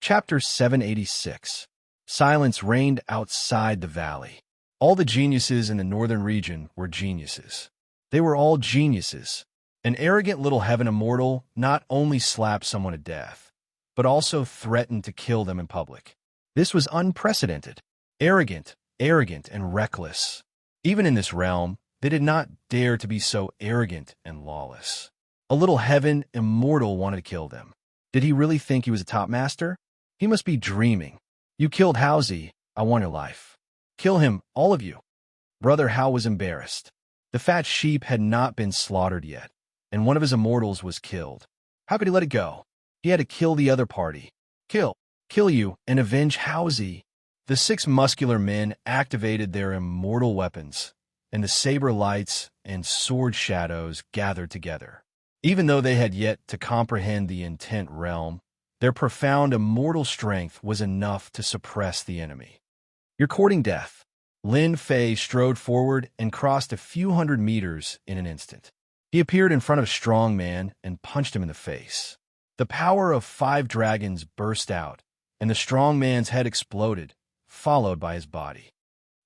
Chapter 786. Silence reigned outside the valley. All the geniuses in the northern region were geniuses. They were all geniuses. An arrogant little heaven immortal not only slapped someone to death, but also threatened to kill them in public. This was unprecedented. Arrogant, and reckless. Even in this realm, they did not dare to be so arrogant and lawless. A little heaven immortal wanted to kill them. Did he really think he was a top master? He must be dreaming. You killed Howsey, I want your life. Kill him, all of you. Brother How was embarrassed. The fat sheep had not been slaughtered yet, and one of his immortals was killed. How could he let it go? He had to kill the other party. Kill you, and avenge Howsey. The 6 muscular men activated their immortal weapons, and the saber lights and sword shadows gathered together. Even though they had yet to comprehend the intent realm, their profound immortal strength was enough to suppress the enemy. You're courting death. Lin Fei strode forward and crossed a few hundred meters in an instant. He appeared in front of a strong man and punched him in the face. The power of 5 dragons burst out, and the strong man's head exploded, followed by his body.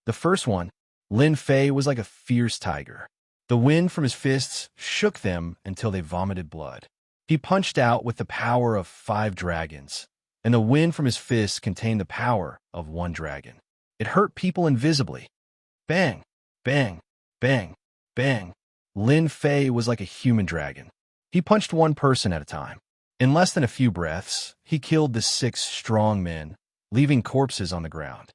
The first one, Lin Fei, was like a fierce tiger. The wind from his fists shook them until they vomited blood. He punched out with the power of 5 dragons, and the wind from his fists contained the power of 1 dragon. It hurt people invisibly. Bang, bang, bang, bang. Lin Fei was like a human dragon. He punched one person at a time. In less than a few breaths, he killed the 6 strong men, leaving corpses on the ground.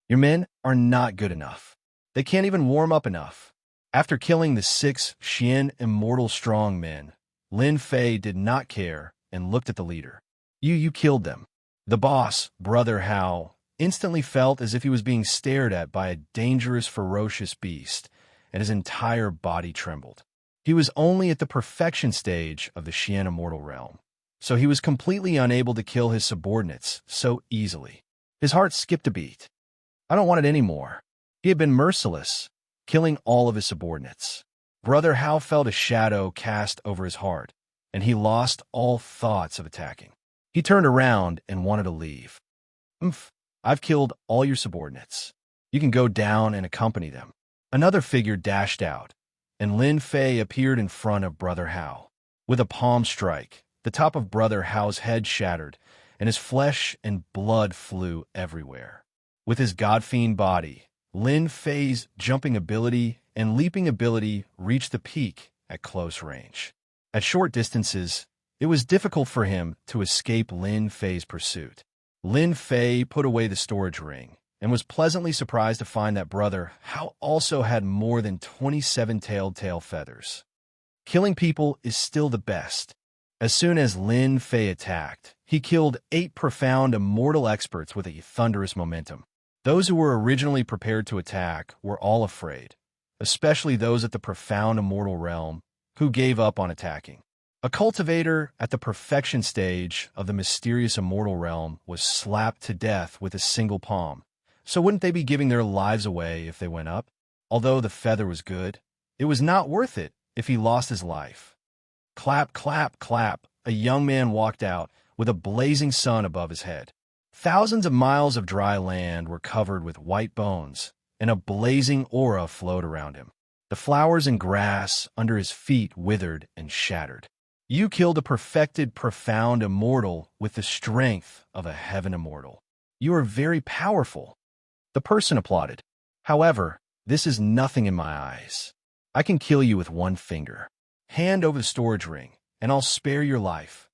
Your men are not good enough. They can't even warm up enough. After killing the 6 Xian immortal strong men, Lin Fei did not care and looked at the leader. You killed them. The boss, Brother How, instantly felt as if he was being stared at by a dangerous, ferocious beast, and his entire body trembled. He was only at the perfection stage of the Xian immortal realm, so he was completely unable to kill his subordinates so easily. His heart skipped a beat. I don't want it anymore. He had been merciless, killing all of his subordinates. Brother How felt a shadow cast over his heart, and he lost all thoughts of attacking. He turned around and wanted to leave. I've killed all your subordinates. You can go down and accompany them. Another figure dashed out, and Lin Fei appeared in front of Brother How. With a palm strike, the top of Brother How's head shattered, and his flesh and blood flew everywhere. With his god-fiend body, Lin Fei's jumping ability and leaping ability reached the peak at close range. At short distances, it was difficult for him to escape Lin Fei's pursuit. Lin Fei put away the storage ring and was pleasantly surprised to find that Brother How also had more than 27 tail feathers. Killing people is still the best. As soon as Lin Fei attacked, he killed 8 profound immortal experts with a thunderous momentum. Those who were originally prepared to attack were all afraid, especially those at the profound immortal realm who gave up on attacking. A cultivator at the perfection stage of the mysterious immortal realm was slapped to death with a single palm. So wouldn't they be giving their lives away if they went up? Although the feather was good, it was not worth it if he lost his life. Clap, clap, clap. A young man walked out with a blazing sun above his head. Thousands of miles of dry land were covered with white bones, and a blazing aura flowed around him. The flowers and grass under his feet withered and shattered. You killed a perfected, profound immortal with the strength of a heaven immortal. You are very powerful. The person applauded. However, this is nothing in my eyes. I can kill you with 1 finger. Hand over the storage ring, and I'll spare your life.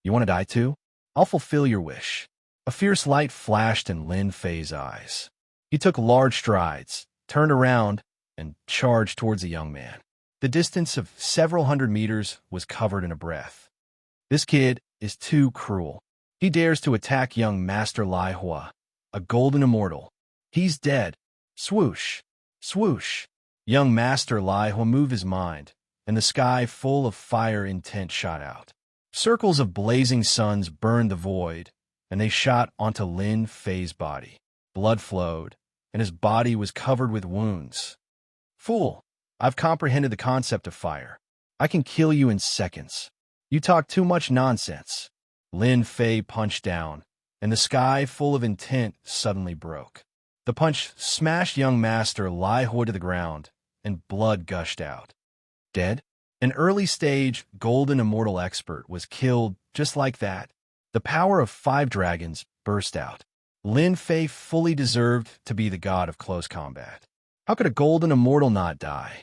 You want to die too? I'll fulfill your wish. A fierce light flashed in Lin Fei's eyes. He took large strides, turned around, and charged towards the young man. The distance of several hundred meters was covered in a breath. This kid is too cruel. He dares to attack young Master Lai Hua, a golden immortal. He's dead. Swoosh, swoosh. Young Master Lai Hua moved his mind, and the sky full of fire intent shot out. Circles of blazing suns burned the void, and they shot onto Lin Fei's body. Blood flowed, and his body was covered with wounds. Fool, I've comprehended the concept of fire. I can kill you in seconds. You talk too much nonsense. Lin Fei punched down, and the sky full of intent suddenly broke. The punch smashed young master Lai Hoi to the ground, and blood gushed out. Dead? An early-stage golden immortal expert was killed just like that. The power of 5 dragons burst out. Lin Fei fully deserved to be the god of close combat. How could a golden immortal not die?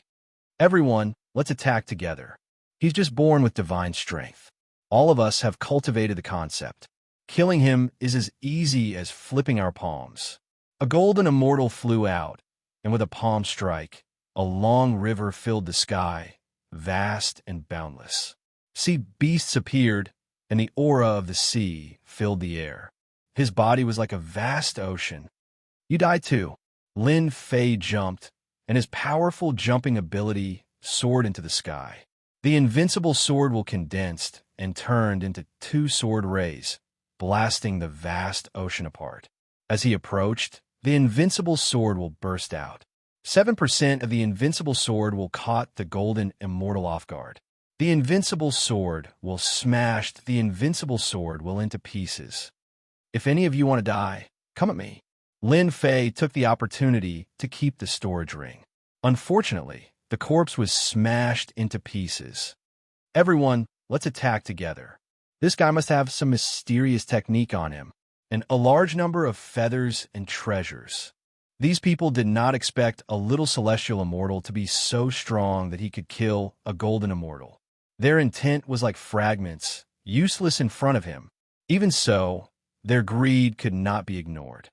Everyone, let's attack together. He's just born with divine strength. All of us have cultivated the concept. Killing him is as easy as flipping our palms. A golden immortal flew out, and with a palm strike, a long river filled the sky, vast and boundless. Sea beasts appeared, and the aura of the sea filled the air. His body was like a vast ocean. You die too. Lin Fei jumped, and his powerful jumping ability soared into the sky. The invincible sword will condensed and turned into 2 sword rays, blasting the vast ocean apart. As he approached, the invincible sword will burst out. 7% of the invincible sword will caught the golden immortal off guard. The invincible sword will smashed the invincible sword will into pieces. If any of you want to die, come at me. Lin Fei took the opportunity to keep the storage ring. Unfortunately, the corpse was smashed into pieces. Everyone, let's attack together. This guy must have some mysterious technique on him, and a large number of feathers and treasures. These people did not expect a little celestial immortal to be so strong that he could kill a golden immortal. Their intent was like fragments, useless in front of him. Even so, their greed could not be ignored.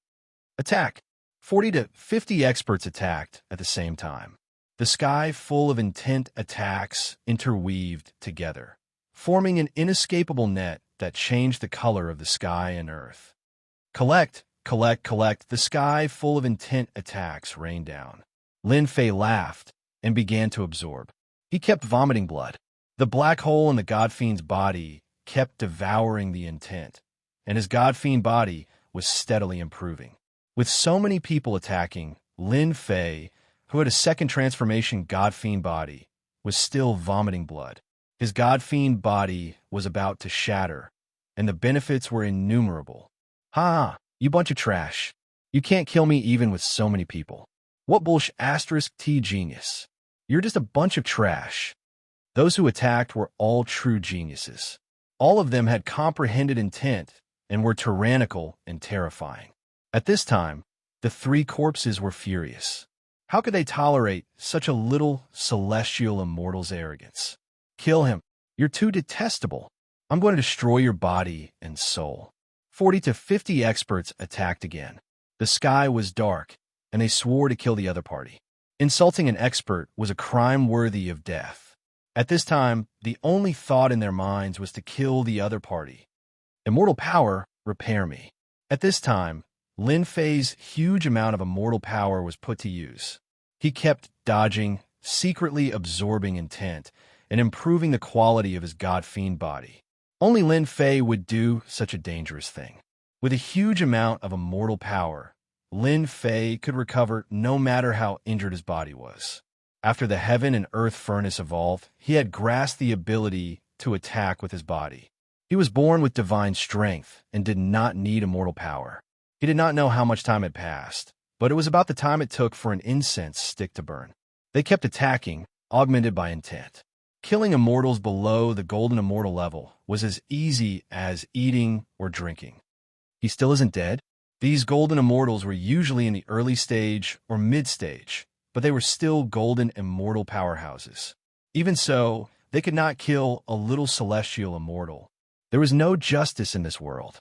Attack! 40 to 50 experts attacked at the same time. The sky full of intent attacks interweaved together, forming an inescapable net that changed the color of the sky and earth. Collect, collect, collect. The sky full of intent attacks rained down. Lin Fei laughed and began to absorb. He kept vomiting blood. The black hole in the god fiend's body kept devouring the intent, and his god fiend body was steadily improving. With so many people attacking, Lin Fei, who had a second transformation god fiend body, was still vomiting blood. His god fiend body was about to shatter, and the benefits were innumerable. Ha! You bunch of trash. You can't kill me even with so many people. What bullshit *T genius. You're just a bunch of trash. Those who attacked were all true geniuses. All of them had comprehended intent and were tyrannical and terrifying. At this time, the 3 corpses were furious. How could they tolerate such a little celestial immortal's arrogance? Kill him. You're too detestable. I'm going to destroy your body and soul. 40 to 50 experts attacked again. The sky was dark, and they swore to kill the other party. Insulting an expert was a crime worthy of death. At this time, the only thought in their minds was to kill the other party. Immortal power, repair me. At this time, Lin Fei's huge amount of immortal power was put to use. He kept dodging, secretly absorbing intent, and improving the quality of his god fiend body. Only Lin Fei would do such a dangerous thing. With a huge amount of immortal power, Lin Fei could recover no matter how injured his body was. After the heaven and earth furnace evolved, he had grasped the ability to attack with his body. He was born with divine strength and did not need immortal power. He did not know how much time had passed, but it was about the time it took for an incense stick to burn. They kept attacking, augmented by intent. Killing immortals below the golden immortal level was as easy as eating or drinking. He still isn't dead? These golden immortals were usually in the early stage or mid-stage, but they were still golden immortal powerhouses. Even so, they could not kill a little celestial immortal. There was no justice in this world.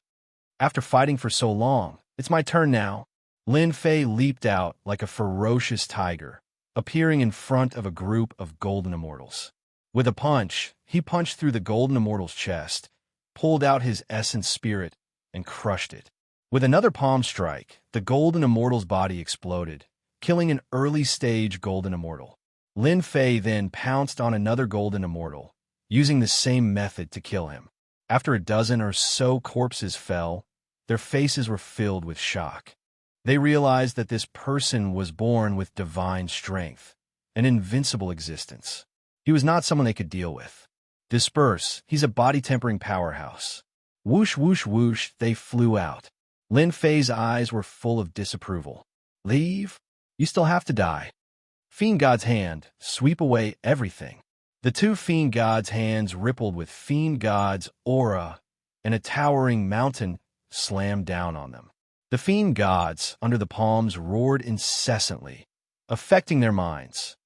After fighting for so long, it's my turn now. Lin Fei leaped out like a ferocious tiger, appearing in front of a group of golden immortals. With a punch, he punched through the golden immortal's chest, pulled out his essence spirit, and crushed it. With another palm strike, the golden immortal's body exploded, killing an early-stage golden immortal. Lin Fei then pounced on another golden immortal, using the same method to kill him. After a dozen or so corpses fell, their faces were filled with shock. They realized that this person was born with divine strength, an invincible existence. He was not someone they could deal with. Disperse, he's a body-tempering powerhouse. Whoosh, whoosh, whoosh, they flew out. Lin Fei's eyes were full of disapproval. Leave? You still have to die. Fiend God's hand, sweep away everything. The two Fiend God's hands rippled with Fiend God's aura, and a towering mountain slammed down on them. The Fiend Gods, under the palms, roared incessantly, affecting their minds.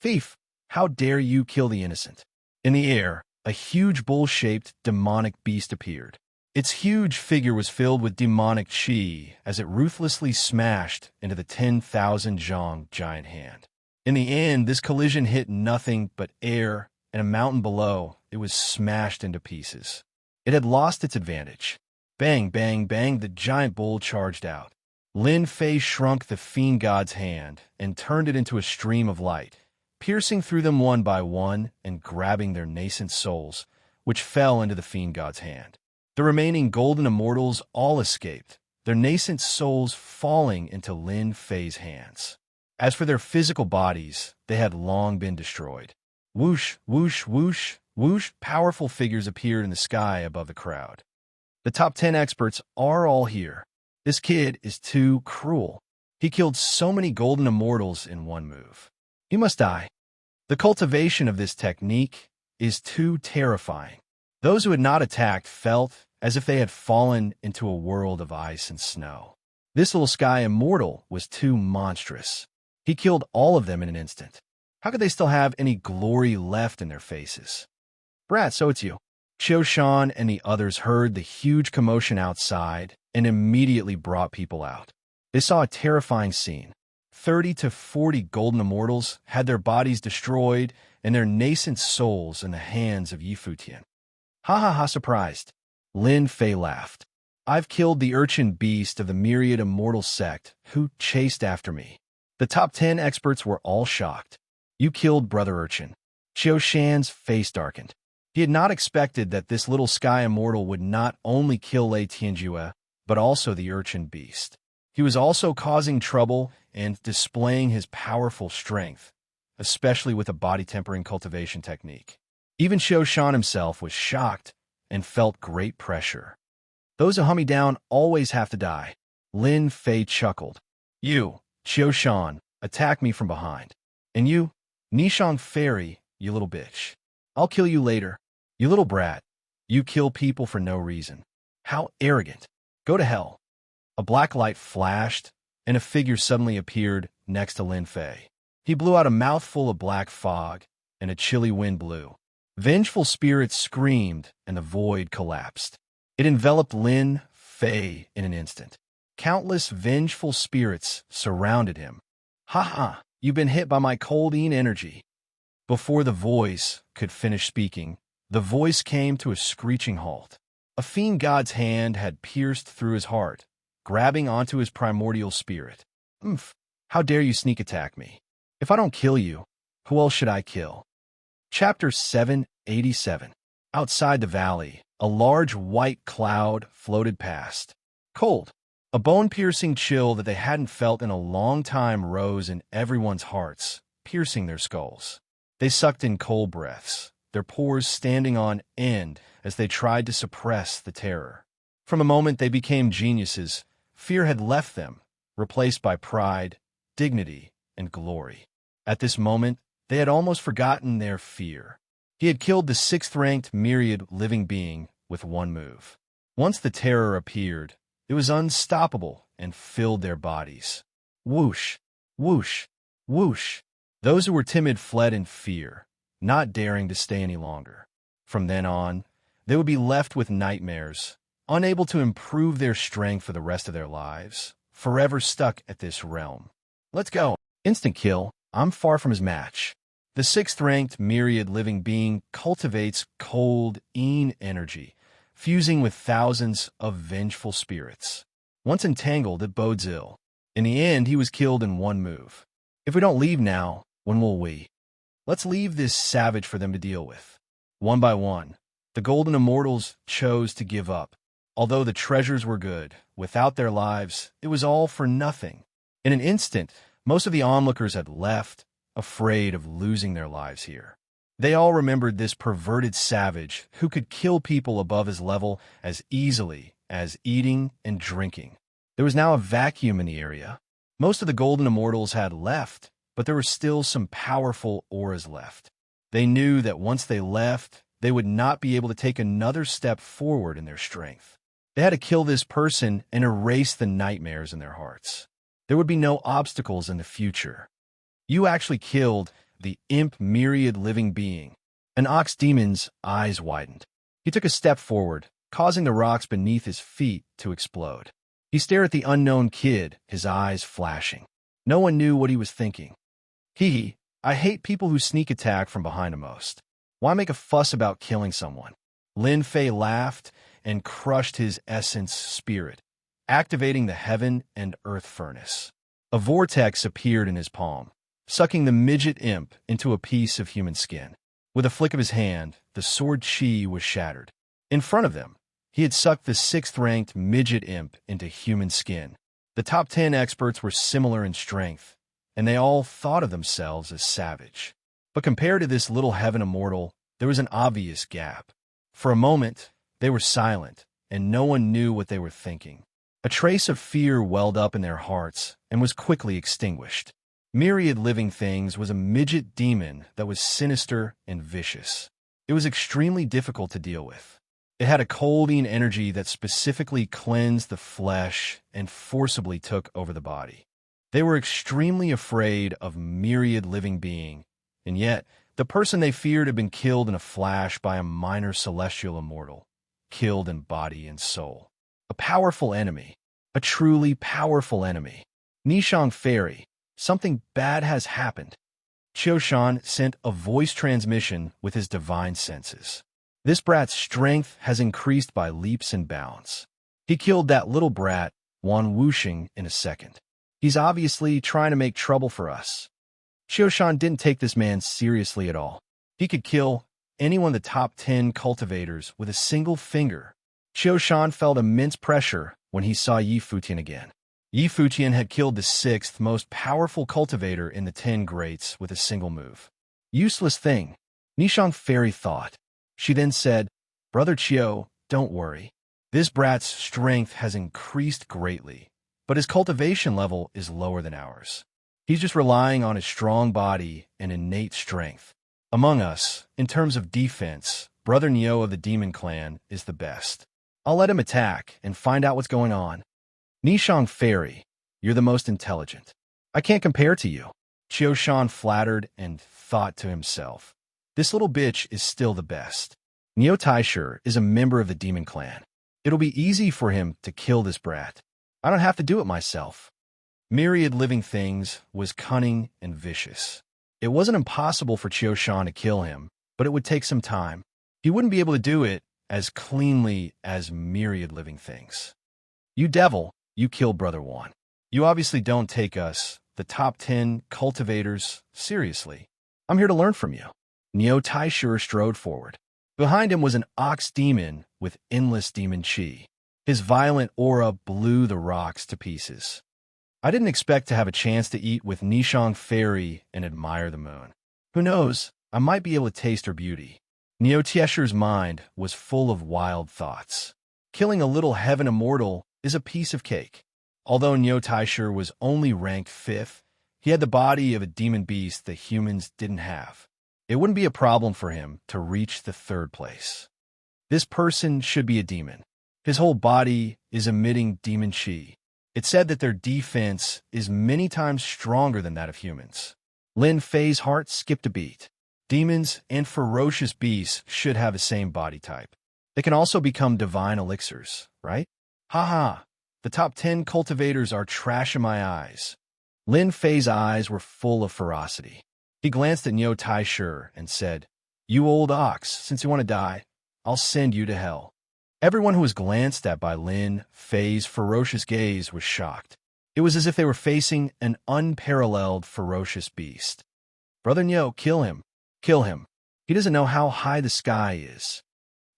Thief, how dare you kill the innocent? In the air, a huge bull-shaped demonic beast appeared. Its huge figure was filled with demonic chi as it ruthlessly smashed into the 10,000 zhong giant hand. In the end, this collision hit nothing but air, and a mountain below, it was smashed into pieces. It had lost its advantage. Bang, bang, bang, the giant bull charged out. Lin Fei shrunk the Fiend God's hand and turned it into a stream of light, piercing through them one by one and grabbing their nascent souls, which fell into the Fiend God's hand. The remaining golden immortals all escaped, their nascent souls falling into Lin Fei's hands. As for their physical bodies, they had long been destroyed. Whoosh, whoosh, whoosh, whoosh, powerful figures appeared in the sky above the crowd. The top 10 experts are all here. This kid is too cruel. He killed so many golden immortals in one move. He must die. The cultivation of this technique is too terrifying. Those who had not attacked felt as if they had fallen into a world of ice and snow. This little sky immortal was too monstrous. He killed all of them in an instant. How could they still have any glory left in their faces? Brat, so it's you. Qiu Shan and the others heard the huge commotion outside and immediately brought people out. They saw a terrifying scene. 30 to 40 golden immortals had their bodies destroyed and their nascent souls in the hands of Yifu Tian. Ha ha ha, surprised. Lin Fei laughed. I've killed the urchin beast of the myriad immortal sect who chased after me. The top 10 experts were all shocked. You killed Brother Urchin. Qiu Shan's face darkened. He had not expected that this little sky immortal would not only kill Lei Tianjue, but also the urchin beast. He was also causing trouble and displaying his powerful strength, especially with a body-tempering cultivation technique. Even Qiu Shan himself was shocked and felt great pressure. Those who hunt me down always have to die. Lin Fei chuckled. You, Qiu Shan, attack me from behind. And you, Nishang Fairy, you little bitch. I'll kill you later. You little brat. You kill people for no reason. How arrogant. Go to hell. A black light flashed, and a figure suddenly appeared next to Lin Fei. He blew out a mouthful of black fog, and a chilly wind blew. Vengeful spirits screamed, and the void collapsed. It enveloped Lin Fei in an instant. Countless vengeful spirits surrounded him. Ha ha, you've been hit by my cold-ean energy. Before the voice could finish speaking, the voice came to a screeching halt. A Fiend God's hand had pierced through his heart, grabbing onto his primordial spirit. How dare you sneak attack me? If I don't kill you, who else should I kill? Chapter 787. Outside the valley, a large white cloud floated past. Cold. A bone-piercing chill that they hadn't felt in a long time rose in everyone's hearts, piercing their skulls. They sucked in cold breaths, their pores standing on end as they tried to suppress the terror. From the moment they became geniuses, fear had left them, replaced by pride, dignity, and glory. At this moment, they had almost forgotten their fear. He had killed the 6th-ranked myriad living being with one move. Once the terror appeared, it was unstoppable and filled their bodies. Whoosh, whoosh, whoosh. Those who were timid fled in fear, not daring to stay any longer. From then on, they would be left with nightmares, unable to improve their strength for the rest of their lives, forever stuck at this realm. Let's go. Instant kill. I'm far from his match. The 6th-ranked myriad living being cultivates cold-ean energy, fusing with thousands of vengeful spirits. Once entangled, it bodes ill. In the end, he was killed in one move. If we don't leave now, when will we? Let's leave this savage for them to deal with. One by one, the golden immortals chose to give up. Although the treasures were good, without their lives, it was all for nothing. In an instant, most of the onlookers had left, afraid of losing their lives here. They all remembered this perverted savage who could kill people above his level as easily as eating and drinking. There was now a vacuum in the area. Most of the golden immortals had left, but there were still some powerful auras left. They knew that once they left, they would not be able to take another step forward in their strength. They had to kill this person and erase the nightmares in their hearts. There would be no obstacles in the future. You actually killed the imp myriad living being. An ox demon's eyes widened. He took a step forward, causing the rocks beneath his feet to explode. He stared at the unknown kid, his eyes flashing. No one knew what he was thinking. Hee, I hate people who sneak attack from behind a most. Why make a fuss about killing someone? Lin Fei laughed and crushed his essence spirit, activating the heaven and earth furnace. A vortex appeared in his palm, sucking the midget imp into a piece of human skin. With a flick of his hand, the sword chi was shattered. In front of them, he had sucked the 6th-ranked midget imp into human skin. The top 10 experts were similar in strength, and they all thought of themselves as savage. But compared to this little heaven immortal, there was an obvious gap. For a moment, they were silent, and no one knew what they were thinking. A trace of fear welled up in their hearts and was quickly extinguished. Myriad Living Things was a midget demon that was sinister and vicious. It was extremely difficult to deal with. It had a colding energy that specifically cleansed the flesh and forcibly took over the body. They were extremely afraid of Myriad Living Being, and yet the person they feared had been killed in a flash by a minor celestial immortal, killed in body and soul. A powerful enemy, a truly powerful enemy. Nishang Fairy, something bad has happened. Qiushan sent a voice transmission with his divine senses. This brat's strength has increased by leaps and bounds. He killed that little brat, Wan Wuxing, in a second. He's obviously trying to make trouble for us. Qiushan didn't take this man seriously at all. He could kill anyone the top 10 cultivators with a single finger. Qiushan felt immense pressure when he saw Yi Futian again. Yi Futian had killed the 6th most powerful cultivator in the 10 greats with a single move. Useless thing, Nishang Fairy thought. She then said, Brother Qiu, don't worry. This brat's strength has increased greatly, but his cultivation level is lower than ours. He's just relying on his strong body and innate strength. Among us, in terms of defense, Brother Neo of the Demon Clan is the best. I'll let him attack and find out what's going on. Nishang Fairy, you're the most intelligent. I can't compare to you. Qiushan flattered and thought to himself, this little bitch is still the best. Neo Taisher is a member of the Demon Clan. It'll be easy for him to kill this brat. I don't have to do it myself. Myriad Living Things was cunning and vicious. It wasn't impossible for Qiushan to kill him, but it would take some time. He wouldn't be able to do it as cleanly as Myriad Living Things. You devil, you killed Brother Wan. You obviously don't take us, the top 10 cultivators, seriously. I'm here to learn from you. Neo Taisher strode forward. Behind him was an ox demon with endless demon chi. His violent aura blew the rocks to pieces. I didn't expect to have a chance to eat with Nishang Fairy and admire the moon. Who knows, I might be able to taste her beauty. Neo Taisher's mind was full of wild thoughts. Killing a little heaven immortal is a piece of cake. Although Neo Taisher was only ranked 5th, he had the body of a demon beast that humans didn't have. It wouldn't be a problem for him to reach the 3rd place. This person should be a demon. His whole body is emitting demon chi. It said that their defense is many times stronger than that of humans. Lin Fei's heart skipped a beat. Demons and ferocious beasts should have the same body type. They can also become divine elixirs, right? Haha, the top 10 cultivators are trash in my eyes. Lin Fei's eyes were full of ferocity. He glanced at Neo Taisher and said, You old ox, since you want to die, I'll send you to hell. Everyone who was glanced at by Lin Fei's ferocious gaze was shocked. It was as if they were facing an unparalleled ferocious beast. Brother Neo, kill him. Kill him. He doesn't know how high the sky is.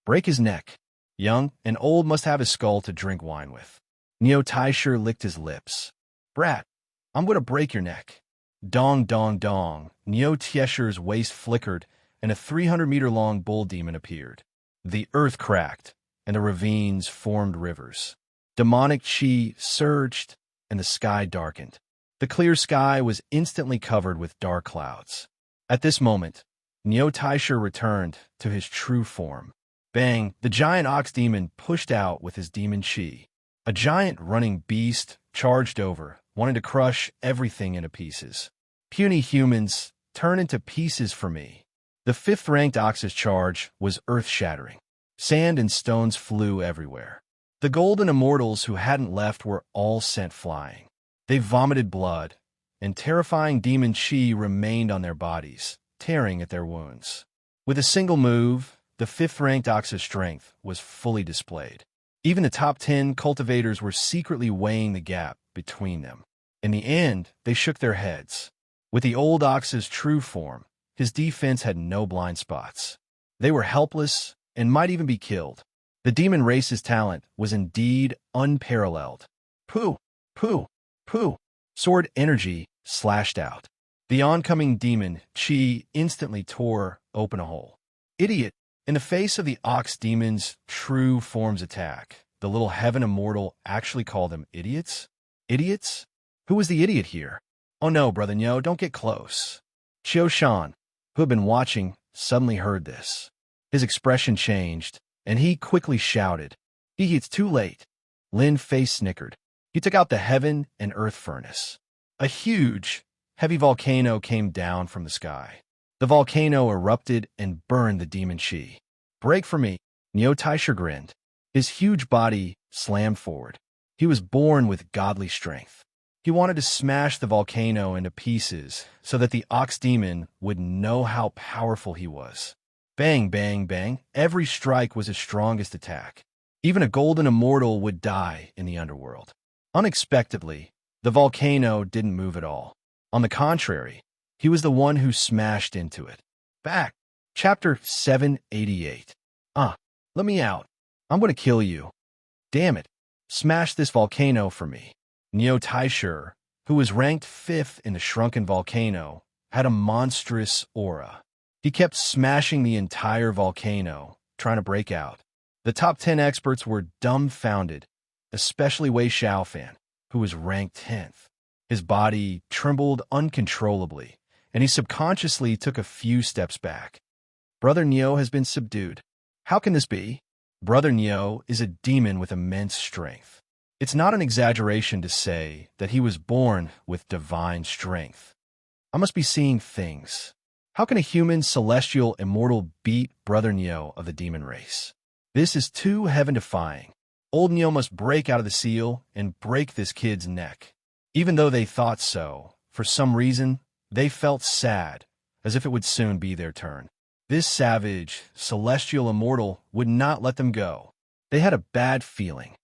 Break his neck. Young and old must have his skull to drink wine with. Neo Taisher licked his lips. Brat, I'm going to break your neck. Dong, dong, dong. Neo Taisher's waist flickered, and a 300-meter-long bull demon appeared. The earth cracked, and the ravines formed rivers. Demonic chi surged, and the sky darkened. The clear sky was instantly covered with dark clouds. At this moment, Neo Taisher returned to his true form. Bang! The giant ox demon pushed out with his demon chi. A giant running beast charged over, wanting to crush everything into pieces. Puny humans, turn into pieces for me. The fifth-ranked ox's charge was earth-shattering. Sand and stones flew everywhere. The golden immortals who hadn't left were all sent flying. They vomited blood, and terrifying demon chi remained on their bodies, tearing at their wounds. With a single move, the fifth-ranked ox's strength was fully displayed. Even the top 10 cultivators were secretly weighing the gap between them. In the end, they shook their heads. With the old ox's true form, his defense had no blind spots. They were helpless and might even be killed. The demon race's talent was indeed unparalleled. Pooh! Pooh! Pooh! Sword energy slashed out. The oncoming demon chi instantly tore open a hole. Idiot! In the face of the ox demon's true form's attack, the little heaven immortal actually called them idiots? Idiots? Who was the idiot here? Oh no, Brother Nyo, don't get close. Qiu Shan, who had been watching, suddenly heard this. His expression changed, and he quickly shouted, It's too late. Lin Fei snickered. He took out the heaven and earth furnace. A huge, heavy volcano came down from the sky. The volcano erupted and burned the demon chi. Break for me, Neo Taisher grinned. His huge body slammed forward. He was born with godly strength. He wanted to smash the volcano into pieces so that the ox demon would know how powerful he was. Bang, bang, bang. Every strike was his strongest attack. Even a golden immortal would die in the underworld. Unexpectedly, the volcano didn't move at all. On the contrary, he was the one who smashed into it. Back. Chapter 788. Let me out. I'm going to kill you. Damn it. Smash this volcano for me. Neo Taisher, who was ranked 5th in the shrunken volcano, had a monstrous aura. He kept smashing the entire volcano, trying to break out. The top 10 experts were dumbfounded, especially Wei Xiaofan, who was ranked 10th. His body trembled uncontrollably, and he subconsciously took a few steps back. Brother Neo has been subdued. How can this be? Brother Neo is a demon with immense strength. It's not an exaggeration to say that he was born with divine strength. I must be seeing things. How can a human, celestial, immortal beat Brother Neo of the demon race? This is too heaven-defying. Old Neo must break out of the seal and break this kid's neck. Even though they thought so, for some reason, they felt sad, as if it would soon be their turn. This savage, celestial immortal would not let them go. They had a bad feeling.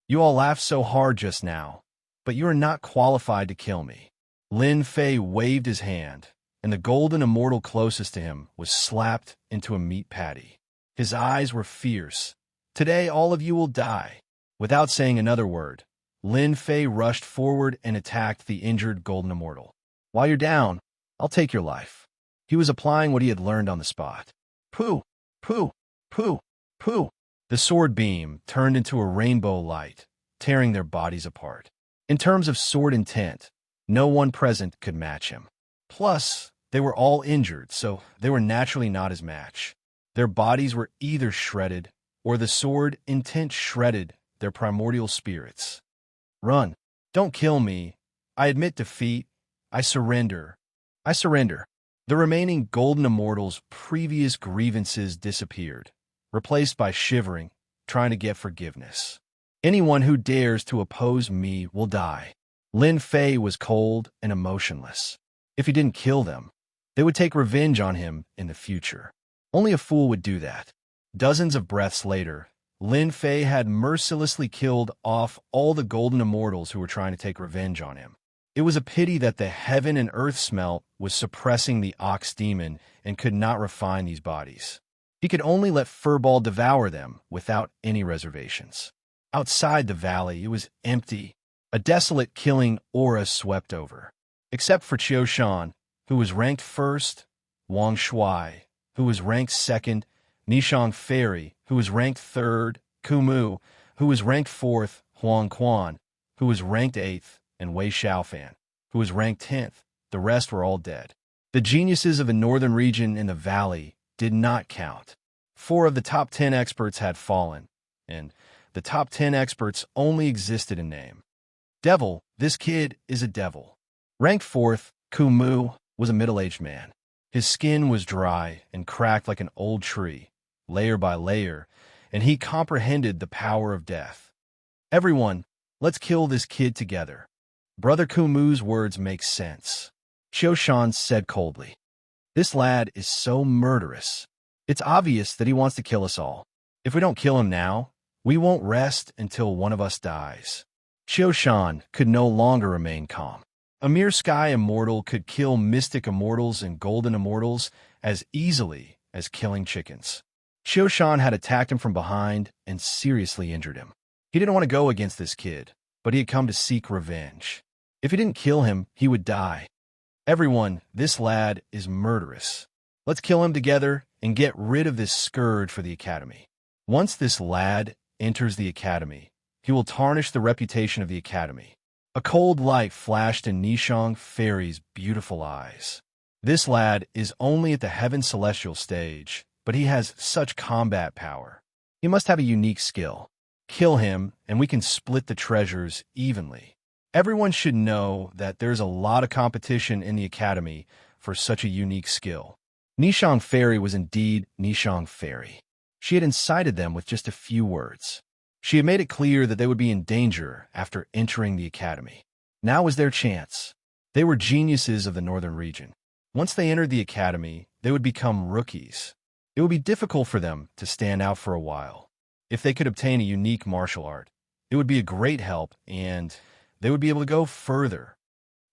You all laughed so hard just now, but you are not qualified to kill me. Lin Fei waved his hand, and the golden immortal closest to him was slapped into a meat patty. His eyes were fierce. Today all of you will die. Without saying another word, Lin Fei rushed forward and attacked the injured golden immortal. While you're down, I'll take your life. He was applying what he had learned on the spot. Pooh, pooh, pooh, pooh. The sword beam turned into a rainbow light, tearing their bodies apart. In terms of sword intent, no one present could match him. Plus, they were all injured, so they were naturally not his match. Their bodies were either shredded, or the sword intent shredded their primordial spirits. Run. Don't kill me. I admit defeat. I surrender. I surrender. The remaining golden immortals' previous grievances disappeared, replaced by shivering, trying to get forgiveness. Anyone who dares to oppose me will die. Lin Fei was cold and emotionless. If he didn't kill them, they would take revenge on him in the future. Only a fool would do that. Dozens of breaths later, Lin Fei had mercilessly killed off all the golden immortals who were trying to take revenge on him. It was a pity that the heaven and earth smelt was suppressing the ox demon and could not refine these bodies. He could only let Furball devour them without any reservations. Outside the valley, it was empty. A desolate killing aura swept over. Except for Qiu Shan, who was ranked 1st, Wang Shuai, who was ranked 2nd, Nishang Fairy, who was ranked 3rd, Kumu, who was ranked 4th, Huang Quan, who was ranked 8th, and Wei Xiaofan, who was ranked 10th. The rest were all dead. The geniuses of the northern region in the valley did not count. 4 of the top 10 experts had fallen, and the top 10 experts only existed in name. Devil, this kid is a devil. Ranked 4th, Kumu was a middle-aged man. His skin was dry and cracked like an old tree, layer by layer, and he comprehended the power of death. Everyone, let's kill this kid together. Brother Kumu's words make sense. Qiu Shan said coldly. This lad is so murderous. It's obvious that he wants to kill us all. If we don't kill him now, we won't rest until one of us dies. Qiu Shan could no longer remain calm. A mere sky immortal could kill mystic immortals and golden immortals as easily as killing chickens. Qiu Shan had attacked him from behind and seriously injured him. He didn't want to go against this kid, but he had come to seek revenge. If he didn't kill him, he would die. Everyone, this lad is murderous. Let's kill him together and get rid of this scourge for the academy. Once this lad enters the academy, he will tarnish the reputation of the academy. A cold light flashed in Nishang Fairy's beautiful eyes. This lad is only at the Heaven Celestial stage, but he has such combat power. He must have a unique skill. Kill him, and we can split the treasures evenly. Everyone should know that there's a lot of competition in the academy for such a unique skill. Nishang Fairy was indeed Nishang Fairy. She had incited them with just a few words. She had made it clear that they would be in danger after entering the academy. Now was their chance. They were geniuses of the northern region. Once they entered the academy, they would become rookies. It would be difficult for them to stand out for a while. If they could obtain a unique martial art, it would be a great help, and they would be able to go further.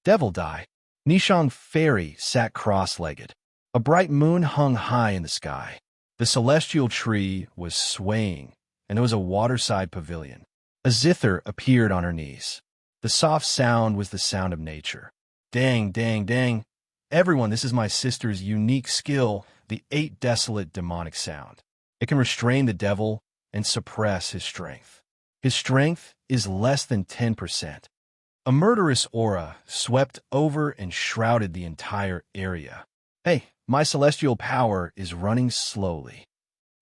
Devil die. Nishang Fairy sat cross-legged. A bright moon hung high in the sky. The celestial tree was swaying, and there was a waterside pavilion. A zither appeared on her knees. The soft sound was the sound of nature. Dang, dang, dang. Everyone, this is my sister's unique skill, the 8 desolate demonic sound. It can restrain the devil and suppress his strength. His strength is less than 10%. A murderous aura swept over and shrouded the entire area. Hey, my celestial power is running slowly.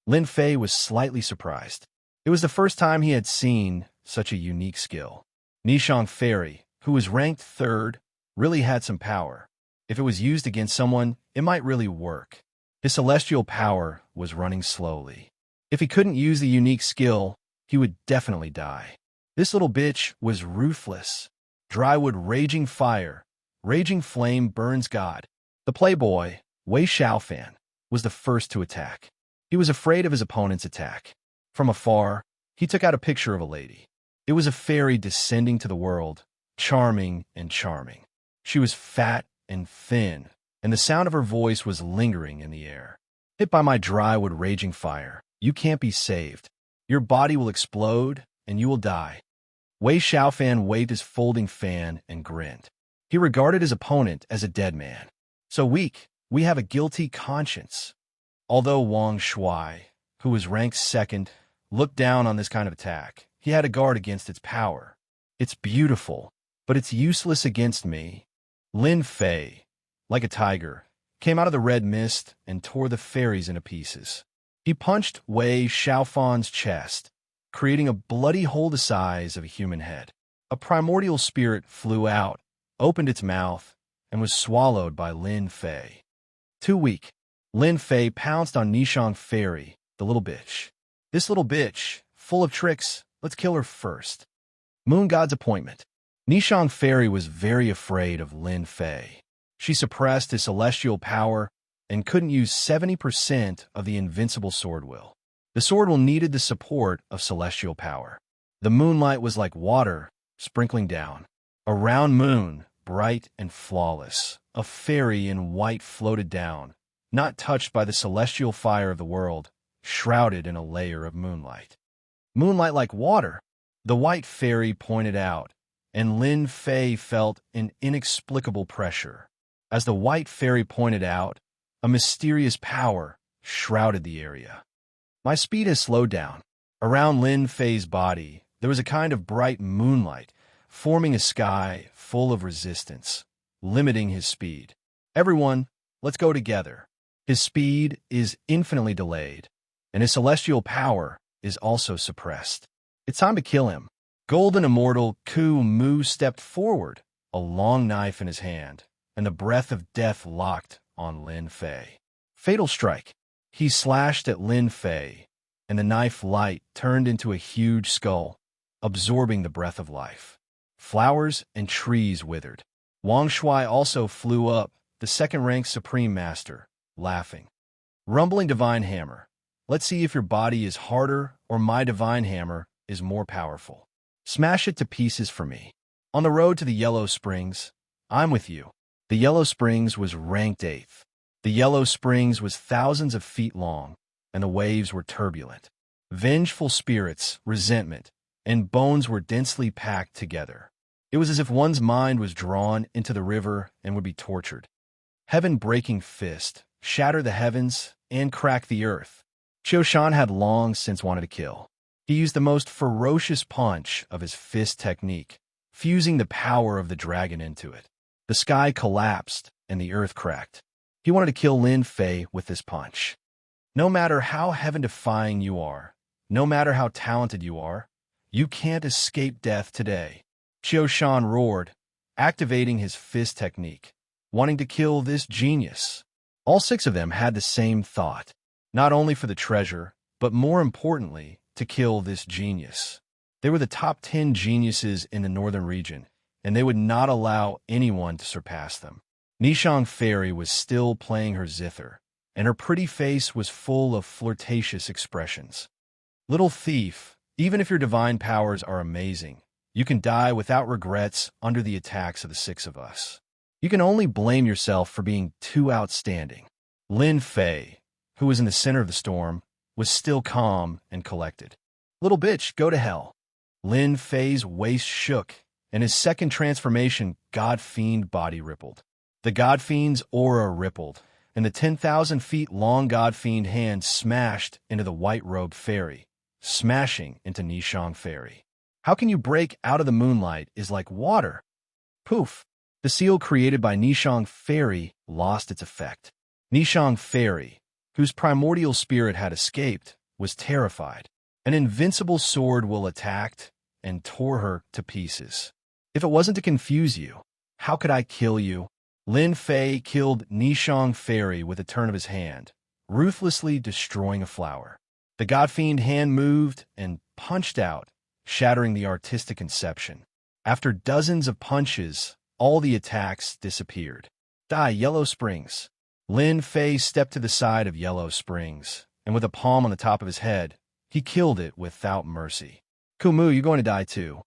Lin Fei was slightly surprised. It was the first time he had seen such a unique skill. Nishang Fairy, who was ranked 3rd, really had some power. If it was used against someone, it might really work. His celestial power was running slowly. If he couldn't use the unique skill, he would definitely die. This little bitch was ruthless. Drywood raging fire, raging flame burns God. The playboy, Wei Xiaofan, was the first to attack. He was afraid of his opponent's attack. From afar, he took out a picture of a lady. It was a fairy descending to the world, charming and charming. She was fat and thin, and the sound of her voice was lingering in the air. Hit by my drywood raging fire, you can't be saved. Your body will explode, and you will die. Wei Xiaofan waved his folding fan and grinned. He regarded his opponent as a dead man. So weak, we have a guilty conscience. Although Wang Shui, who was ranked 2nd, looked down on this kind of attack, he had a guard against its power. It's beautiful, but it's useless against me. Lin Fei, like a tiger, came out of the red mist and tore the fairies into pieces. He punched Wei Xiaofan's chest, creating a bloody hole the size of a human head. A primordial spirit flew out, opened its mouth, and was swallowed by Lin Fei. Too weak, Lin Fei pounced on Nishang Fairy, the little bitch. This little bitch, full of tricks, let's kill her first. Moon God's appointment. Nishang Fairy was very afraid of Lin Fei. She suppressed his celestial power and couldn't use 70% of the invincible sword will. The sword will needed the support of celestial power. The moonlight was like water sprinkling down. A round moon, bright and flawless. A fairy in white floated down, not touched by the celestial fire of the world, shrouded in a layer of moonlight. Moonlight like water, the white fairy pointed out, and Lin Fei felt an inexplicable pressure. As the white fairy pointed out, a mysterious power shrouded the area. My speed has slowed down. Around Lin Fei's body, There was a kind of bright moonlight, forming a sky full of resistance, limiting his speed. Everyone, let's go together. His speed is infinitely delayed, and his celestial power is also suppressed. It's time to kill him. Golden Immortal Ku Mu stepped forward, a long knife in his hand, and the breath of death locked on Lin Fei. Fatal strike. He slashed at Lin Fei, and the knife light turned into a huge skull, absorbing the breath of life. Flowers and trees withered. Wang Shui also flew up, the second-ranked Supreme Master, laughing. Rumbling Divine Hammer. Let's see if your body is harder or my Divine Hammer is more powerful. Smash it to pieces for me. On the road to the Yellow Springs, I'm with you. The Yellow Springs was ranked 8th. The Yellow Springs was thousands of feet long, and the waves were turbulent. Vengeful spirits, resentment, and bones were densely packed together. It was as if one's mind was drawn into the river and would be tortured. Heaven-breaking fist, shatter the heavens, and crack the earth. Qiu Shan had long since wanted to kill. He used the most ferocious punch of his fist technique, fusing the power of the dragon into it. The sky collapsed, and the earth cracked. He wanted to kill Lin Fei with this punch. No matter how heaven-defying you are, no matter how talented you are, you can't escape death today. Qiu Shan roared, activating his fist technique, wanting to kill this genius. All 6 of them had the same thought, not only for the treasure, but more importantly, to kill this genius. They were the top 10 geniuses in the northern region, and they would not allow anyone to surpass them. Nishang Fairy was still playing her zither, and her pretty face was full of flirtatious expressions. Little thief, even if your divine powers are amazing, you can die without regrets under the attacks of the 6 of us. You can only blame yourself for being too outstanding. Lin Fei, who was in the center of the storm, was still calm and collected. Little bitch, go to hell. Lin Fei's waist shook, and his second transformation, God Fiend body rippled. The God Fiend's aura rippled, and the 10,000 feet long God Fiend hand smashed into the white-robed fairy, smashing into Nishang Fairy. How can you break out of the moonlight is like water? Poof! The seal created by Nishang Fairy lost its effect. Nishang Fairy, whose primordial spirit had escaped, was terrified. An invincible sword will attacked and tore her to pieces. If it wasn't to confuse you, how could I kill you? Lin Fei killed Nishang Fairy with a turn of his hand, ruthlessly destroying a flower. The God Fiend hand moved and punched out, shattering the artistic conception. After dozens of punches, all the attacks disappeared. Die, Yellow Springs. Lin Fei stepped to the side of Yellow Springs, and with a palm on the top of his head, he killed it without mercy. Ku Mu, you're going to die too.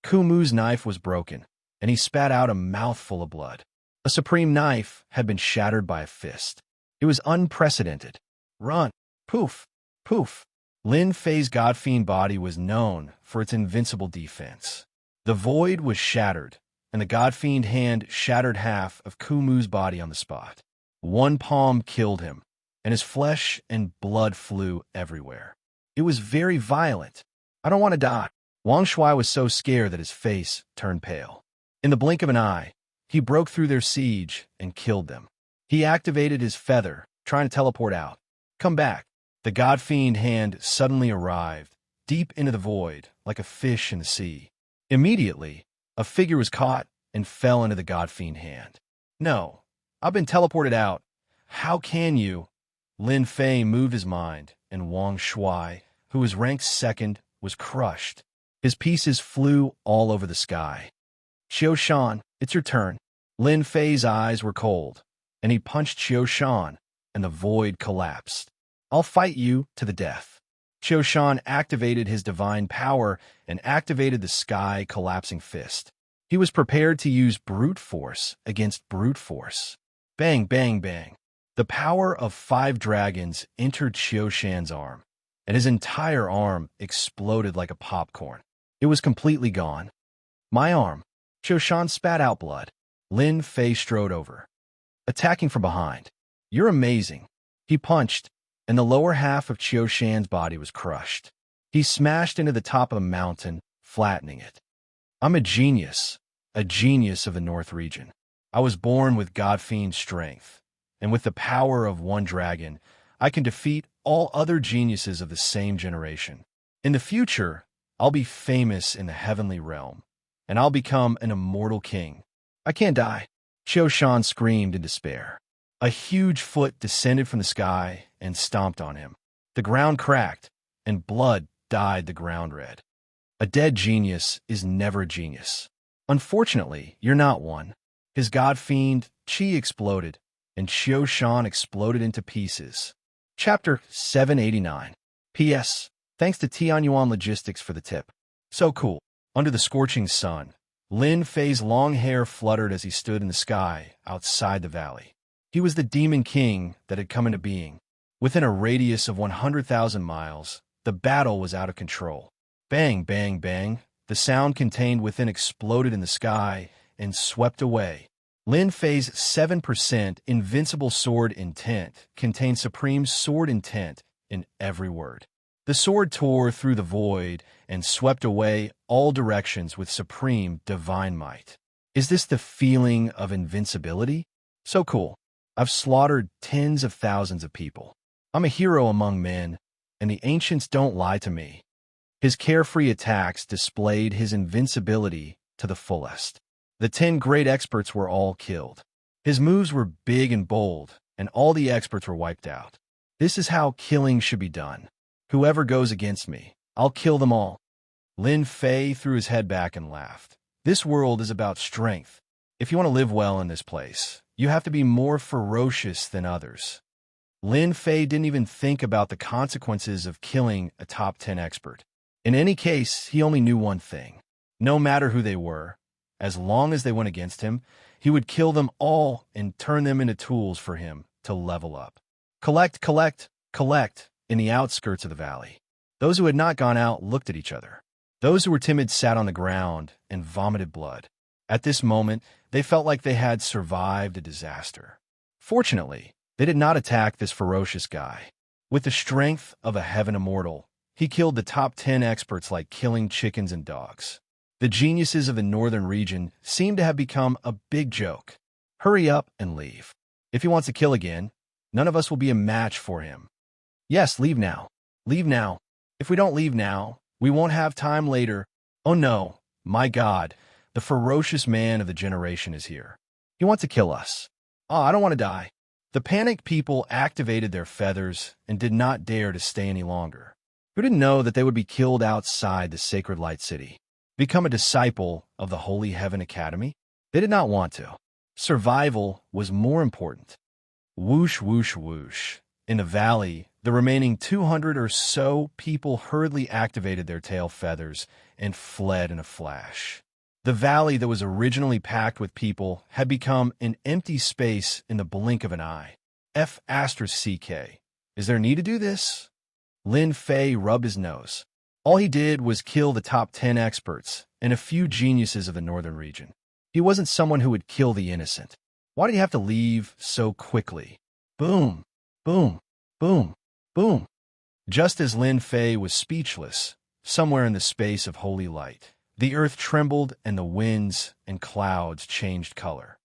Ku Mu's knife was broken, and he spat out a mouthful of blood. A supreme knife had been shattered by a fist. It was unprecedented. Run! Poof! Poof! Lin Fei's God Fiend body was known for its invincible defense. The void was shattered, and the God Fiend hand shattered half of Ku Mu's body on the spot. One palm killed him, and his flesh and blood flew everywhere. It was very violent. I don't want to die. Wang Shui was so scared that his face turned pale. In the blink of an eye, he broke through their siege and killed them. He activated his feather, trying to teleport out. Come back. The God Fiend hand suddenly arrived, deep into the void, like a fish in the sea. Immediately, a figure was caught and fell into the God Fiend hand. No, I've been teleported out. How can you? Lin Fei moved his mind, and Wang Shui, who was ranked 2nd, was crushed. His pieces flew all over the sky. Qiu Shan, it's your turn. Lin Fei's eyes were cold, and he punched Qiu Shan, and the void collapsed. I'll fight you to the death. Qiu Shan activated his divine power and activated the sky-collapsing fist. He was prepared to use brute force against brute force. Bang, bang, bang. The power of 5 dragons entered Qiu Shan's arm, and his entire arm exploded like a popcorn. It was completely gone. My arm. Qiu Shan spat out blood. Lin Fei strode over, attacking from behind. You're amazing. He punched, and the lower half of Qiu Shan's body was crushed. He smashed into the top of the mountain, flattening it. I'm a genius of the North region. I was born with God-fiend strength, and with the power of one dragon, I can defeat all other geniuses of the same generation. In the future, I'll be famous in the heavenly realm, and I'll become an immortal king. I can't die. Qiu Shan screamed in despair. A huge foot descended from the sky and stomped on him. The ground cracked, and blood dyed the ground red. A dead genius is never a genius. Unfortunately, you're not one. His god-fiend, Qi, exploded, and Qiu Shan exploded into pieces. Chapter 789. P.S. Thanks to Tianyuan Logistics for the tip. So cool. Under the scorching sun, Lin Fei's long hair fluttered as he stood in the sky outside the valley. He was the demon king that had come into being. Within a radius of 100,000 miles, the battle was out of control. Bang, bang, bang. The sound contained within exploded in the sky and swept away. Lin Fei's 7% invincible sword intent contained supreme sword intent in every word. The sword tore through the void and swept away all directions with supreme divine might. Is this the feeling of invincibility? So cool. I've slaughtered tens of thousands of people. I'm a hero among men, and the ancients don't lie to me. His carefree attacks displayed his invincibility to the fullest. The 10 great experts were all killed. His moves were big and bold, and all the experts were wiped out. This is how killing should be done. Whoever goes against me, I'll kill them all. Lin Fei threw his head back and laughed. This world is about strength. If you want to live well in this place, you have to be more ferocious than others. Lin Fei didn't even think about the consequences of killing a top 10 expert. In any case, he only knew one thing. No matter who they were, as long as they went against him, he would kill them all and turn them into tools for him to level up. Collect, collect, collect in the outskirts of the valley. Those who had not gone out looked at each other. Those who were timid sat on the ground and vomited blood. At this moment, they felt like they had survived a disaster. Fortunately, they did not attack this ferocious guy. With the strength of a heaven immortal, he killed the top 10 experts like killing chickens and dogs. The geniuses of the northern region seem to have become a big joke. Hurry up and leave. If he wants to kill again, none of us will be a match for him. Yes, leave now. Leave now. If we don't leave now, we won't have time later. Oh no, my God, the ferocious man of the generation is here. He wants to kill us. Oh, I don't want to die. The panicked people activated their feathers and did not dare to stay any longer. Who didn't know that they would be killed outside the sacred light city? Become a disciple of the Holy Heaven Academy? They did not want to. Survival was more important. Whoosh, whoosh, whoosh. In the valley, the remaining 200 or so people hurriedly activated their tail feathers and fled in a flash. The valley that was originally packed with people had become an empty space in the blink of an eye. F***CK. Is there need to do this? Lin Fei rubbed his nose. All he did was kill the top 10 experts and a few geniuses of the northern region. He wasn't someone who would kill the innocent. Why did he have to leave so quickly? Boom, boom, boom, boom. Just as Lin Fei was speechless, somewhere in the space of holy light, the earth trembled and the winds and clouds changed color.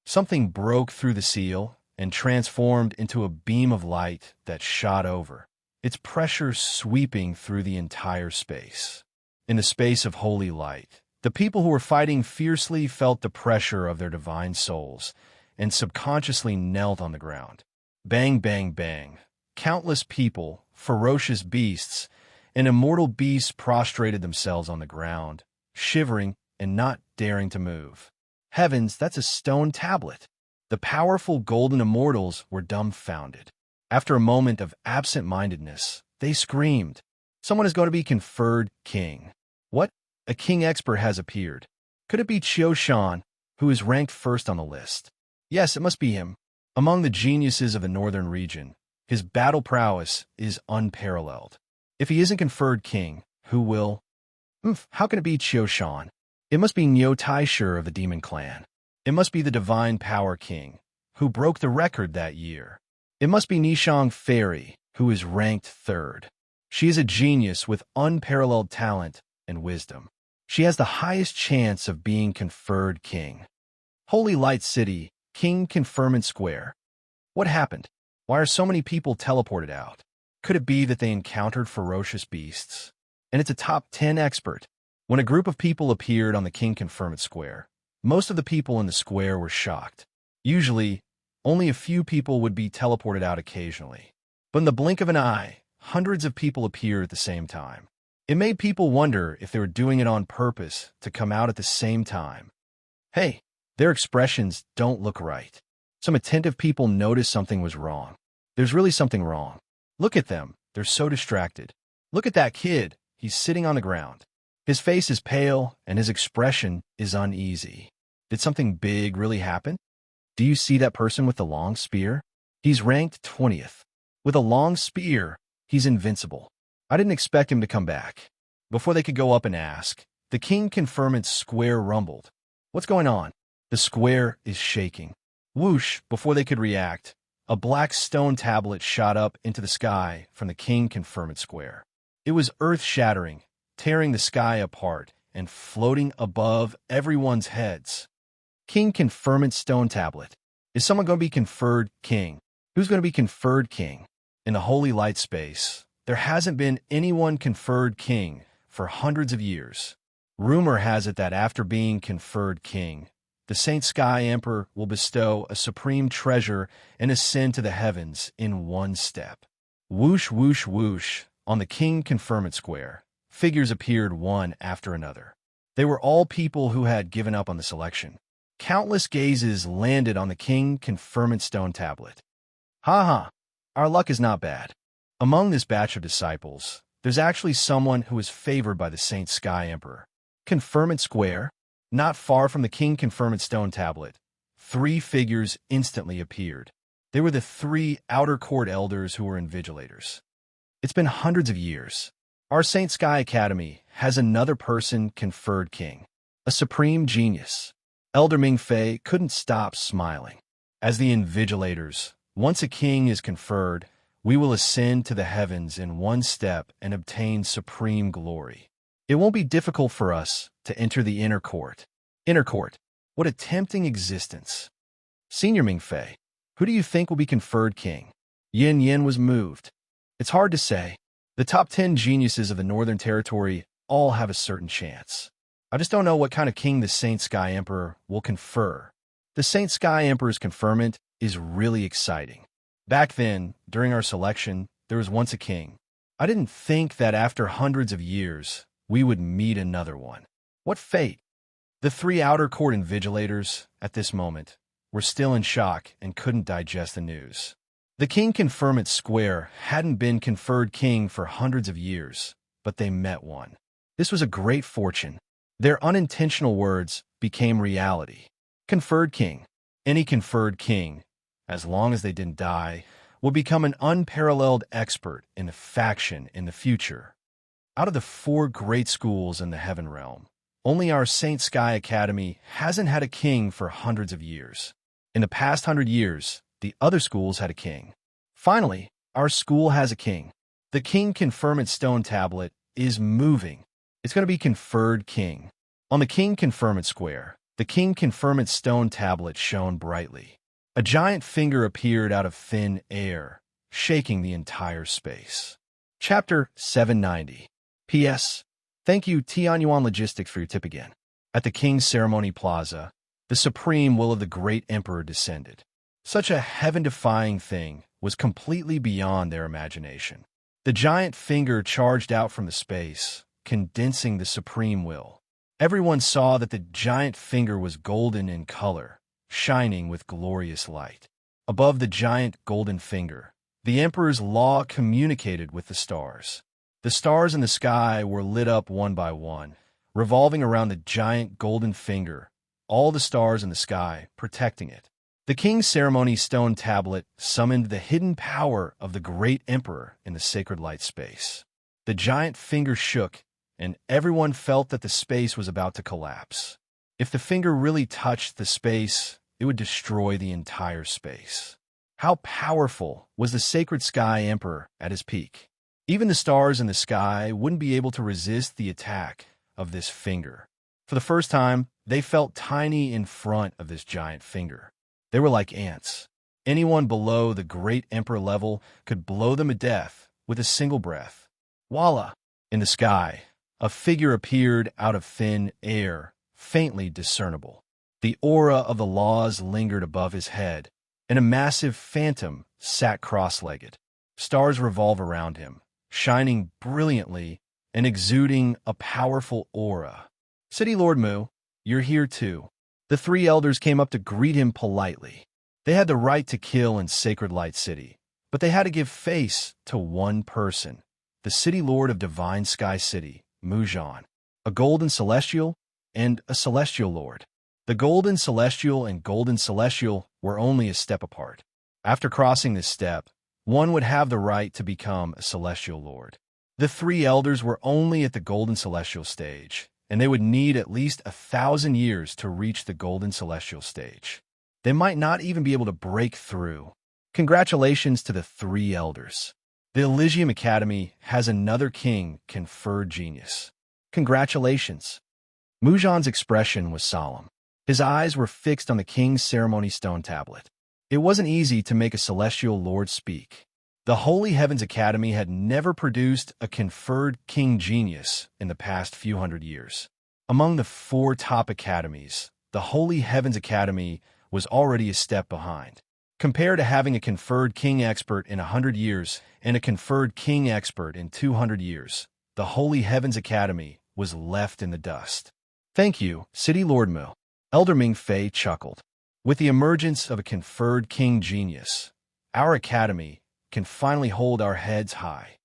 Something broke through the seal and transformed into a beam of light that shot over, its pressure sweeping through the entire space. In the space of holy light, the people who were fighting fiercely felt the pressure of their divine souls and subconsciously knelt on the ground. Bang, bang, bang. Countless people, ferocious beasts, and immortal beasts prostrated themselves on the ground, shivering and not daring to move. Heavens, that's a stone tablet. The powerful golden immortals were dumbfounded. After a moment of absent-mindedness, they screamed, "Someone is going to be conferred king." What? A king expert has appeared. Could it be Qiu Shan, who is ranked first on the list? Yes, it must be him. Among the geniuses of the northern region, his battle prowess is unparalleled. If he isn't conferred king, who will? How can it be Qiu Shan? It must be Niu Taisher of the Demon Clan. It must be the Divine Power King, who broke the record that year. It must be Nishang Fairy, who is ranked third. She is a genius with unparalleled talent and wisdom. She has the highest chance of being conferred king. Holy Light City, King Conferment Square. What happened? Why are so many people teleported out? Could it be that they encountered ferocious beasts? And it's a top 10 expert. When a group of people appeared on the King Conferment Square, most of the people in the square were shocked. Usually, only a few people would be teleported out occasionally. But in the blink of an eye, hundreds of people appeared at the same time. It made people wonder if they were doing it on purpose to come out at the same time. Hey, their expressions don't look right. Some attentive people noticed something was wrong. There's really something wrong. Look at them. They're so distracted. Look at that kid. He's sitting on the ground. His face is pale, and his expression is uneasy. Did something big really happen? Do you see that person with the long spear? He's ranked 20th. With a long spear, he's invincible. I didn't expect him to come back. Before they could go up and ask, the King Conferment Square rumbled. What's going on? The square is shaking. Whoosh! Before they could react, a black stone tablet shot up into the sky from the King Conferment Square. It was earth-shattering, tearing the sky apart and floating above everyone's heads. King Conferment Stone Tablet. Is someone going to be conferred king? Who's going to be conferred king? In the Holy Light Space, there hasn't been anyone conferred king for hundreds of years. Rumor has it that after being conferred king, the Saint Sky Emperor will bestow a supreme treasure and ascend to the heavens in one step. Whoosh, whoosh, whoosh. On the King Conferment Square, figures appeared one after another. They were all people who had given up on the selection. Countless gazes landed on the King Conferment Stone Tablet. Ha ha, our luck is not bad. Among this batch of disciples, there's actually someone who is favored by the Saint Sky Emperor. Conferment Square, not far from the King Conferment Stone Tablet, 3 figures instantly appeared. They were the 3 outer court elders who were invigilators. It's been hundreds of years. Our Saint Sky Academy has another person conferred king, a supreme genius. Elder Ming Fei couldn't stop smiling. As the invigilators, once a king is conferred, we will ascend to the heavens in one step and obtain supreme glory. It won't be difficult for us to enter the inner court. Inner court, what a tempting existence. Senior Ming Fei, who do you think will be conferred king? Yin Yin was moved. It's hard to say. The top 10 geniuses of the Northern Territory all have a certain chance. I just don't know what kind of king the Saint Sky Emperor will confer. The Saint Sky Emperor's conferment is really exciting. Back then, during our selection, there was once a king. I didn't think that after hundreds of years, we would meet another one. What fate! The 3 outer court invigilators, at this moment, were still in shock and couldn't digest the news. The King Conferment Square hadn't been conferred king for hundreds of years, but they met one. This was a great fortune. Their unintentional words became reality. Conferred king. Any conferred king, as long as they didn't die, will become an unparalleled expert in the faction in the future. Out of the 4 great schools in the Heaven Realm, only our Saint Sky Academy hasn't had a king for hundreds of years. In the past 100 years, the other schools had a king. Finally, our school has a king. The King Conferment Stone Tablet is moving. It's going to be conferred king. On the King Conferment Square, the King Conferment Stone Tablet shone brightly. A giant finger appeared out of thin air, shaking the entire space. Chapter 790. P.S. Thank you Tianyuan Logistics for your tip again. At the King's Ceremony Plaza, the supreme will of the great emperor descended. Such a heaven-defying thing was completely beyond their imagination. The giant finger charged out from the space, condensing the supreme will. Everyone saw that the giant finger was golden in color, shining with glorious light. Above the giant golden finger, the emperor's law communicated with the stars. The stars in the sky were lit up one by one, revolving around the giant golden finger, all the stars in the sky protecting it. The King's Ceremony Stone Tablet summoned the hidden power of the great emperor in the sacred light space. The giant finger shook, and everyone felt that the space was about to collapse. If the finger really touched the space, it would destroy the entire space. How powerful was the sacred sky emperor at his peak? Even the stars in the sky wouldn't be able to resist the attack of this finger. For the first time, they felt tiny in front of this giant finger. They were like ants. Anyone below the great emperor level could blow them to death with a single breath. Voila! In the sky, a figure appeared out of thin air, faintly discernible. The aura of the laws lingered above his head, and a massive phantom sat cross-legged. Stars revolve around him, shining brilliantly and exuding a powerful aura. "City Lord Mu, you're here too." The three elders came up to greet him politely. They had the right to kill in Sacred Light City, but they had to give face to one person, the City Lord of Divine Sky City, Mu Zhan, a golden celestial and a celestial lord. The golden celestial and golden celestial were only a step apart. After crossing this step, one would have the right to become a celestial lord. The three elders were only at the golden celestial stage, and they would need at least 1,000 years to reach the golden celestial stage. They might not even be able to break through. Congratulations to the three elders. The Elysium Academy has another king conferred genius. Congratulations. Mu Zhan's expression was solemn. His eyes were fixed on the king's ceremony stone tablet. It wasn't easy to make a celestial lord speak. The Holy Heavens Academy had never produced a conferred king genius in the past few hundred years. Among the 4 top academies, the Holy Heavens Academy was already a step behind. Compared to having a conferred king expert in 100 years and a conferred king expert in 200 years, the Holy Heavens Academy was left in the dust. "Thank you, City Lord Mu." Elder Ming Fei chuckled. "With the emergence of a conferred king genius, our academy can finally hold our heads high."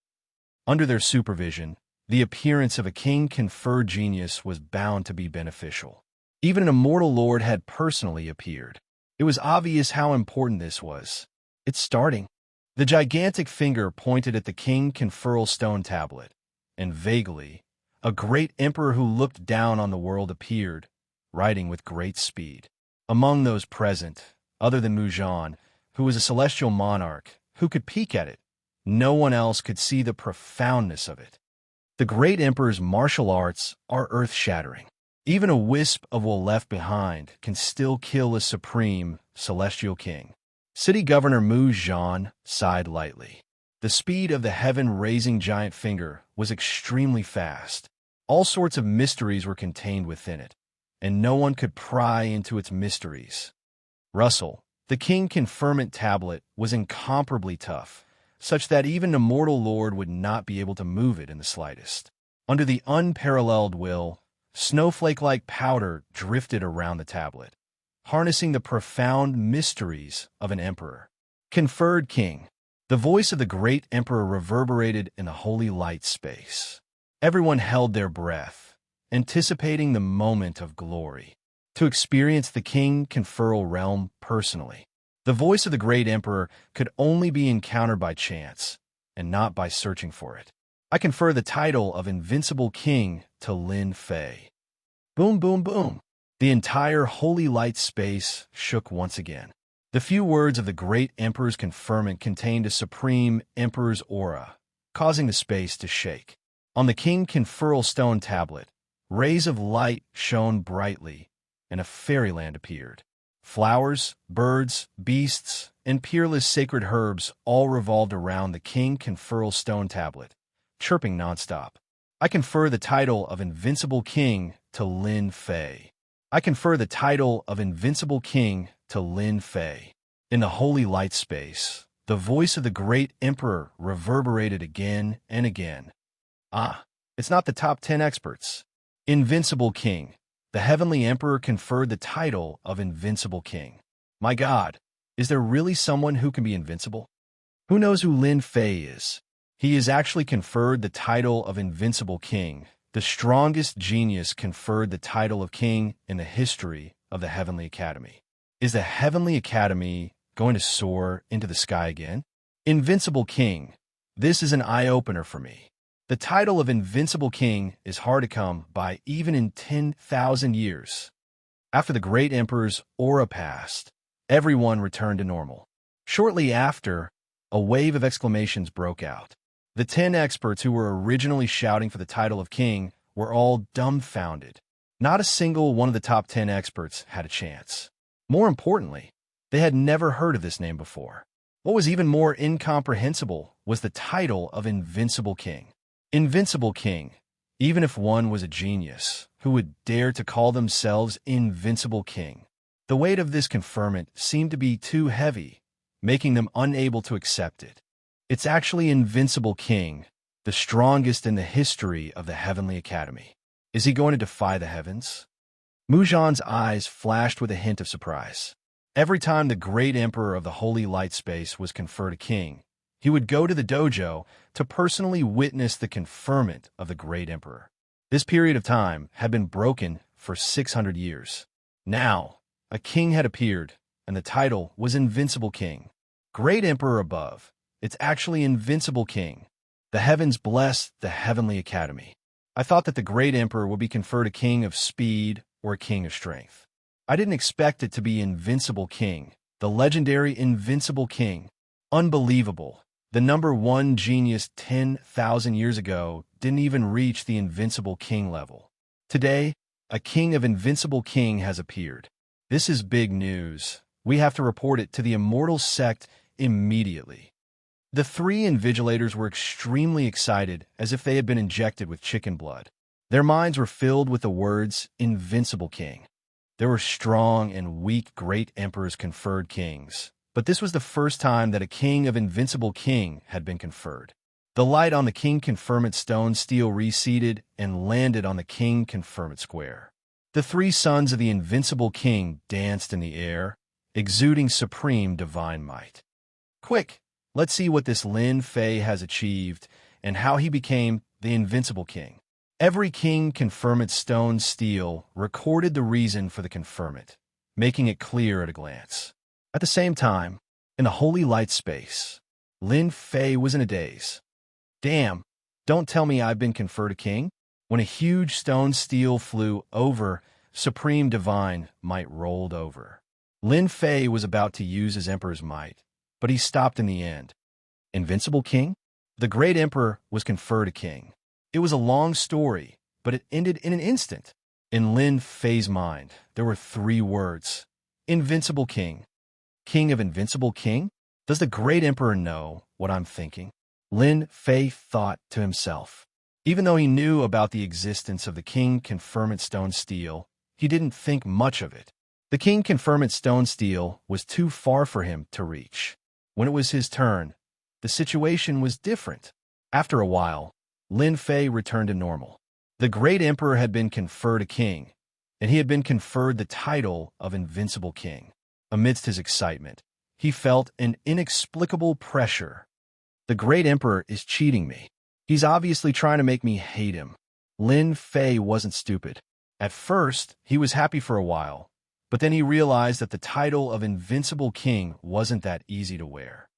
Under their supervision, the appearance of a king conferred genius was bound to be beneficial. Even an immortal lord had personally appeared. It was obvious how important this was. "It's starting." The gigantic finger pointed at the king conferral stone tablet, and vaguely, a great emperor who looked down on the world appeared, riding with great speed. Among those present, other than Mu Zhan, who was a celestial monarch, who could peek at it, no one else could see the profoundness of it. The great emperor's martial arts are earth-shattering. Even a wisp of wool left behind can still kill a supreme celestial king. City Governor Mu Zhan sighed lightly. The speed of the heaven-raising giant finger was extremely fast. All sorts of mysteries were contained within it, and no one could pry into its mysteries. Russell, the king conferment tablet, was incomparably tough, such that even a mortal lord would not be able to move it in the slightest. Under the unparalleled will, snowflake-like powder drifted around the tablet, harnessing the profound mysteries of an emperor. Conferred king. The voice of the great emperor reverberated in the holy light space. Everyone held their breath, anticipating the moment of glory, to experience the king conferral realm personally. The voice of the great emperor could only be encountered by chance, and not by searching for it. "I confer the title of Invincible King to Lin Fei." Boom, boom, boom. The entire holy light space shook once again. The few words of the great emperor's conferment contained a supreme emperor's aura, causing the space to shake. On the king conferral stone tablet, rays of light shone brightly, and a fairyland appeared. Flowers, birds, beasts, and peerless sacred herbs all revolved around the king conferral stone tablet, chirping nonstop. "I confer the title of Invincible King to Lin Fei." "I confer the title of Invincible King to Lin Fei." In the holy light space, the voice of the great emperor reverberated again and again. "Ah, it's not the top 10 experts. Invincible King." The heavenly emperor conferred the title of Invincible King. My God, is there really someone who can be invincible? Who knows who Lin Fei is? He is actually conferred the title of Invincible King. The strongest genius conferred the title of king in the history of the Heavenly Academy. Is the Heavenly Academy going to soar into the sky again? Invincible King. This is an eye-opener for me. The title of Invincible King is hard to come by even in 10,000 years. After the great emperor's aura passed, everyone returned to normal. Shortly after, a wave of exclamations broke out. The 10 experts who were originally shouting for the title of king were all dumbfounded. Not a single one of the top 10 experts had a chance. More importantly, they had never heard of this name before. What was even more incomprehensible was the title of Invincible King. Invincible King. Even if one was a genius, who would dare to call themselves Invincible King? The weight of this conferment seemed to be too heavy, making them unable to accept it. It's actually Invincible King, the strongest in the history of the Heavenly Academy. Is he going to defy the heavens? Mujan's eyes flashed with a hint of surprise. Every time the great emperor of the Holy Light Space was conferred a king, he would go to the dojo to personally witness the conferment of the great emperor. This period of time had been broken for 600 years. Now, a king had appeared, and the title was Invincible King. Great Emperor above, it's actually Invincible King. The heavens bless the Heavenly Academy. I thought that the great emperor would be conferred a king of speed or a king of strength. I didn't expect it to be Invincible King, the legendary Invincible King. Unbelievable. The number one genius 10,000 years ago didn't even reach the Invincible King level. Today, a king of Invincible King has appeared. This is big news. We have to report it to the Immortal Sect immediately. The three invigilators were extremely excited, as if they had been injected with chicken blood. Their minds were filled with the words, Invincible King. There were strong and weak great emperors conferred kings, but this was the first time that a king of Invincible King had been conferred. The light on the king conferment stone steel receded and landed on the king conferment square. The three sons of the Invincible King danced in the air, exuding supreme divine might. Quick, let's see what this Lin Fei has achieved and how he became the Invincible King. Every king conferment stone steel recorded the reason for the conferment, making it clear at a glance. At the same time, in the holy light space, Lin Fei was in a daze. Damn, don't tell me I've been conferred a king? When a huge stone steel flew over, supreme divine might rolled over. Lin Fei was about to use his emperor's might, but he stopped in the end. Invincible King? The great emperor was conferred a king. It was a long story, but it ended in an instant. In Lin Fei's mind, there were three words. Invincible King. King of Invincible King? Does the great emperor know what I'm thinking? Lin Fei thought to himself. Even though he knew about the existence of the king conferment stone steel, he didn't think much of it. The king conferment stone steel was too far for him to reach. When it was his turn, the situation was different. After a while, Lin Fei returned to normal. The great emperor had been conferred a king, and he had been conferred the title of Invincible King. Amidst his excitement, he felt an inexplicable pressure. The great emperor is cheating me. He's obviously trying to make me hate him. Lin Fei wasn't stupid. At first, he was happy for a while, but then he realized that the title of Invincible King wasn't that easy to wear.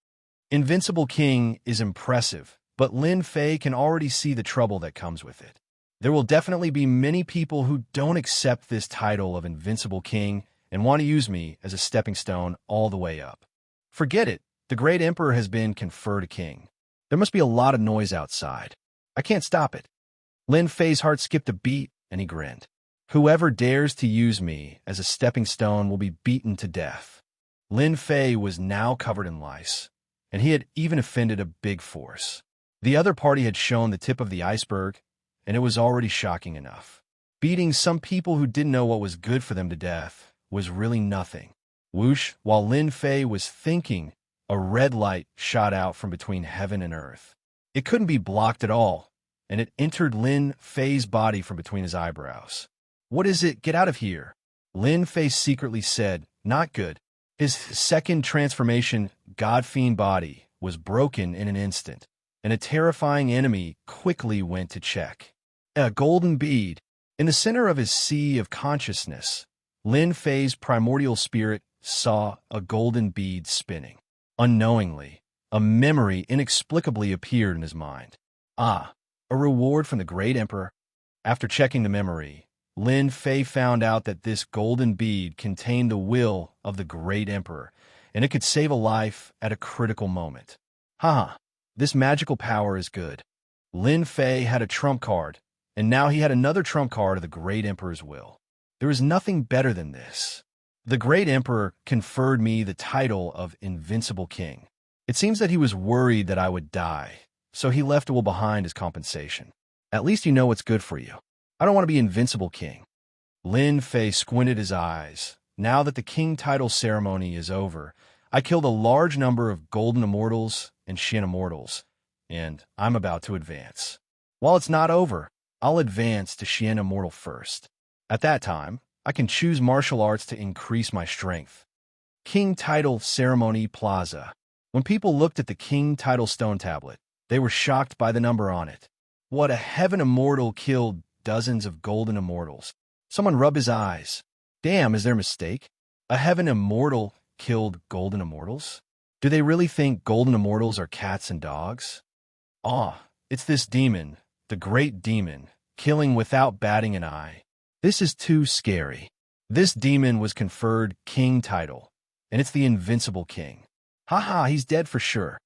Invincible King is impressive, but Lin Fei can already see the trouble that comes with it. There will definitely be many people who don't accept this title of Invincible King and want to use me as a stepping stone all the way up. Forget it. The great emperor has been conferred a king. There must be a lot of noise outside. I can't stop it. Lin Fei's heart skipped a beat, and he grinned. Whoever dares to use me as a stepping stone will be beaten to death. Lin Fei was now covered in lice, and he had even offended a big force. The other party had shown the tip of the iceberg, and it was already shocking enough. Beating some people who didn't know what was good for them to death was really nothing. Whoosh, while Lin Fei was thinking, a red light shot out from between heaven and earth. It couldn't be blocked at all, and it entered Lin Fei's body from between his eyebrows. What is it? Get out of here. Lin Fei secretly said, not good. His second transformation, God Fiend body, was broken in an instant, and a terrifying enemy quickly went to check. A golden bead. In the center of his sea of consciousness, Lin Fei's primordial spirit saw a golden bead spinning. Unknowingly, a memory inexplicably appeared in his mind. Ah, a reward from the great emperor. After checking the memory, Lin Fei found out that this golden bead contained the will of the great emperor, and it could save a life at a critical moment. Haha, this magical power is good. Lin Fei had a trump card, And now he had another trump card of the Great Emperor's will. There is nothing better than this. The Great Emperor conferred me the title of Invincible King. It seems that he was worried that I would die, so he left a will behind as compensation. At least you know what's good for you. I don't want to be Invincible King. Lin Fei squinted his eyes. Now that the king title ceremony is over, I killed a large number of golden immortals and Xian immortals, and I'm about to advance. While it's not over, I'll advance to Xian immortal first. At that time, I can choose martial arts to increase my strength. King Title Ceremony Plaza. When people looked at the King Title stone tablet, they were shocked by the number on it. What a heaven immortal killed dozens of golden immortals. Someone rubbed his eyes. Damn, is there a mistake? A heaven immortal killed golden immortals? Do they really think golden immortals are cats and dogs? It's this demon, the great demon, killing without batting an eye. This is too scary. This demon was conferred king title, and it's the Invincible King. Haha, he's dead for sure.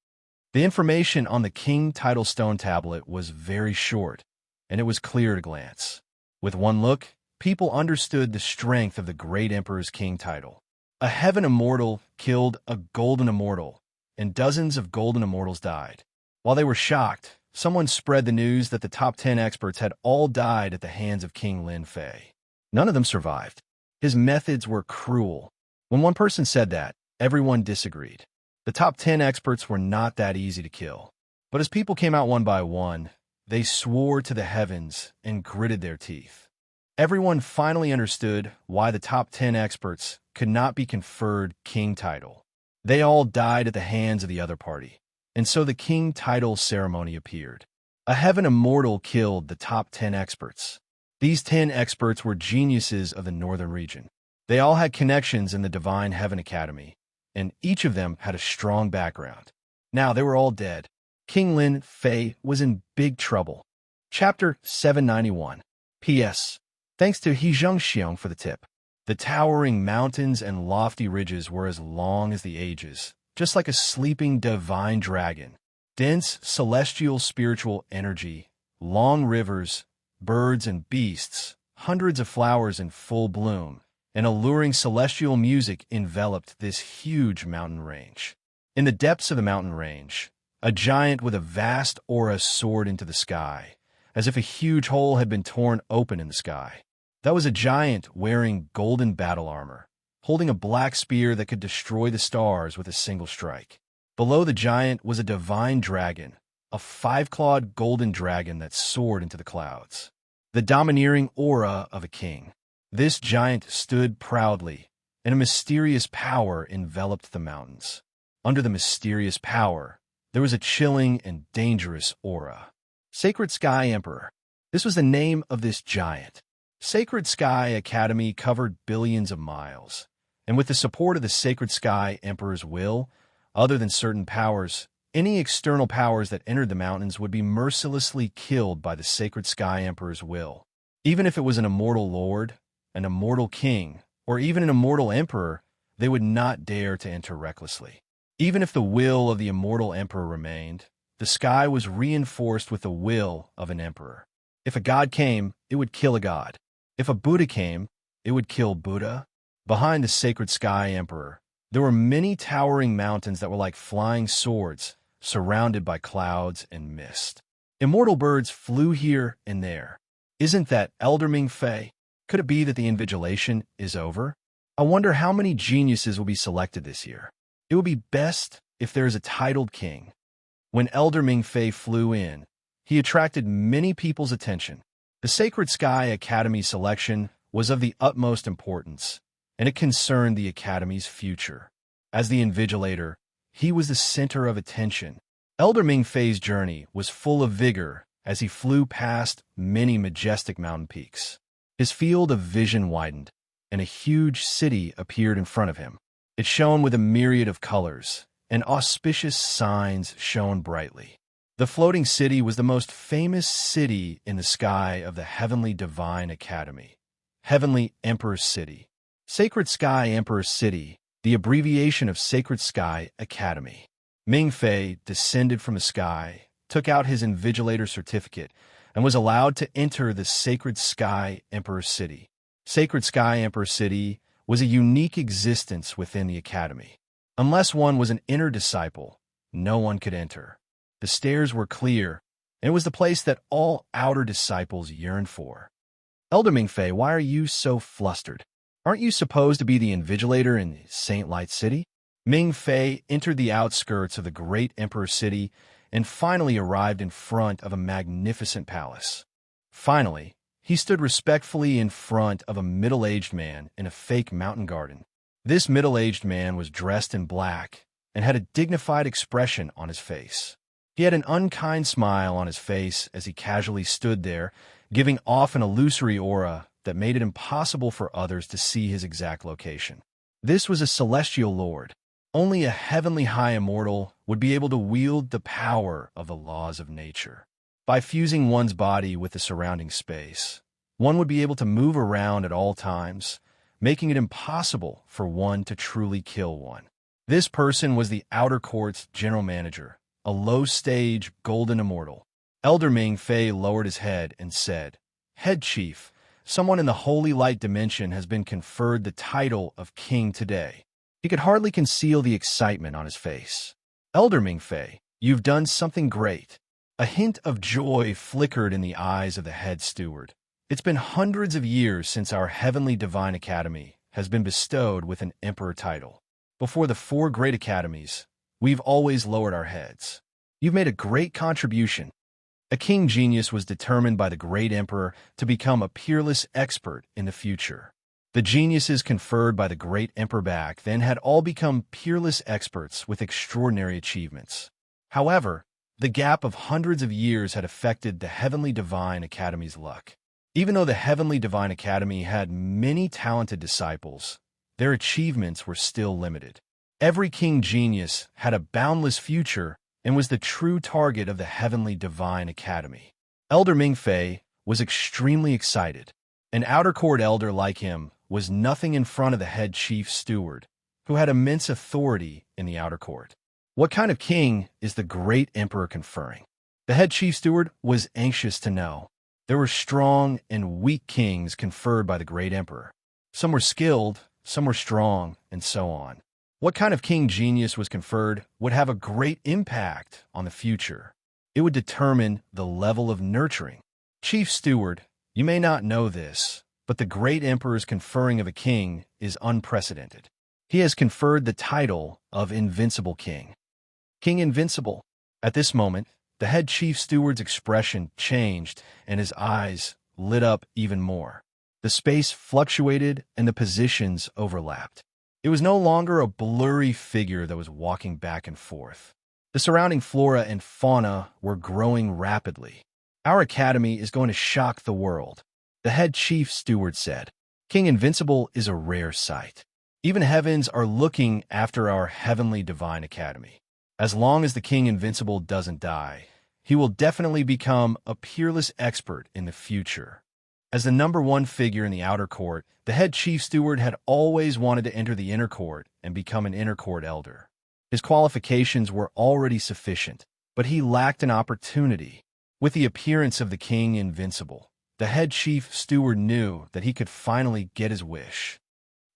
The information on the king title stone tablet was very short, and it was clear at a glance. With one look, people understood the strength of the great emperor's king title. A heaven immortal killed a golden immortal, and dozens of golden immortals died. While they were shocked, someone spread the news that the top 10 experts had all died at the hands of King Lin Fei. None of them survived. His methods were cruel. When one person said that, everyone disagreed. The top 10 experts were not that easy to kill. But as people came out one by one, they swore to the heavens and gritted their teeth. Everyone finally understood why the top 10 experts could not be conferred king title. They all died at the hands of the other party, and so the king title ceremony appeared. A heaven immortal killed the top 10 experts. These 10 experts were geniuses of the northern region. They all had connections in the Divine Heaven Academy, and each of them had a strong background. Now they were all dead. King Lin Fei was in big trouble. Chapter 791. P.S. Thanks to Hezhong Xiong for the tip. The towering mountains and lofty ridges were as long as the ages, just like a sleeping divine dragon. Dense celestial spiritual energy, long rivers, birds and beasts, hundreds of flowers in full bloom, and alluring celestial music enveloped this huge mountain range. In the depths of the mountain range, a giant with a vast aura soared into the sky, as if a huge hole had been torn open in the sky. That was a giant wearing golden battle armor, holding a black spear that could destroy the stars with a single strike. Below the giant was a divine dragon, a five-clawed golden dragon that soared into the clouds. The domineering aura of a king. This giant stood proudly, and a mysterious power enveloped the mountains. Under the mysterious power, there was a chilling and dangerous aura. Sacred Sky Emperor. This was the name of this giant. Sacred Sky Academy covered billions of miles, and with the support of the Sacred Sky Emperor's will, other than certain powers, any external powers that entered the mountains would be mercilessly killed by the Sacred Sky Emperor's will. Even if it was an immortal lord, an immortal king, or even an immortal emperor, they would not dare to enter recklessly. Even if the will of the immortal emperor remained, the sky was reinforced with the will of an emperor. If a god came, it would kill a god. If a Buddha came, it would kill Buddha. Behind the Sacred Sky Emperor, there were many towering mountains that were like flying swords, surrounded by clouds and mist. Immortal birds flew here and there. Isn't that Elder Ming Fei? Could it be that the invigilation is over? I wonder how many geniuses will be selected this year. It would be best if there is a titled king. When Elder Ming Fei flew in, he attracted many people's attention. The Sacred Sky Academy selection was of the utmost importance, and it concerned the Academy's future. As the invigilator, he was the center of attention. Elder Ming Fei's journey was full of vigor as he flew past many majestic mountain peaks. His field of vision widened, and a huge city appeared in front of him. It shone with a myriad of colors, and auspicious signs shone brightly. The floating city was the most famous city in the sky of the Heavenly Divine Academy, Heavenly Emperor City. Sacred Sky Emperor City, the abbreviation of Sacred Sky Academy. Ming Fei descended from the sky, took out his invigilator certificate, and was allowed to enter the Sacred Sky Emperor City. Sacred Sky Emperor City was a unique existence within the academy. Unless one was an inner disciple, no one could enter. The stairs were clear, and it was the place that all outer disciples yearned for. Elder Mingfei, why are you so flustered? Aren't you supposed to be the invigilator in Saint Light City? Mingfei entered the outskirts of the great Emperor City and finally arrived in front of a magnificent palace. Finally, he stood respectfully in front of a middle-aged man in a fake mountain garden. This middle-aged man was dressed in black and had a dignified expression on his face. He had an unkind smile on his face as he casually stood there, giving off an illusory aura that made it impossible for others to see his exact location. This was a celestial lord. Only a heavenly high immortal would be able to wield the power of the laws of nature. By fusing one's body with the surrounding space, one would be able to move around at all times, making it impossible for one to truly kill one. This person was the Outer Court's general manager, a low-stage golden immortal. Elder Mingfei lowered his head and said, "Head Chief, someone in the Holy Light Dimension has been conferred the title of King today." He could hardly conceal the excitement on his face. "Elder Mingfei, you've done something great." A hint of joy flickered in the eyes of the head steward. It's been hundreds of years since our Heavenly Divine Academy has been bestowed with an emperor title. Before the 4 great academies, we've always lowered our heads. You've made a great contribution. A king genius was determined by the great emperor to become a peerless expert in the future. The geniuses conferred by the great emperor back then had all become peerless experts with extraordinary achievements. However, the gap of hundreds of years had affected the Heavenly Divine Academy's luck. Even though the Heavenly Divine Academy had many talented disciples, their achievements were still limited. Every king genius had a boundless future and was the true target of the Heavenly Divine Academy. Elder Mingfei was extremely excited. An outer court elder like him was nothing in front of the head chief steward, who had immense authority in the outer court. What kind of king is the great emperor conferring? The head chief steward was anxious to know. There were strong and weak kings conferred by the great emperor. Some were skilled, some were strong, and so on. What kind of king genius was conferred would have a great impact on the future. It would determine the level of nurturing. Chief steward, you may not know this, but the great emperor's conferring of a king is unprecedented. He has conferred the title of Invincible King. King Invincible. At this moment, the head chief steward's expression changed and his eyes lit up even more. The space fluctuated and the positions overlapped. It was no longer a blurry figure that was walking back and forth. The surrounding flora and fauna were growing rapidly. Our academy is going to shock the world, the head chief steward said. King Invincible is a rare sight. Even heavens are looking after our Heavenly Divine Academy. As long as the King Invincible doesn't die, he will definitely become a peerless expert in the future. As the #1 figure in the outer court, the head chief steward had always wanted to enter the inner court and become an inner court elder. His qualifications were already sufficient, but he lacked an opportunity. With the appearance of the King Invincible, the head chief steward knew that he could finally get his wish.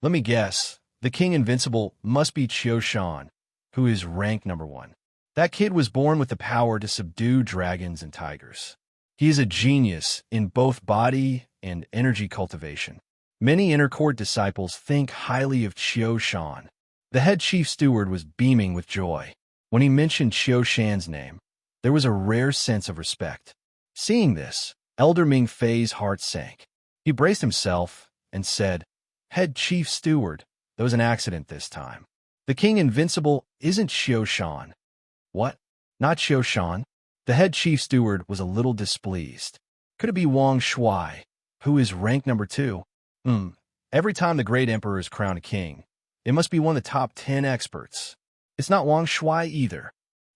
Let me guess, the King Invincible must be Qiu Shan, who is rank #1. That kid was born with the power to subdue dragons and tigers. He is a genius in both body and energy cultivation. Many inner court disciples think highly of Qiu Shan. The head chief steward was beaming with joy. When he mentioned Qiu Shan's name, there was a rare sense of respect. Seeing this, Elder Mingfei's heart sank. He braced himself and said, "Head chief steward, there was an accident this time. The King Invincible isn't Qiu Shan." "What? Not Qiu Shan?" The head chief steward was a little displeased. "Could it be Wang Shuai, who is rank #2? Every time the great emperor is crowned a king, it must be one of the top 10 experts. It's not Wang Shuai either."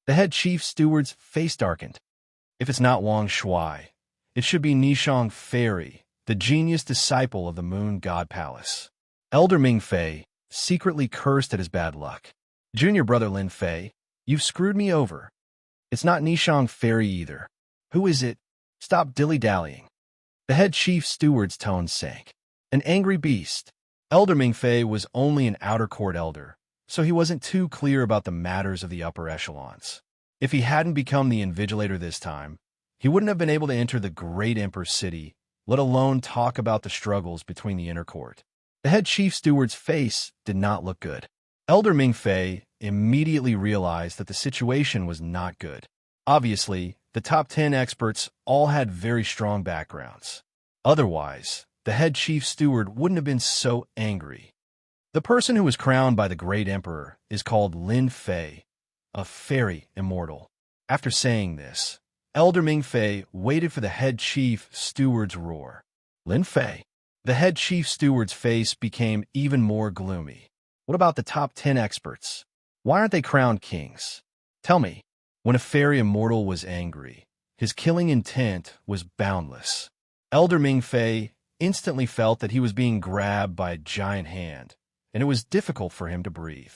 The head chief steward's face darkened. If it's not Wang Shuai, it should be Nishang Fairy, the genius disciple of the Moon God Palace. Elder Mingfei secretly cursed at his bad luck. "Junior brother Lin Fei, you've screwed me over. It's not Nishang Fairy either. Who is it?" Stop dilly-dallying. The head chief steward's tone sank. An angry beast. Elder Mingfei was only an outer court elder, so he wasn't too clear about the matters of the upper echelons. If he hadn't become the invigilator this time, he wouldn't have been able to enter the great emperor's city, let alone talk about the struggles between the inner court. The head chief steward's face did not look good. Elder Mingfei immediately realized that the situation was not good. Obviously, the top 10 experts all had very strong backgrounds. Otherwise, the head chief steward wouldn't have been so angry. The person who was crowned by the great emperor is called Lin Fei, a fairy immortal. After saying this, Elder Mingfei waited for the head chief steward's roar. Lin Fei. The head chief steward's face became even more gloomy. What about the top 10 experts? Why aren't they crowned kings? Tell me. When a fairy immortal was angry, his killing intent was boundless. Elder Mingfei instantly felt that he was being grabbed by a giant hand, and it was difficult for him to breathe.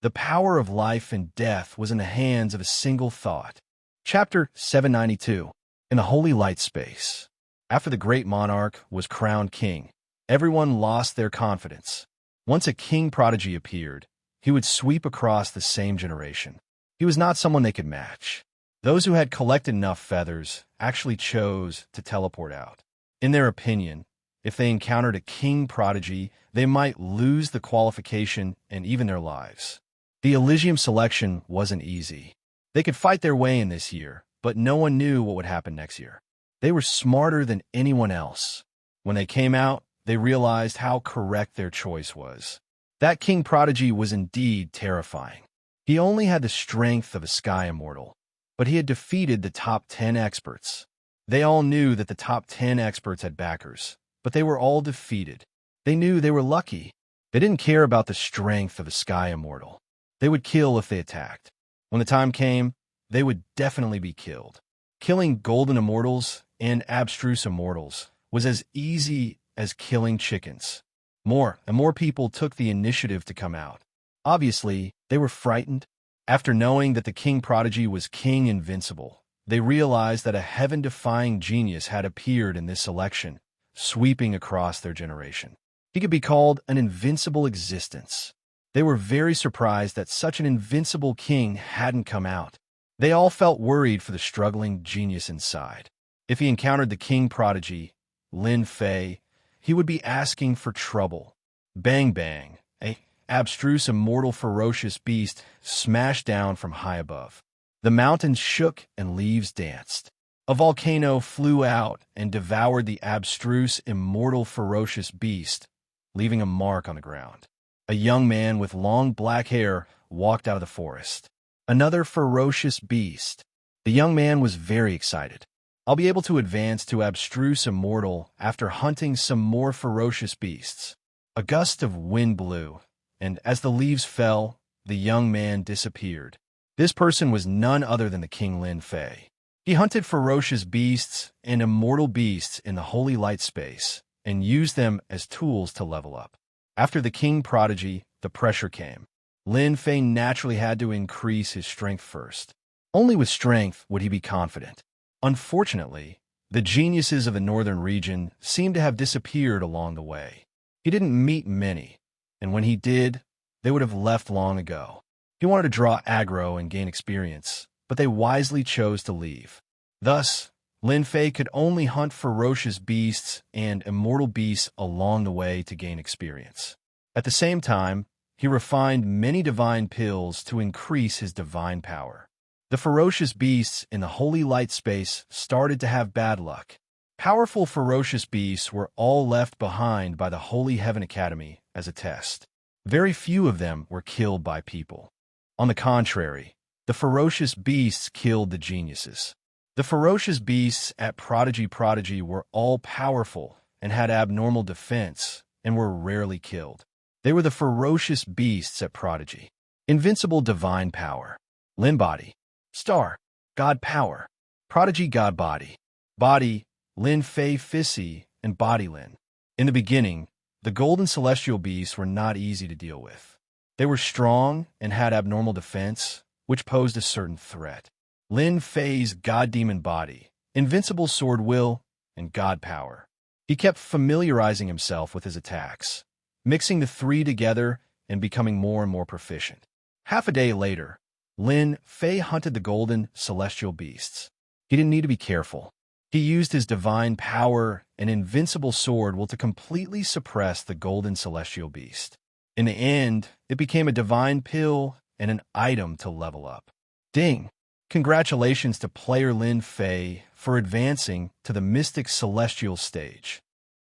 The power of life and death was in the hands of a single thought. Chapter 792. In the Holy Light Space. After the great monarch was crowned king, everyone lost their confidence. Once a king prodigy appeared, he would sweep across the same generation. He was not someone they could match. Those who had collected enough feathers actually chose to teleport out. In their opinion, if they encountered a king prodigy, they might lose the qualification and even their lives. The Elysium selection wasn't easy. They could fight their way in this year, but no one knew what would happen next year. They were smarter than anyone else. When they came out, they realized how correct their choice was. That king prodigy was indeed terrifying. He only had the strength of a sky immortal, but he had defeated the top 10 experts. They all knew that the top 10 experts had backers, but they were all defeated. They knew they were lucky. They didn't care about the strength of a sky immortal. They would kill if they attacked. When the time came, they would definitely be killed. Killing golden immortals and abstruse immortals was as easy as killing chickens. More and more people took the initiative to come out. Obviously, they were frightened. After knowing that the king prodigy was King Invincible, they realized that a heaven-defying genius had appeared in this election, sweeping across their generation. He could be called an invincible existence. They were very surprised that such an invincible king hadn't come out. They all felt worried for the struggling genius inside. If he encountered the king prodigy, Lin Fei, he would be asking for trouble. Bang bang, a abstruse, immortal, ferocious beast smashed down from high above. The mountains shook and leaves danced. A volcano flew out and devoured the abstruse, immortal, ferocious beast, leaving a mark on the ground. A young man with long black hair walked out of the forest. Another ferocious beast. The young man was very excited. I'll be able to advance to abstruse immortal after hunting some more ferocious beasts. A gust of wind blew, and as the leaves fell, the young man disappeared. This person was none other than the King Lin Fei. He hunted ferocious beasts and immortal beasts in the holy light space and used them as tools to level up. After the king prodigy, the pressure came. Lin Fei naturally had to increase his strength first. Only with strength would he be confident. Unfortunately, the geniuses of the northern region seemed to have disappeared along the way. He didn't meet many, and when he did, they would have left long ago. He wanted to draw aggro and gain experience, but they wisely chose to leave. Thus, Lin Fei could only hunt ferocious beasts and immortal beasts along the way to gain experience. At the same time, he refined many divine pills to increase his divine power. The ferocious beasts in the holy light space started to have bad luck. Powerful ferocious beasts were all left behind by the Holy Heaven Academy as a test. Very few of them were killed by people. On the contrary, the ferocious beasts killed the geniuses. The ferocious beasts at Prodigy were all powerful and had abnormal defense and were rarely killed. They were the ferocious beasts at Prodigy. Invincible divine power. Lin Body. Star. God power. Prodigy God body. Body. Lin Fei Fissy and Body Lin. In the beginning, the golden celestial beasts were not easy to deal with. They were strong and had abnormal defense, which posed a certain threat. Lin Fei's god demon body invincible sword will, and god power. He kept familiarizing himself with his attacks, mixing the three together and becoming more and more proficient. Half a day later, Lin Fei hunted the golden celestial beasts. He didn't need to be careful. He used his divine power and invincible sword will to completely suppress the golden celestial beast. In the end, it became a divine pill and an item to level up. Ding! Congratulations to player Lin Fei for advancing to the Mystic Celestial stage.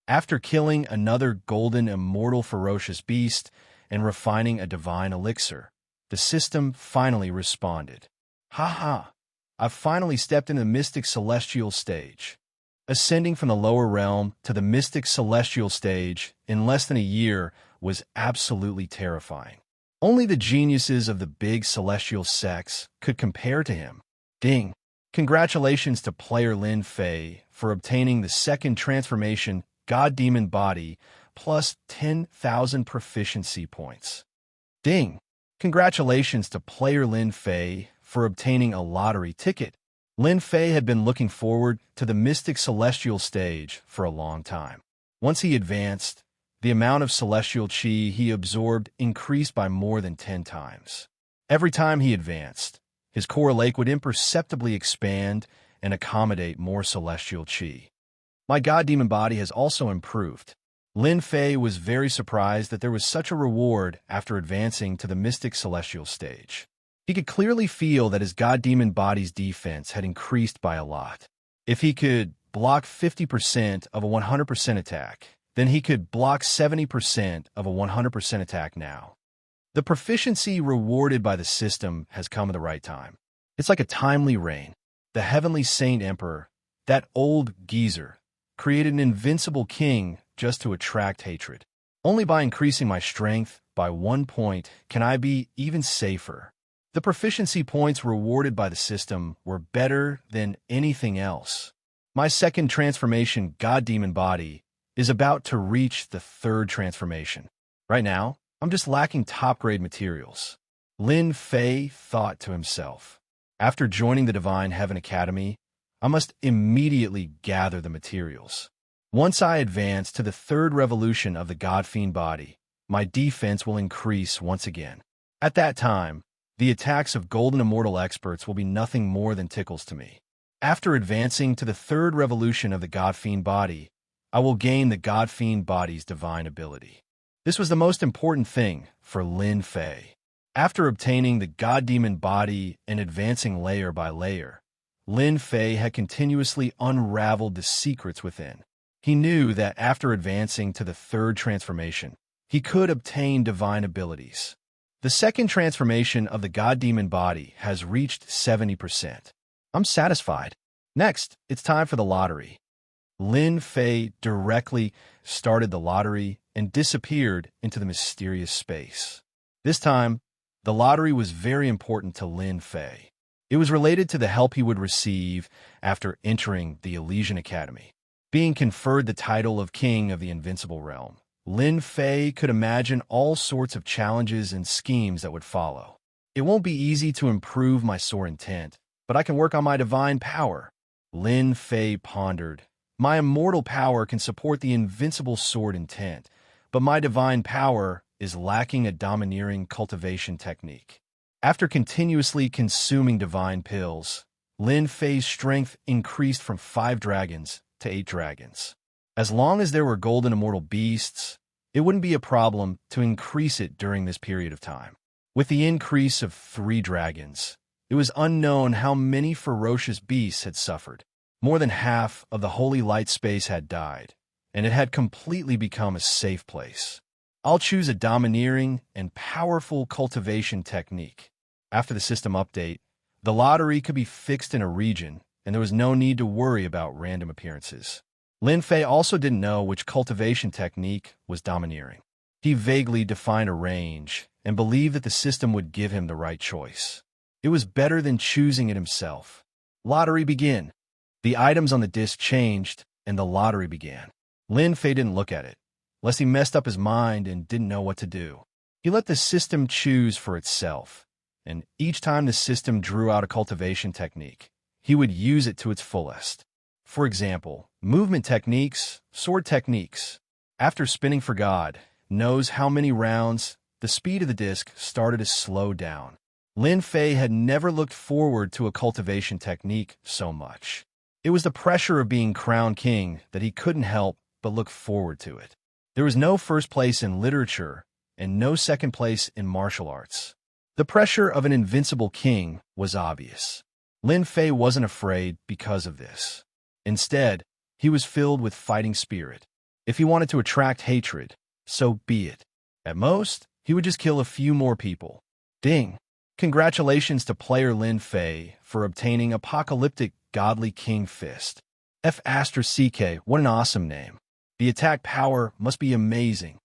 After killing another golden immortal ferocious beast and refining a divine elixir, the system finally responded. Haha! I've finally stepped into the Mystic Celestial stage. Ascending from the lower realm to the Mystic Celestial stage in less than a year was absolutely terrifying. Only the geniuses of the big celestial sects could compare to him. Ding! Congratulations to player Lin Fei for obtaining the second transformation God Demon Body plus 10,000 proficiency points. Ding! Congratulations to player Lin Fei for obtaining a lottery ticket. Lin Fei had been looking forward to the Mystic Celestial stage for a long time. Once he advanced, the amount of celestial chi he absorbed increased by more than 10 times. Every time he advanced, his core lake would imperceptibly expand and accommodate more celestial chi. My god demon body has also improved. Lin Fei was very surprised that there was such a reward after advancing to the Mystic Celestial stage. He could clearly feel that his god demon body's defense had increased by a lot. If he could block 50% of a 100% attack, then he could block 70% of a 100% attack now. The proficiency rewarded by the system has come at the right time. It's like a timely rain. The Heavenly Saint Emperor, that old geezer, created an invincible king just to attract hatred. Only by increasing my strength by 1 point can I be even safer. The proficiency points rewarded by the system were better than anything else. My second transformation, God Demon Body, is about to reach the third transformation. Right now, I'm just lacking top-grade materials. Lin Fei thought to himself. After joining the Divine Heaven Academy, I must immediately gather the materials. Once I advance to the third revolution of the God Fiend Body, my defense will increase once again. At that time, the attacks of Golden Immortal experts will be nothing more than tickles to me. After advancing to the third revolution of the God Fiend Body, I will gain the God Fiend Body's divine ability. This was the most important thing for Lin Fei. After obtaining the God Demon Body and advancing layer by layer, Lin Fei had continuously unraveled the secrets within. He knew that after advancing to the third transformation, he could obtain divine abilities. The second transformation of the God Demon Body has reached 70%. I'm satisfied. Next, it's time for the lottery. Lin Fei directly started the lottery and disappeared into the mysterious space. This time, the lottery was very important to Lin Fei. It was related to the help he would receive after entering the Elysian Academy. Being conferred the title of King of the Invincible Realm, Lin Fei could imagine all sorts of challenges and schemes that would follow. It won't be easy to improve my sore intent, but I can work on my divine power. Lin Fei pondered. My immortal power can support the invincible sword intent, but my divine power is lacking a domineering cultivation technique. After continuously consuming divine pills, Lin Fei's strength increased from 5 dragons to 8 dragons. As long as there were golden immortal beasts, it wouldn't be a problem to increase it during this period of time. With the increase of 3 dragons, it was unknown how many ferocious beasts had suffered. More than half of the holy light space had died, and it had completely become a safe place. I'll choose a domineering and powerful cultivation technique. After the system update, the lottery could be fixed in a region, and there was no need to worry about random appearances. Lin Fei also didn't know which cultivation technique was domineering. He vaguely defined a range and believed that the system would give him the right choice. It was better than choosing it himself. Lottery begin. The items on the disc changed, and the lottery began. Lin Fei didn't look at it, lest he messed up his mind and didn't know what to do. He let the system choose for itself, and each time the system drew out a cultivation technique, he would use it to its fullest. For example, movement techniques, sword techniques. After spinning for God knows how many rounds, the speed of the disc started to slow down. Lin Fei had never looked forward to a cultivation technique so much. It was the pressure of being crowned king that he couldn't help but look forward to it. There was no first place in literature and no second place in martial arts. The pressure of an invincible king was obvious. Lin Fei wasn't afraid because of this. Instead, he was filled with fighting spirit. If he wanted to attract hatred, so be it. At most, he would just kill a few more people. Ding! Congratulations to player Lin Fei for obtaining Apocalyptic Godly King Fist. F***CK, what an awesome name. The attack power must be amazing.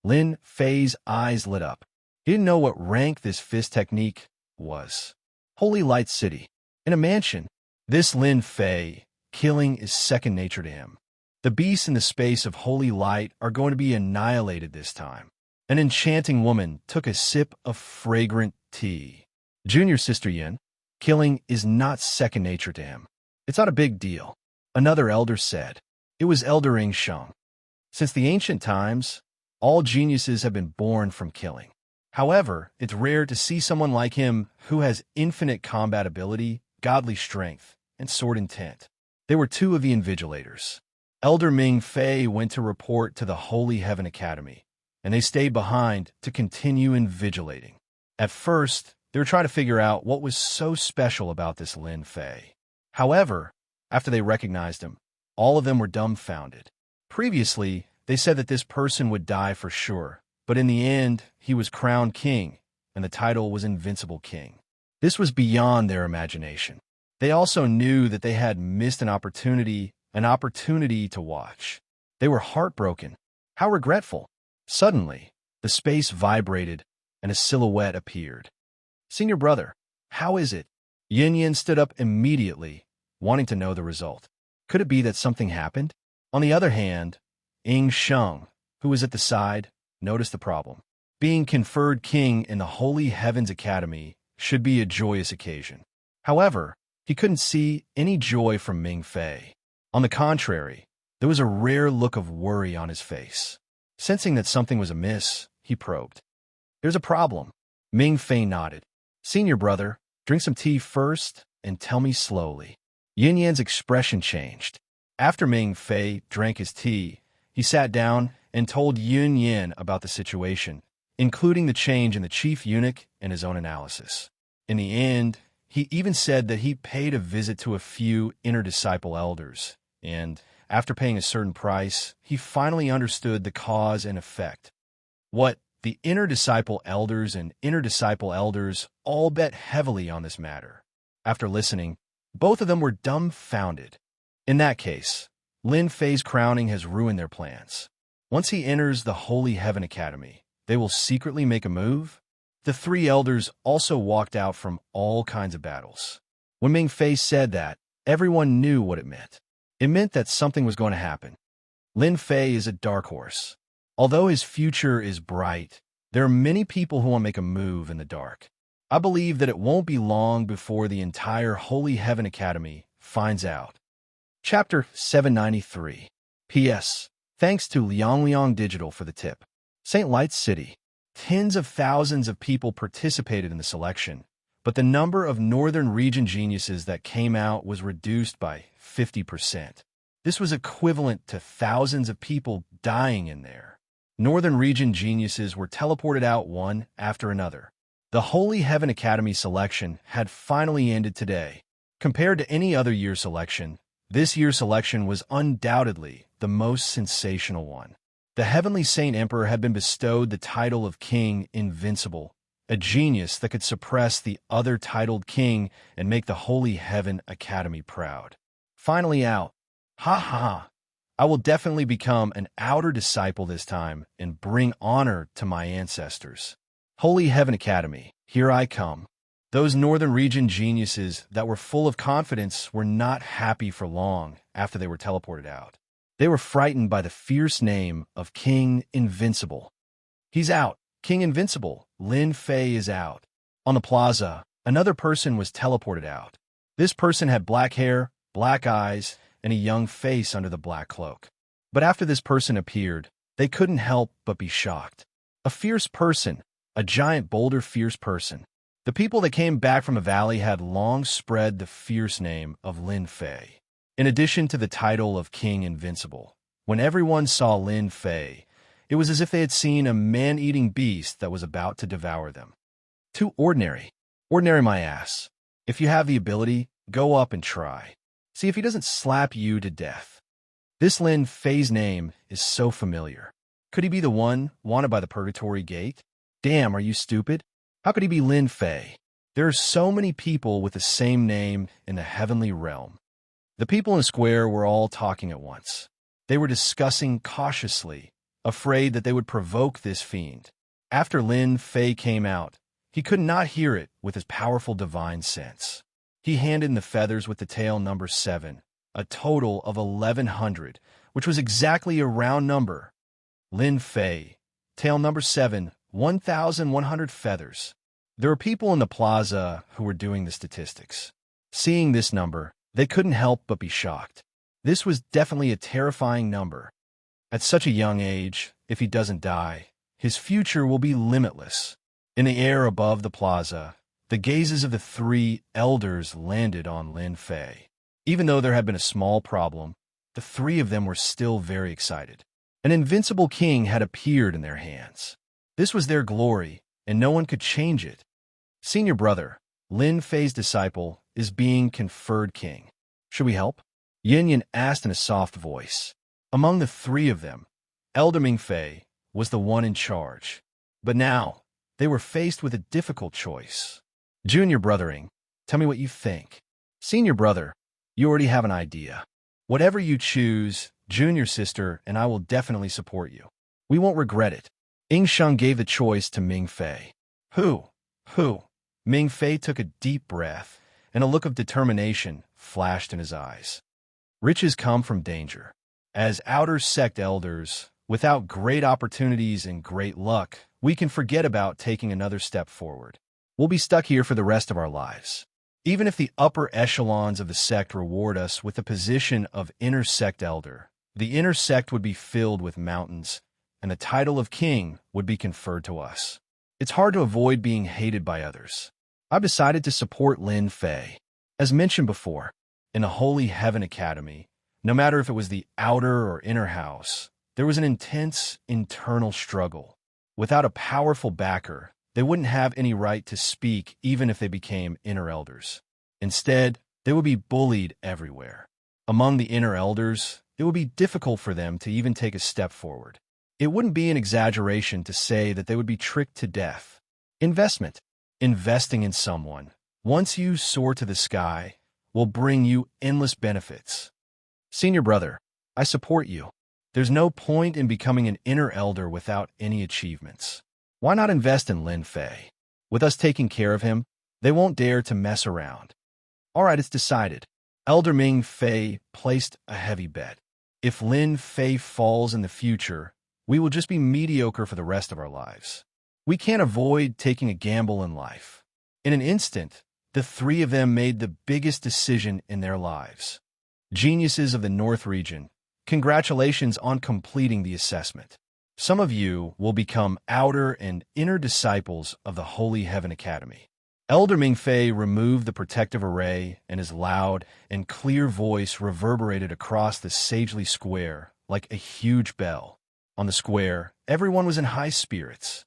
Lin Fei's eyes lit up. He didn't know what rank this fist technique was. Holy Light City. In a mansion, this Lin Fei, killing is second nature to him. The beasts in the space of holy light are going to be annihilated this time. An enchanting woman took a sip of fragrant tea. Junior Sister Yin, killing is not second nature to him. It's not a big deal. Another elder said. It was Elder Ing Sheng. Since the ancient times, all geniuses have been born from killing. However, it's rare to see someone like him who has infinite combat ability, godly strength, and sword intent. They were two of the invigilators. Elder Ming Fei went to report to the Holy Heaven Academy, and they stayed behind to continue invigilating. At first, they were trying to figure out what was so special about this Lin Fei. However, after they recognized him, all of them were dumbfounded. Previously, they said that this person would die for sure, but in the end, he was crowned king, and the title was Invincible King. This was beyond their imagination. They also knew that they had missed an opportunity to watch. They were heartbroken. How regretful. Suddenly, the space vibrated, and a silhouette appeared. Senior brother, how is it? Yin Yin stood up immediately, wanting to know the result. Could it be that something happened? On the other hand, Ing Sheng, who was at the side, noticed the problem. Being conferred king in the Holy Heavens Academy should be a joyous occasion. However, he couldn't see any joy from Ming Fei. On the contrary, there was a rare look of worry on his face. Sensing that something was amiss, he probed. There's a problem. Ming Fei nodded. Senior brother, drink some tea first and tell me slowly. Yin Yan's expression changed. After Ming Fei drank his tea, he sat down and told Yin Yan about the situation, including the change in the chief eunuch and his own analysis. In the end, he even said that he paid a visit to a few inner disciple elders, and after paying a certain price, he finally understood the cause and effect. What the inner disciple elders and inner disciple elders all bet heavily on this matter. After listening, both of them were dumbfounded. In that case, Lin Fei's crowning has ruined their plans. Once he enters the Holy Heaven Academy, they will secretly make a move. The three elders also walked out from all kinds of battles. When Ming Fei said that, everyone knew what it meant. It meant that something was going to happen. Lin Fei is a dark horse. Although his future is bright, there are many people who want to make a move in the dark. I believe that it won't be long before the entire Holy Heaven Academy finds out. Chapter 793. P.S. Thanks to Liang Digital for the tip. St. Light's City. Tens of thousands of people participated in the selection, but the number of Northern Region geniuses that came out was reduced by 50%. This was equivalent to thousands of people dying in there. Northern Region geniuses were teleported out one after another. The Holy Heaven Academy selection had finally ended today. Compared to any other year's selection, this year's selection was undoubtedly the most sensational one. The Heavenly Saint Emperor had been bestowed the title of King Invincible, a genius that could suppress the other titled king and make the Holy Heaven Academy proud. Finally out. Ha ha ha. I will definitely become an outer disciple this time and bring honor to my ancestors. Holy Heaven Academy, here I come. Those Northern Region geniuses that were full of confidence were not happy for long after they were teleported out. They were frightened by the fierce name of King Invincible. He's out. King Invincible. Lin Fei is out. On the plaza, another person was teleported out. This person had black hair, black eyes, and a young face under the black cloak. But after this person appeared, they couldn't help but be shocked. A fierce person, a giant boulder fierce person. The people that came back from a valley had long spread the fierce name of Lin Fei. In addition to the title of King Invincible, when everyone saw Lin Fei, it was as if they had seen a man-eating beast that was about to devour them. Too ordinary. Ordinary my ass. If you have the ability, go up and try. See if he doesn't slap you to death. This Lin Fei's name is so familiar. Could he be the one wanted by the Purgatory Gate? Damn, are you stupid? How could he be Lin Fei? There are so many people with the same name in the heavenly realm. The people in the square were all talking at once. They were discussing cautiously, afraid that they would provoke this fiend. After Lin Fei came out, he could not hear it with his powerful divine sense. He handed in the feathers with the tail number 7, a total of 1,100, which was exactly a round number. Lin Fei, tail number 7, 1,100 feathers. There were people in the plaza who were doing the statistics. Seeing this number, they couldn't help but be shocked. This was definitely a terrifying number. At such a young age, if he doesn't die, his future will be limitless. In the air above the plaza, the gazes of the 3 elders landed on Lin Fei. Even though there had been a small problem, the 3 of them were still very excited. An invincible king had appeared in their hands. This was their glory, and no one could change it. Senior brother, Lin Fei's disciple, is being conferred king. Should we help? Yin Yin asked in a soft voice. Among the 3 of them, Elder Ming Fei was the one in charge. But now, they were faced with a difficult choice. Junior brothering, tell me what you think. Senior brother, you already have an idea. Whatever you choose, junior sister and I will definitely support you. We won't regret it. Ying Sheng gave the choice to Ming Fei. Who? Ming Fei took a deep breath, and a look of determination flashed in his eyes. Riches come from danger. As outer sect elders, without great opportunities and great luck, we can forget about taking another step forward. We'll be stuck here for the rest of our lives. Even if the upper echelons of the sect reward us with the position of inner sect elder, the inner sect would be filled with mountains, and the title of king would be conferred to us. It's hard to avoid being hated by others. I've decided to support Lin Fei. As mentioned before, in the Holy Heaven Academy, no matter if it was the outer or inner house, there was an intense internal struggle. Without a powerful backer, they wouldn't have any right to speak even if they became inner elders. Instead, they would be bullied everywhere. Among the inner elders, it would be difficult for them to even take a step forward. It wouldn't be an exaggeration to say that they would be tricked to death. Investment. Investing in someone, once you soar to the sky, will bring you endless benefits. Senior brother, I support you. There's no point in becoming an inner elder without any achievements. Why not invest in Lin Fei? With us taking care of him, they won't dare to mess around. All right, it's decided. Elder Ming Fei placed a heavy bet. If Lin Fei falls in the future, we will just be mediocre for the rest of our lives. We can't avoid taking a gamble in life. In an instant, the 3 of them made the biggest decision in their lives. Geniuses of the North region, congratulations on completing the assessment. Some of you will become outer and inner disciples of the Holy Heaven Academy. Elder Ming Fei removed the protective array, and his loud and clear voice reverberated across the sagely square like a huge bell. On the square, everyone was in high spirits.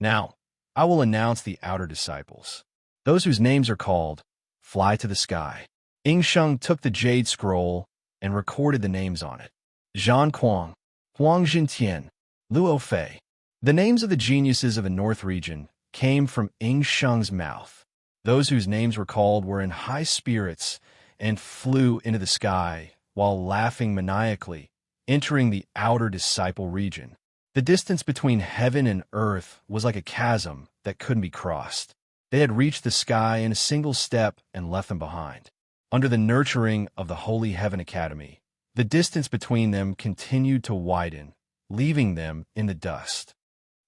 Now, I will announce the outer disciples. Those whose names are called, fly to the sky. Ying Sheng took the jade scroll and recorded the names on it. Zhan Kuang, Huang Jintian, Luo Fei. The names of the geniuses of the North region came from Ying Sheng's mouth. Those whose names were called were in high spirits and flew into the sky while laughing maniacally, entering the outer disciple region. The distance between heaven and earth was like a chasm that couldn't be crossed. They had reached the sky in a single step and left them behind. Under the nurturing of the Holy Heaven Academy, the distance between them continued to widen, leaving them in the dust.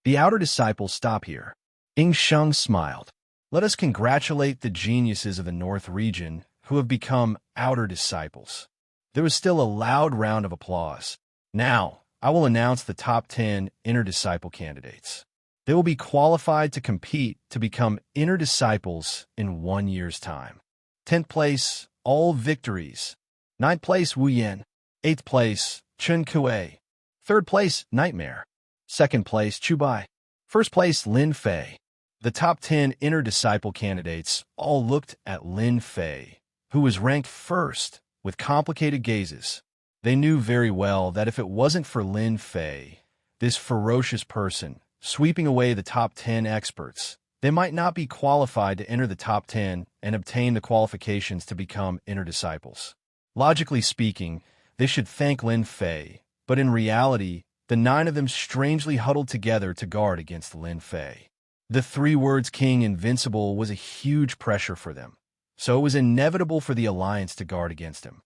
The outer disciples stop here. Ying Sheng smiled. Let us congratulate the geniuses of the North region who have become outer disciples. There was still a loud round of applause. Now, I will announce the top 10 inner disciple candidates. They will be qualified to compete to become inner disciples in 1 year's time. 10th place, All Victories. 9th place, Wu Yan. 8th place, Chun Kue. 3rd place, Nightmare. 2nd place, Chu Bai. 1st place, Lin Fei. The top 10 inner disciple candidates all looked at Lin Fei, who was ranked first, with complicated gazes. They knew very well that if it wasn't for Lin Fei, this ferocious person, sweeping away the top 10 experts, they might not be qualified to enter the top 10 and obtain the qualifications to become inner disciples. Logically speaking, they should thank Lin Fei, but in reality, the 9 of them strangely huddled together to guard against Lin Fei. The 3 words King Invincible was a huge pressure for them, so it was inevitable for the Alliance to guard against him.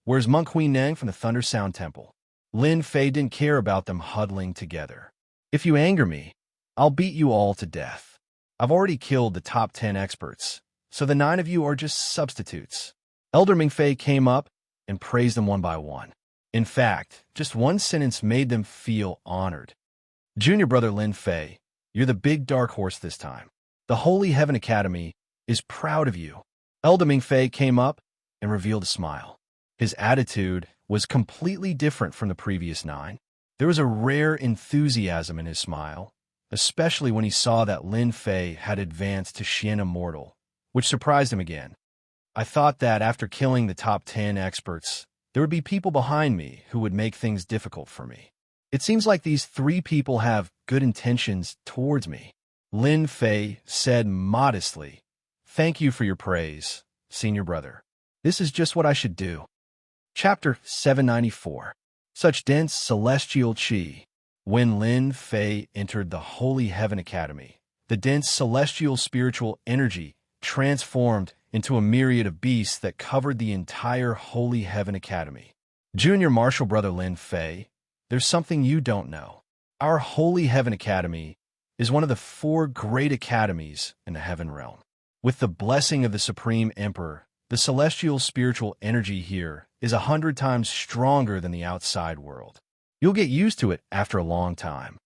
Where's Monk Hui Neng from the Thunder Sound Temple? Lin Fei didn't care about them huddling together. If you anger me, I'll beat you all to death. I've already killed the top 10 experts, so the 9 of you are just substitutes. Elder Ming Fei came up and praised them one by one. In fact, just one sentence made them feel honored. Junior brother Lin Fei, you're the big dark horse this time. The Holy Heaven Academy is proud of you. Elder Ming Fei came up and revealed a smile. His attitude was completely different from the previous 9. There was a rare enthusiasm in his smile, especially when he saw that Lin Fei had advanced to Xian Immortal, which surprised him again. I thought that after killing the top 10 experts, there would be people behind me who would make things difficult for me. It seems like these 3 people have good intentions towards me. Lin Fei said modestly, "Thank you for your praise, senior brother. This is just what I should do." Chapter 794. Such dense celestial qi. When Lin Fei entered the Holy Heaven Academy, the dense celestial spiritual energy transformed into a myriad of beasts that covered the entire Holy Heaven Academy. Junior martial brother Lin Fei, there's something you don't know. Our Holy Heaven Academy is one of the 4 great academies in the Heaven Realm. With the blessing of the Supreme Emperor, the celestial spiritual energy here is 100 times stronger than the outside world. You'll get used to it after a long time.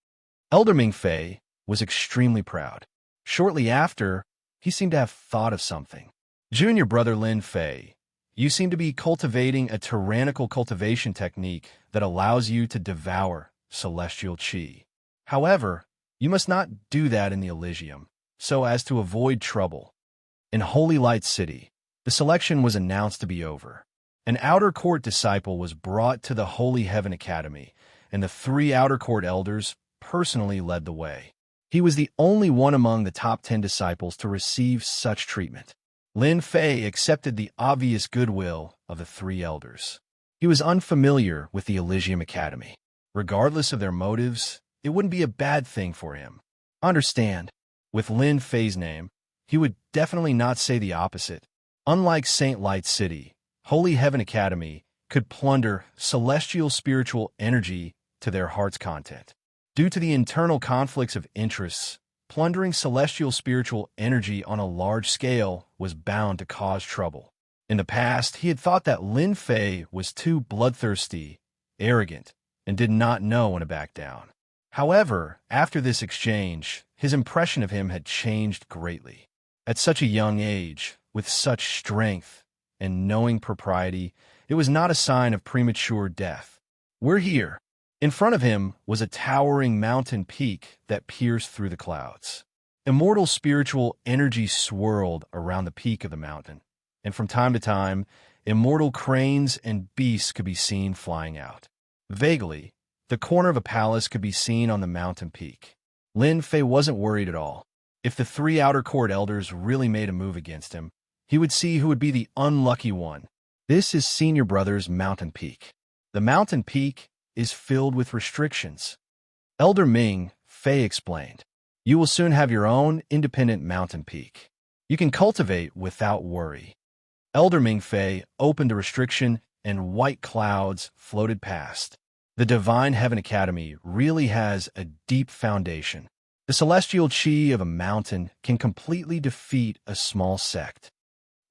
Elder Ming Fei was extremely proud. Shortly after, he seemed to have thought of something. Junior brother Lin Fei, you seem to be cultivating a tyrannical cultivation technique that allows you to devour celestial qi. However, you must not do that in the Elysium, so as to avoid trouble. In Holy Light City, the selection was announced to be over. An outer court disciple was brought to the Holy Heaven Academy, and the 3 outer court elders personally led the way. He was the only one among the top 10 disciples to receive such treatment. Lin Fei accepted the obvious goodwill of the 3 elders. He was unfamiliar with the Elysium Academy. Regardless of their motives, it wouldn't be a bad thing for him. Understand, with Lin Fei's name, he would definitely not say the opposite. Unlike Saint Light City, Holy Heaven Academy could plunder celestial spiritual energy to their heart's content. Due to the internal conflicts of interests, plundering celestial spiritual energy on a large scale was bound to cause trouble. In the past, he had thought that Lin Fei was too bloodthirsty, arrogant, and did not know when to back down. However, after this exchange, his impression of him had changed greatly. At such a young age, with such strength and knowing propriety, it was not a sign of premature death. We're here. In front of him was a towering mountain peak that pierced through the clouds. Immortal spiritual energy swirled around the peak of the mountain, and from time to time, immortal cranes and beasts could be seen flying out. Vaguely, the corner of a palace could be seen on the mountain peak. Lin Fei wasn't worried at all. If the 3 outer court elders really made a move against him, he would see who would be the unlucky one. This is Senior Brother's mountain peak. The mountain peak is filled with restrictions. Elder Ming Fei explained, "You will soon have your own independent mountain peak. You can cultivate without worry." Elder Ming Fei opened a restriction and white clouds floated past. The Divine Heaven Academy really has a deep foundation. The celestial qi of a mountain can completely defeat a small sect.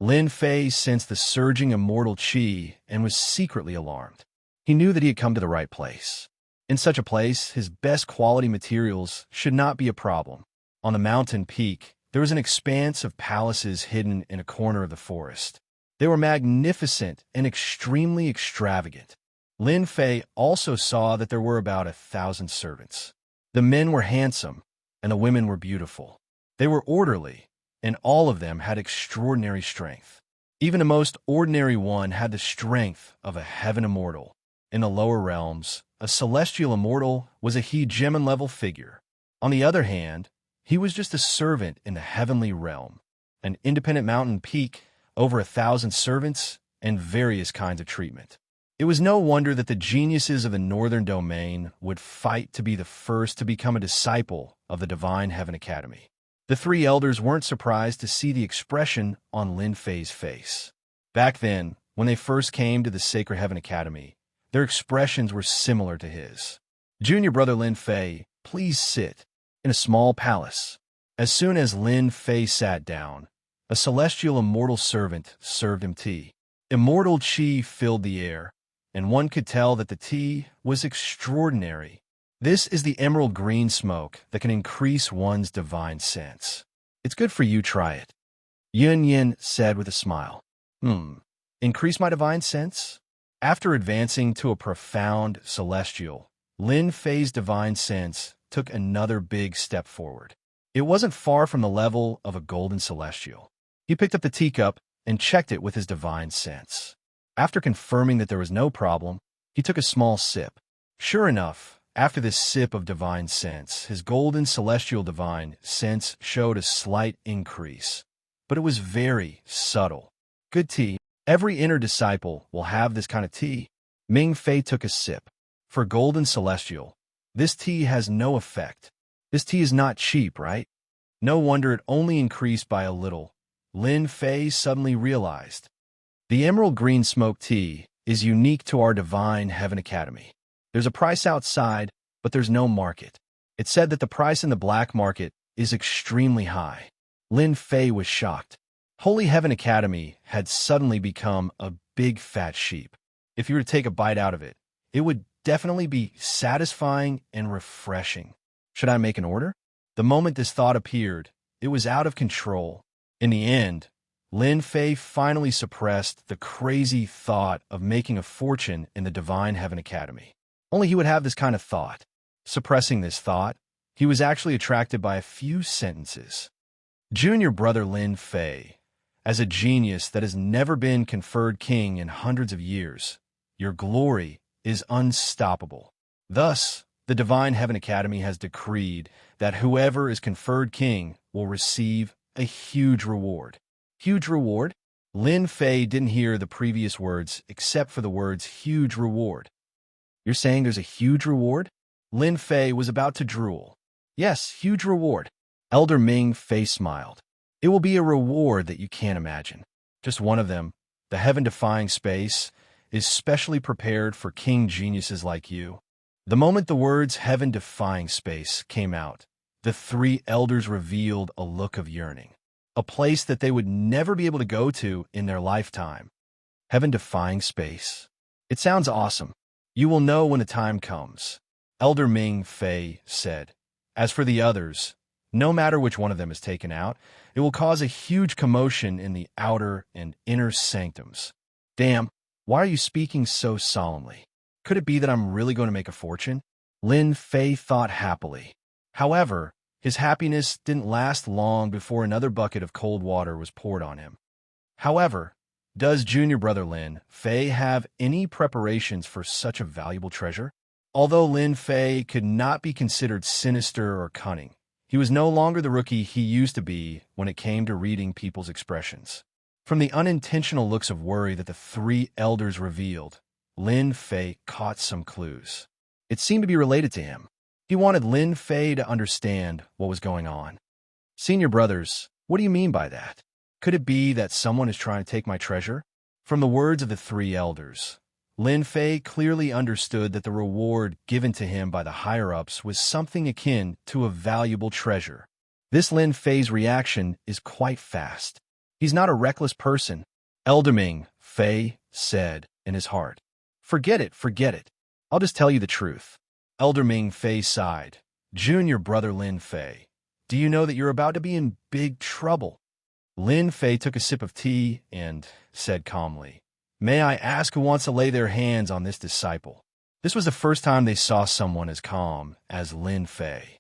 Lin Fei sensed the surging immortal qi and was secretly alarmed. He knew that he had come to the right place. In such a place, his best quality materials should not be a problem. On the mountain peak, there was an expanse of palaces hidden in a corner of the forest. They were magnificent and extremely extravagant. Lin Fei also saw that there were about 1,000 servants. The men were handsome, and the women were beautiful. They were orderly, and all of them had extraordinary strength. Even the most ordinary one had the strength of a heaven immortal. In the lower realms, a celestial immortal was a hegemon-level figure. On the other hand, he was just a servant in the heavenly realm, an independent mountain peak, over 1,000 servants, and various kinds of treatment. It was no wonder that the geniuses of the Northern Domain would fight to be the first to become a disciple of the Divine Heaven Academy. The three elders weren't surprised to see the expression on Lin Fei's face. Back then, when they first came to the Sacred Heaven Academy, their expressions were similar to his. Junior brother Lin Fei, please sit. In a small palace. As soon as Lin Fei sat down, a celestial immortal servant served him tea. Immortal qi filled the air, and one could tell that the tea was extraordinary. This is the emerald green smoke that can increase one's divine sense. It's good for you, try it. Yun Yin said with a smile. Increase my divine sense? After advancing to a profound celestial, Lin Fei's divine sense took another big step forward. It wasn't far from the level of a golden celestial. He picked up the teacup and checked it with his divine sense. After confirming that there was no problem, he took a small sip. Sure enough, after this sip of divine sense, his golden celestial divine sense showed a slight increase. But it was very subtle. Good tea. Every inner disciple will have this kind of tea. Ming Fei took a sip. For golden celestial, this tea has no effect. This tea is not cheap, right? No wonder it only increased by a little. Lin Fei suddenly realized. The emerald green smoke tea is unique to our Divine Heaven Academy. There's a price outside, but there's no market. It's said that the price in the black market is extremely high. Lin Fei was shocked. Holy Heaven Academy had suddenly become a big fat sheep. If you were to take a bite out of it, it would definitely be satisfying and refreshing. Should I make an order? The moment this thought appeared, it was out of control. In the end, Lin Fei finally suppressed the crazy thought of making a fortune in the Divine Heaven Academy. Only he would have this kind of thought. Suppressing this thought, he was actually attracted by a few sentences. Junior brother Lin Fei, as a genius that has never been conferred king in hundreds of years, your glory is unstoppable. Thus, the Divine Heaven Academy has decreed that whoever is conferred king will receive a huge reward. Huge reward? Lin Fei didn't hear the previous words except for the words huge reward. You're saying there's a huge reward? Lin Fei was about to drool. Yes, huge reward. Elder Ming Fei smiled. It will be a reward that you can't imagine. Just one of them, the heaven-defying space, is specially prepared for king geniuses like you. The moment the words heaven-defying space came out, the three elders revealed a look of yearning. A place that they would never be able to go to in their lifetime. Heaven-defying space. It sounds awesome. You will know when the time comes. Elder Ming Fei said. As for the others, no matter which one of them is taken out, it will cause a huge commotion in the outer and inner sanctums. Damn, why are you speaking so solemnly? Could it be that I'm really going to make a fortune? Lin Fei thought happily. However, his happiness didn't last long before another bucket of cold water was poured on him. However, does junior brother Lin Fei have any preparations for such a valuable treasure? Although Lin Fei could not be considered sinister or cunning, he was no longer the rookie he used to be when it came to reading people's expressions. From the unintentional looks of worry that the three elders revealed, Lin Fei caught some clues. It seemed to be related to him. He wanted Lin Fei to understand what was going on. Senior brothers, what do you mean by that? Could it be that someone is trying to take my treasure? From the words of the three elders, Lin Fei clearly understood that the reward given to him by the higher-ups was something akin to a valuable treasure. This Lin Fei's reaction is quite fast. He's not a reckless person, Elder Ming Fei said in his heart. Forget it, forget it. I'll just tell you the truth. Elder Ming Fei sighed. Junior brother Lin Fei, do you know that you're about to be in big trouble? Lin Fei took a sip of tea and said calmly, May I ask who wants to lay their hands on this disciple? This was the first time they saw someone as calm as Lin Fei.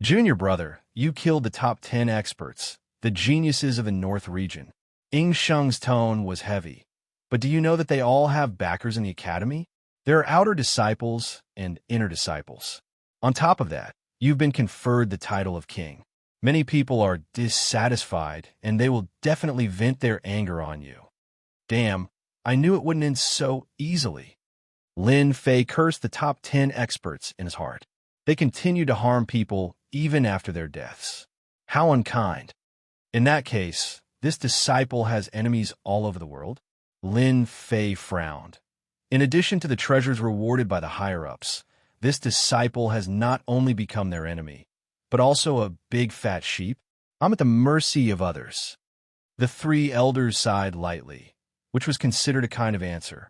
Junior brother, you killed the top 10 experts, the geniuses of the North region. Ying Sheng's tone was heavy. But do you know that they all have backers in the academy? There are outer disciples and inner disciples. On top of that, you've been conferred the title of king. Many people are dissatisfied, and they will definitely vent their anger on you. Damn, I knew it wouldn't end so easily. Lin Fei cursed the top 10 experts in his heart. They continue to harm people even after their deaths. How unkind. In that case, this disciple has enemies all over the world? Lin Fei frowned. In addition to the treasures rewarded by the higher-ups, this disciple has not only become their enemy, but also a big fat sheep. I'm at the mercy of others. The three elders sighed lightly, which was considered a kind of answer.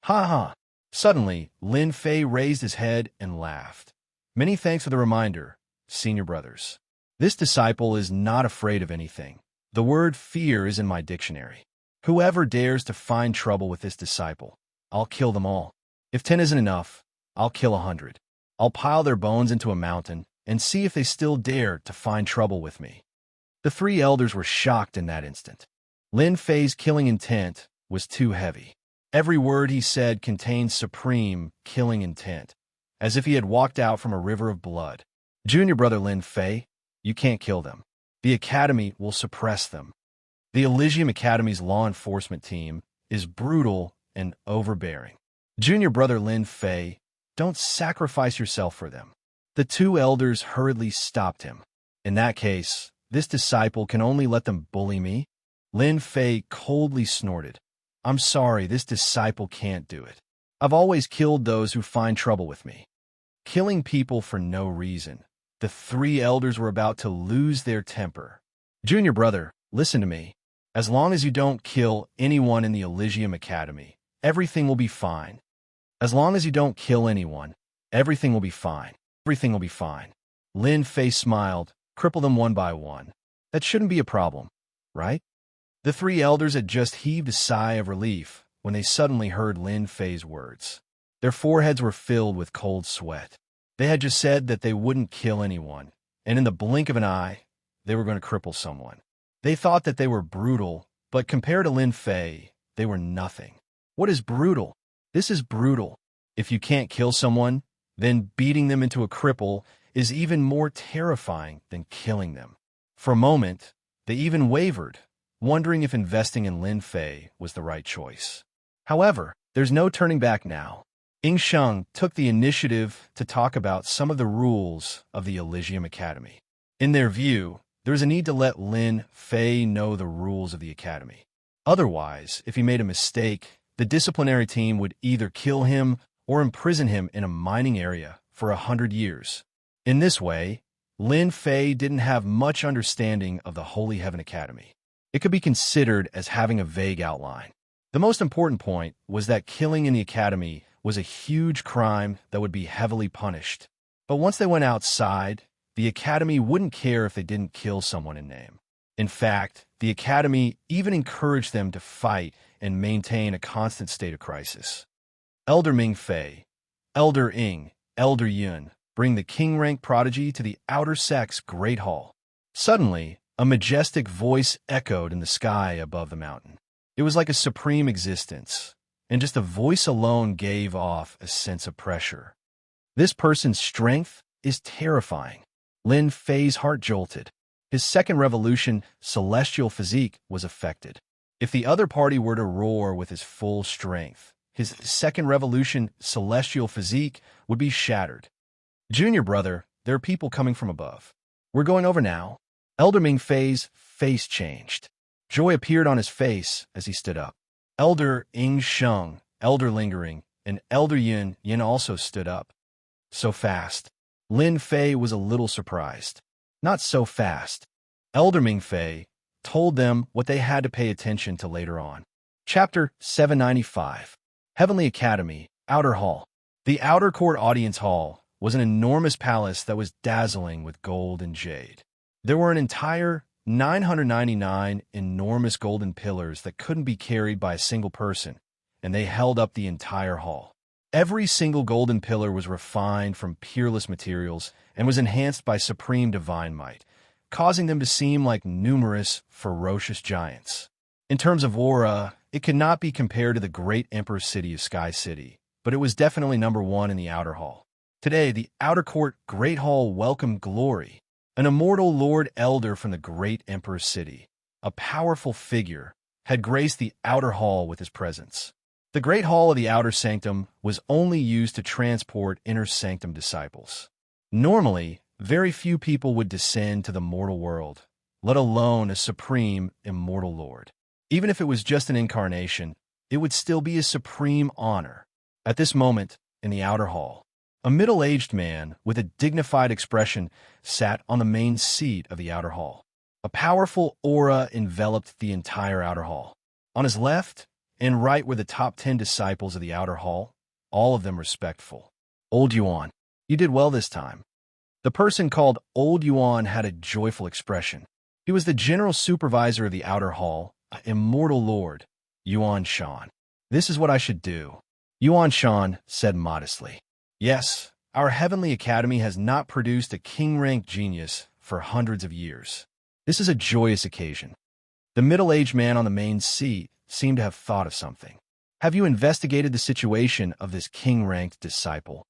Ha ha! Suddenly, Lin Fei raised his head and laughed. Many thanks for the reminder, senior brothers. This disciple is not afraid of anything. The word fear is in my dictionary. Whoever dares to find trouble with this disciple, I'll kill them all. If 10 isn't enough, I'll kill 100. I'll pile their bones into a mountain and see if they still dare to find trouble with me. The three elders were shocked in that instant. Lin Fei's killing intent was too heavy. Every word he said contained supreme killing intent, as if he had walked out from a river of blood. Junior brother Lin Fei, you can't kill them. The Academy will suppress them. The Elysium Academy's law enforcement team is brutal and overbearing. Junior brother Lin Fei, don't sacrifice yourself for them. The two elders hurriedly stopped him. In that case, this disciple can only let them bully me? Lin Fei coldly snorted. I'm sorry, this disciple can't do it. I've always killed those who find trouble with me. Killing people for no reason. The three elders were about to lose their temper. Junior brother, listen to me. As long as you don't kill anyone in the Elysium Academy, everything will be fine. As long as you don't kill anyone, everything will be fine. Everything will be fine. Lin Fei smiled, cripple them one by one. That shouldn't be a problem, right? The three elders had just heaved a sigh of relief when they suddenly heard Lin Fei's words. Their foreheads were filled with cold sweat. They had just said that they wouldn't kill anyone, and in the blink of an eye, they were going to cripple someone. They thought that they were brutal, but compared to Lin Fei, they were nothing. What is brutal? This is brutal. If you can't kill someone, then beating them into a cripple is even more terrifying than killing them. For a moment, they even wavered, wondering if investing in Lin Fei was the right choice. However, there's no turning back now. Ying Sheng took the initiative to talk about some of the rules of the Elysium Academy. In their view, there is a need to let Lin Fei know the rules of the Academy. Otherwise, if he made a mistake, the disciplinary team would either kill him or imprison him in a mining area for 100 years. In this way, Lin Fei didn't have much understanding of the Holy Heaven Academy. It could be considered as having a vague outline. The most important point was that killing in the Academy was a huge crime that would be heavily punished. But once they went outside, the Academy wouldn't care if they didn't kill someone in name. In fact, the Academy even encouraged them to fight and maintain a constant state of crisis. Elder Ming Fei, Elder Ying, Elder Yun, bring the king-rank prodigy to the outer sect's great hall. Suddenly, a majestic voice echoed in the sky above the mountain. It was like a supreme existence, and just the voice alone gave off a sense of pressure. This person's strength is terrifying. Lin Fei's heart jolted. His second revolution, celestial physique, was affected. If the other party were to roar with his full strength, his second revolution, celestial physique, would be shattered. Junior brother, there are people coming from above. We're going over now. Elder Ming Fei's face changed. Joy appeared on his face as he stood up. Elder Ying Sheng, Elder Lingering, and Elder Yun also stood up. So fast. Lin Fei was a little surprised. Not so fast. Elder Ming Fei, told them what they had to pay attention to later on. Chapter 795. Heavenly Academy, Outer Hall. The Outer Court Audience Hall was an enormous palace that was dazzling with gold and jade. There were an entire 999 enormous golden pillars that couldn't be carried by a single person, and they held up the entire hall. Every single golden pillar was refined from peerless materials and was enhanced by supreme divine might, causing them to seem like numerous, ferocious giants. In terms of aura, it could not be compared to the great Emperor city of Sky City, but it was definitely number one in the Outer Hall. Today, the Outer Court Great Hall welcomed Glory, an immortal Lord Elder from the great Emperor city. A powerful figure had graced the Outer Hall with his presence. The Great Hall of the Outer Sanctum was only used to transport Inner Sanctum disciples. Normally, very few people would descend to the mortal world, let alone a supreme, immortal lord. Even if it was just an incarnation, it would still be a supreme honor. At this moment, in the Outer Hall, a middle-aged man with a dignified expression sat on the main seat of the Outer Hall. A powerful aura enveloped the entire Outer Hall. On his left and right were the top 10 disciples of the Outer Hall, all of them respectful. Old Yuan, you did well this time. The person called Old Yuan had a joyful expression. He was the general supervisor of the Outer Hall, an immortal lord, Yuan Shan. This is what I should do, Yuan Shan said modestly. Yes, our Heavenly Academy has not produced a king-ranked genius for hundreds of years. This is a joyous occasion. The middle-aged man on the main seat seemed to have thought of something. Have you investigated the situation of this king-ranked disciple?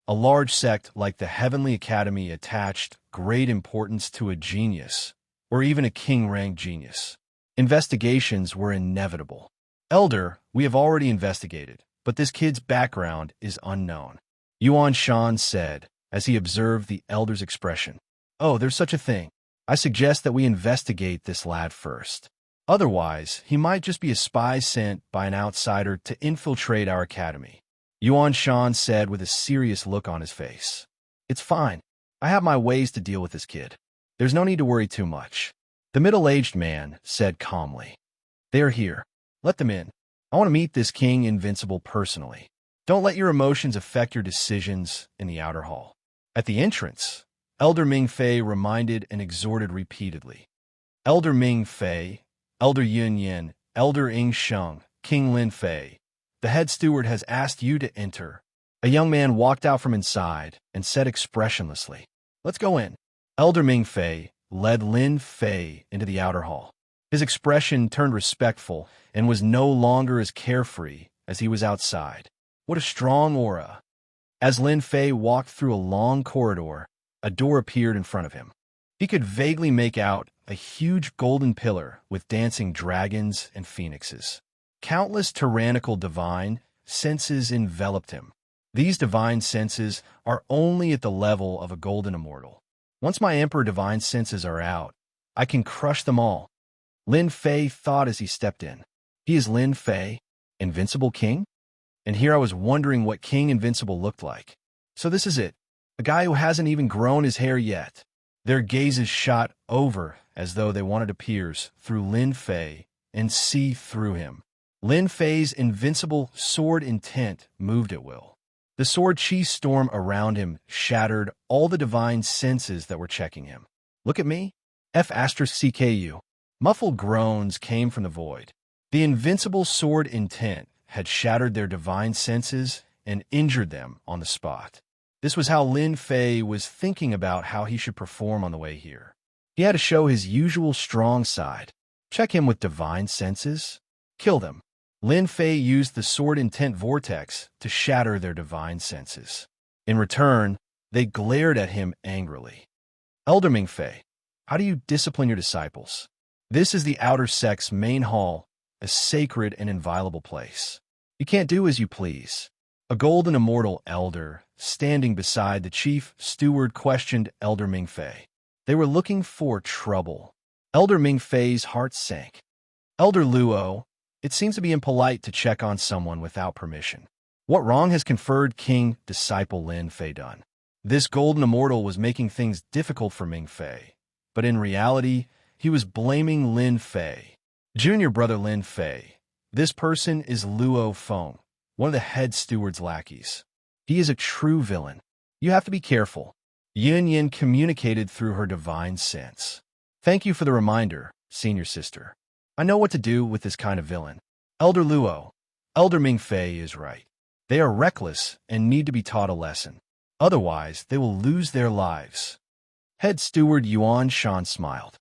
A large sect like the Heavenly Academy attached great importance to a genius, or even a king-ranked genius. Investigations were inevitable. Elder, we have already investigated, but this kid's background is unknown, Yuan Shan said, as he observed the elder's expression. Oh, there's such a thing. I suggest that we investigate this lad first. Otherwise, he might just be a spy sent by an outsider to infiltrate our academy, Yuan Shan said with a serious look on his face. It's fine. I have my ways to deal with this kid. There's no need to worry too much, the middle-aged man said calmly. They are here. Let them in. I want to meet this King Invincible personally. Don't let your emotions affect your decisions in the Outer Hall. At the entrance, Elder Ming Fei reminded and exhorted repeatedly. Elder Ming Fei, Elder Yun Yin, Elder Ing Sheng, King Lin Fei, the head steward has asked you to enter. A young man walked out from inside and said expressionlessly, Let's go in. Elder Ming Fei led Lin Fei into the Outer Hall. His expression turned respectful and was no longer as carefree as he was outside. What a strong aura. As Lin Fei walked through a long corridor, a door appeared in front of him. He could vaguely make out a huge golden pillar with dancing dragons and phoenixes. Countless tyrannical divine senses enveloped him. These divine senses are only at the level of a golden immortal. Once my Emperor divine senses are out, I can crush them all, Lin Fei thought as he stepped in. He is Lin Fei, Invincible King? And here I was wondering what King Invincible looked like. So this is it, a guy who hasn't even grown his hair yet. Their gazes shot over as though they wanted to pierce through Lin Fei and see through him. Lin Fei's invincible sword intent moved at will. The sword chi storm around him shattered all the divine senses that were checking him. Look at me. F*CKU. Muffled groans came from the void. The invincible sword intent had shattered their divine senses and injured them on the spot. This was how Lin Fei was thinking about how he should perform on the way here. He had to show his usual strong side. Check him with divine senses. Kill them. Lin Fei used the sword intent vortex to shatter their divine senses. In return, they glared at him angrily. Elder Ming Fei, how do you discipline your disciples? This is the outer sect's main hall, a sacred and inviolable place. You can't do as you please. A golden immortal elder, standing beside the chief steward, questioned Elder Ming Fei. They were looking for trouble. Elder Ming Fei's heart sank. Elder Luo, it seems to be impolite to check on someone without permission. What wrong has conferred King Disciple Lin Fei done? This golden immortal was making things difficult for Ming Fei, but in reality, he was blaming Lin Fei. Junior brother Lin Fei. This person is Luo Feng, one of the head steward's lackeys. He is a true villain. You have to be careful. Yin Yin communicated through her divine sense. Thank you for the reminder, senior sister. I know what to do with this kind of villain. Elder Luo, Elder Ming Fei is right. They are reckless and need to be taught a lesson. Otherwise, they will lose their lives. Head steward Yuan Shan smiled.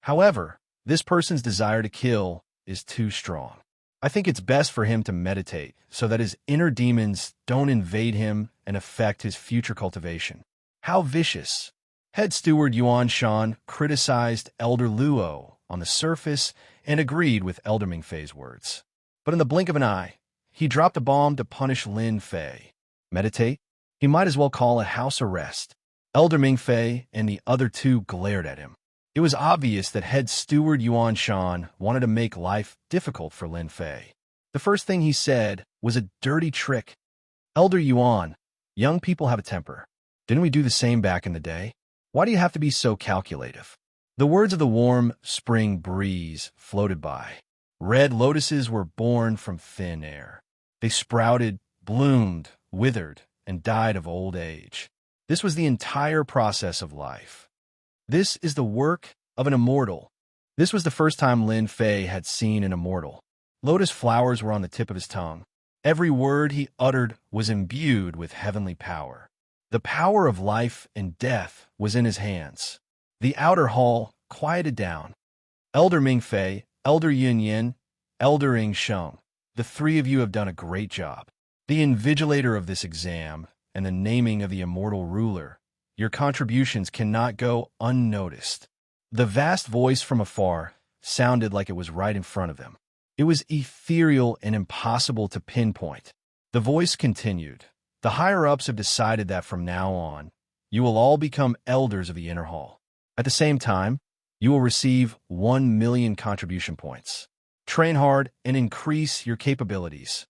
However, this person's desire to kill is too strong. I think it's best for him to meditate so that his inner demons don't invade him and affect his future cultivation. How vicious! Head steward Yuan Shan criticized Elder Luo on the surface and agreed with Elder Ming Fei's words. But in the blink of an eye, he dropped a bomb to punish Lin Fei. Meditate? He might as well call a house arrest. Elder Ming Fei and the other two glared at him. It was obvious that head steward Yuan Shan wanted to make life difficult for Lin Fei. The first thing he said was a dirty trick. Elder Yuan, young people have a temper. Didn't we do the same back in the day? Why do you have to be so calculative? The words of the warm spring breeze floated by. Red lotuses were born from thin air. They sprouted, bloomed, withered, and died of old age. This was the entire process of life. This is the work of an immortal. This was the first time Lin Fei had seen an immortal. Lotus flowers were on the tip of his tongue. Every word he uttered was imbued with heavenly power. The power of life and death was in his hands. The outer hall quieted down. Elder Ming Fei, Elder Yin Yin, Elder Ing Sheng, the three of you have done a great job. The invigilator of this exam and the naming of the immortal ruler, your contributions cannot go unnoticed. The vast voice from afar sounded like it was right in front of them. It was ethereal and impossible to pinpoint. The voice continued. The higher-ups have decided that from now on, you will all become elders of the inner hall. At the same time, you will receive 1 million contribution points. Train hard and increase your capabilities.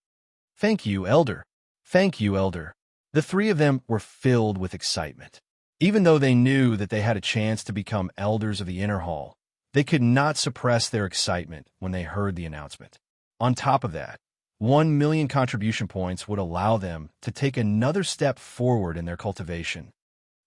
Thank you, Elder. Thank you, Elder. The three of them were filled with excitement. Even though they knew that they had a chance to become elders of the inner hall, they could not suppress their excitement when they heard the announcement. On top of that, 1 million contribution points would allow them to take another step forward in their cultivation.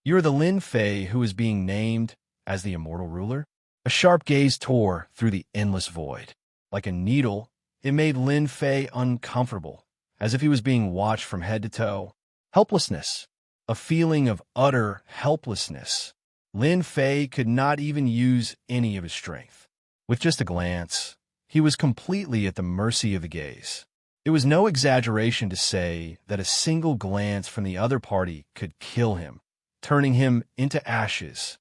You are the Lin Fei who is being named as the immortal ruler? A sharp gaze tore through the endless void. Like a needle, it made Lin Fei uncomfortable, as if he was being watched from head to toe. Helplessness. A feeling of utter helplessness. Lin Fei could not even use any of his strength. With just a glance, he was completely at the mercy of the gaze. It was no exaggeration to say that a single glance from the other party could kill him, turning him into ashes.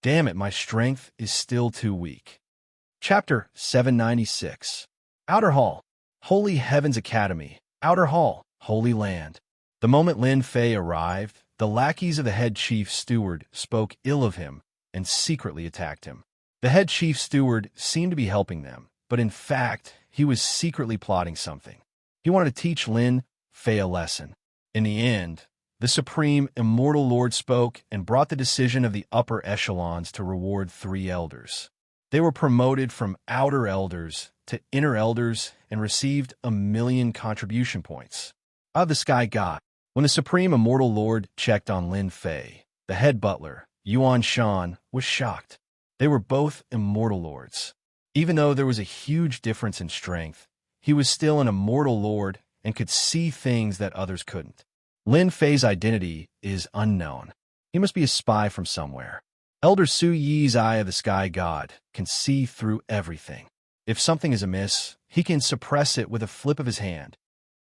Damn it, my strength is still too weak. Chapter 796. Outer Hall. Holy Heavens Academy. Outer Hall. Holy Land. The moment Lin Fei arrived, the lackeys of the head chief steward spoke ill of him and secretly attacked him. The head chief steward seemed to be helping them, but in fact, he was secretly plotting something. He wanted to teach Lin Fei a lesson. In the end, the Supreme Immortal Lord spoke and brought the decision of the upper echelons to reward 3 elders. They were promoted from outer elders to inner elders and received 1 million contribution points. Of the Sky God, when the Supreme Immortal Lord checked on Lin Fei, the head butler, Yuan Shan, was shocked. They were both immortal lords. Even though there was a huge difference in strength, he was still an immortal lord and could see things that others couldn't. Lin Fei's identity is unknown. He must be a spy from somewhere. Elder Su Yi's Eye of the Sky God can see through everything. If something is amiss, he can suppress it with a flip of his hand.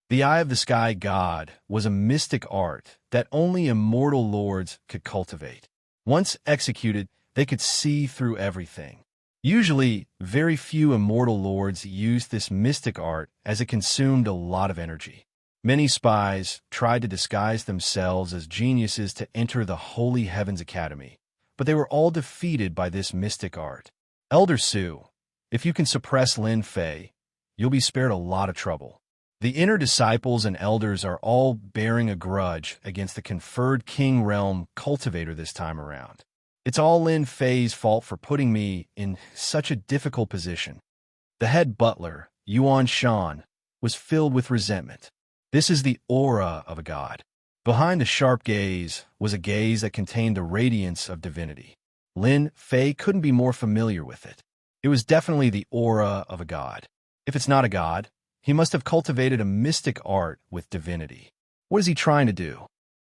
The Eye of the Sky God was a mystic art that only immortal lords could cultivate. Once executed, they could see through everything. Usually, very few immortal lords used this mystic art as it consumed a lot of energy. Many spies tried to disguise themselves as geniuses to enter the Holy Heavens Academy, but they were all defeated by this mystic art. Elder Su, if you can suppress Lin Fei, you'll be spared a lot of trouble. The inner disciples and elders are all bearing a grudge against the conferred King Realm cultivator this time around. It's all Lin Fei's fault for putting me in such a difficult position. The head butler, Yuan Shan, was filled with resentment. This is the aura of a god. Behind the sharp gaze was a gaze that contained the radiance of divinity. Lin Fei couldn't be more familiar with it. It was definitely the aura of a god. If it's not a god, he must have cultivated a mystic art with divinity. What is he trying to do?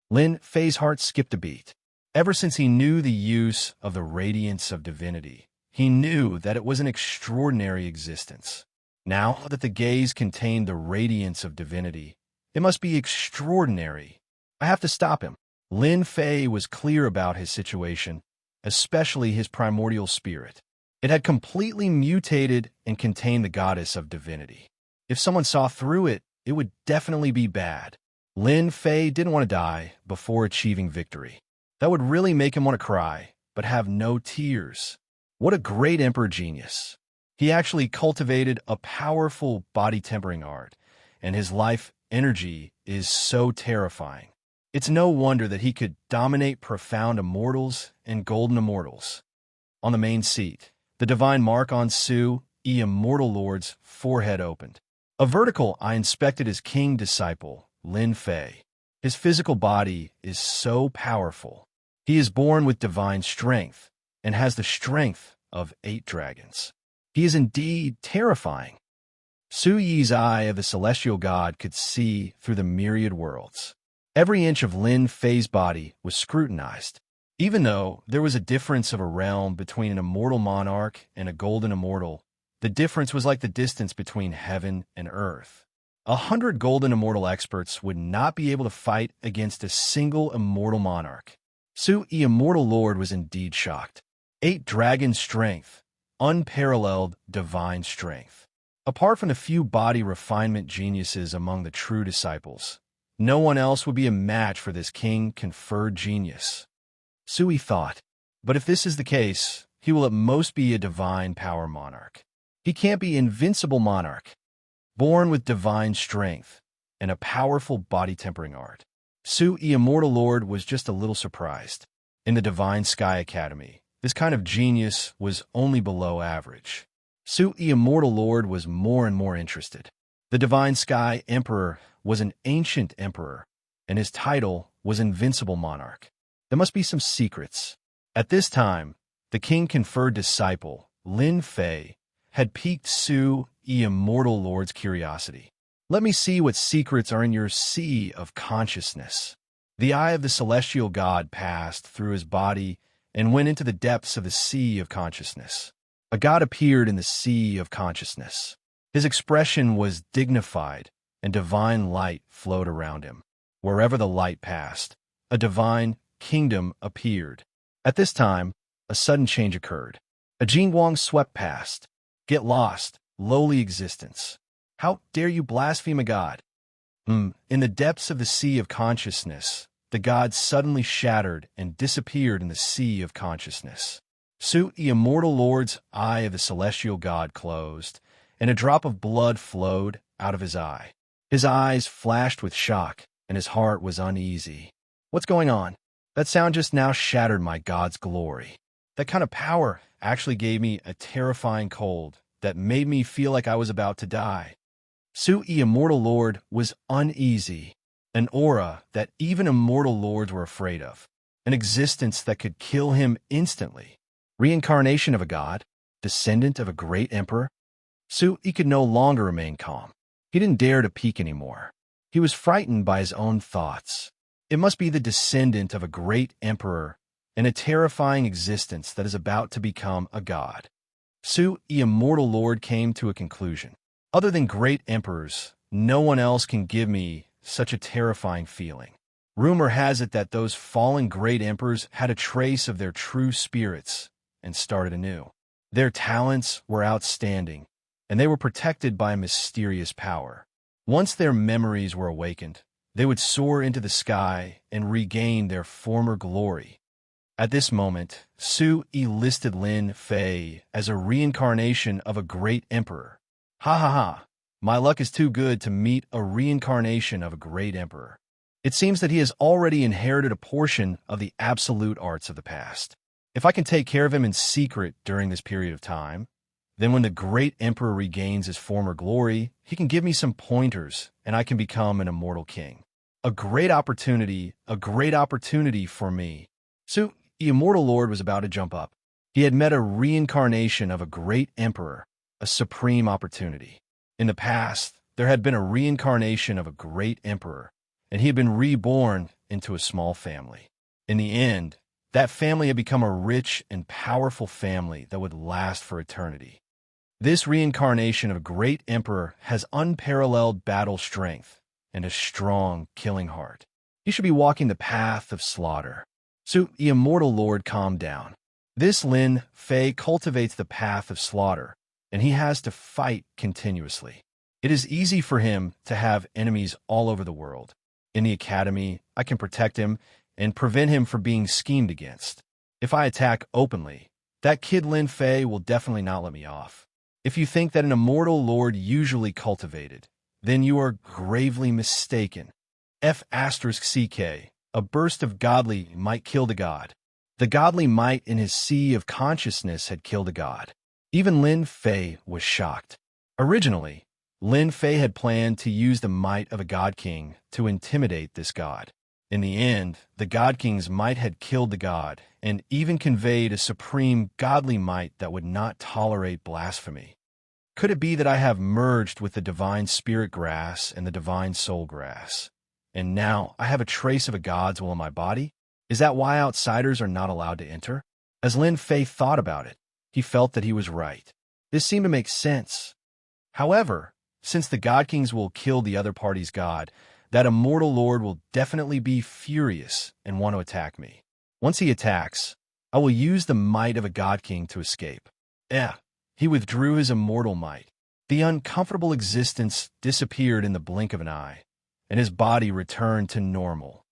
Lin Fei's heart skipped a beat. Ever since he knew the use of the radiance of divinity, he knew that it was an extraordinary existence. Now that the gaze contained the radiance of divinity, it must be extraordinary. I have to stop him. Lin Fei was clear about his situation, especially his primordial spirit. It had completely mutated and contained the goddess of divinity. If someone saw through it, it would definitely be bad. Lin Fei didn't want to die before achieving victory. That would really make him want to cry, but have no tears. What a great emperor genius. He actually cultivated a powerful body-tempering art, and his life energy is so terrifying. It's no wonder that he could dominate profound immortals and golden immortals. On the main seat, the divine mark on Su, Immortal Lord's forehead opened. A vertical eye inspected his king disciple, Lin Fei. His physical body is so powerful. He is born with divine strength and has the strength of 8 dragons. He is indeed terrifying. Su Yi's eye of the celestial god could see through the myriad worlds. Every inch of Lin Fei's body was scrutinized. Even though there was a difference of a realm between an immortal monarch and a golden immortal, the difference was like the distance between heaven and earth. 100 golden immortal experts would not be able to fight against a single immortal monarch. Su Immortal Lord was indeed shocked. 8 dragon strength, unparalleled divine strength. Apart from the few body refinement geniuses among the true disciples, no one else would be a match for this king-conferred genius. Sui thought, but if this is the case, he will at most be a divine power monarch. He can't be invincible monarch. Born with divine strength and a powerful body-tempering art. Su Immortal Lord was just a little surprised. In the Divine Sky Academy, this kind of genius was only below average. Su Immortal Lord was more and more interested. The Divine Sky Emperor was an ancient emperor, and his title was Invincible Monarch. There must be some secrets. At this time, the king-conferred disciple, Lin Fei, had piqued Su Immortal Lord's curiosity. Let me see what secrets are in your sea of consciousness. The eye of the celestial god passed through his body and went into the depths of the sea of consciousness. A god appeared in the sea of consciousness. His expression was dignified, and divine light flowed around him. Wherever the light passed, a divine kingdom appeared. At this time, a sudden change occurred. A Jingguang swept past. Get lost, lowly existence. How dare you blaspheme a god? In the depths of the sea of consciousness, the god suddenly shattered and disappeared in the sea of consciousness. Su Immortal Lord's eye of the celestial god closed, and a drop of blood flowed out of his eye. His eyes flashed with shock, and his heart was uneasy. What's going on? That sound just now shattered my god's glory. That kind of power actually gave me a terrifying cold that made me feel like I was about to die. Su Immortal Lord was uneasy, an aura that even immortal lords were afraid of, an existence that could kill him instantly. Reincarnation of a god, descendant of a great emperor. Su could no longer remain calm. He didn't dare to peek anymore. He was frightened by his own thoughts. It must be the descendant of a great emperor and a terrifying existence that is about to become a god. Su Immortal Lord came to a conclusion. Other than great emperors, no one else can give me such a terrifying feeling. Rumor has it that those fallen great emperors had a trace of their true spirits and started anew. Their talents were outstanding, and they were protected by a mysterious power. Once their memories were awakened, they would soar into the sky and regain their former glory. At this moment, Su listed Lin Fei as a reincarnation of a great emperor. Ha ha ha! My luck is too good to meet a reincarnation of a great emperor. It seems that he has already inherited a portion of the absolute arts of the past. If I can take care of him in secret during this period of time, then when the great emperor regains his former glory, he can give me some pointers and I can become an immortal king. A great opportunity for me. So the immortal lord was about to jump up. He had met a reincarnation of a great emperor, a supreme opportunity. In the past, there had been a reincarnation of a great emperor, and he had been reborn into a small family. In the end, that family had become a rich and powerful family that would last for eternity. This reincarnation of a great emperor has unparalleled battle strength and a strong, killing heart. He should be walking the path of slaughter. So the immortal lord calmed down. This Lin Fei cultivates the path of slaughter, and he has to fight continuously. It is easy for him to have enemies all over the world. In the academy, I can protect him and prevent him from being schemed against. If I attack openly, that kid Lin Fei will definitely not let me off. If you think that an immortal lord usually cultivated, then you are gravely mistaken. F***CK, a burst of godly might killed a god. The godly might in his sea of consciousness had killed a god. Even Lin Fei was shocked. Originally, Lin Fei had planned to use the might of a god king to intimidate this god. In the end, the god king's might had killed the god and even conveyed a supreme godly might that would not tolerate blasphemy. Could it be that I have merged with the divine spirit grass and the divine soul grass, and now I have a trace of a god's will in my body? Is that why outsiders are not allowed to enter? As Lin Fei thought about it, he felt that he was right. This seemed to make sense. However, since the god kings will kill the other party's god, that immortal lord will definitely be furious and want to attack me. Once he attacks, I will use the might of a god king to escape. He withdrew his immortal might. The uncomfortable existence disappeared in the blink of an eye, and his body returned to normal.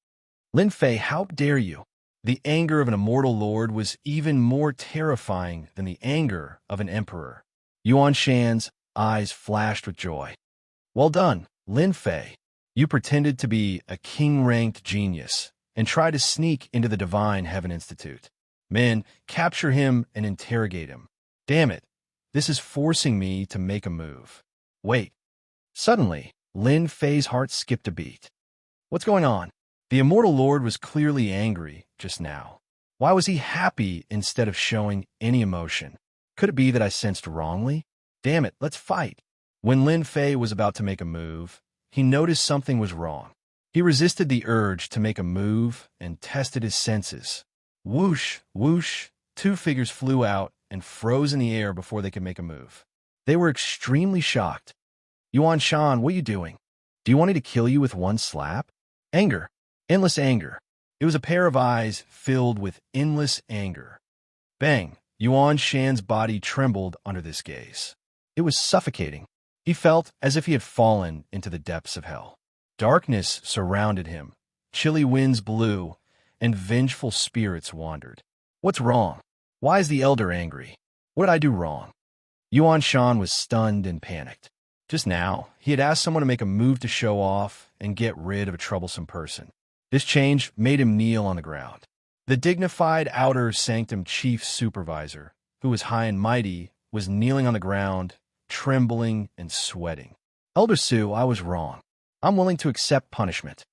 Lin Fei, how dare you? The anger of an immortal lord was even more terrifying than the anger of an emperor. Yuan Shan's eyes flashed with joy. Well done, Lin Fei. You pretended to be a king-ranked genius and tried to sneak into the Divine Heaven Institute. Men, capture him and interrogate him. Damn it, this is forcing me to make a move. Wait. Suddenly, Lin Fei's heart skipped a beat. What's going on? The immortal lord was clearly angry just now. Why was he happy instead of showing any emotion? Could it be that I sensed wrongly? Damn it, let's fight. When Lin Fei was about to make a move, he noticed something was wrong. He resisted the urge to make a move and tested his senses. Whoosh, whoosh, two figures flew out and froze in the air before they could make a move. They were extremely shocked. Yuan Shan, what are you doing? Do you want me to kill you with one slap? Anger. Endless anger. It was a pair of eyes filled with endless anger. Bang! Yuan Shan's body trembled under this gaze. It was suffocating. He felt as if he had fallen into the depths of hell. Darkness surrounded him. Chilly winds blew, and vengeful spirits wandered. What's wrong? Why is the elder angry? What did I do wrong? Yuan Shan was stunned and panicked. Just now, he had asked someone to make a move to show off and get rid of a troublesome person. This change made him kneel on the ground. The dignified outer sanctum chief supervisor, who was high and mighty, was kneeling on the ground, trembling and sweating. Elder Su, I was wrong. I'm willing to accept punishment.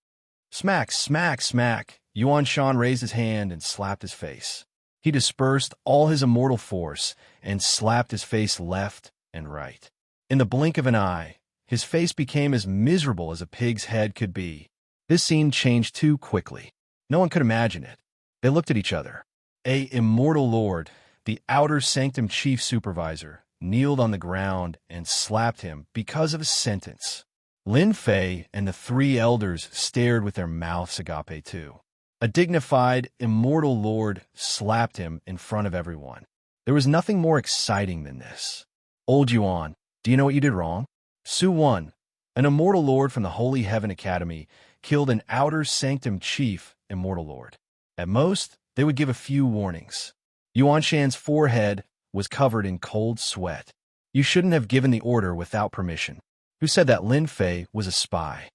Smack, smack, smack. Yuan Shan raised his hand and slapped his face. He dispersed all his immortal force and slapped his face left and right. In the blink of an eye, his face became as miserable as a pig's head could be. This scene changed too quickly. No one could imagine it. They looked at each other. A immortal lord, the outer sanctum chief supervisor, kneeled on the ground and slapped him because of a sentence. Lin Fei and the three elders stared with their mouths agape too. A dignified, immortal lord slapped him in front of everyone. There was nothing more exciting than this. Old Yuan, do you know what you did wrong? Su Wan, an immortal lord from the Holy Heaven Academy, killed an outer sanctum chief immortal lord. At most, they would give a few warnings. Yuan Shan's forehead was covered in cold sweat. You shouldn't have given the order without permission. Who said that Lin Fei was a spy?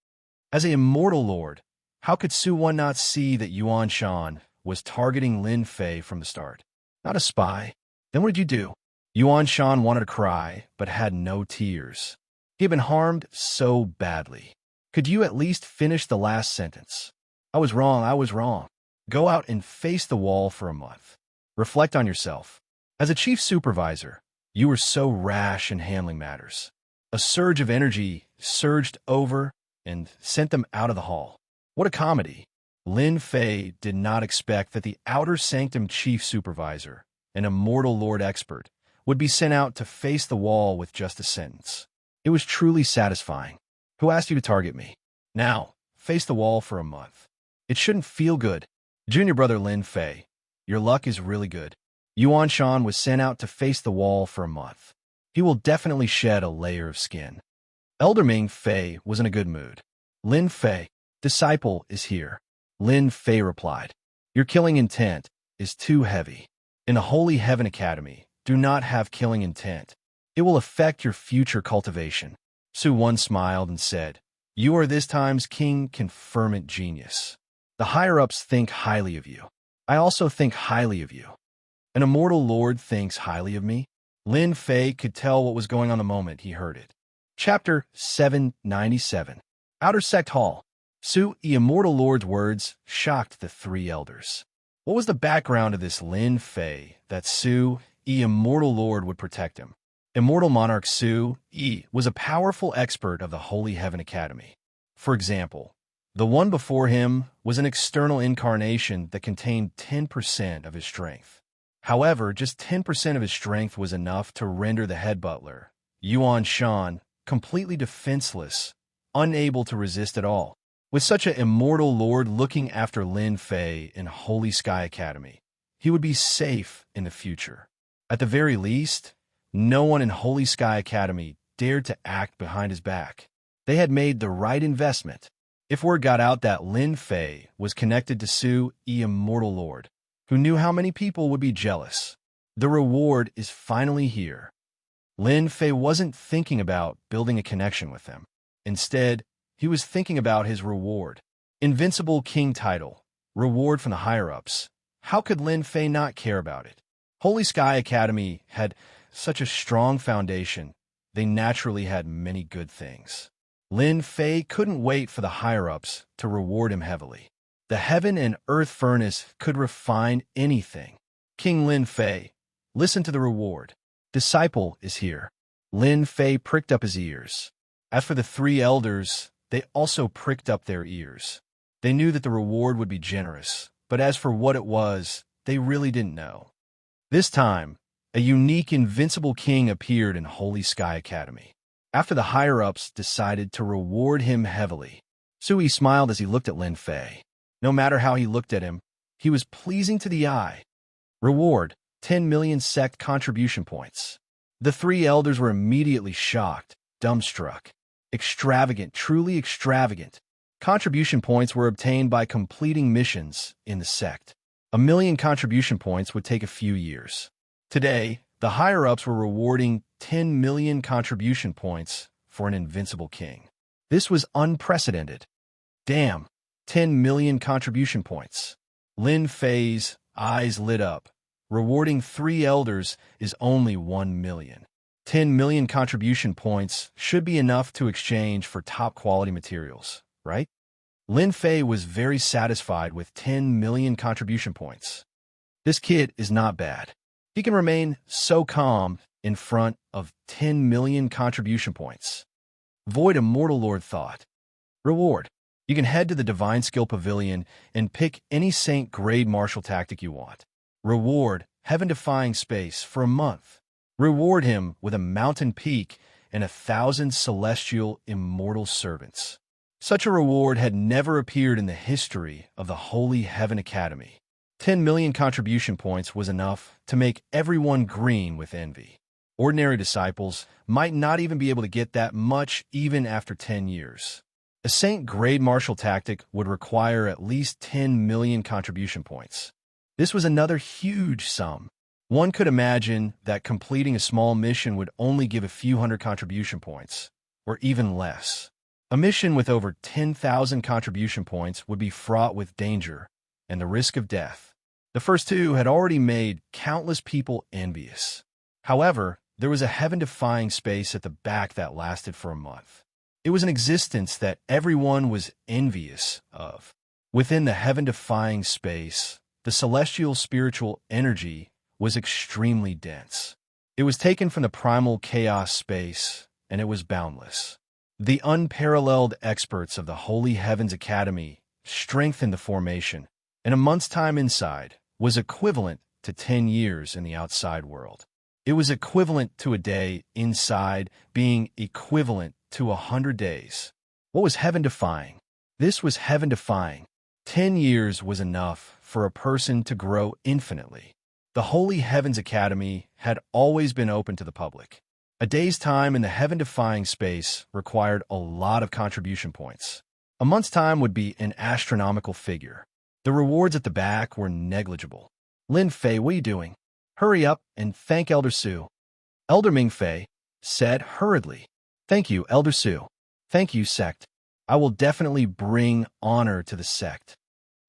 As an immortal lord, how could Su Wan not see that Yuan Shan was targeting Lin Fei from the start? Not a spy. Then what did you do? Yuan Shan wanted to cry, but had no tears. He had been harmed so badly. Could you at least finish the last sentence? I was wrong, I was wrong. Go out and face the wall for a month. Reflect on yourself. As a chief supervisor, you were so rash in handling matters. A surge of energy surged over and sent them out of the hall. What a comedy. Lin Fei did not expect that the Outer Sanctum chief supervisor, an immortal lord expert, would be sent out to face the wall with just a sentence. It was truly satisfying. Who asked you to target me? Now, face the wall for a month. It shouldn't feel good. Junior brother Lin Fei, your luck is really good. Yuan Shan was sent out to face the wall for a month. He will definitely shed a layer of skin. Elder Ming Fei was in a good mood. Lin Fei, disciple, is here. Lin Fei replied, your killing intent is too heavy. In the Holy Heaven Academy, do not have killing intent. It will affect your future cultivation. Su Wan smiled and said, you are this time's king confirmant genius. The higher-ups think highly of you. I also think highly of you. An immortal lord thinks highly of me? Lin Fei could tell what was going on the moment he heard it. Chapter 797. Outer Sect Hall. Su, the immortal lord's words shocked the three elders. What was the background of this Lin Fei that Su, the immortal lord, would protect him? Immortal monarch Su Yi was a powerful expert of the Holy Heaven Academy. For example, the one before him was an external incarnation that contained 10% of his strength. However, just 10% of his strength was enough to render the head butler, Yuan Shan, completely defenseless, unable to resist at all. With such an immortal lord looking after Lin Fei in Holy Sky Academy, he would be safe in the future. At the very least, no one in Holy Sky Academy dared to act behind his back. They had made the right investment. If word got out that Lin Fei was connected to Su, the immortal lord, who knew how many people would be jealous, the reward is finally here. Lin Fei wasn't thinking about building a connection with them. Instead, he was thinking about his reward. Invincible king title, reward from the higher-ups. How could Lin Fei not care about it? Holy Sky Academy had such a strong foundation, they naturally had many good things. Lin Fei couldn't wait for the higher-ups to reward him heavily. The heaven and earth furnace could refine anything. King Lin Fei, listen to the reward. Disciple is here. Lin Fei pricked up his ears. As for the three elders, they also pricked up their ears. They knew that the reward would be generous, but as for what it was, they really didn't know. This time, a unique invincible king appeared in Holy Sky Academy. After the higher-ups decided to reward him heavily, Sui smiled as he looked at Lin Fei. No matter how he looked at him, he was pleasing to the eye. Reward, 10 million sect contribution points. The three elders were immediately shocked, dumbstruck. Extravagant, truly extravagant. Contribution points were obtained by completing missions in the sect. 1 million contribution points would take a few years. Today, the higher-ups were rewarding 10 million contribution points for an invincible king. This was unprecedented. Damn, 10 million contribution points. Lin Fei's eyes lit up. Rewarding three elders is only 1 million. 10 million contribution points should be enough to exchange for top-quality materials, right? Lin Fei was very satisfied with 10 million contribution points. This kid is not bad. He can remain so calm in front of 10 million contribution points. Void Immortal Lord thought. Reward. You can head to the Divine Skill Pavilion and pick any Saint grade martial tactic you want. Reward. Heaven-defying space for a month. Reward him with a mountain peak and 1,000 celestial immortal servants. Such a reward had never appeared in the history of the Holy Heaven Academy. 10 million contribution points was enough to make everyone green with envy. Ordinary disciples might not even be able to get that much even after 10 years. A Saint-grade martial tactic would require at least 10 million contribution points. This was another huge sum. One could imagine that completing a small mission would only give a few hundred contribution points, or even less. A mission with over 10,000 contribution points would be fraught with danger and the risk of death. The first two had already made countless people envious. However, there was a heaven-defying space at the back that lasted for a month. It was an existence that everyone was envious of. Within the heaven-defying space, the celestial spiritual energy was extremely dense. It was taken from the primal chaos space, and it was boundless. The unparalleled experts of the Holy Heavens Academy strengthened the formation, and a month's time inside was equivalent to 10 years in the outside world. It was equivalent to a day inside being equivalent to 100 days. What was heaven-defying? This was heaven-defying. 10 years was enough for a person to grow infinitely. The Holy Heavens Academy had always been open to the public. A day's time in the heaven-defying space required a lot of contribution points. A month's time would be an astronomical figure. The rewards at the back were negligible. Lin Fei, what are you doing? Hurry up and thank Elder Su. Elder Ming Fei said hurriedly. Thank you, Elder Su. Thank you, sect. I will definitely bring honor to the sect.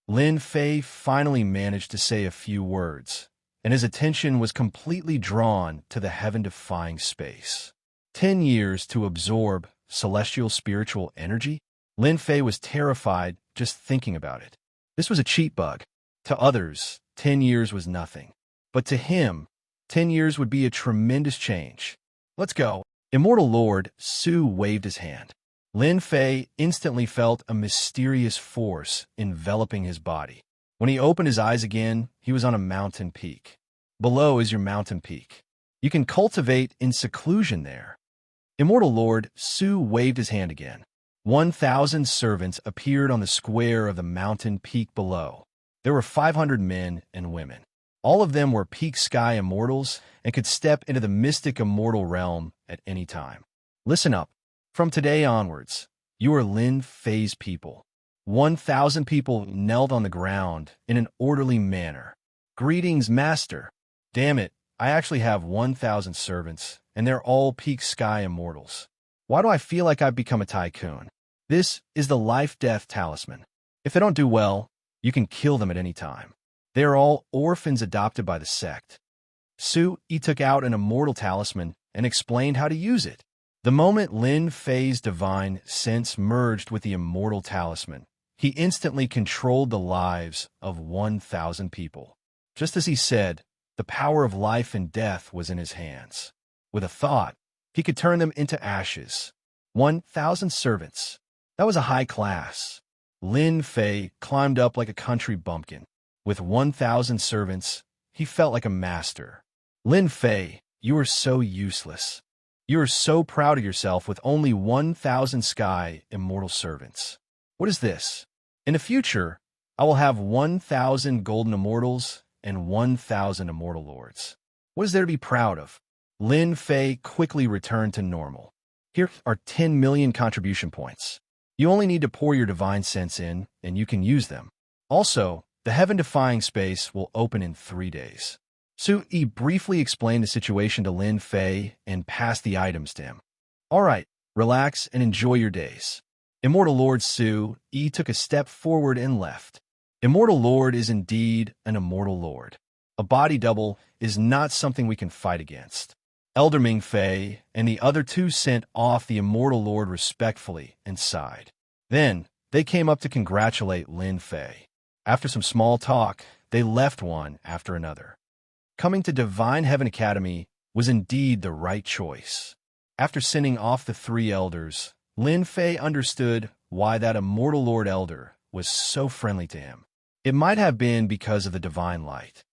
Lin Fei finally managed to say a few words, and his attention was completely drawn to the heaven-defying space. 10 years to absorb celestial spiritual energy? Lin Fei was terrified just thinking about it. This was a cheat bug. To others, 10 years was nothing. But to him, 10 years would be a tremendous change. Let's go. Immortal Lord Su waved his hand. Lin Fei instantly felt a mysterious force enveloping his body. When he opened his eyes again, he was on a mountain peak. Below is your mountain peak. You can cultivate in seclusion there. Immortal Lord Su waved his hand again. 1,000 servants appeared on the square of the mountain peak below. There were 500 men and women. All of them were peak sky immortals and could step into the mystic immortal realm at any time. Listen up. From today onwards, you are Lin Fei's people. 1,000 people knelt on the ground in an orderly manner. Greetings, Master. Damn it, I actually have 1,000 servants, and they're all peak sky immortals. Why do I feel like I've become a tycoon? This is the life-death talisman. If they don't do well, you can kill them at any time. They are all orphans adopted by the sect. Su Yi took out an immortal talisman and explained how to use it. The moment Lin Fei's divine sense merged with the immortal talisman, he instantly controlled the lives of 1,000 people. Just as he said, the power of life and death was in his hands. With a thought, he could turn them into ashes. 1,000 servants. That was a high class. Lin Fei climbed up like a country bumpkin. With 1,000 servants, he felt like a master. Lin Fei, you are so useless. You are so proud of yourself with only 1,000 sky immortal servants. What is this? In the future, I will have 1,000 golden immortals and 1,000 immortal lords. What is there to be proud of? Lin Fei quickly returned to normal. Here are 10 million contribution points. You only need to pour your divine sense in, and you can use them. Also, the heaven-defying space will open in 3 days. Su Yi briefly explained the situation to Lin Fei and passed the items to him. All right, relax and enjoy your days. Immortal Lord Su Yi took a step forward and left. Immortal Lord is indeed an immortal lord. A body double is not something we can fight against. Elder Ming Fei and the other two sent off the immortal lord respectfully and sighed. Then, they came up to congratulate Lin Fei. After some small talk, they left one after another. Coming to Divine Heaven Academy was indeed the right choice. After sending off the 3 elders, Lin Fei understood why that immortal Lord Elder was so friendly to him. It might have been because of the divine light.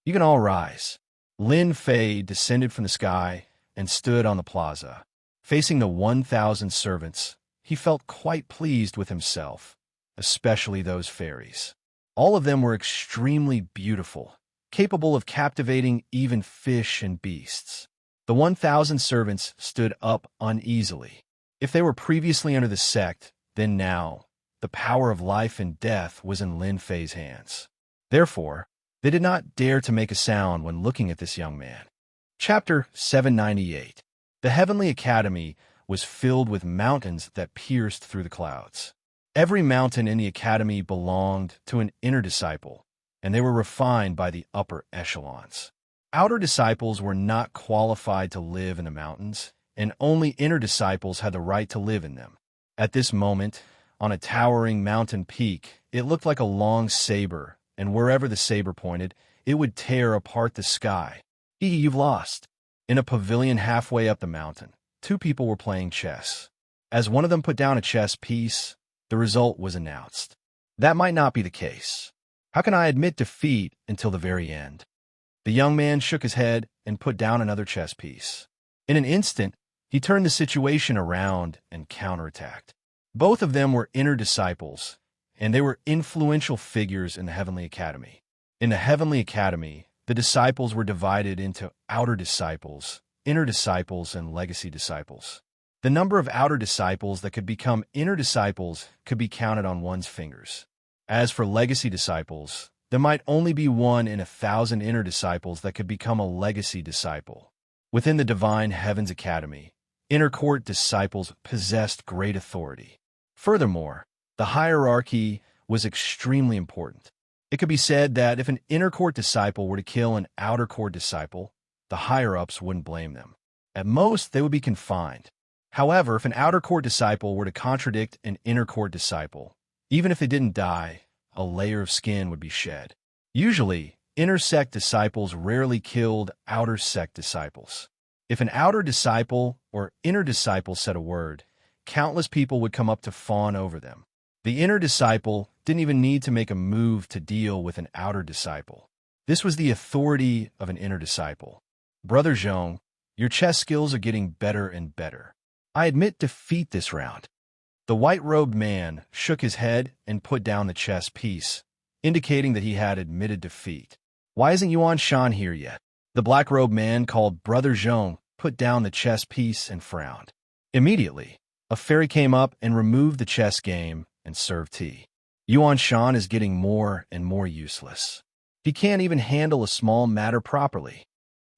You can all rise. Lin Fei descended from the sky and stood on the plaza. Facing the 1,000 servants, he felt quite pleased with himself, especially those fairies. All of them were extremely beautiful, capable of captivating even fish and beasts. The 1,000 servants stood up uneasily. If they were previously under the sect, then now, the power of life and death was in Lin Fei's hands. Therefore, they did not dare to make a sound when looking at this young man. Chapter 798. The Heavenly Academy was filled with mountains that pierced through the clouds. Every mountain in the academy belonged to an inner disciple, and they were refined by the upper echelons. Outer disciples were not qualified to live in the mountains, and only inner disciples had the right to live in them. At this moment, on a towering mountain peak, it looked like a long saber, and wherever the saber pointed, it would tear apart the sky. You've lost. In a pavilion halfway up the mountain, two people were playing chess. As one of them put down a chess piece, the result was announced. That might not be the case. How can I admit defeat until the very end? The young man shook his head and put down another chess piece. In an instant, he turned the situation around and counterattacked. Both of them were inner disciples, and they were influential figures in the Heavenly Academy. In the Heavenly Academy, the disciples were divided into outer disciples, inner disciples, and legacy disciples. The number of outer disciples that could become inner disciples could be counted on one's fingers. As for legacy disciples, there might only be 1 in 1,000 inner disciples that could become a legacy disciple. Within the Divine Heavens Academy, inner court disciples possessed great authority. Furthermore, the hierarchy was extremely important. It could be said that if an inner court disciple were to kill an outer court disciple, the higher-ups wouldn't blame them. At most, they would be confined. However, if an outer court disciple were to contradict an inner court disciple, even if they didn't die, a layer of skin would be shed. Usually, inner sect disciples rarely killed outer sect disciples. If an outer disciple or inner disciple said a word, countless people would come up to fawn over them. The inner disciple didn't even need to make a move to deal with an outer disciple. This was the authority of an inner disciple. Brother Zhong, your chess skills are getting better and better. I admit defeat this round. The white-robed man shook his head and put down the chess piece, indicating that he had admitted defeat. Why isn't Yuan Shan here yet? The black-robed man called Brother Zhong put down the chess piece and frowned. Immediately, a fairy came up and removed the chess game and served tea. Yuan Shan is getting more and more useless. He can't even handle a small matter properly.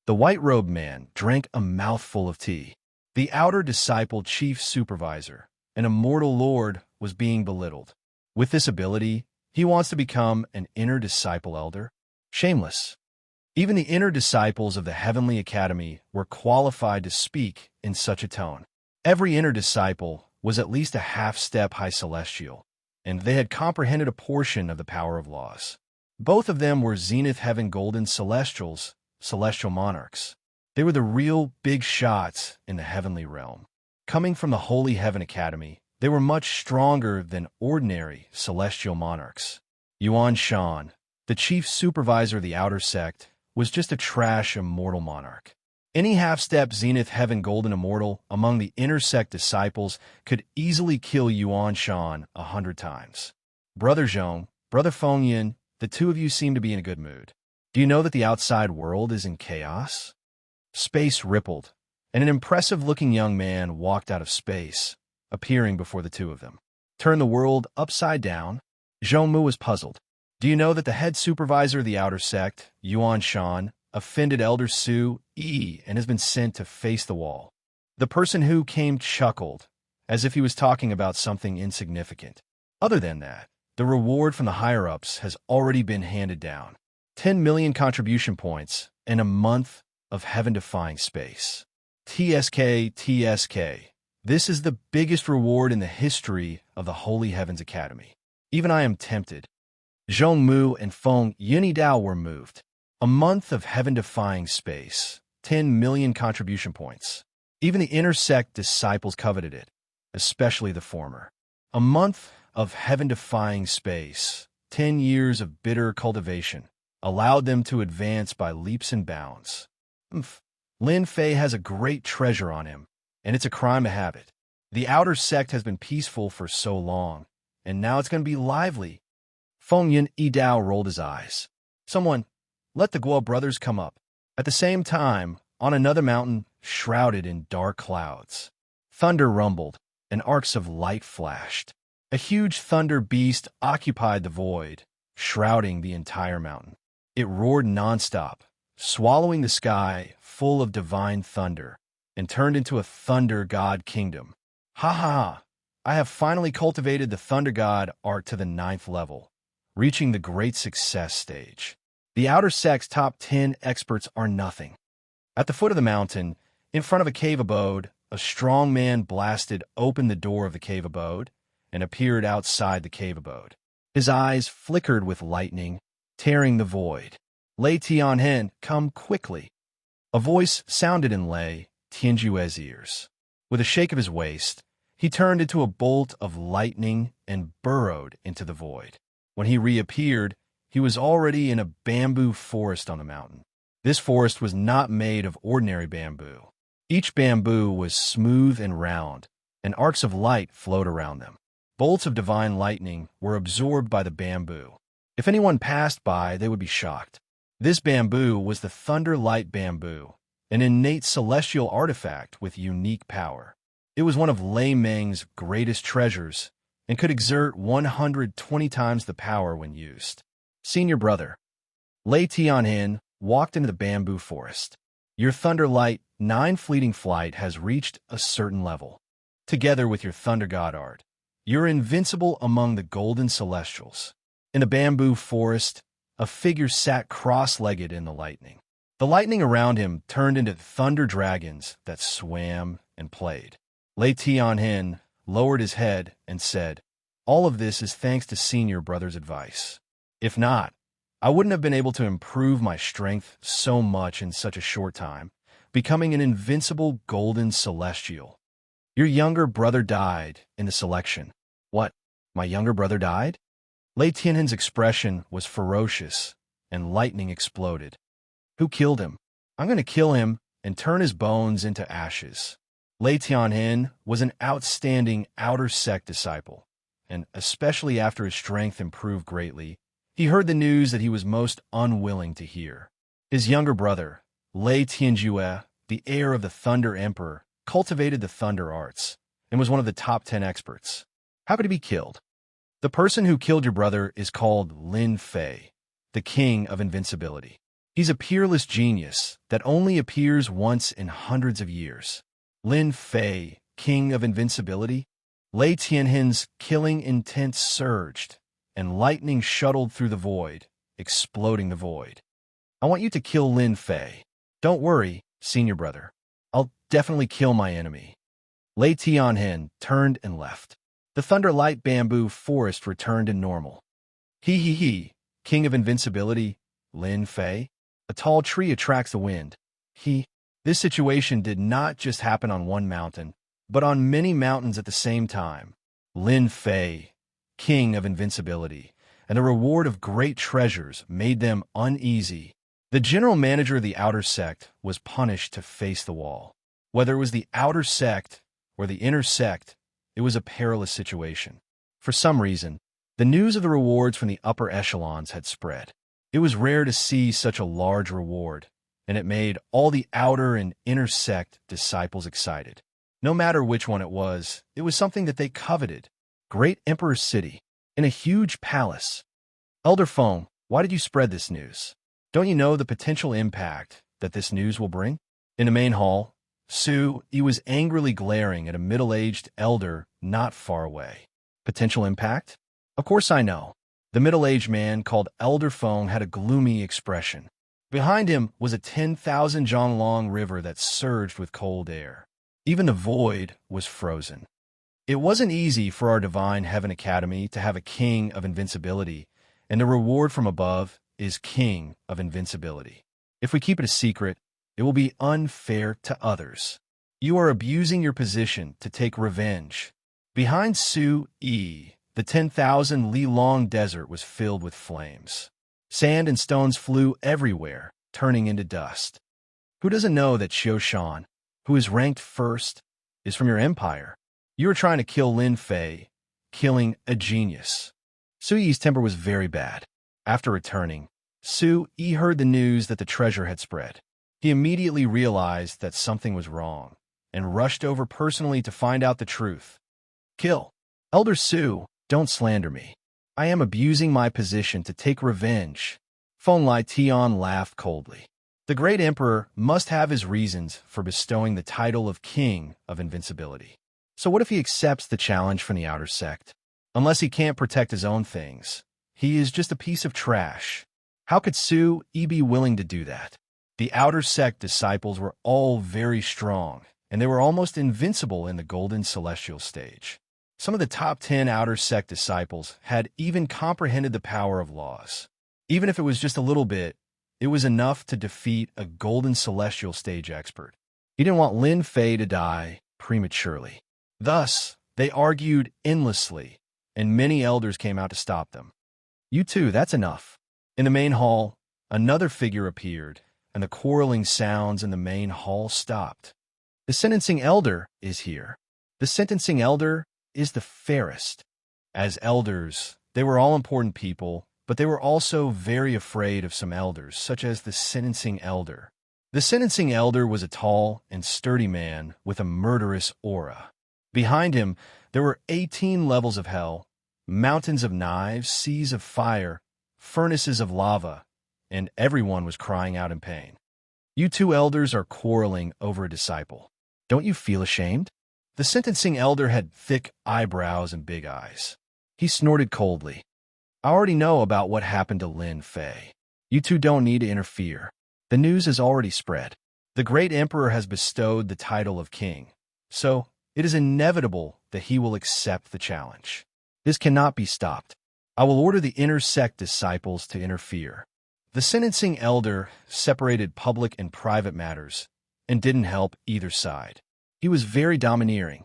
The white-robed man drank a mouthful of tea. The outer disciple chief supervisor, an immortal lord, was being belittled. With this ability, he wants to become an inner disciple elder? Shameless. Even the inner disciples of the Heavenly Academy were qualified to speak in such a tone. Every inner disciple was at least a half-step high celestial, and they had comprehended a portion of the power of laws. Both of them were Zenith Heaven Golden Celestials, celestial monarchs. They were the real big shots in the heavenly realm. Coming from the Holy Heaven Academy, they were much stronger than ordinary celestial monarchs. Yuan Shan, the chief supervisor of the outer sect, was just a trash immortal monarch. Any half-step Zenith Heaven Golden Immortal among the inner sect disciples could easily kill Yuan Shan 100 times. Brother Zhong, Brother Fengyan, the two of you seem to be in a good mood. Do you know that the outside world is in chaos? Space rippled, and an impressive-looking young man walked out of space, appearing before the two of them. Turn the world upside down? Zhongmu was puzzled. Do you know that the head supervisor of the outer sect, Yuan Shan, offended Elder Su Yi and has been sent to face the wall? The person who came chuckled, as if he was talking about something insignificant. Other than that, the reward from the higher-ups has already been handed down. 10 million contribution points and a month of heaven-defying space. TSK. This is the biggest reward in the history of the Holy Heavens Academy. Even I am tempted. Zhongmu and Feng Yunidao were moved. A month of heaven-defying space. 10 million contribution points. Even the inner sect disciples coveted it, especially the former. A month of heaven-defying space. 10 years of bitter cultivation allowed them to advance by leaps and bounds. Lin Fei has a great treasure on him, and it's a crime to have it. The outer sect has been peaceful for so long, and now it's going to be lively. Feng Yunidao rolled his eyes. Someone, let the Guo brothers come up. At the same time, on another mountain, shrouded in dark clouds, thunder rumbled, and arcs of light flashed. A huge thunder beast occupied the void, shrouding the entire mountain. It roared nonstop, swallowing the sky full of divine thunder, and turned into a thunder god kingdom. Ha ha ha! I have finally cultivated the thunder god art to the 9th level. reaching the great success stage. The outer sect's top 10 experts are nothing. At the foot of the mountain, in front of a cave abode, a strong man blasted open the door of the cave abode and appeared outside the cave abode. His eyes flickered with lightning, tearing the void. Lei Tianhen, come quickly. A voice sounded in Lei Tianjue's ears. With a shake of his waist, he turned into a bolt of lightning and burrowed into the void. When he reappeared, he was already in a bamboo forest on the mountain. This forest was not made of ordinary bamboo. Each bamboo was smooth and round, and arcs of light flowed around them. Bolts of divine lightning were absorbed by the bamboo. If anyone passed by, they would be shocked. This bamboo was the Thunder Light Bamboo, an innate celestial artifact with unique power. It was one of Lei Meng's greatest treasures and could exert 120 times the power when used. Senior brother, Lei Tianhen walked into the bamboo forest. Your Thunder Light 9 fleeting flight has reached a certain level. Together with your Thunder God art, you're invincible among the golden celestials. In the bamboo forest, a figure sat cross-legged in the lightning. The lightning around him turned into thunder dragons that swam and played. Lei Tianhen lowered his head and said, "All of this is thanks to Senior Brother's advice. If not, I wouldn't have been able to improve my strength so much in such a short time, becoming an invincible golden celestial. Your younger brother died in the selection." "What? My younger brother died?" Lei Tianhen's expression was ferocious, and lightning exploded. "Who killed him? I'm going to kill him and turn his bones into ashes." Lei Tianhen was an outstanding outer sect disciple, and especially after his strength improved greatly, he heard the news that he was most unwilling to hear. His younger brother, Lei Tianjue, the heir of the Thunder Emperor, cultivated the thunder arts and was one of the top 10 experts. How could he be killed? The person who killed your brother is called Lin Fei, the king of invincibility. He's a peerless genius that only appears once in hundreds of years. Lin Fei, king of invincibility? Lei Tianhen's killing intent surged, and lightning shuttled through the void, exploding the void. "I want you to kill Lin Fei. Don't worry, senior brother. I'll definitely kill my enemy." Lei Tianhen turned and left. The Thunder Light Bamboo Forest returned to normal. He, king of invincibility, Lin Fei? A tall tree attracts the wind. This situation did not just happen on one mountain, but on many mountains at the same time. Lin Fei, king of invincibility, and the reward of great treasures made them uneasy. The general manager of the outer sect was punished to face the wall. Whether it was the outer sect or the inner sect, it was a perilous situation. For some reason, the news of the rewards from the upper echelons had spread. It was rare to see such a large reward, and it made all the outer and inner sect disciples excited. No matter which one it was something that they coveted. Great Emperor's City, in a huge palace. Elder Feng, why did you spread this news? Don't you know the potential impact that this news will bring? In the main hall, He was angrily glaring at a middle-aged elder not far away. Potential impact? Of course I know. The middle-aged man called Elder Feng had a gloomy expression. Behind him was a 10,000 zhang-long river that surged with cold air. Even the void was frozen. It wasn't easy for our Divine Heaven Academy to have a king of invincibility, and the reward from above is king of invincibility. If we keep it a secret, it will be unfair to others. You are abusing your position to take revenge. Behind Su-Yi, the 10,000 li-long desert was filled with flames. Sand and stones flew everywhere, turning into dust. Who doesn't know that Xiu-Shan, who is ranked first, is from your empire? You were trying to kill Lin Fei, killing a genius. Su-Yi's temper was very bad. After returning, Su-Yi heard the news that the treasure had spread. He immediately realized that something was wrong, and rushed over personally to find out the truth. "Kill. Elder Su, don't slander me. I am abusing my position to take revenge." Feng Lai Tian laughed coldly. The great emperor must have his reasons for bestowing the title of King of Invincibility. So what if he accepts the challenge from the outer sect? Unless he can't protect his own things, He is just a piece of trash. How could Sue be willing to do that? The outer sect disciples were all very strong, and they were almost invincible in the golden celestial stage. Some of the top 10 outer sect disciples had even comprehended the power of laws. Even if it was just a little bit, it was enough to defeat a golden celestial stage expert. He didn't want Lin Fei to die prematurely. Thus, they argued endlessly, and many elders came out to stop them. "You two, that's enough." In the main hall, another figure appeared, and the quarreling sounds in the main hall stopped. "The sentencing elder is here. The sentencing elder is the fairest." As elders, they were all important people, but they were also very afraid of some elders, such as the sentencing elder. The sentencing elder was a tall and sturdy man with a murderous aura. Behind him, there were 18 levels of hell, mountains of knives, seas of fire, furnaces of lava, and everyone was crying out in pain. "You two elders are quarreling over a disciple. Don't you feel ashamed?" The sentencing elder had thick eyebrows and big eyes. He snorted coldly. "I already know about what happened to Lin Fei. You two don't need to interfere. The news has already spread. The great emperor has bestowed the title of king, so it is inevitable that he will accept the challenge. This cannot be stopped. I will order the inner sect disciples to interfere." The sentencing elder separated public and private matters and didn't help either side. He was very domineering.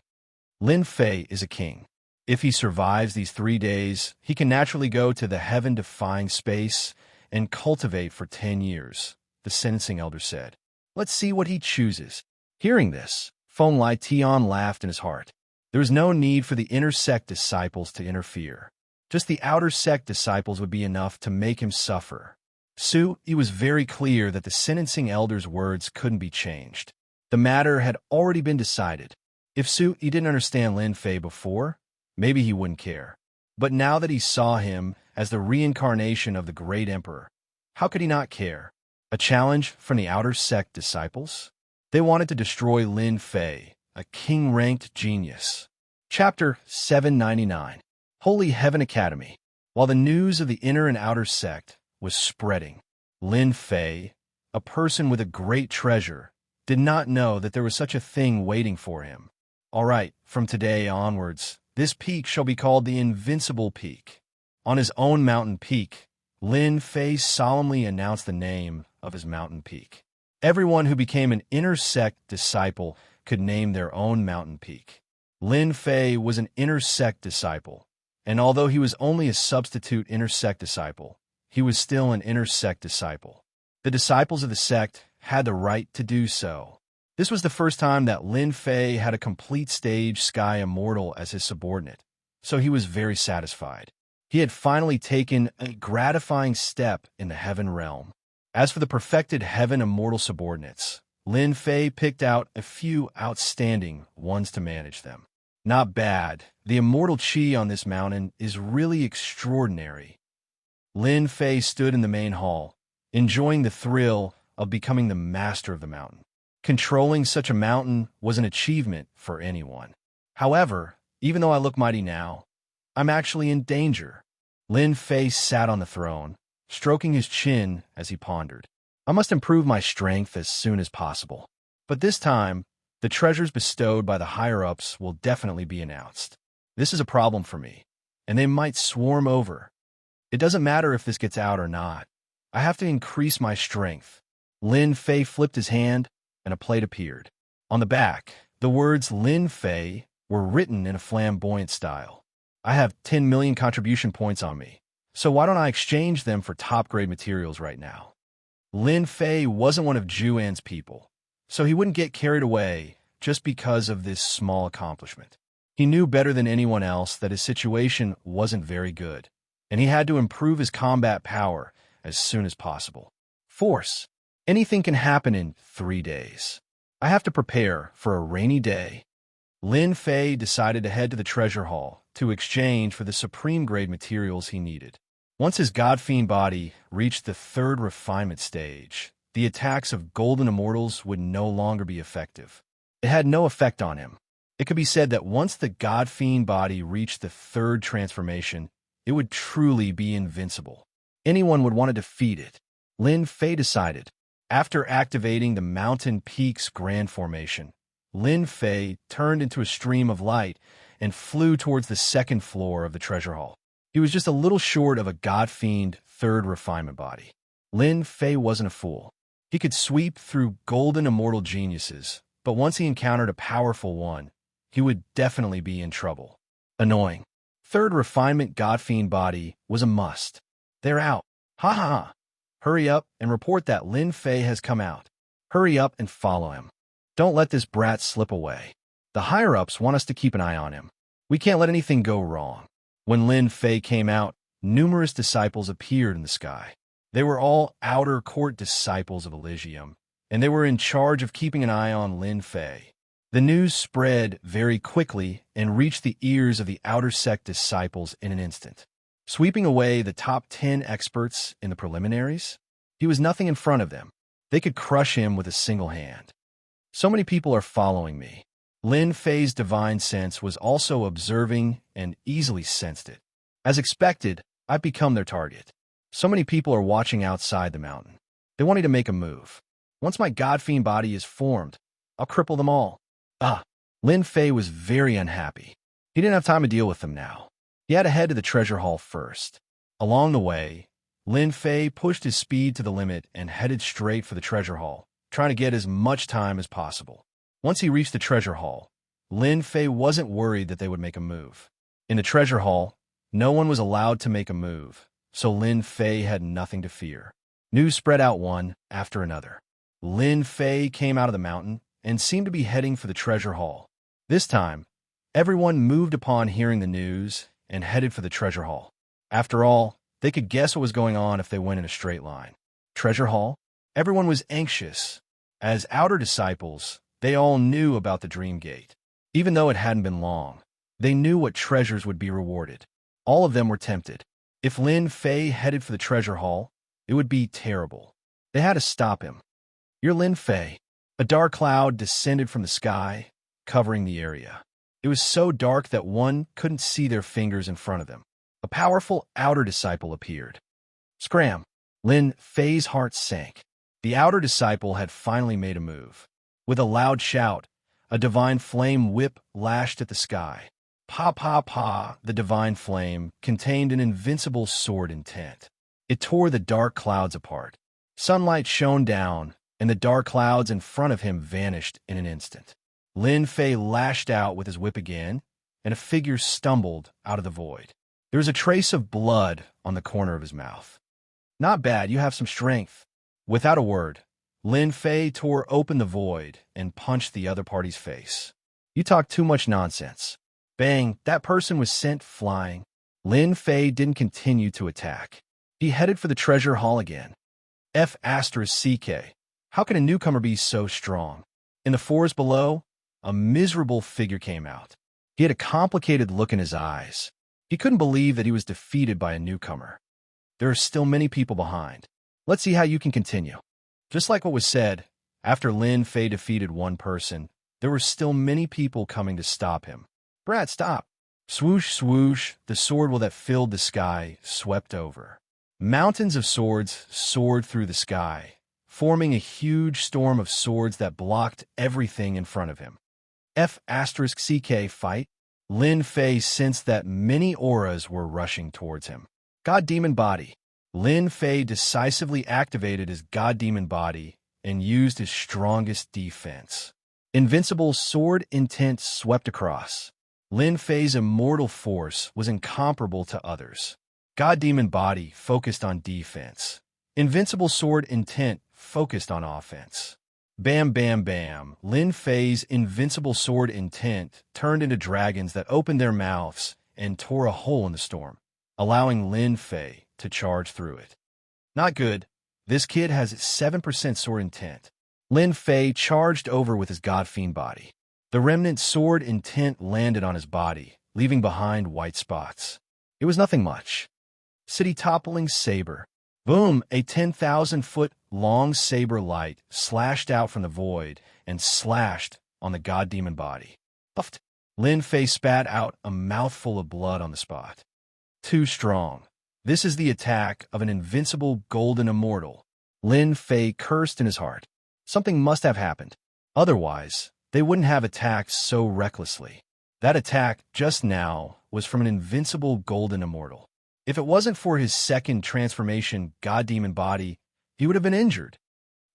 Lin Fei is a king. If he survives these 3 days, he can naturally go to the heaven-defying space and cultivate for 10 years, the sentencing elder said. "Let's see what he chooses." Hearing this, Feng Lai Tian laughed in his heart. There was no need for the inner sect disciples to interfere. Just the outer sect disciples would be enough to make him suffer. Su, it was very clear that the sentencing elder's words couldn't be changed. The matter had already been decided. If Su didn't understand Lin Fei before, maybe he wouldn't care. But now that he saw him as the reincarnation of the great emperor, how could he not care? A challenge from the outer sect disciples? They wanted to destroy Lin Fei, a king-ranked genius. Chapter 799. Holy Heaven Academy. While the news of the inner and outer sect was spreading, Lin Fei, a person with a great treasure, did not know that there was such a thing waiting for him. "All right, from today onwards, this peak shall be called the Invincible Peak." On his own mountain peak, Lin Fei solemnly announced the name of his mountain peak. Everyone who became an inner sect disciple could name their own mountain peak. Lin Fei was an inner sect disciple, and although he was only a substitute inner sect disciple, he was still an inner sect disciple. The disciples of the sect had the right to do so. This was the first time that Lin Fei had a complete stage Sky Immortal as his subordinate, so he was very satisfied. He had finally taken a gratifying step in the heaven realm. As for the perfected heaven immortal subordinates, Lin Fei picked out a few outstanding ones to manage them. Not bad. The immortal chi on this mountain is really extraordinary. Lin Fei stood in the main hall, enjoying the thrill of becoming the master of the mountain. Controlling such a mountain was an achievement for anyone. However, even though I look mighty now, I'm actually in danger. Lin Fei sat on the throne, stroking his chin as he pondered. I must improve my strength as soon as possible. But this time, the treasures bestowed by the higher-ups will definitely be announced. This is a problem for me, and they might swarm over. It doesn't matter if this gets out or not. I have to increase my strength. Lin Fei flipped his hand, and a plate appeared. On the back, the words Lin Fei were written in a flamboyant style. I have 10 million contribution points on me, so why don't I exchange them for top-grade materials right now? Lin Fei wasn't one of Juan's people, so he wouldn't get carried away just because of this small accomplishment. He knew better than anyone else that his situation wasn't very good, and he had to improve his combat power as soon as possible. Force. Anything can happen in 3 days. I have to prepare for a rainy day. Lin Fei decided to head to the treasure hall to exchange for the supreme-grade materials he needed. Once his God-Fiend body reached the 3rd refinement stage, the attacks of golden immortals would no longer be effective. It had no effect on him. It could be said that once the God-Fiend body reached the 3rd transformation, it would truly be invincible. Anyone would want to defeat it. Lin Fei decided. After activating the Mountain Peaks Grand Formation, Lin Fei turned into a stream of light and flew towards the second floor of the treasure hall. He was just a little short of a god-fiend third refinement body. Lin Fei wasn't a fool. He could sweep through golden immortal geniuses, but once he encountered a powerful one, he would definitely be in trouble. Annoying. Third refinement god-fiend body was a must. They're out. Ha ha ha. Hurry up and report that Lin Fei has come out. Hurry up and follow him. Don't let this brat slip away. The higher-ups want us to keep an eye on him. We can't let anything go wrong. When Lin Fei came out, numerous disciples appeared in the sky. They were all outer court disciples of Elysium, and they were in charge of keeping an eye on Lin Fei. The news spread very quickly and reached the ears of the outer sect disciples in an instant. Sweeping away the top 10 experts in the preliminaries, he was nothing in front of them. They could crush him with a single hand. So many people are following me. Lin Fei's divine sense was also observing and easily sensed it. As expected, I've become their target. So many people are watching outside the mountain. They want me to make a move. Once my god-fiend body is formed, I'll cripple them all. Lin Fei was very unhappy. He didn't have time to deal with them now. He had to head to the treasure hall first. Along the way, Lin Fei pushed his speed to the limit and headed straight for the treasure hall, trying to get as much time as possible. Once he reached the treasure hall, Lin Fei wasn't worried that they would make a move. In the treasure hall, no one was allowed to make a move, so Lin Fei had nothing to fear. News spread out one after another. Lin Fei came out of the mountain and seemed to be heading for the treasure hall. This time, everyone moved upon hearing the news and headed for the treasure hall. After all, they could guess what was going on if they went in a straight line. Treasure hall? Everyone was anxious. As outer disciples, they all knew about the Dream Gate. Even though it hadn't been long, they knew what treasures would be rewarded. All of them were tempted. If Lin Fei headed for the treasure hall, it would be terrible. They had to stop him. "You're Lin Fei." A dark cloud descended from the sky, covering the area. It was so dark that one couldn't see their fingers in front of them. A powerful outer disciple appeared. Scram! Lin Fei's heart sank. The outer disciple had finally made a move. With a loud shout, a divine flame whip lashed at the sky. Pa pa pa, the divine flame contained an invincible sword intent. It tore the dark clouds apart. Sunlight shone down, and the dark clouds in front of him vanished in an instant. Lin Fei lashed out with his whip again, and a figure stumbled out of the void. There was a trace of blood on the corner of his mouth. "Not bad, you have some strength." Without a word, Lin Fei tore open the void and punched the other party's face. "You talk too much nonsense." Bang, that person was sent flying. Lin Fei didn't continue to attack. He headed for the treasure hall again. F***CK. How can a newcomer be so strong? In the forest below, a miserable figure came out. He had a complicated look in his eyes. He couldn't believe that he was defeated by a newcomer. There are still many people behind. Let's see how you can continue. Just like what was said, after Lin Fei defeated one person, there were still many people coming to stop him. "Brat, stop." Swoosh, swoosh, the sword that filled the sky swept over. Mountains of swords soared through the sky, forming a huge storm of swords that blocked everything in front of him. F***CK fight. Lin Fei sensed that many auras were rushing towards him. God Demon Body. Lin Fei decisively activated his God Demon Body and used his strongest defense. Invincible sword intent swept across. Lin Fei's immortal force was incomparable to others. God Demon Body focused on defense. Invincible sword intent focused on offense. Bam, bam, bam. Lin Fei's invincible sword intent turned into dragons that opened their mouths and tore a hole in the storm, allowing Lin Fei to charge through it. Not good. This kid has 7% sword intent. Lin Fei charged over with his God Fiend body. The remnant sword intent landed on his body, leaving behind white spots. It was nothing much. City-toppling saber. Boom! A 10,000-foot-long saber light slashed out from the void and slashed on the God Demon Body. Puffed. Lin Fei spat out a mouthful of blood on the spot. Too strong. This is the attack of an invincible golden immortal. Lin Fei cursed in his heart. Something must have happened. Otherwise, they wouldn't have attacked so recklessly. That attack just now was from an invincible golden immortal. If it wasn't for his second transformation god-demon body, he would have been injured.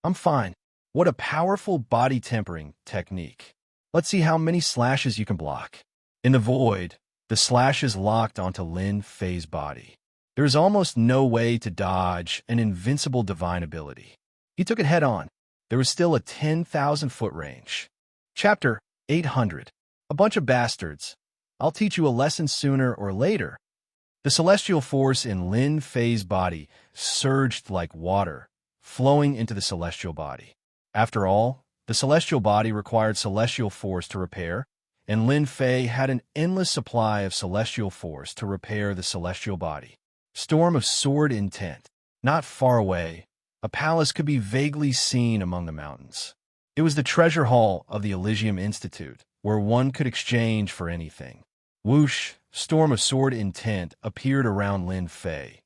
I'm fine. What a powerful body tempering technique. Let's see how many slashes you can block. In the void, the slashes locked onto Lin Fei's body. There is almost no way to dodge an invincible divine ability. He took it head-on. There was still a 10,000-foot range. Chapter 800. A bunch of bastards. I'll teach you a lesson sooner or later. The celestial force in Lin Fei's body surged like water, flowing into the celestial body. After all, the celestial body required celestial force to repair, and Lin Fei had an endless supply of celestial force to repair the celestial body. Storm of sword intent. Not far away, a palace could be vaguely seen among the mountains. It was the treasure hall of the Elysium Institute, where one could exchange for anything. Whoosh, storm of sword intent appeared around Lin Fei,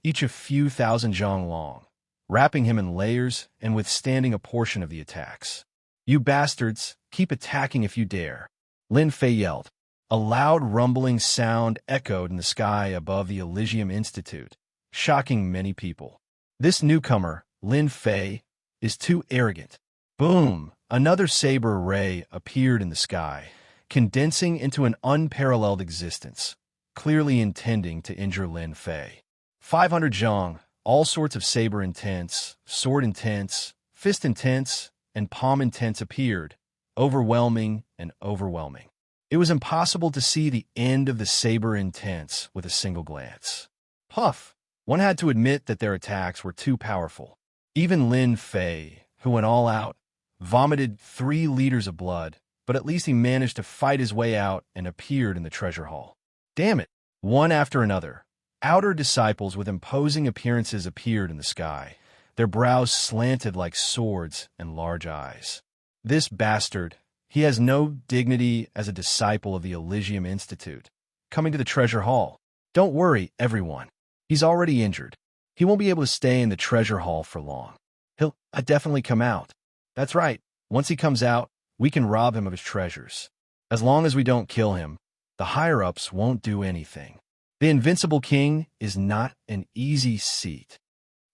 each a few thousand zhang long, wrapping him in layers and withstanding a portion of the attacks. You bastards, keep attacking if you dare. Lin Fei yelled. A loud rumbling sound echoed in the sky above the Elysium Institute, shocking many people. This newcomer, Lin Fei, is too arrogant. Boom! Another saber ray appeared in the sky, condensing into an unparalleled existence, clearly intending to injure Lin Fei. 500 zhang, all sorts of saber intents, sword intents, fist intents, and palm intents appeared, overwhelming and overwhelming. It was impossible to see the end of the saber intents with a single glance. Puff! One had to admit that their attacks were too powerful. Even Lin Fei, who went all out, vomited 3 liters of blood, but at least he managed to fight his way out and appeared in the treasure hall. Damn it! One after another, outer disciples with imposing appearances appeared in the sky, their brows slanted like swords and large eyes. This bastard, he has no dignity as a disciple of the Elysium Institute, coming to the treasure hall. Don't worry, everyone. He's already injured. He won't be able to stay in the treasure hall for long. He'll definitely come out. That's right. Once he comes out, we can rob him of his treasures. As long as we don't kill him, the higher-ups won't do anything. The Invincible King is not an easy seat.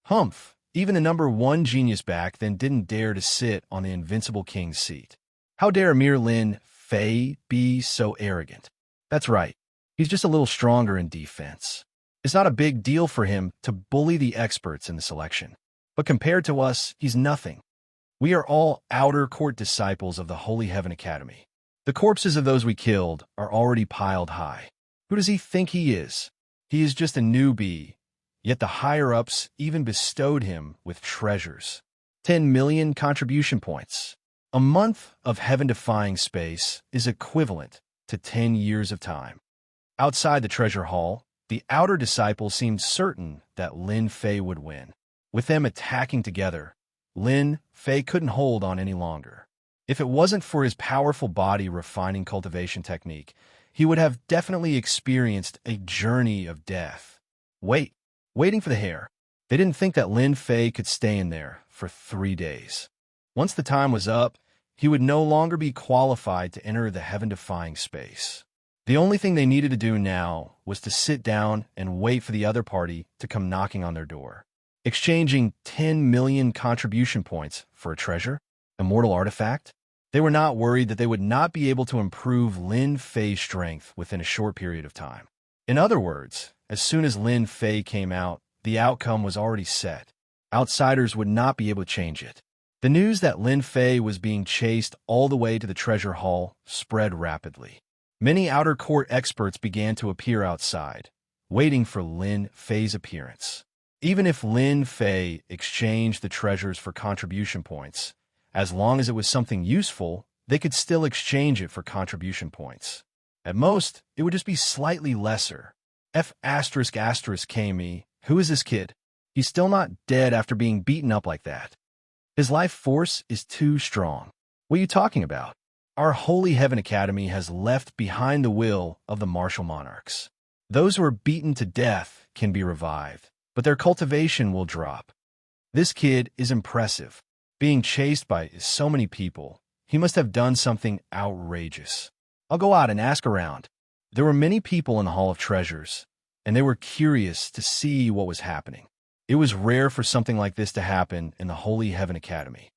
Humph! Even the number 1 genius back then didn't dare to sit on the Invincible King's seat. How dare mere Lin Fei be so arrogant? That's right. He's just a little stronger in defense. It's not a big deal for him to bully the experts in the selection. But compared to us, he's nothing. We are all outer court disciples of the Holy Heaven Academy. The corpses of those we killed are already piled high. Who does he think he is? He is just a newbie, yet the higher-ups even bestowed him with treasures. 10 million contribution points. A month of heaven-defying space is equivalent to 10 years of time. Outside the treasure hall, the outer disciples seemed certain that Lin Fei would win. With them attacking together, Lin Fei couldn't hold on any longer. If it wasn't for his powerful body refining cultivation technique, he would have definitely experienced a journey of death. Waiting for the hair. They didn't think that Lin Fei could stay in there for 3 days. Once the time was up, he would no longer be qualified to enter the heaven-defying space. The only thing they needed to do now was to sit down and wait for the other party to come knocking on their door. Exchanging 10 million contribution points for a treasure, immortal artifact, they were not worried that they would not be able to improve Lin Fei's strength within a short period of time. In other words, as soon as Lin Fei came out, the outcome was already set. Outsiders would not be able to change it. The news that Lin Fei was being chased all the way to the treasure hall spread rapidly. Many outer court experts began to appear outside, waiting for Lin Fei's appearance. Even if Lin Fei exchanged the treasures for contribution points, as long as it was something useful, they could still exchange it for contribution points. At most, it would just be slightly lesser. F***KME, who is this kid? He's still not dead after being beaten up like that. His life force is too strong. What are you talking about? Our Holy Heaven Academy has left behind the will of the martial monarchs. Those who are beaten to death can be revived, but their cultivation will drop. This kid is impressive. Being chased by so many people, he must have done something outrageous. I'll go out and ask around. There were many people in the Hall of Treasures, and they were curious to see what was happening. It was rare for something like this to happen in the Holy Heaven Academy.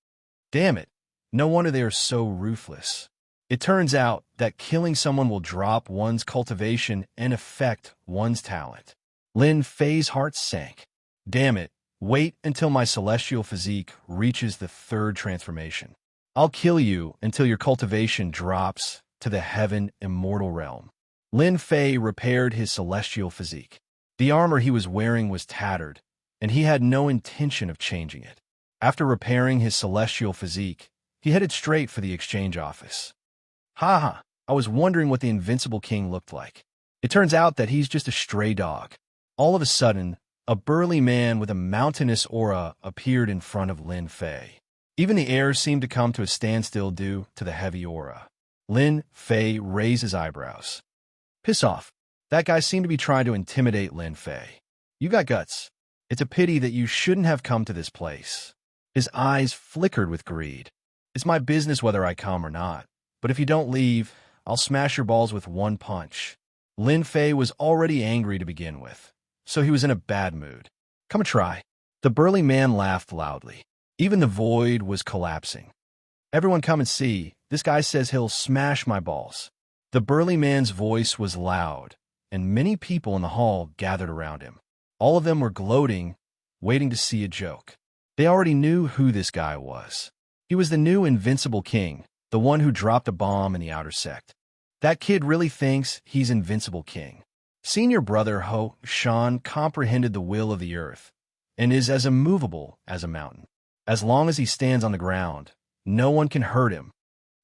Damn it, no wonder they are so ruthless. It turns out that killing someone will drop one's cultivation and affect one's talent. Lin Fei's heart sank. Damn it, wait until my celestial physique reaches the third transformation. I'll kill you until your cultivation drops to the heaven immortal realm. Lin Fei repaired his celestial physique. The armor he was wearing was tattered, and he had no intention of changing it. After repairing his celestial physique, he headed straight for the exchange office. Ha! I was wondering what the Invincible King looked like. It turns out that he's just a stray dog. All of a sudden, a burly man with a mountainous aura appeared in front of Lin Fei. Even the air seemed to come to a standstill due to the heavy aura. Lin Fei raised his eyebrows. Piss off. That guy seemed to be trying to intimidate Lin Fei. You got guts. It's a pity that you shouldn't have come to this place. His eyes flickered with greed. It's my business whether I come or not. But if you don't leave, I'll smash your balls with one punch. Lin Fei was already angry to begin with, so he was in a bad mood. Come and try. The burly man laughed loudly. Even the void was collapsing. Everyone come and see. This guy says he'll smash my balls. The burly man's voice was loud, and many people in the hall gathered around him. All of them were gloating, waiting to see a joke. They already knew who this guy was. He was the new Invincible King, the one who dropped a bomb in the outer sect. That kid really thinks he's Invincible King. Senior brother Ho Shan comprehended the will of the earth and is as immovable as a mountain. As long as he stands on the ground, no one can hurt him.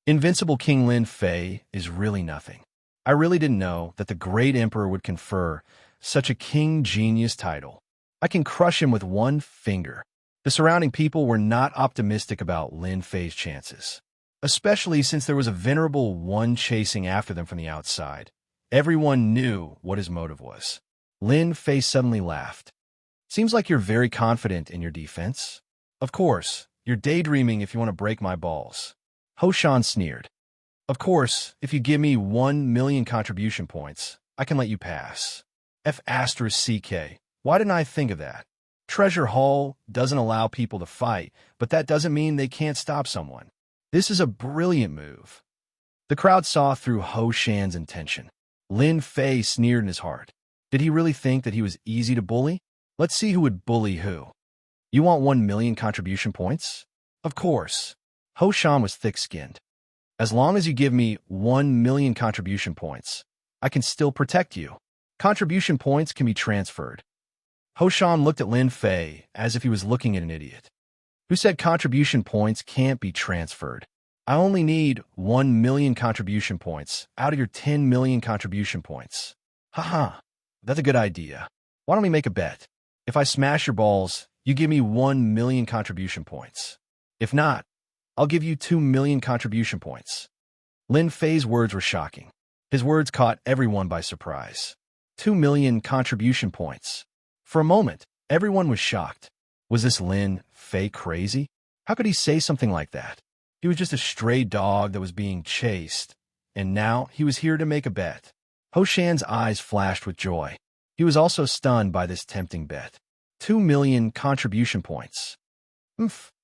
Invincible King Lin Fei is really nothing. I really didn't know that the great emperor would confer such a king genius title. I can crush him with one finger. The surrounding people were not optimistic about Lin Fei's chances, especially since there was a venerable one chasing after them from the outside. Everyone knew what his motive was. Lin Fei suddenly laughed. Seems like you're very confident in your defense. Of course, you're daydreaming if you want to break my balls. Ho Shan sneered. Of course, if you give me 1,000,000 contribution points, I can let you pass. F***CK. Why didn't I think of that? Treasure Hall doesn't allow people to fight, but that doesn't mean they can't stop someone. This is a brilliant move. The crowd saw through Ho Shan's intention. Lin Fei sneered in his heart. Did he really think that he was easy to bully? Let's see who would bully who. You want 1,000,000 contribution points? Of course. Ho Shan was thick-skinned. As long as you give me 1,000,000 contribution points, I can still protect you. Contribution points can be transferred. Ho Shan looked at Lin Fei as if he was looking at an idiot. Who said contribution points can't be transferred? I only need 1,000,000 contribution points out of your 10,000,000 contribution points. Haha, that's a good idea. Why don't we make a bet? If I smash your balls, you give me 1,000,000 contribution points. If not, I'll give you 2,000,000 contribution points. Lin Fei's words were shocking. His words caught everyone by surprise. 2,000,000 contribution points. For a moment, everyone was shocked. Was this Lin Fei crazy? How could he say something like that? He was just a stray dog that was being chased, and now he was here to make a bet. Ho Shan's eyes flashed with joy. He was also stunned by this tempting bet. 2,000,000 contribution points.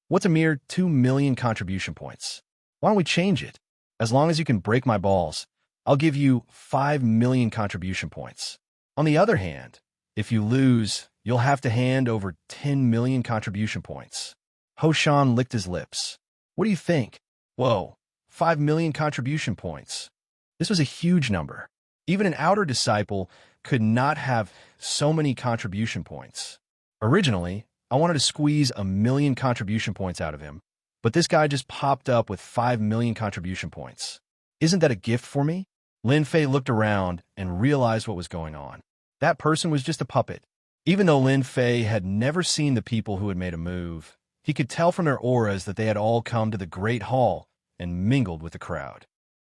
What's a mere 2,000,000 contribution points? Why don't we change it? As long as you can break my balls, I'll give you 5,000,000 contribution points. On the other hand, if you lose, you'll have to hand over 10,000,000 contribution points. Ho Shan licked his lips. What do you think? Whoa, 5,000,000 contribution points. This was a huge number. Even an outer disciple could not have so many contribution points. Originally, I wanted to squeeze 1,000,000 contribution points out of him, but this guy just popped up with 5,000,000 contribution points. Isn't that a gift for me? Lin Fei looked around and realized what was going on. That person was just a puppet. Even though Lin Fei had never seen the people who had made a move, he could tell from their auras that they had all come to the Great Hall and mingled with the crowd.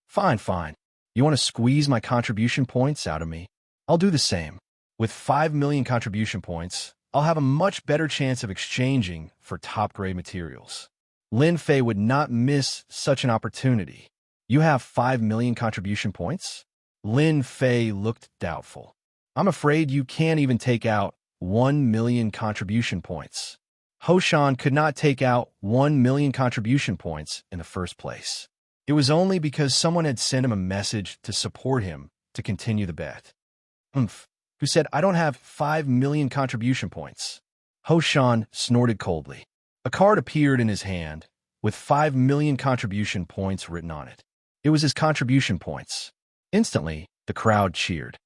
Fine. You want to squeeze my contribution points out of me? I'll do the same. With 5 million contribution points, I'll have a much better chance of exchanging for top-grade materials. Lin Fei would not miss such an opportunity. You have 5 million contribution points? Lin Fei looked doubtful. I'm afraid you can't even take out 1 million contribution points. Ho Shan could not take out 1 million contribution points in the first place. It was only because someone had sent him a message to support him to continue the bet. Who said, I don't have 5 million contribution points. Ho Shan snorted coldly. A card appeared in his hand with 5 million contribution points written on it. It was his contribution points. Instantly, the crowd cheered.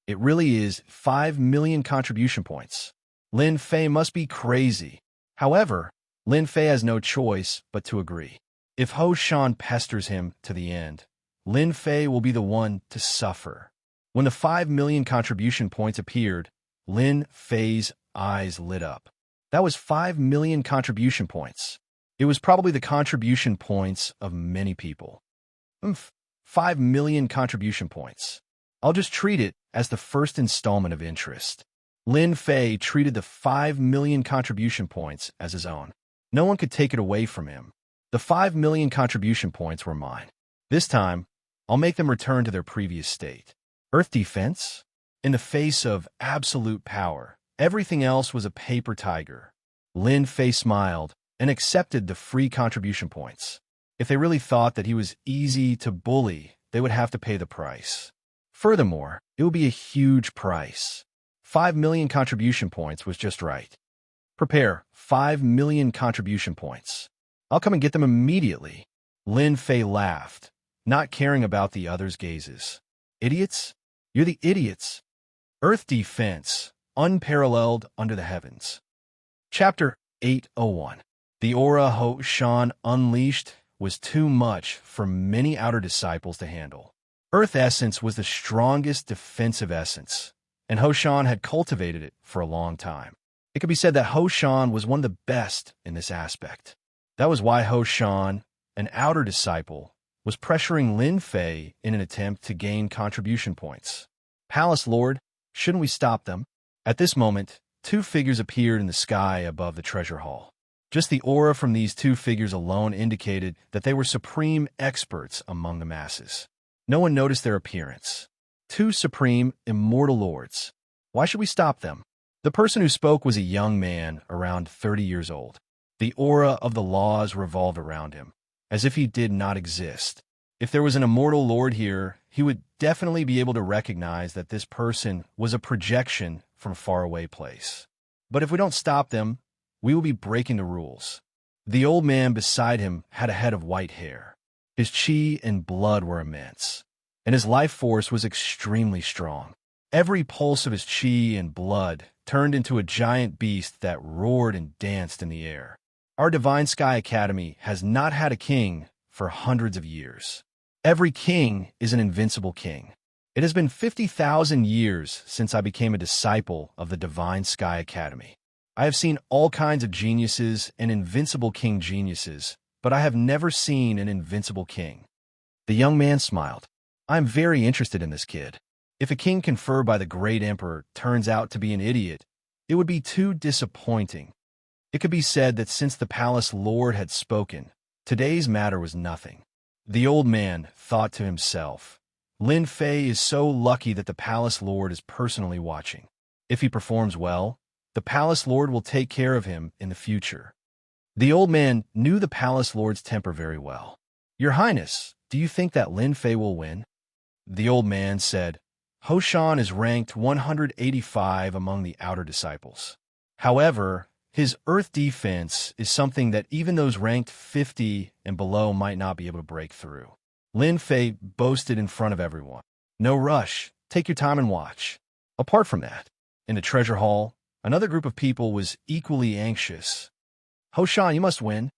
It really is 5 million contribution points. Lin Fei must be crazy. However, Lin Fei has no choice but to agree. If Ho Shan pesters him to the end, Lin Fei will be the one to suffer. When the 5 million contribution points appeared, Lin Fei's eyes lit up. That was 5 million contribution points. It was probably the contribution points of many people. 5 million contribution points. I'll just treat it as the first installment of interest. Lin Fei treated the 5 million contribution points as his own. No one could take it away from him. The 5 million contribution points were mine. This time, I'll make them return to their previous state. Earth defense? In the face of absolute power, everything else was a paper tiger. Lin Fei smiled and accepted the free contribution points. If they really thought that he was easy to bully, they would have to pay the price. Furthermore, it would be a huge price. 5 million contribution points was just right. Prepare 5 million contribution points. I'll come and get them immediately. Lin Fei laughed, not caring about the others' gazes. Idiots? You're the idiots. Earth defense, unparalleled under the heavens. Chapter 801. The aura Ho Shan unleashed was too much for many outer disciples to handle. Earth essence was the strongest defensive essence, and Ho Shan had cultivated it for a long time. It could be said that Ho Shan was one of the best in this aspect. That was why Ho Shan, an outer disciple, was pressuring Lin Fei in an attempt to gain contribution points. Palace Lord, shouldn't we stop them? At this moment, two figures appeared in the sky above the treasure hall. Just the aura from these two figures alone indicated that they were supreme experts among the masses. No one noticed their appearance. Two supreme, immortal lords. Why should we stop them? The person who spoke was a young man around 30 years old. The aura of the laws revolved around him, as if he did not exist. If there was an immortal lord here, he would definitely be able to recognize that this person was a projection from a faraway place. But if we don't stop them, we will be breaking the rules. The old man beside him had a head of white hair. His chi and blood were immense, and his life force was extremely strong. Every pulse of his chi and blood turned into a giant beast that roared and danced in the air. Our Divine Sky Academy has not had a king for hundreds of years. Every king is an invincible king. It has been 50,000 years since I became a disciple of the Divine Sky Academy. I have seen all kinds of geniuses and invincible king geniuses, but I have never seen an invincible king. The young man smiled. I am very interested in this kid. If a king conferred by the great emperor turns out to be an idiot, it would be too disappointing. It could be said that since the palace lord had spoken, today's matter was nothing. The old man thought to himself, Lin Fei is so lucky that the palace lord is personally watching. If he performs well, the palace lord will take care of him in the future. The old man knew the palace lord's temper very well. Your Highness, do you think that Lin Fei will win? The old man said, Ho Shan is ranked 185 among the outer disciples. However, his earth defense is something that even those ranked 50 and below might not be able to break through. Lin Fei boasted in front of everyone. No rush, take your time and watch. Apart from that, in the treasure hall, another group of people was equally anxious. Ho Shan, you must win.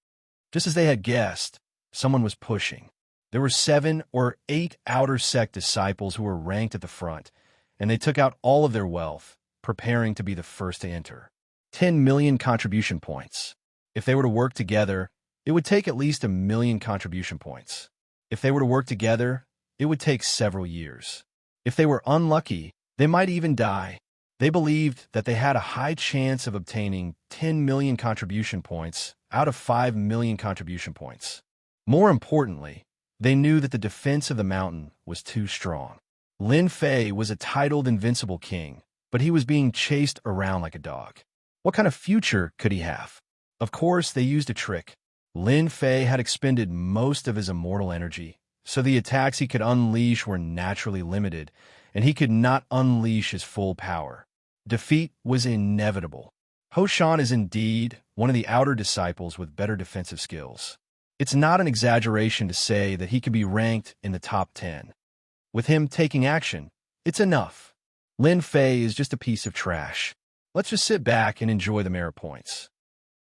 Just as they had guessed, someone was pushing. There were 7 or 8 outer sect disciples who were ranked at the front, and they took out all of their wealth, preparing to be the first to enter. 10 million contribution points. If they were to work together, it would take at least 1 million contribution points. If they were to work together, it would take several years. If they were unlucky, They might even die. They believed that they had a high chance of obtaining 10 million contribution points out of 5 million contribution points. More importantly, they knew that the defense of the mountain was too strong. Lin Fei was a titled invincible king, but he was being chased around like a dog. What kind of future could he have? Of course, they used a trick. Lin Fei had expended most of his immortal energy, so the attacks he could unleash were naturally limited, and he could not unleash his full power. Defeat was inevitable. Ho Shan is indeed one of the outer disciples with better defensive skills. It's not an exaggeration to say that he could be ranked in the top 10. With him taking action, it's enough. Lin Fei is just a piece of trash. Let's just sit back and enjoy the merit points.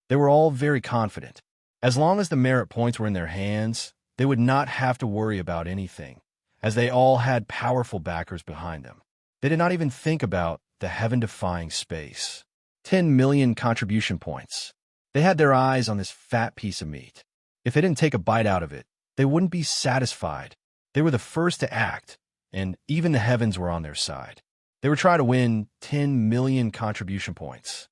They were all very confident. As long as the merit points were in their hands, they would not have to worry about anything, as they all had powerful backers behind them. They did not even think about the heaven-defying space. 10 million contribution points. They had their eyes on this fat piece of meat. If they didn't take a bite out of it, they wouldn't be satisfied. They were the first to act, and even the heavens were on their side. They were trying to win 10 million contribution points.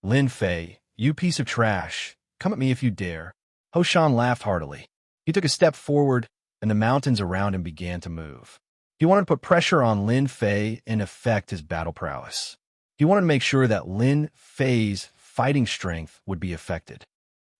Lin Fei, you piece of trash, come at me if you dare. Ho Shan laughed heartily. He took a step forward, and the mountains around him began to move. He wanted to put pressure on Lin Fei and affect his battle prowess. He wanted to make sure that Lin Fei's fighting strength would be affected.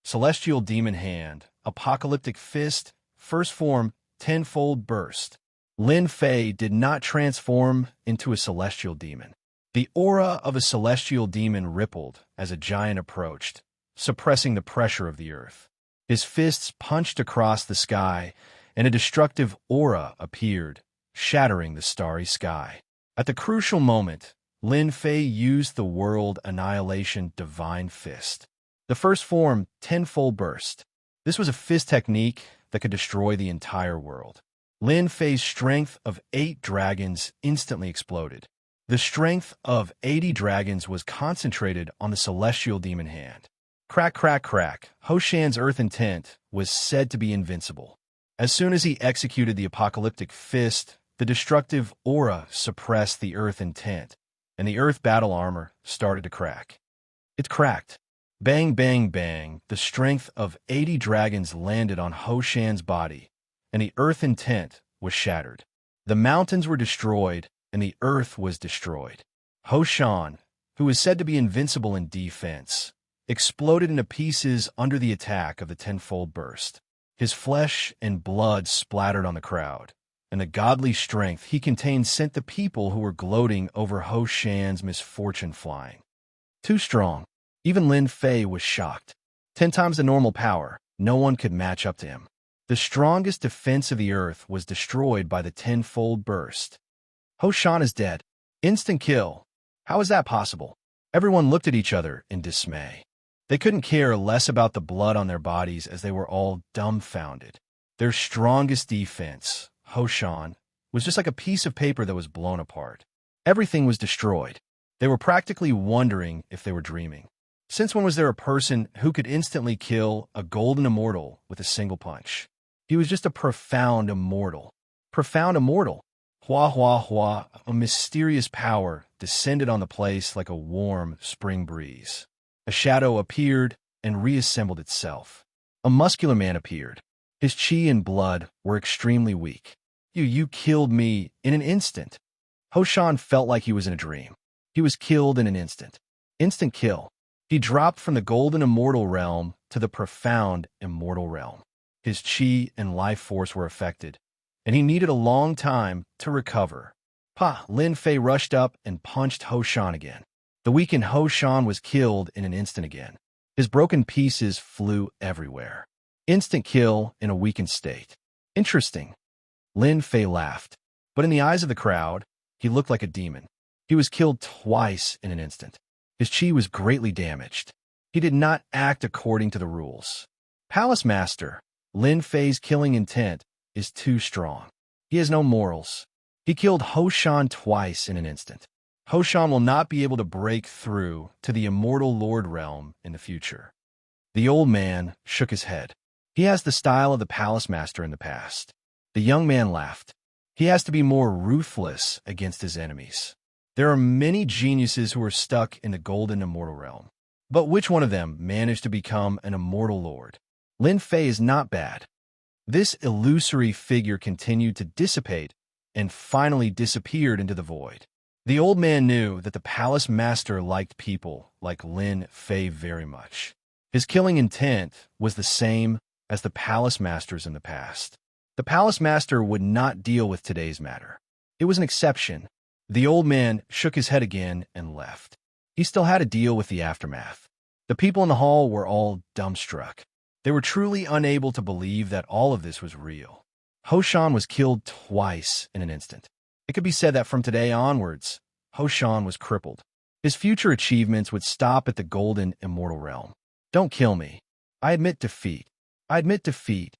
Celestial Demon Hand, Apocalyptic Fist, First Form, Tenfold Burst. Lin Fei did not transform into a celestial demon. The aura of a celestial demon rippled as a giant approached, suppressing the pressure of the earth. His fists punched across the sky, and a destructive aura appeared, shattering the starry sky. At the crucial moment, Lin Fei used the World Annihilation Divine Fist. The first form, Tenfold Burst. This was a fist technique that could destroy the entire world. Lin Fei's strength of 8 dragons instantly exploded. The strength of 80 dragons was concentrated on the celestial demon hand. Crack, crack, crack. Ho Shan's earth intent was said to be invincible. As soon as he executed the apocalyptic fist, the destructive aura suppressed the earth intent, and the earth battle armor started to crack. It cracked. Bang, bang, bang. The strength of 80 dragons landed on Ho Shan's body, and the earth intent was shattered. The mountains were destroyed, and the earth was destroyed. Ho Shan, who was said to be invincible in defense, exploded into pieces under the attack of the Tenfold Burst. His flesh and blood splattered on the crowd, and the godly strength he contained sent the people who were gloating over Ho Shan's misfortune flying. Too strong. Even Lin Fei was shocked. 10 times the normal power, no one could match up to him. The strongest defense of the earth was destroyed by the Tenfold Burst. Ho Shan is dead. Instant kill. How is that possible? Everyone looked at each other in dismay. They couldn't care less about the blood on their bodies as they were all dumbfounded. Their strongest defense, Ho Shan, was just like a piece of paper that was blown apart. Everything was destroyed. They were practically wondering if they were dreaming. Since when was there a person who could instantly kill a golden immortal with a single punch? He was just a profound immortal. Profound immortal. Hua, hua, hua. A mysterious power descended on the place like a warm spring breeze. A shadow appeared and reassembled itself. A muscular man appeared. His chi and blood were extremely weak. You killed me in an instant. Ho Shan felt like he was in a dream. He was killed in an instant. Instant kill. He dropped from the golden immortal realm to the profound immortal realm. His chi and life force were affected, and he needed a long time to recover. Lin Fei rushed up and punched Ho Shan again. The weakened Ho Shan was killed in an instant again. His broken pieces flew everywhere. Instant kill in a weakened state. Interesting. Lin Fei laughed, but in the eyes of the crowd, he looked like a demon. He was killed twice in an instant. His chi was greatly damaged. He did not act according to the rules. Palace Master, Lin Fei's killing intent is too strong. He has no morals. He killed Ho Shan twice in an instant. Ho Shan will not be able to break through to the immortal Lord realm in the future. The old man shook his head. He has the style of the Palace Master in the past. The young man laughed. He has to be more ruthless against his enemies. There are many geniuses who are stuck in the golden immortal realm. But which one of them managed to become an immortal lord? Lin Fei is not bad. This illusory figure continued to dissipate and finally disappeared into the void. The old man knew that the palace master liked people like Lin Fei very much. His killing intent was the same as the palace masters in the past. The palace master would not deal with today's matter. It was an exception. The old man shook his head again and left. He still had to deal with the aftermath. The people in the hall were all dumbstruck. They were truly unable to believe that all of this was real. Ho Shan was killed twice in an instant. It could be said that from today onwards, Ho Shan was crippled. His future achievements would stop at the golden immortal realm. Don't kill me. I admit defeat. I admit defeat.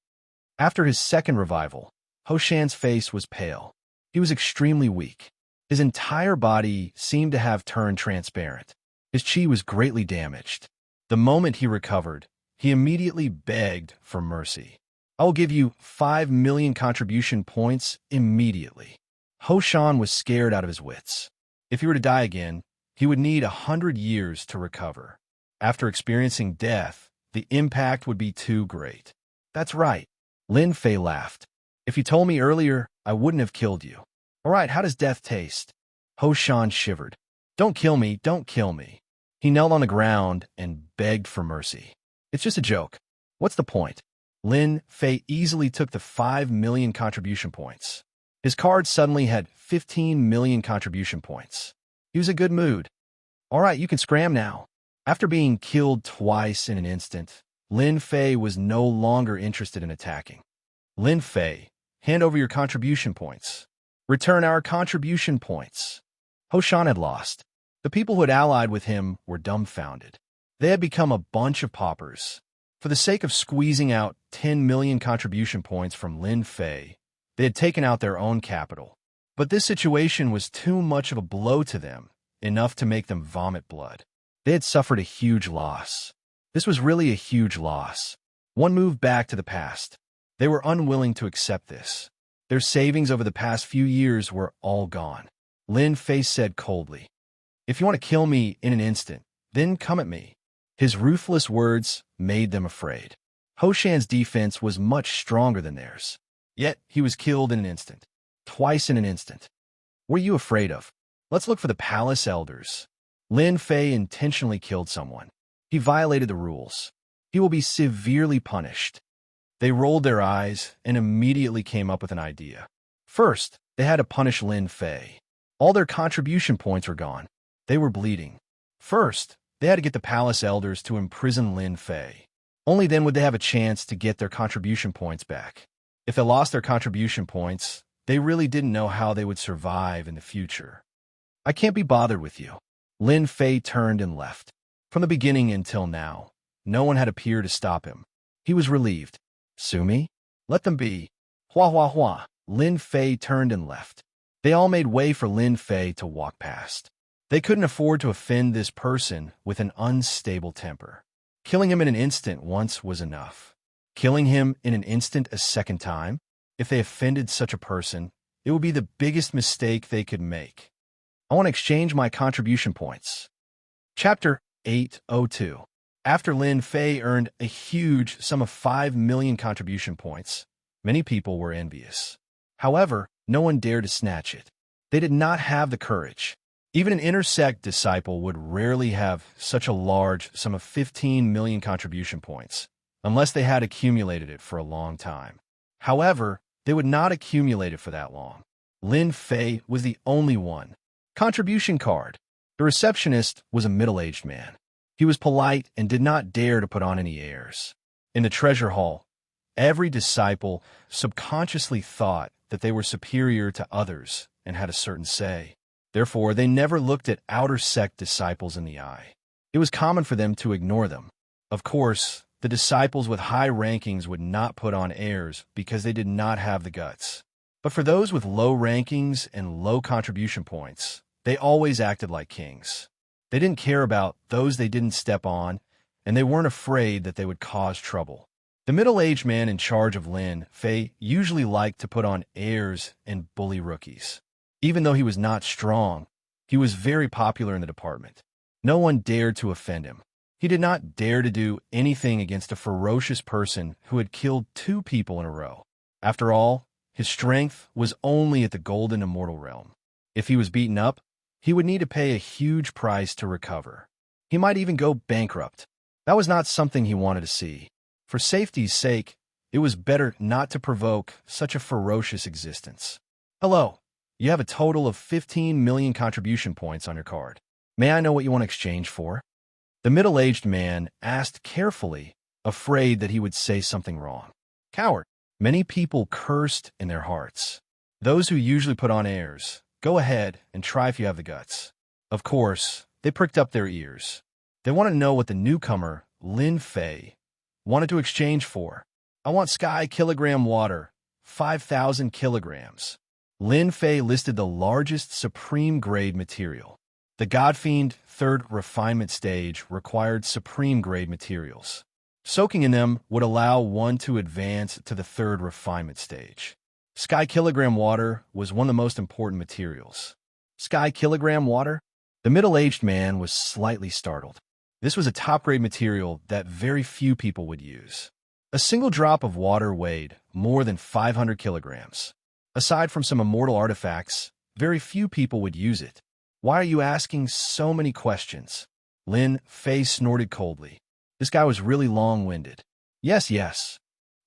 After his second revival, Ho Shan's face was pale. He was extremely weak. His entire body seemed to have turned transparent. His chi was greatly damaged. The moment he recovered, he immediately begged for mercy. I will give you 5 million contribution points immediately. Ho Shan was scared out of his wits. If he were to die again, he would need 100 years to recover. After experiencing death, the impact would be too great. That's right. Lin Fei laughed. If you told me earlier, I wouldn't have killed you. All right, how does death taste? Ho Shan shivered. Don't kill me, don't kill me. He knelt on the ground and begged for mercy. It's just a joke. What's the point? Lin Fei easily took the 5 million contribution points. His card suddenly had 15 million contribution points. He was in a good mood. All right, you can scram now. After being killed twice in an instant, Lin Fei was no longer interested in attacking. Lin Fei, hand over your contribution points. Return our contribution points. Ho Shan had lost. The people who had allied with him were dumbfounded. They had become a bunch of paupers. For the sake of squeezing out 10 million contribution points from Lin Fei, they had taken out their own capital. But this situation was too much of a blow to them, enough to make them vomit blood. They had suffered a huge loss. This was really a huge loss. One move back to the past. They were unwilling to accept this. Their savings over the past few years were all gone. Lin Fei said coldly, "If you want to kill me in an instant, then come at me." His ruthless words made them afraid. Ho Shan's defense was much stronger than theirs. Yet he was killed in an instant. Twice in an instant. What are you afraid of? Let's look for the palace elders. Lin Fei intentionally killed someone. He violated the rules. He will be severely punished. They rolled their eyes and immediately came up with an idea. First, they had to punish Lin Fei. All their contribution points were gone. They were bleeding. First, they had to get the palace elders to imprison Lin Fei. Only then would they have a chance to get their contribution points back. If they lost their contribution points, they really didn't know how they would survive in the future. I can't be bothered with you. Lin Fei turned and left. From the beginning until now, no one had appeared to stop him. He was relieved. Sue me? Let them be. Hua hua hua. Lin Fei turned and left. They all made way for Lin Fei to walk past. They couldn't afford to offend this person with an unstable temper. Killing him in an instant once was enough. Killing him in an instant a second time? If they offended such a person, it would be the biggest mistake they could make. I want to exchange my contribution points. Chapter 802. After Lin Fei earned a huge sum of 5 million contribution points, many people were envious. However, no one dared to snatch it. They did not have the courage. Even an inner sect disciple would rarely have such a large sum of 15 million contribution points, unless they had accumulated it for a long time. However, they would not accumulate it for that long. Lin Fei was the only one. Contribution card. The receptionist was a middle-aged man. He was polite and did not dare to put on any airs. In the treasure hall, every disciple subconsciously thought that they were superior to others and had a certain say. Therefore, they never looked at outer sect disciples in the eye. It was common for them to ignore them. Of course, the disciples with high rankings would not put on airs because they did not have the guts. But for those with low rankings and low contribution points, they always acted like kings. They didn't care about those they didn't step on, and they weren't afraid that they would cause trouble. The middle-aged man in charge of Lin Fei usually liked to put on airs and bully rookies. Even though he was not strong, He was very popular in the department. No one dared to offend him. He did not dare to do anything against a ferocious person who had killed 2 people in a row. After all, his strength was only at the golden immortal realm. If he was beaten up, he would need to pay a huge price to recover. He might even go bankrupt. That was not something he wanted to see. For safety's sake, it was better not to provoke such a ferocious existence. Hello, you have a total of 15 million contribution points on your card. May I know what you want to exchange for? The middle-aged man asked carefully, afraid that he would say something wrong. Coward. Many people cursed in their hearts. Those who usually put on airs, go ahead and try if you have the guts. Of course, they pricked up their ears. They wanted to know what the newcomer, Lin Fei, wanted to exchange for. I want sky kilogram water, 5,000 kilograms. Lin Fei listed the largest supreme grade material. The Godfiend 3rd refinement stage required supreme grade materials. Soaking in them would allow one to advance to the 3rd refinement stage. Sky kilogram water was one of the most important materials. Sky kilogram water? The middle-aged man was slightly startled. This was a top-grade material that very few people would use. A single drop of water weighed more than 500 kilograms. Aside from some immortal artifacts, very few people would use it. Why are you asking so many questions? Lin Fei snorted coldly. This guy was really long-winded. Yes, yes.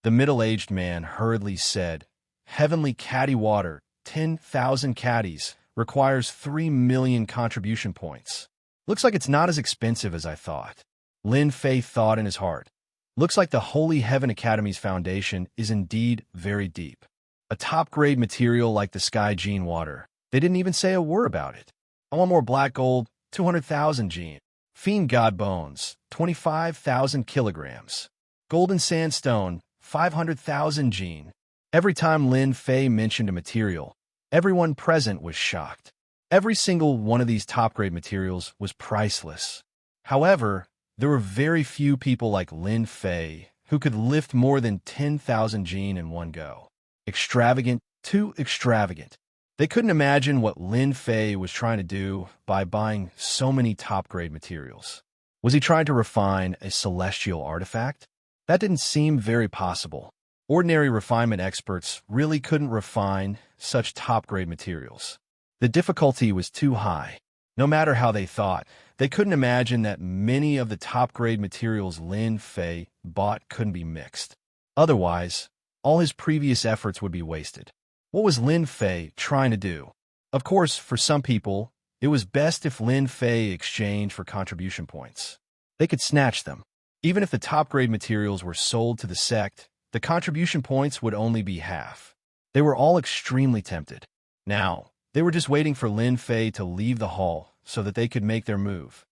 The middle-aged man hurriedly said, Heavenly caddy water, 10,000 caddies, requires 3 million contribution points. Looks like it's not as expensive as I thought. Lin Fei thought in his heart. Looks like the Holy Heaven Academy's foundation is indeed very deep. A top-grade material like the Sky Gene water. They didn't even say a word about it. I want more black gold, 200,000 gene. Fiend God bones, 25,000 kilograms. Golden sandstone, 500,000 gene. Every time Lin Fei mentioned a material, everyone present was shocked. Every single one of these top-grade materials was priceless. However, there were very few people like Lin Fei who could lift more than 10,000 gene in one go. Extravagant, too extravagant. They couldn't imagine what Lin Fei was trying to do by buying so many top-grade materials. Was he trying to refine a celestial artifact? That didn't seem very possible. Ordinary refinement experts really couldn't refine such top-grade materials. The difficulty was too high. No matter how they thought, they couldn't imagine that many of the top-grade materials Lin Fei bought couldn't be mixed. Otherwise, all his previous efforts would be wasted. What was Lin Fei trying to do? Of course, for some people, it was best if Lin Fei exchanged for contribution points. They could snatch them. Even if the top-grade materials were sold to the sect, the contribution points would only be half. They were all extremely tempted. Now, they were just waiting for Lin Fei to leave the hall so that they could make their move.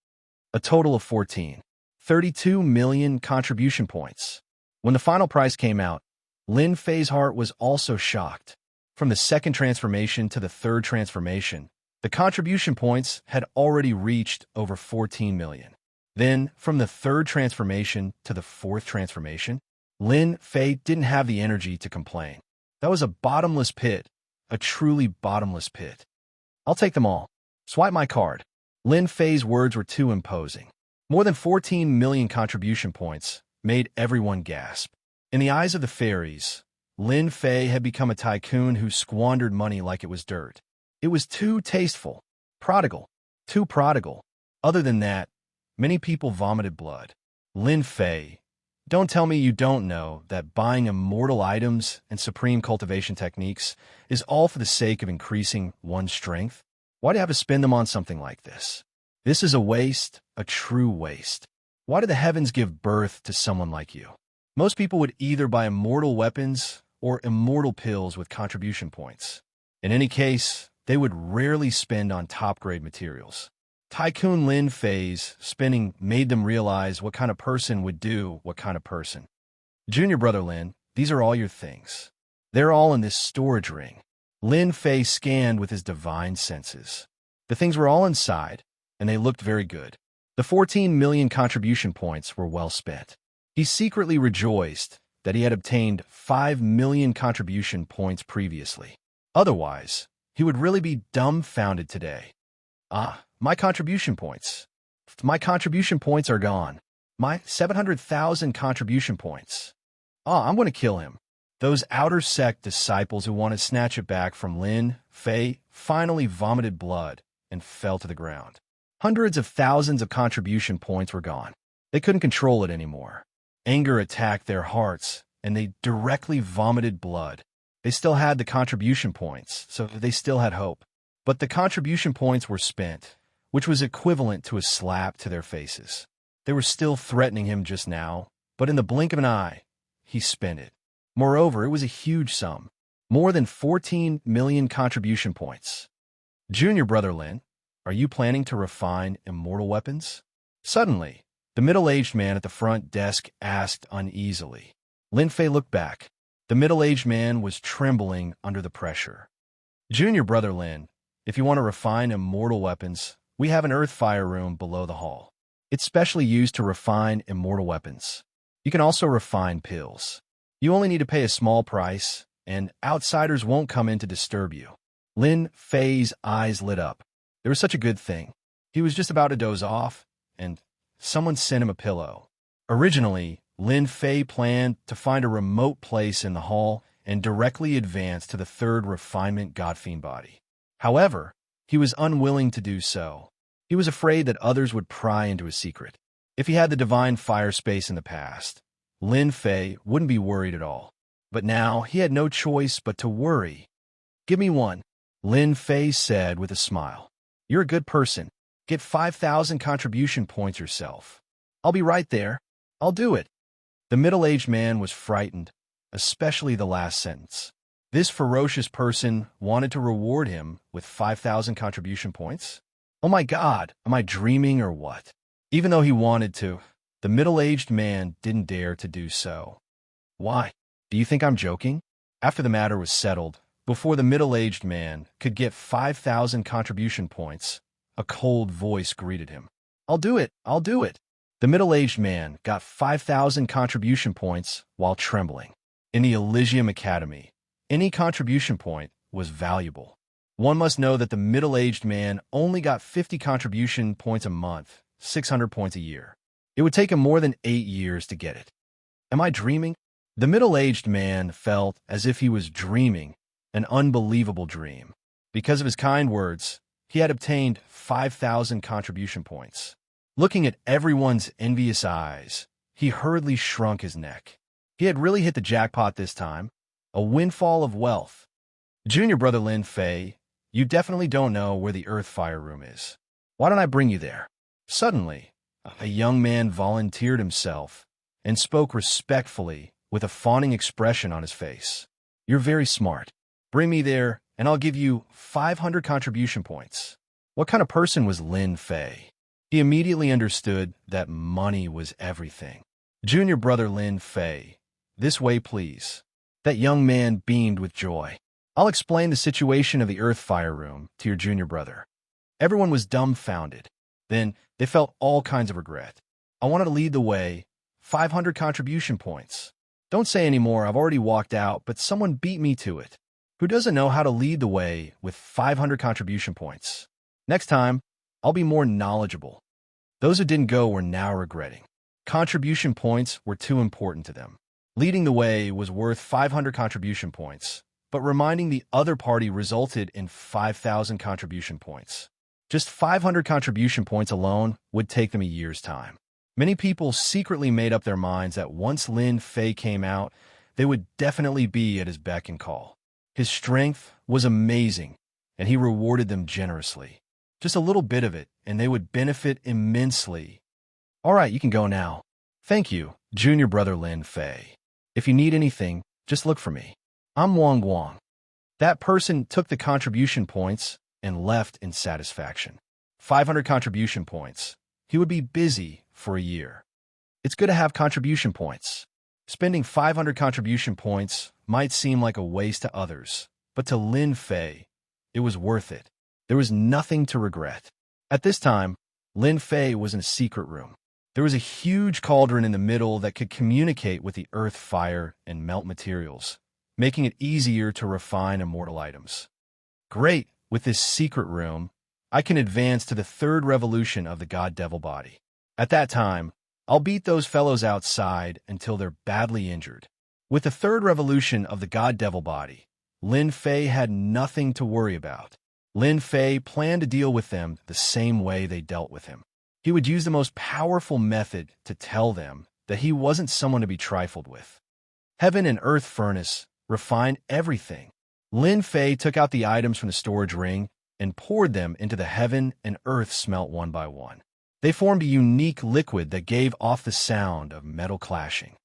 A total of 32 million contribution points. When the final price came out, Lin Fei's heart was also shocked. From the 2nd transformation to the 3rd transformation, the contribution points had already reached over 14 million. Then, from the 3rd transformation to the 4th transformation, Lin Fei didn't have the energy to complain. That was a bottomless pit, a truly bottomless pit. I'll take them all. Swipe my card. Lin Fei's words were too imposing. More than 14 million contribution points made everyone gasp. In the eyes of the fairies, Lin Fei had become a tycoon who squandered money like it was dirt. It was too tasteful, prodigal, too prodigal. Other than that, many people vomited blood. Lin Fei, don't tell me you don't know that buying immortal items and supreme cultivation techniques is all for the sake of increasing one's strength? Why do you have to spend them on something like this? This is a waste, a true waste. Why do the heavens give birth to someone like you? Most people would either buy immortal weapons or immortal pills with contribution points. In any case, they would rarely spend on top-grade materials. Tycoon Lin Fei's spending made them realize what kind of person would do what kind of person. Junior brother Lin, these are all your things. They're all in this storage ring. Lin Fei scanned with his divine senses. The things were all inside, and they looked very good. The 14 million contribution points were well spent. He secretly rejoiced that he had obtained 5 million contribution points previously. Otherwise, he would really be dumbfounded today. My contribution points. My contribution points are gone. My 700,000 contribution points. I'm going to kill him. Those outer sect disciples who want to snatch it back from Lin Fei finally vomited blood and fell to the ground. Hundreds of thousands of contribution points were gone. They couldn't control it anymore. Anger attacked their hearts, and they directly vomited blood. They still had the contribution points, so they still had hope. But the contribution points were spent, which was equivalent to a slap to their faces. They were still threatening him just now, but in the blink of an eye, he spent it. Moreover, it was a huge sum, more than 14 million contribution points. Junior brother Lin, are you planning to refine immortal weapons? Suddenly, the middle-aged man at the front desk asked uneasily. Lin Fei looked back. The middle-aged man was trembling under the pressure. Junior brother Lin, if you want to refine immortal weapons, we have an earth fire room below the hall. It's specially used to refine immortal weapons. You can also refine pills. You only need to pay a small price, and outsiders won't come in to disturb you. Lin Fei's eyes lit up. It was such a good thing. He was just about to doze off, and someone sent him a pillow. Originally, Lin Fei planned to find a remote place in the hall and directly advance to the third refinement Godfiend body. However, he was unwilling to do so. He was afraid that others would pry into his secret. If he had the divine fire space in the past, Lin Fei wouldn't be worried at all. But now he had no choice but to worry. Give me one, Lin Fei said with a smile. You're a good person. Get 5,000 contribution points yourself. I'll be right there. I'll do it. The middle-aged man was frightened, especially the last sentence. This ferocious person wanted to reward him with 5,000 contribution points? Oh my God, am I dreaming or what? Even though he wanted to, the middle-aged man didn't dare to do so. Why? Do you think I'm joking? After the matter was settled, before the middle-aged man could get 5,000 contribution points, a cold voice greeted him. I'll do it. I'll do it. The middle-aged man got 5,000 contribution points while trembling. In the Elysium Academy, any contribution point was valuable. One must know that the middle-aged man only got 50 contribution points a month, 600 points a year. It would take him more than 8 years to get it. Am I dreaming? The middle-aged man felt as if he was dreaming, an unbelievable dream. Because of his kind words, he had obtained 5,000 contribution points. Looking at everyone's envious eyes, he hurriedly shrunk his neck. He had really hit the jackpot this time, a windfall of wealth. Junior brother Lin Fei, you definitely don't know where the earth fire room is. Why don't I bring you there? Suddenly, a young man volunteered himself and spoke respectfully with a fawning expression on his face. You're very smart. Bring me there, and I'll give you 500 contribution points. What kind of person was Lin Fei? He immediately understood that money was everything. Junior brother Lin Fei, this way please. That young man beamed with joy. I'll explain the situation of the earth fire room to your junior brother. Everyone was dumbfounded. Then they felt all kinds of regret. I wanted to lead the way. 500 contribution points. Don't say any more, I've already walked out, but someone beat me to it. Who doesn't know how to lead the way with 500 contribution points? Next time, I'll be more knowledgeable. Those who didn't go were now regretting. Contribution points were too important to them. Leading the way was worth 500 contribution points, but reminding the other party resulted in 5,000 contribution points. Just 500 contribution points alone would take them a year's time. Many people secretly made up their minds that once Lin Fei came out, they would definitely be at his beck and call. His strength was amazing, and he rewarded them generously. Just a little bit of it, and they would benefit immensely. All right, you can go now. Thank you, junior brother Lin Fei. If you need anything, just look for me. I'm Wang Guang. That person took the contribution points and left in satisfaction. 500 contribution points. He would be busy for a year. It's good to have contribution points. Spending 500 contribution points might seem like a waste to others, but to Lin Fei, it was worth it. There was nothing to regret. At this time, Lin Fei was in a secret room. There was a huge cauldron in the middle that could communicate with the earth fire and melt materials, making it easier to refine immortal items. Great! With this secret room, I can advance to the third revolution of the god-devil body. At that time, I'll beat those fellows outside until they're badly injured. With the third revolution of the god-devil body, Lin Fei had nothing to worry about. Lin Fei planned to deal with them the same way they dealt with him. He would use the most powerful method to tell them that he wasn't someone to be trifled with. Heaven and Earth Furnace refined everything. Lin Fei took out the items from the storage ring and poured them into the Heaven and Earth smelt one by one. They formed a unique liquid that gave off the sound of metal clashing.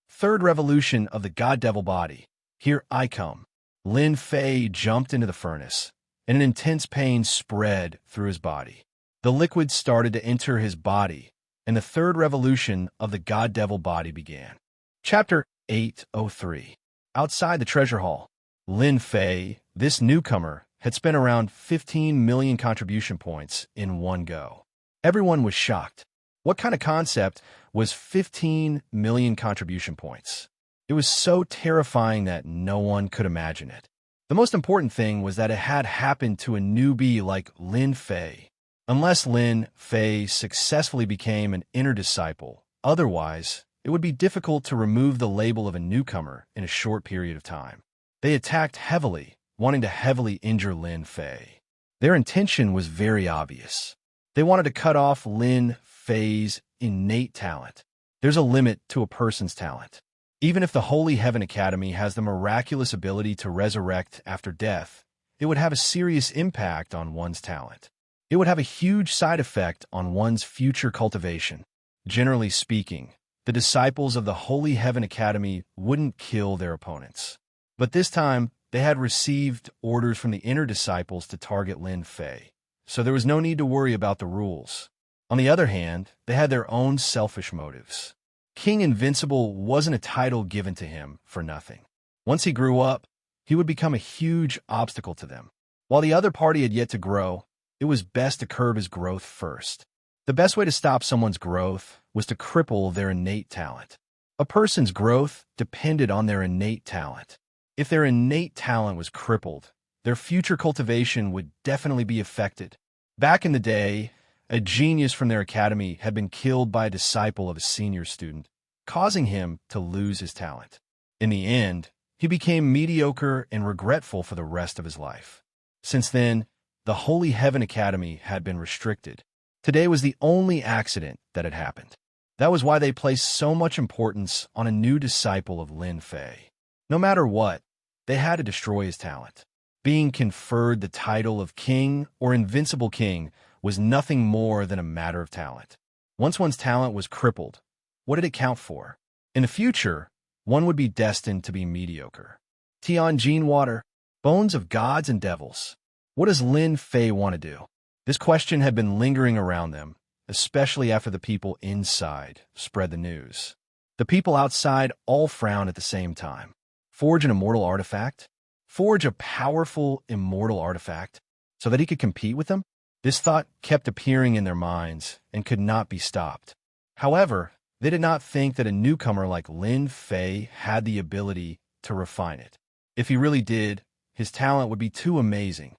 Third revolution of the god-devil body. Here I come. Lin Fei jumped into the furnace, and an intense pain spread through his body. The liquid started to enter his body, and the third revolution of the god-devil body began. Chapter 803. Outside the treasure hall, Lin Fei, this newcomer, had spent around 15 million contribution points in one go. Everyone was shocked. What kind of concept was 15 million contribution points? It was so terrifying that no one could imagine it. The most important thing was that it had happened to a newbie like Lin Fei. Unless Lin Fei successfully became an inner disciple, otherwise, it would be difficult to remove the label of a newcomer in a short period of time. They attacked heavily, wanting to heavily injure Lin Fei. Their intention was very obvious. They wanted to cut off Lin Fei's innate talent. There's a limit to a person's talent. Even if the Holy Heaven Academy has the miraculous ability to resurrect after death, it would have a serious impact on one's talent. It would have a huge side effect on one's future cultivation. Generally speaking, the disciples of the Holy Heaven Academy wouldn't kill their opponents. But this time, they had received orders from the inner disciples to target Lin Fei, so there was no need to worry about the rules. On the other hand, they had their own selfish motives. King Invincible wasn't a title given to him for nothing. Once he grew up, he would become a huge obstacle to them. While the other party had yet to grow, it was best to curb his growth first. The best way to stop someone's growth was to cripple their innate talent. A person's growth depended on their innate talent. If their innate talent was crippled, their future cultivation would definitely be affected. Back in the day, a genius from their academy had been killed by a disciple of a senior student, causing him to lose his talent. In the end, he became mediocre and regretful for the rest of his life. Since then, the Holy Heaven Academy had been restricted. Today was the only accident that had happened. That was why they placed so much importance on a new disciple of Lin Fei. No matter what, they had to destroy his talent. Being conferred the title of King or Invincible King was nothing more than a matter of talent. Once one's talent was crippled, what did it count for? In the future, one would be destined to be mediocre. Tianjin water, bones of gods and devils. What does Lin Fei want to do? This question had been lingering around them, especially after the people inside spread the news. The people outside all frowned at the same time. Forge an immortal artifact? Forge a powerful, immortal artifact so that he could compete with them? This thought kept appearing in their minds and could not be stopped. However, they did not think that a newcomer like Lin Fei had the ability to refine it. If he really did, his talent would be too amazing.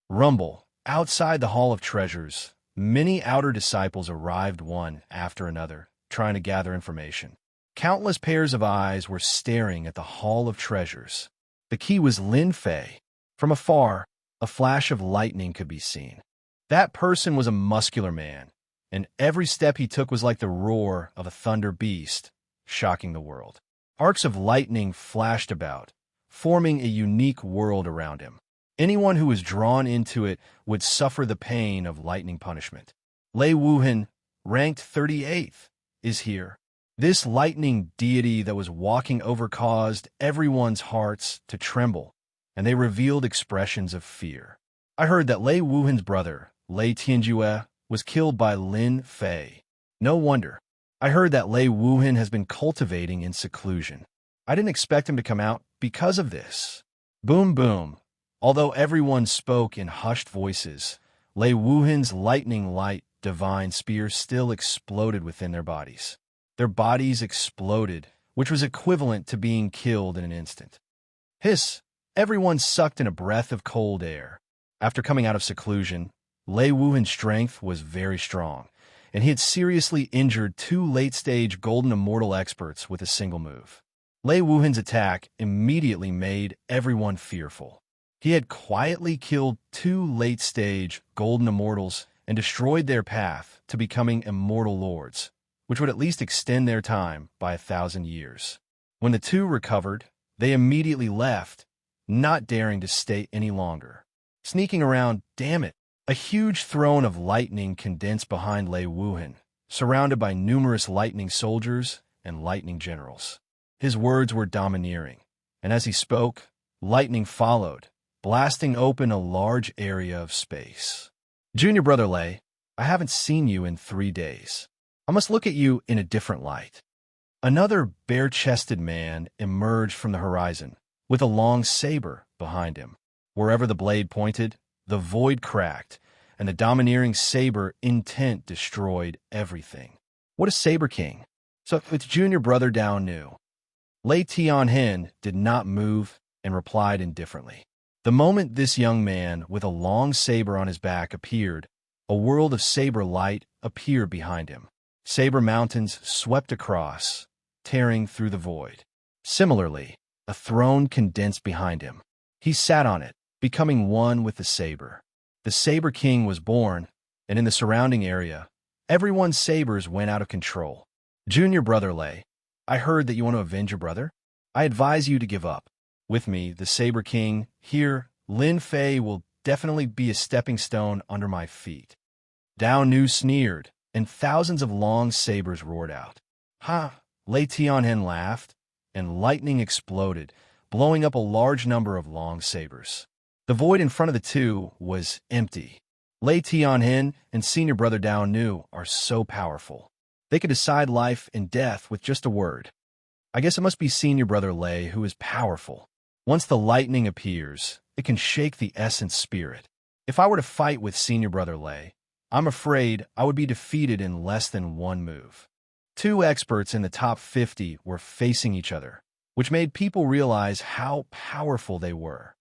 Rumble. Outside the Hall of Treasures, many outer disciples arrived one after another, trying to gather information. Countless pairs of eyes were staring at the Hall of Treasures. The key was Lin Fei. From afar, a flash of lightning could be seen. That person was a muscular man, and every step he took was like the roar of a thunder beast, shocking the world. Arcs of lightning flashed about, forming a unique world around him. Anyone who was drawn into it would suffer the pain of lightning punishment. Lei Wuhan, ranked 38th, is here. This lightning deity that was walking over caused everyone's hearts to tremble, and they revealed expressions of fear. I heard that Lei Wuhan's brother, Lei Tianjue, was killed by Lin Fei. No wonder. I heard that Lei Wuhan has been cultivating in seclusion. I didn't expect him to come out because of this. Boom, boom. Although everyone spoke in hushed voices, Lei Wuhan's lightning light divine spear still exploded within their bodies. Their bodies exploded, which was equivalent to being killed in an instant. Hiss! Everyone sucked in a breath of cold air. After coming out of seclusion, Lei Wuhan's strength was very strong, and he had seriously injured two late-stage Golden Immortal experts with a single move. Lei Wuhan's attack immediately made everyone fearful. He had quietly killed two late-stage Golden Immortals and destroyed their path to becoming Immortal Lords, which would at least extend their time by 1,000 years. When the two recovered, they immediately left, not daring to stay any longer. Sneaking around, damn it, a huge throne of lightning condensed behind Lei Wuhan, surrounded by numerous lightning soldiers and lightning generals. His words were domineering, and as he spoke, lightning followed, blasting open a large area of space. Junior Brother Lei, I haven't seen you in 3 days. I must look at you in a different light. Another bare-chested man emerged from the horizon, with a long saber behind him. Wherever the blade pointed, the void cracked, and the domineering saber intent destroyed everything. What a Saber King! So it's Junior Brother Dao knew. Lei Tianhen did not move and replied indifferently. The moment this young man with a long saber on his back appeared, a world of saber light appeared behind him. Saber mountains swept across, tearing through the void. Similarly, a throne condensed behind him. He sat on it, becoming one with the saber. The Saber King was born, and in the surrounding area, everyone's sabers went out of control. Junior Brother Lei, I heard that you want to avenge your brother? I advise you to give up. With me, the Saber King, here, Lin Fei will definitely be a stepping stone under my feet. Dao Nu sneered, and thousands of long sabers roared out. Ha! Lei Tianhen laughed, and lightning exploded, blowing up a large number of long sabers. The void in front of the two was empty. Lei Tianhen and Senior Brother Dao Nu are so powerful. They could decide life and death with just a word. I guess it must be Senior Brother Lei who is powerful. Once the lightning appears, it can shake the essence spirit. If I were to fight with Senior Brother Lei, I'm afraid I would be defeated in less than one move. Two experts in the top 50 were facing each other, which made people realize how powerful they were.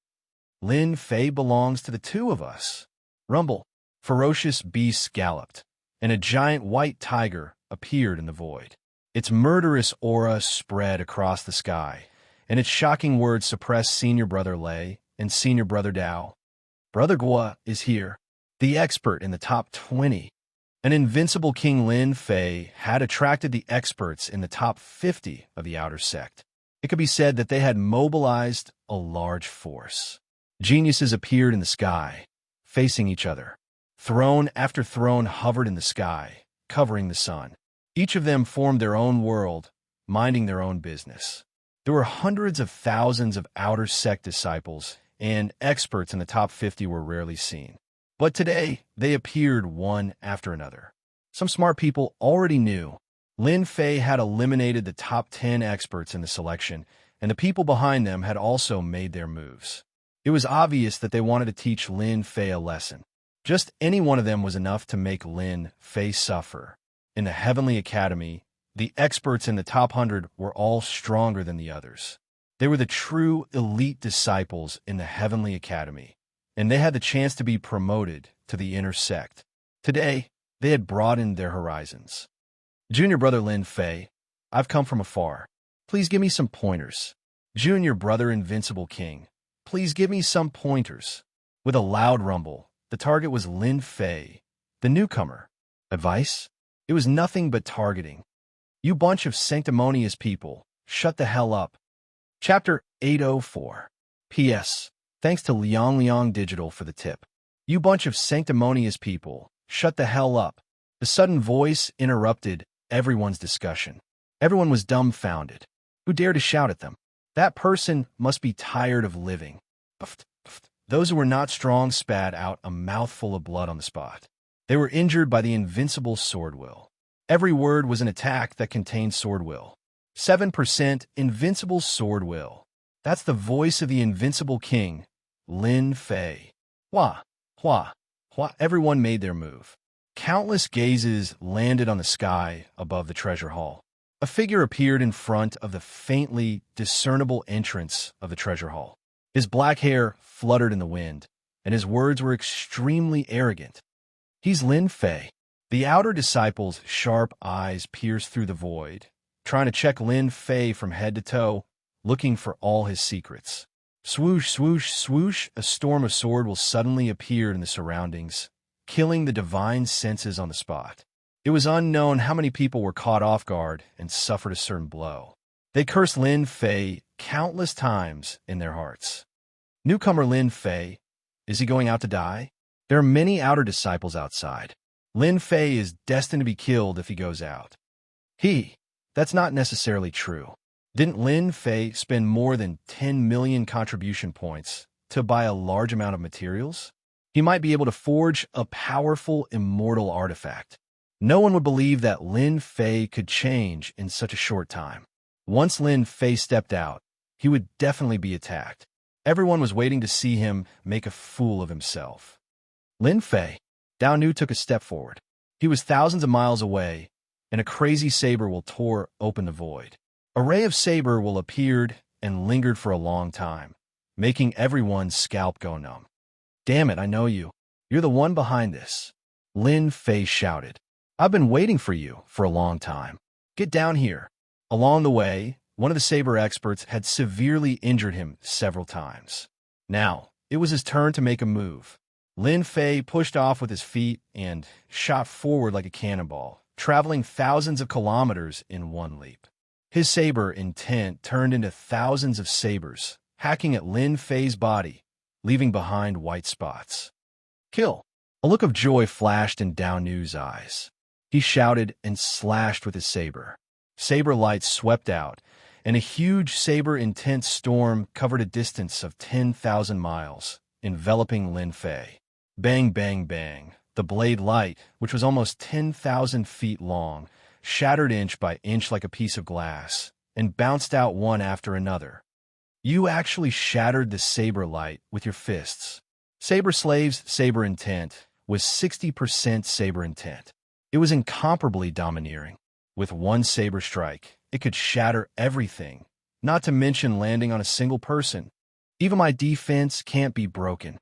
Lin Fei belongs to the two of us. Rumble. Ferocious beasts galloped, and a giant white tiger appeared in the void. Its murderous aura spread across the sky, and its shocking words suppressed Senior Brother Lei and Senior Brother Dao. Brother Gua is here, the expert in the top 20. An invincible King Lin Fei had attracted the experts in the top 50 of the outer sect. It could be said that they had mobilized a large force. Geniuses appeared in the sky, facing each other. Throne after throne hovered in the sky, covering the sun. Each of them formed their own world, minding their own business. There were hundreds of thousands of outer sect disciples, and experts in the top 50 were rarely seen. But today, they appeared one after another. Some smart people already knew Lin Fei had eliminated the top 10 experts in the selection, and the people behind them had also made their moves. It was obvious that they wanted to teach Lin Fei a lesson. Just any one of them was enough to make Lin Fei suffer. In the Heavenly Academy, the experts in the top 100 were all stronger than the others. They were the true elite disciples in the Heavenly Academy, and they had the chance to be promoted to the inner sect. Today, they had broadened their horizons. Junior Brother Lin Fei, I've come from afar. Please give me some pointers. Junior Brother Invincible King, please give me some pointers. With a loud rumble, the target was Lin Fei, the newcomer. Advice? It was nothing but targeting. You bunch of sanctimonious people, shut the hell up. Chapter 804. P.S. Thanks to Liang Digital for the tip. You bunch of sanctimonious people, shut the hell up. The sudden voice interrupted everyone's discussion. Everyone was dumbfounded. Who dared to shout at them? That person must be tired of living. Those who were not strong spat out a mouthful of blood on the spot. They were injured by the invincible sword will. Every word was an attack that contained sword will. 7% invincible sword will. That's the voice of the invincible king, Lin Fei. Hua, hua, hua. Everyone made their move. Countless gazes landed on the sky above the treasure hall. A figure appeared in front of the faintly discernible entrance of the treasure hall. His black hair fluttered in the wind, and his words were extremely arrogant. He's Lin Fei. The outer disciple's sharp eyes pierced through the void, trying to check Lin Fei from head to toe, looking for all his secrets. Swoosh, swoosh, swoosh, a storm of sword will suddenly appear in the surroundings, killing the divine senses on the spot. It was unknown how many people were caught off guard and suffered a certain blow. They cursed Lin Fei countless times in their hearts. Newcomer Lin Fei, is he going out to die? There are many outer disciples outside. Lin Fei is destined to be killed if he goes out. That's not necessarily true. Didn't Lin Fei spend more than 10 million contribution points to buy a large amount of materials? He might be able to forge a powerful, immortal artifact. No one would believe that Lin Fei could change in such a short time. Once Lin Fei stepped out, he would definitely be attacked. Everyone was waiting to see him make a fool of himself. Lin Fei. Dao Nu took a step forward. He was thousands of miles away, and a crazy saber will tore open the void. A ray of saber will appeared and lingered for a long time, making everyone's scalp go numb. Damn it, I know you. You're the one behind this. Lin Fei shouted. I've been waiting for you for a long time. Get down here. Along the way, one of the saber experts had severely injured him several times. Now, it was his turn to make a move. Lin Fei pushed off with his feet and shot forward like a cannonball, traveling thousands of kilometers in one leap. His saber intent turned into thousands of sabers, hacking at Lin Fei's body, leaving behind white spots. Kill! A look of joy flashed in Dao Nu's eyes. He shouted and slashed with his saber. Saber lights swept out, and a huge saber-intent storm covered a distance of 10,000 miles, enveloping Lin Fei. Bang, bang, bang. The blade light, which was almost 10,000 feet long, shattered inch by inch like a piece of glass, and bounced out one after another. You actually shattered the saber light with your fists. Saber Slave's saber intent was 60% saber intent. It was incomparably domineering. With one saber strike, it could shatter everything, not to mention landing on a single person. Even my defense can't be broken.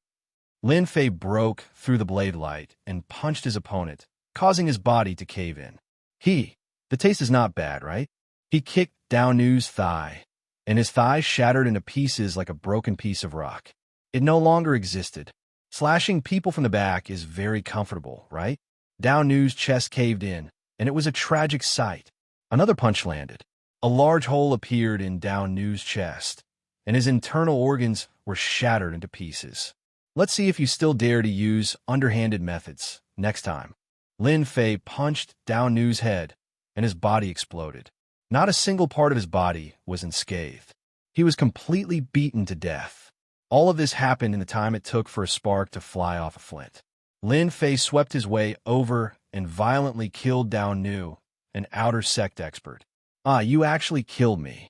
Lin Fei broke through the blade light and punched his opponent, causing his body to cave in. The taste is not bad, right? He kicked Dao Nu's thigh, and his thigh shattered into pieces like a broken piece of rock. It no longer existed. Slashing people from the back is very comfortable, right? Dao Nu's chest caved in, and it was a tragic sight. Another punch landed. A large hole appeared in Dao Nu's chest, and his internal organs were shattered into pieces. Let's see if you still dare to use underhanded methods next time. Lin Fei punched Dao Nu's head, and his body exploded. Not a single part of his body was unscathed. He was completely beaten to death. All of this happened in the time it took for a spark to fly off a flint. Lin Fei swept his way over and violently killed Dao Nu, an outer sect expert. You actually killed me.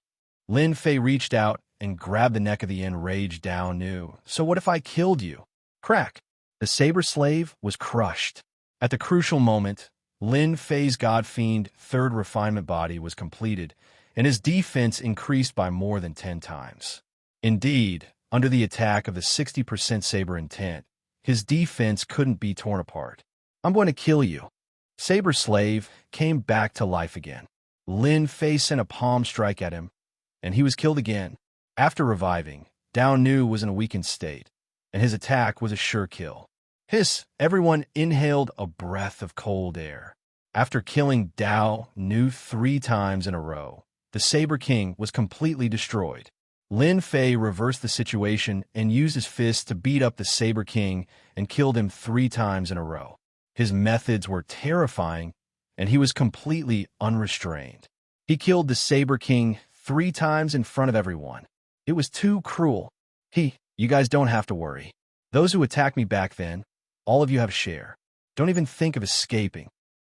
Lin Fei reached out and grabbed the neck of the enraged Dao Nu. So what if I killed you? Crack! The saber slave was crushed. At the crucial moment, Lin Fei's God-fiend third refinement body was completed, and his defense increased by more than 10 times. Indeed, under the attack of the 60% saber intent, his defense couldn't be torn apart. I'm going to kill you. Saber Slave came back to life again. Lin Fei sent a palm strike at him, and he was killed again. After reviving, Dao Nu was in a weakened state, and his attack was a sure kill. Hiss! Everyone inhaled a breath of cold air. After killing Dao Nu 3 times in a row, the Saber King was completely destroyed. Lin Fei reversed the situation and used his fists to beat up the Saber King and killed him 3 times in a row. His methods were terrifying, and he was completely unrestrained. He killed the Saber King 3 times in front of everyone. It was too cruel. You guys don't have to worry. Those who attacked me back then, all of you have a share. Don't even think of escaping.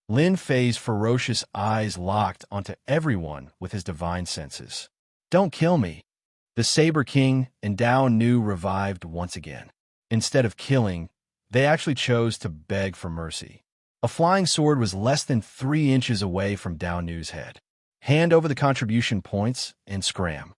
Lin Fei's ferocious eyes locked onto everyone with his divine senses. Don't kill me. The Saber King and Dao Nu revived once again. Instead of killing, they actually chose to beg for mercy. A flying sword was less than 3 inches away from Dao Nu's head. Hand over the contribution points and scram.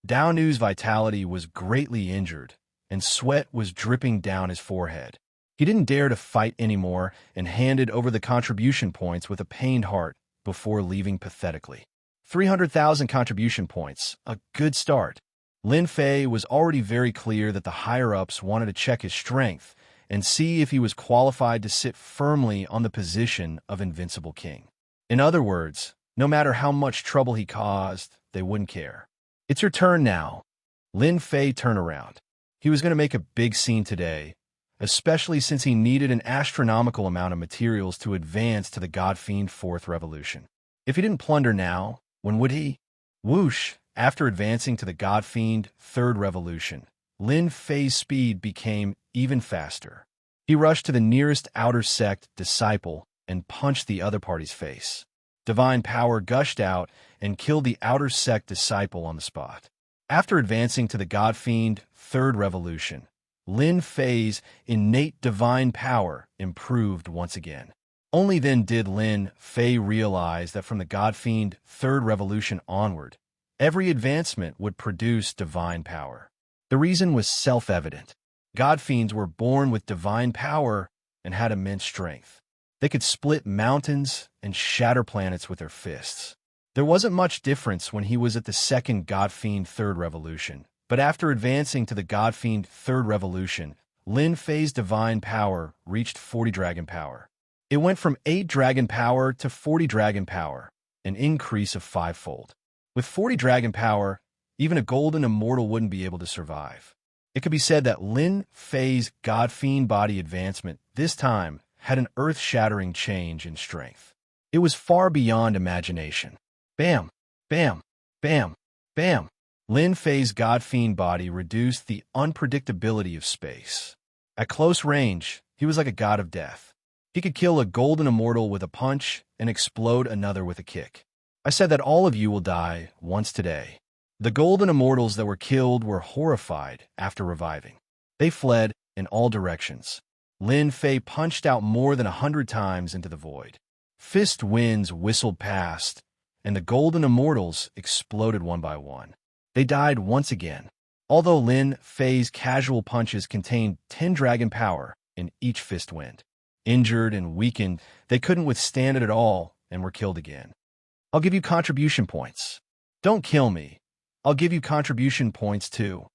Dao Nu's vitality was greatly injured, and sweat was dripping down his forehead. He didn't dare to fight anymore and handed over the contribution points with a pained heart before leaving pathetically. 300,000 contribution points, a good start. Lin Fei was already very clear that the higher-ups wanted to check his strength and see if he was qualified to sit firmly on the position of Invincible King. In other words, no matter how much trouble he caused, they wouldn't care. It's your turn now. Lin Fei turned around. He was going to make a big scene today, especially since he needed an astronomical amount of materials to advance to the God-Fiend Fourth Revolution. If he didn't plunder now, when would he? Whoosh! After advancing to the God-Fiend Third Revolution, Lin Fei's speed became even faster. He rushed to the nearest outer sect disciple and punched the other party's face. Divine power gushed out and killed the outer sect disciple on the spot. After advancing to the God-Fiend Third Revolution, Lin Fei's innate divine power improved once again. Only then did Lin Fei realize that from the God-Fiend Third Revolution onward, every advancement would produce divine power. The reason was self-evident. God-Fiends were born with divine power and had immense strength. They could split mountains and shatter planets with their fists. There wasn't much difference when he was at the second God-Fiend Third Revolution, but after advancing to the God-Fiend Third Revolution, Lin Fei's divine power reached 40 dragon power. It went from 8 dragon power to 40 dragon power, an increase of 5-fold. With 40 dragon power, even a golden immortal wouldn't be able to survive. It could be said that Lin Fei's God-Fiend body advancement this time had an earth-shattering change in strength. It was far beyond imagination. Bam! Bam! Bam! Bam! Lin Fei's God-Fiend body reduced the unpredictability of space. At close range, he was like a god of death. He could kill a golden immortal with a punch and explode another with a kick. I said that all of you will die once today. The golden immortals that were killed were horrified after reviving. They fled in all directions. Lin Fei punched out more than 100 times into the void. Fist winds whistled past, and the golden immortals exploded one by one. They died once again. Although Lin Fei's casual punches contained 10 dragon power in each fist wind. Injured and weakened, they couldn't withstand it at all and were killed again. I'll give you contribution points. Don't kill me. I'll give you contribution points too.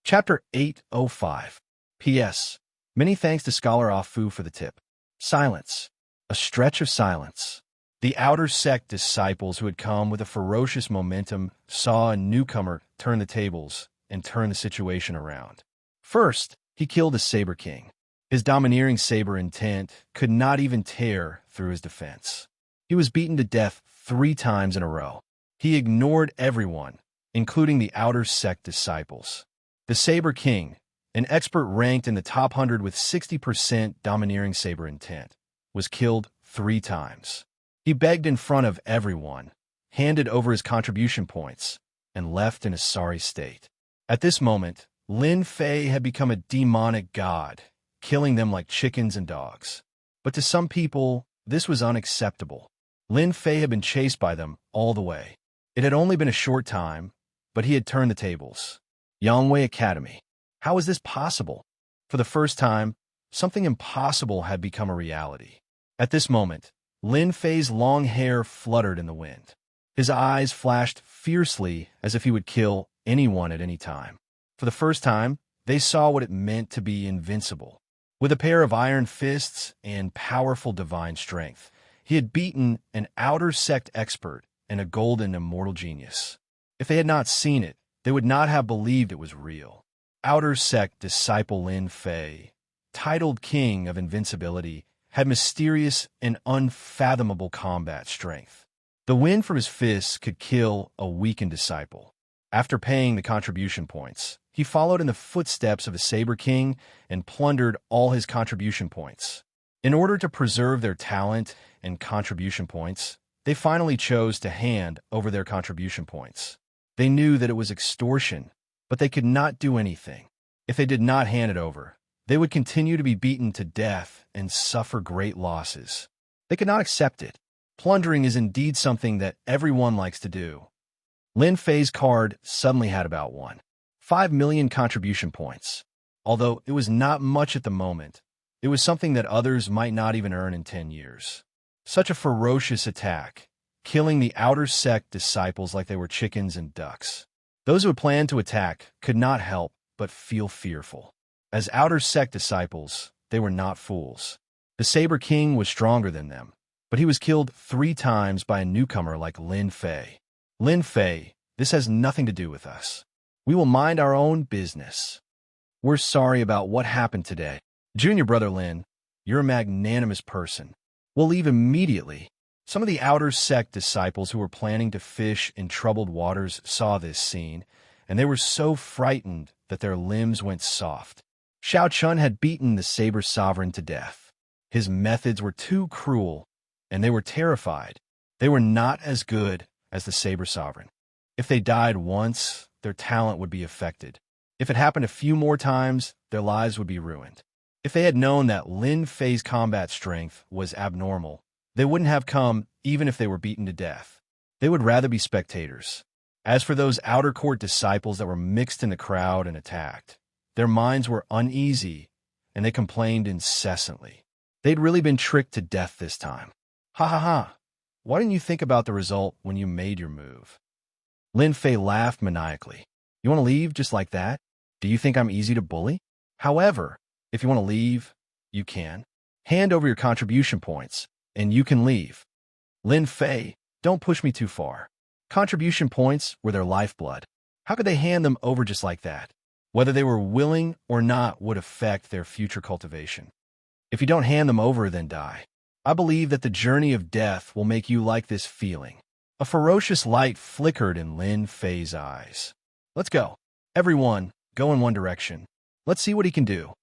Chapter 805. P.S. Many thanks to Scholar Ah Fu for the tip. Silence. A stretch of silence. The outer sect disciples who had come with a ferocious momentum saw a newcomer turn the tables and turn the situation around. First, he killed the Saber King. His domineering saber intent could not even tear through his defense. He was beaten to death 3 times in a row. He ignored everyone, including the outer sect disciples. The Saber King, an expert ranked in the top 100 with 60% domineering saber intent, was killed 3 times. He begged in front of everyone, handed over his contribution points, and left in a sorry state. At this moment, Lin Fei had become a demonic god, killing them like chickens and dogs. But to some people, this was unacceptable. Lin Fei had been chased by them all the way. It had only been a short time, but he had turned the tables. Yangwei Academy. How was this possible? For the first time, something impossible had become a reality. At this moment, Lin Fei's long hair fluttered in the wind. His eyes flashed fiercely as if he would kill anyone at any time. For the first time, they saw what it meant to be invincible. With a pair of iron fists and powerful divine strength, he had beaten an outer sect expert and a golden immortal genius. If they had not seen it, they would not have believed it was real. Outer sect disciple Lin Fei, titled King of Invincibility, had mysterious and unfathomable combat strength. The wind from his fists could kill a weakened disciple. After paying the contribution points, he followed in the footsteps of the Saber King and plundered all his contribution points. In order to preserve their talent and contribution points, they finally chose to hand over their contribution points. They knew that it was extortion, but they could not do anything. If they did not hand it over, they would continue to be beaten to death and suffer great losses. They could not accept it. Plundering is indeed something that everyone likes to do. Lin Fei's card suddenly had about 1.5 million contribution points. Although it was not much at the moment, It was something that others might not even earn in 10 years. Such a ferocious attack, killing the outer sect disciples like they were chickens and ducks. Those who had planned to attack could not help but feel fearful. As outer sect disciples, they were not fools. The Saber King was stronger than them, but he was killed 3 times by a newcomer like Lin Fei. Lin Fei, this has nothing to do with us. We will mind our own business. We're sorry about what happened today. Junior brother Lin, you're a magnanimous person. We'll leave immediately. Some of the outer sect disciples who were planning to fish in troubled waters saw this scene, and they were so frightened that their limbs went soft. Xiao Chun had beaten the Saber Sovereign to death. His methods were too cruel, and they were terrified. They were not as good as the Saber Sovereign. If they died once, their talent would be affected. If it happened a few more times, their lives would be ruined. If they had known that Lin Fei's combat strength was abnormal, they wouldn't have come even if they were beaten to death. They would rather be spectators. As for those outer court disciples that were mixed in the crowd and attacked, their minds were uneasy, and they complained incessantly. They'd really been tricked to death this time. Ha ha ha! Why didn't you think about the result when you made your move? Lin Fei laughed maniacally. You want to leave just like that? Do you think I'm easy to bully? However, if you want to leave, you can. Hand over your contribution points, and you can leave. Lin Fei, don't push me too far. Contribution points were their lifeblood. How could they hand them over just like that? Whether they were willing or not would affect their future cultivation. If you don't hand them over, then die. I believe that the journey of death will make you like this feeling. A ferocious light flickered in Lin Fei's eyes. Let's go. Everyone, go in one direction. Let's see what he can do.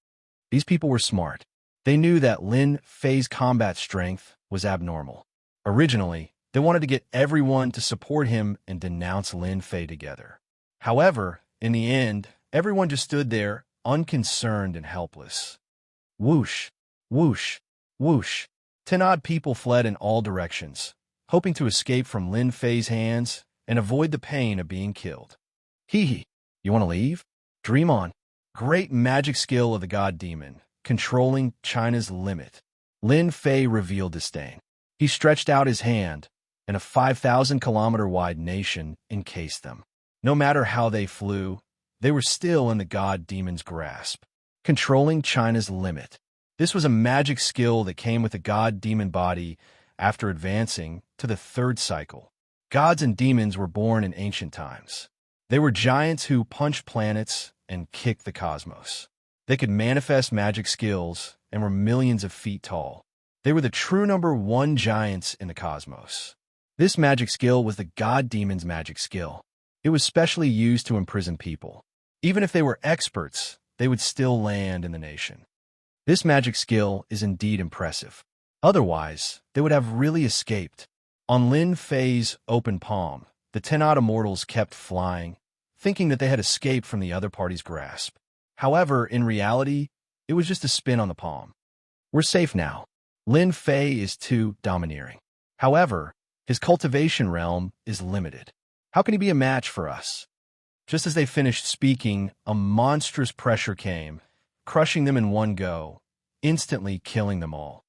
These people were smart. They knew that Lin Fei's combat strength was abnormal. Originally, they wanted to get everyone to support him and denounce Lin Fei together. However, in the end, everyone just stood there, unconcerned and helpless. Whoosh, whoosh, whoosh. 10 odd people fled in all directions, hoping to escape from Lin Fei's hands and avoid the pain of being killed. Hee hee, you want to leave? Dream on. Great magic skill of the god demon, controlling China's limit. Lin Fei revealed disdain. He stretched out his hand, and a 5,000-kilometer-wide nation encased them. No matter how they flew, they were still in the god demon's grasp. Controlling China's limit. This was a magic skill that came with the god demon body after advancing to the 3rd cycle. Gods and demons were born in ancient times. They were giants who punched planets and kicked the cosmos. They could manifest magic skills and were millions of feet tall. They were the true number 1 giants in the cosmos. This magic skill was the god demon's magic skill. It was specially used to imprison people. Even if they were experts, they would still land in the nation. This magic skill is indeed impressive. Otherwise, they would have really escaped. On Lin Fei's open palm, the 10 odd immortals kept flying, thinking that they had escaped from the other party's grasp. However, in reality, it was just a spin on the palm. We're safe now. Lin Fei is too domineering. However, his cultivation realm is limited. How can he be a match for us? Just as they finished speaking, a monstrous pressure came, crushing them in one go, instantly killing them all.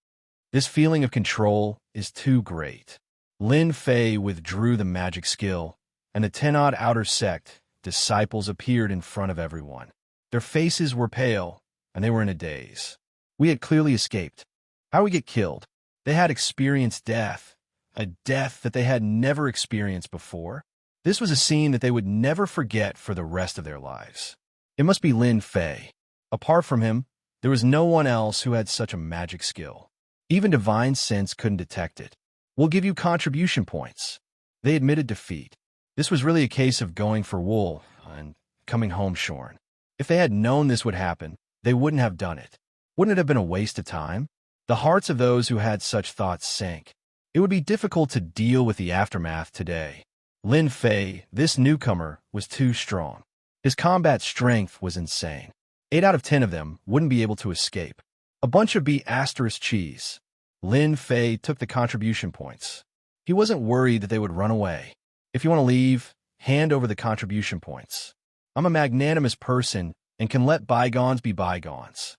This feeling of control is too great. Lin Fei withdrew the magic skill, and the 10 odd outer sect disciples appeared in front of everyone. Their faces were pale, and they were in a daze. We had clearly escaped. How we get killed? They had experienced death, a death that they had never experienced before. This was a scene that they would never forget for the rest of their lives. It must be Lin Fei. Apart from him, there was no one else who had such a magic skill. Even divine sense couldn't detect it. We'll give you contribution points. They admitted defeat. This was really a case of going for wool and coming home shorn. If they had known this would happen, they wouldn't have done it. Wouldn't it have been a waste of time? The hearts of those who had such thoughts sank. It would be difficult to deal with the aftermath today. Lin Fei, this newcomer, was too strong. His combat strength was insane. 8 out of 10 of them wouldn't be able to escape. A bunch of B** cheese. Lin Fei took the contribution points. He wasn't worried that they would run away. If you want to leave, hand over the contribution points. I'm a magnanimous person and can let bygones be bygones.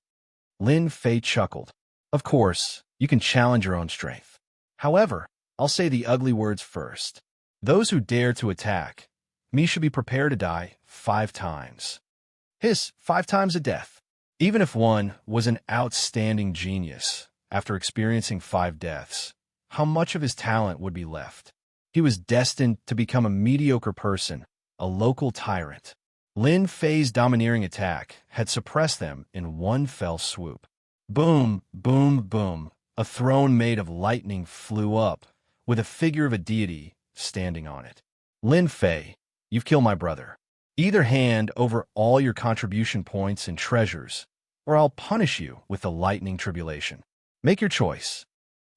Lin Fei chuckled. Of course, you can challenge your own strength. However, I'll say the ugly words first. Those who dare to attack me should be prepared to die 5 times. Hiss, 5 times a death. Even if one was an outstanding genius, after experiencing 5 deaths, how much of his talent would be left? He was destined to become a mediocre person, a local tyrant. Lin Fei's domineering attack had suppressed them in one fell swoop. Boom, boom, boom. A throne made of lightning flew up, with a figure of a deity standing on it. Lin Fei, you've killed my brother. Either hand over all your contribution points and treasures, or I'll punish you with the lightning tribulation. Make your choice.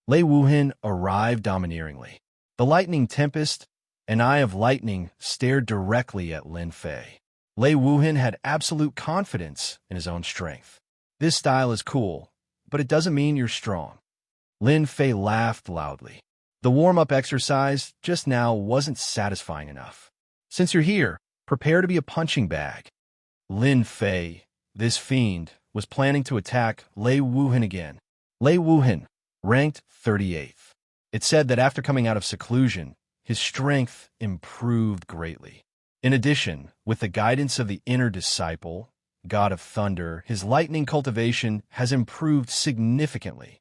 Lei Wuhan arrived domineeringly. The lightning tempest, an eye of lightning, stared directly at Lin Fei. Lei Wuhan had absolute confidence in his own strength. This style is cool, but it doesn't mean you're strong. Lin Fei laughed loudly. The warm-up exercise just now wasn't satisfying enough. Since you're here, prepare to be a punching bag. Lin Fei, this fiend, was planning to attack Lei Wuhan again. Lei Wuhan, ranked 38th. It said that after coming out of seclusion, his strength improved greatly. In addition, with the guidance of the inner disciple, God of Thunder, his lightning cultivation has improved significantly.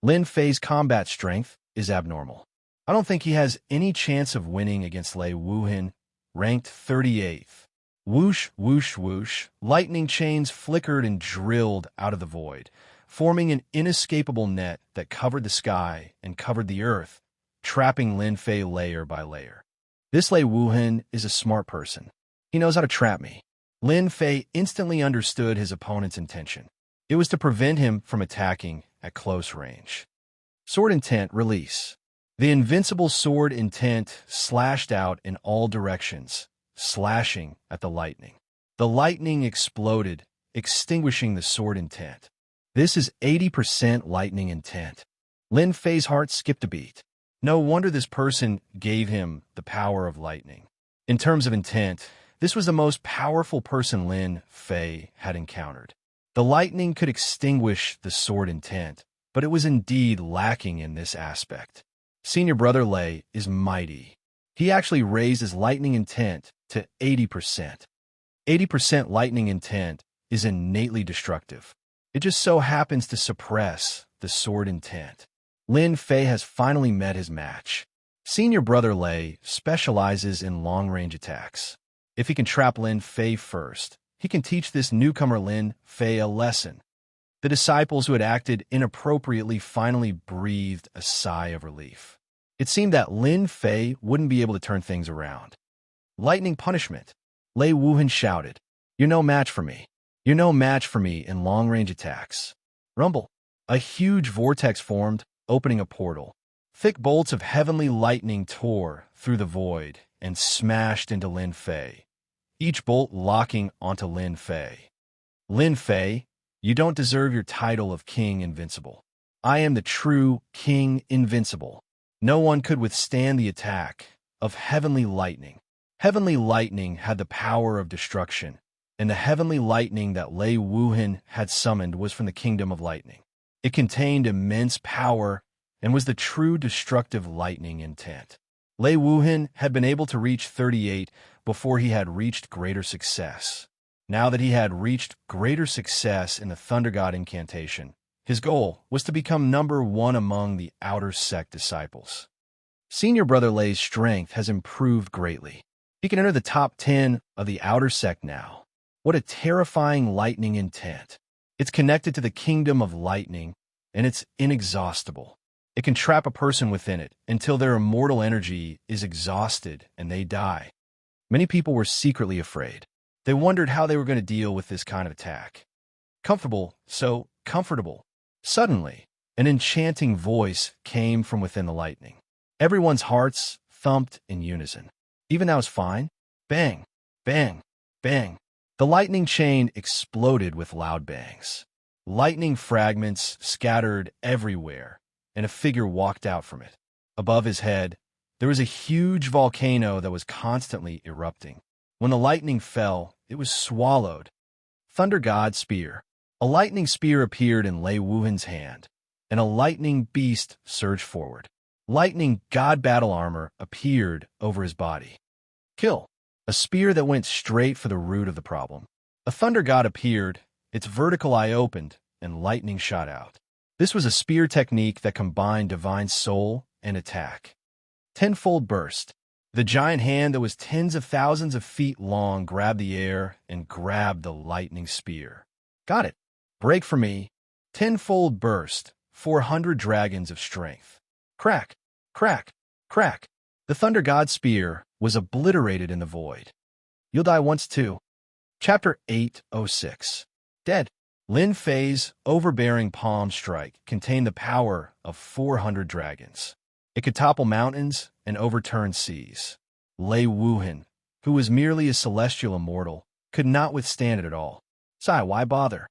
Lin Fei's combat strength is abnormal. I don't think he has any chance of winning against Lei Wuhan, ranked 38th. Whoosh, whoosh, whoosh, lightning chains flickered and drilled out of the void, forming an inescapable net that covered the sky and covered the earth, trapping Lin Fei layer by layer. This Lei Wuhan is a smart person. He knows how to trap me. Lin Fei instantly understood his opponent's intention. It was to prevent him from attacking at close range. Sword Intent release. The invincible sword intent slashed out in all directions, slashing at the lightning. The lightning exploded, extinguishing the sword intent. This is 80% lightning intent. Lin Fei's heart skipped a beat. No wonder this person gave him the power of lightning. In terms of intent, this was the most powerful person Lin Fei had encountered. The lightning could extinguish the sword intent, but it was indeed lacking in this aspect. Senior brother Lei is mighty. He actually raised his lightning intent to 80%. 80% lightning intent is innately destructive. It just so happens to suppress the sword intent. Lin Fei has finally met his match. Senior brother Lei specializes in long-range attacks. If he can trap Lin Fei first, he can teach this newcomer Lin Fei a lesson. The disciples who had acted inappropriately finally breathed a sigh of relief. It seemed that Lin Fei wouldn't be able to turn things around. Lightning punishment. Lei Wuhan shouted, "You're no match for me. You're no match for me in long-range attacks." Rumble. A huge vortex formed, opening a portal. Thick bolts of heavenly lightning tore through the void and smashed into Lin Fei, each bolt locking onto Lin Fei. Lin Fei, you don't deserve your title of King Invincible. I am the true King Invincible. No one could withstand the attack of heavenly lightning. Heavenly lightning had the power of destruction, and the heavenly lightning that Lei Wuhan had summoned was from the kingdom of lightning. It contained immense power and was the true destructive lightning intent. Lei Wuhan had been able to reach 38 before he had reached greater success. Now that he had reached greater success in the Thunder God incantation, his goal was to become number 1 among the Outer Sect disciples. Senior brother Lei's strength has improved greatly. He can enter the top 10 of the Outer Sect now. What a terrifying lightning intent. It's connected to the kingdom of lightning, and it's inexhaustible. It can trap a person within it until their immortal energy is exhausted and they die. Many people were secretly afraid. They wondered how they were going to deal with this kind of attack. Comfortable, so comfortable. Suddenly, an enchanting voice came from within the lightning. Everyone's hearts thumped in unison. Even now is fine. Bang, bang, bang. The lightning chain exploded with loud bangs. Lightning fragments scattered everywhere, and a figure walked out from it. Above his head, there was a huge volcano that was constantly erupting. When the lightning fell, it was swallowed. Thunder God Spear. A lightning spear appeared in Lei Wuhan's hand, and a lightning beast surged forward. Lightning god battle armor appeared over his body. Kill. A spear that went straight for the root of the problem. A thunder god appeared, its vertical eye opened, and lightning shot out. This was a spear technique that combined divine soul and attack. Tenfold burst. The giant hand that was tens of thousands of feet long grabbed the air and grabbed the lightning spear. Got it. Break for me. Tenfold burst. 400 dragons of strength. Crack, crack, crack. The thunder god spear was obliterated in the void. You'll die once too. Chapter 806. Dead. Lin Fei's overbearing palm strike contained the power of 400 dragons. It could topple mountains and overturn seas. Lei Wuhan, who was merely a celestial immortal, could not withstand it at all. Sigh, why bother?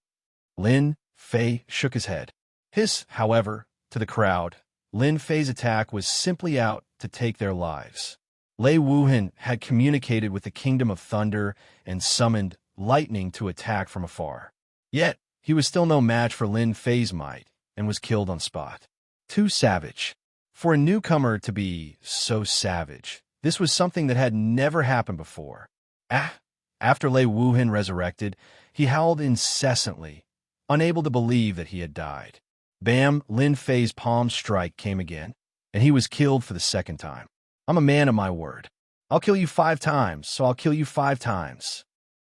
Lin Fei shook his head. Hiss, however, to the crowd, Lin Fei's attack was simply out to take their lives. Lei Wuhan had communicated with the Kingdom of Thunder and summoned lightning to attack from afar. Yet, he was still no match for Lin Fei's might and was killed on spot. Too savage. For a newcomer to be so savage, this was something that had never happened before. After Lei Wuhan resurrected, he howled incessantly, unable to believe that he had died. Bam, Lin Fei's palm strike came again, and he was killed for the second time. I'm a man of my word. I'll kill you 5 times, so I'll kill you 5 times.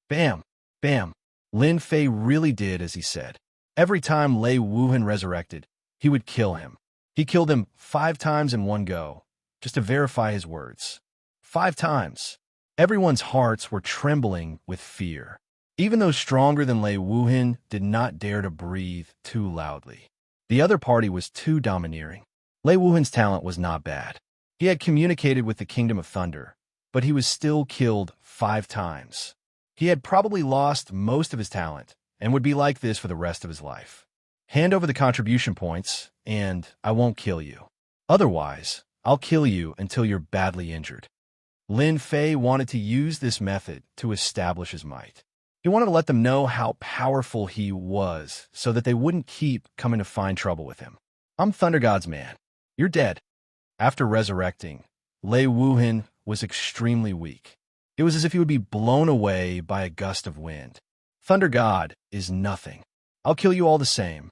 Bam, bam. Lin Fei really did as he said. Every time Lei Wuhan resurrected, he would kill him. He killed him 5 times in one go, just to verify his words. 5 times. Everyone's hearts were trembling with fear. Even those stronger than Lei Wuhan did not dare to breathe too loudly. The other party was too domineering. Lei Wuhan's talent was not bad. He had communicated with the Kingdom of Thunder, but he was still killed 5 times. He had probably lost most of his talent and would be like this for the rest of his life. Hand over the contribution points, and I won't kill you. Otherwise, I'll kill you until you're badly injured. Lin Fei wanted to use this method to establish his might. He wanted to let them know how powerful he was so that they wouldn't keep coming to find trouble with him. I'm Thunder God's man. You're dead. After resurrecting, Lei Wuhan was extremely weak. It was as if he would be blown away by a gust of wind. Thunder God is nothing. I'll kill you all the same.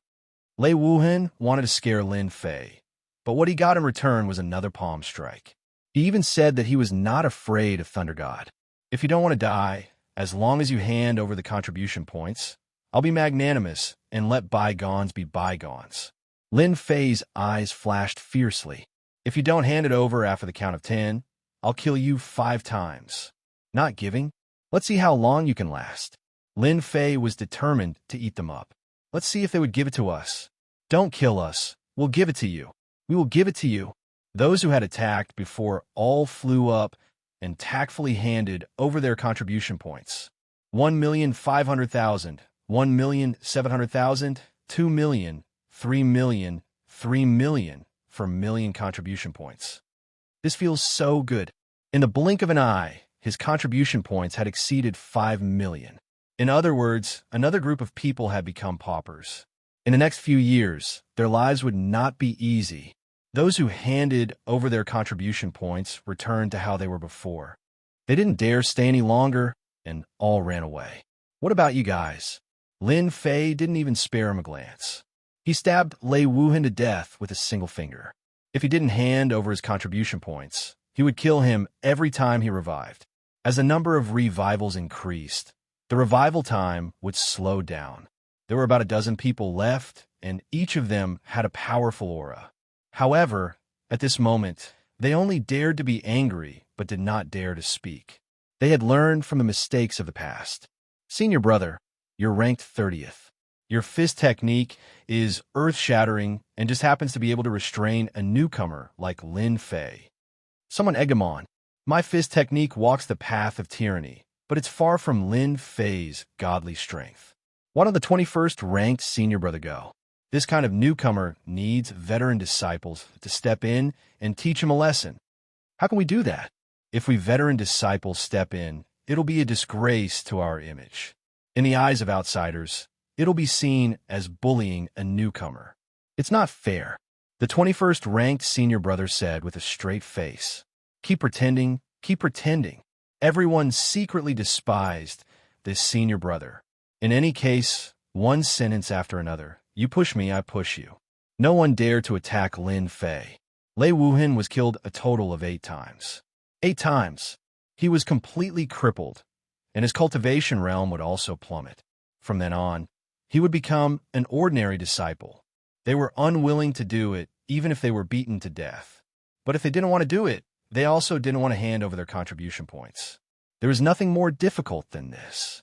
Lei Wuhan wanted to scare Lin Fei, but what he got in return was another palm strike. He even said that he was not afraid of Thunder God. If you don't want to die, as long as you hand over the contribution points, I'll be magnanimous and let bygones be bygones. Lin Fei's eyes flashed fiercely. If you don't hand it over after the count of 10, I'll kill you 5 times. Not giving? Let's see how long you can last. Lin Fei was determined to eat them up. Let's see if they would give it to us. Don't kill us. We'll give it to you. We will give it to you. Those who had attacked before all flew up and tactfully handed over their contribution points. 1,500,000, 1,700,000, 2 million, 3 million, 3 million for million contribution points. This feels so good. In the blink of an eye, his contribution points had exceeded 5 million. In other words, another group of people had become paupers. In the next few years, their lives would not be easy. Those who handed over their contribution points returned to how they were before. They didn't dare stay any longer, and all ran away. What about you guys? Lin Fei didn't even spare him a glance. He stabbed Lei Wuhan to death with a single finger. If he didn't hand over his contribution points, he would kill him every time he revived. As the number of revivals increased, the revival time would slow down. There were about a dozen people left, and each of them had a powerful aura. However, at this moment, they only dared to be angry but did not dare to speak. They had learned from the mistakes of the past. Senior brother, you're ranked 30th. Your fist technique is earth-shattering and just happens to be able to restrain a newcomer like Lin Fei. Someone egged him on. My fist technique walks the path of tyranny, but it's far from Lin Fei's godly strength. Why don't the 21st ranked senior brother go? This kind of newcomer needs veteran disciples to step in and teach him a lesson. How can we do that? If we veteran disciples step in, it'll be a disgrace to our image. In the eyes of outsiders, it'll be seen as bullying a newcomer. It's not fair. The 21st ranked senior brother said with a straight face. Keep pretending, keep pretending. Everyone secretly despised this senior brother. In any case, one sentence after another. You push me, I push you. No one dared to attack Lin Fei. Lei Wuhan was killed a total of 8 times. 8 times. He was completely crippled, and his cultivation realm would also plummet. From then on, he would become an ordinary disciple. They were unwilling to do it, even if they were beaten to death. But if they didn't want to do it, they also didn't want to hand over their contribution points. There was nothing more difficult than this.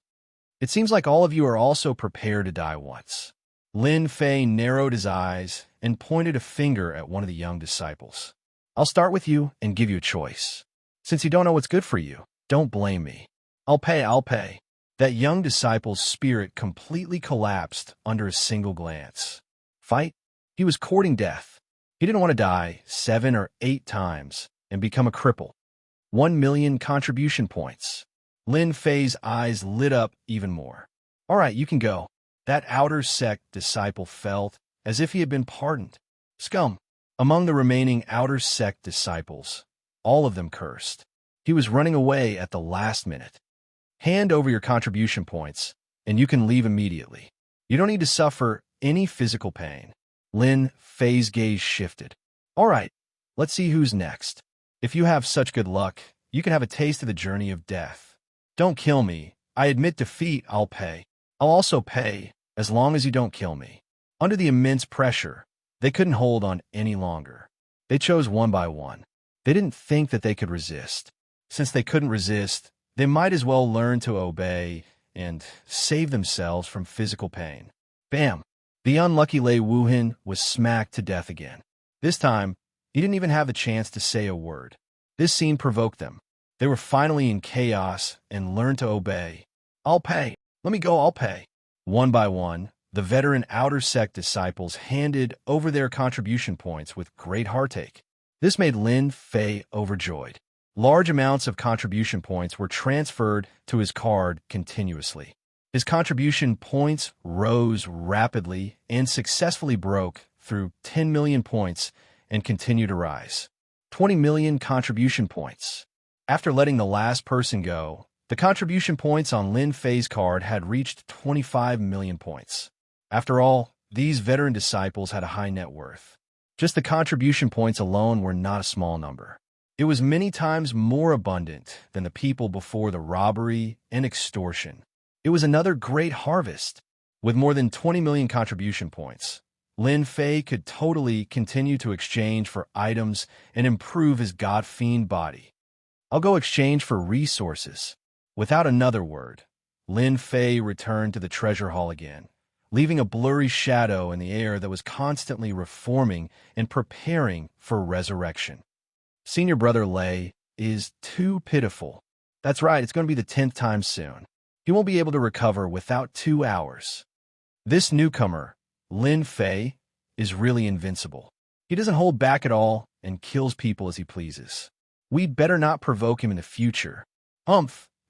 It seems like all of you are also prepared to die once. Lin Fei narrowed his eyes and pointed a finger at one of the young disciples. I'll start with you and give you a choice. Since you don't know what's good for you, don't blame me. I'll pay. That young disciple's spirit completely collapsed under a single glance. Fight? He was courting death. He didn't want to die 7 or 8 times and become a cripple. 1 million contribution points. Lin Fei's eyes lit up even more. All right, you can go. That outer sect disciple felt as if he had been pardoned. Scum. Among the remaining outer sect disciples, all of them cursed. He was running away at the last minute. Hand over your contribution points, and you can leave immediately. You don't need to suffer any physical pain. Lin Fei's gaze shifted. All right, let's see who's next. If you have such good luck, you can have a taste of the journey of death. Don't kill me. I admit defeat, I'll pay. I'll also pay, as long as you don't kill me. Under the immense pressure, they couldn't hold on any longer. They chose one by one. They didn't think that they could resist. Since they couldn't resist, they might as well learn to obey and save themselves from physical pain. Bam! The unlucky Lei Wuhan was smacked to death again. This time, he didn't even have the chance to say a word. This scene provoked them. They were finally in chaos and learned to obey. I'll pay. Let me go, I'll pay. One by one, the veteran outer sect disciples handed over their contribution points with great heartache. This made Lin Fei overjoyed. Large amounts of contribution points were transferred to his card continuously. His contribution points rose rapidly and successfully broke through 10 million points and continued to rise. 20 million contribution points. After letting the last person go, the contribution points on Lin Fei's card had reached 25 million points. After all, these veteran disciples had a high net worth. Just the contribution points alone were not a small number. It was many times more abundant than the people before the robbery and extortion. It was another great harvest. With more than 20 million contribution points, Lin Fei could totally continue to exchange for items and improve his god-fiend body. I'll go exchange for resources. Without another word, Lin Fei returned to the treasure hall again, leaving a blurry shadow in the air that was constantly reforming and preparing for resurrection. Senior brother Lei is too pitiful. That's right, it's going to be the 10th time soon. He won't be able to recover without 2 hours. This newcomer, Lin Fei, is really invincible. He doesn't hold back at all and kills people as he pleases. We'd better not provoke him in the future.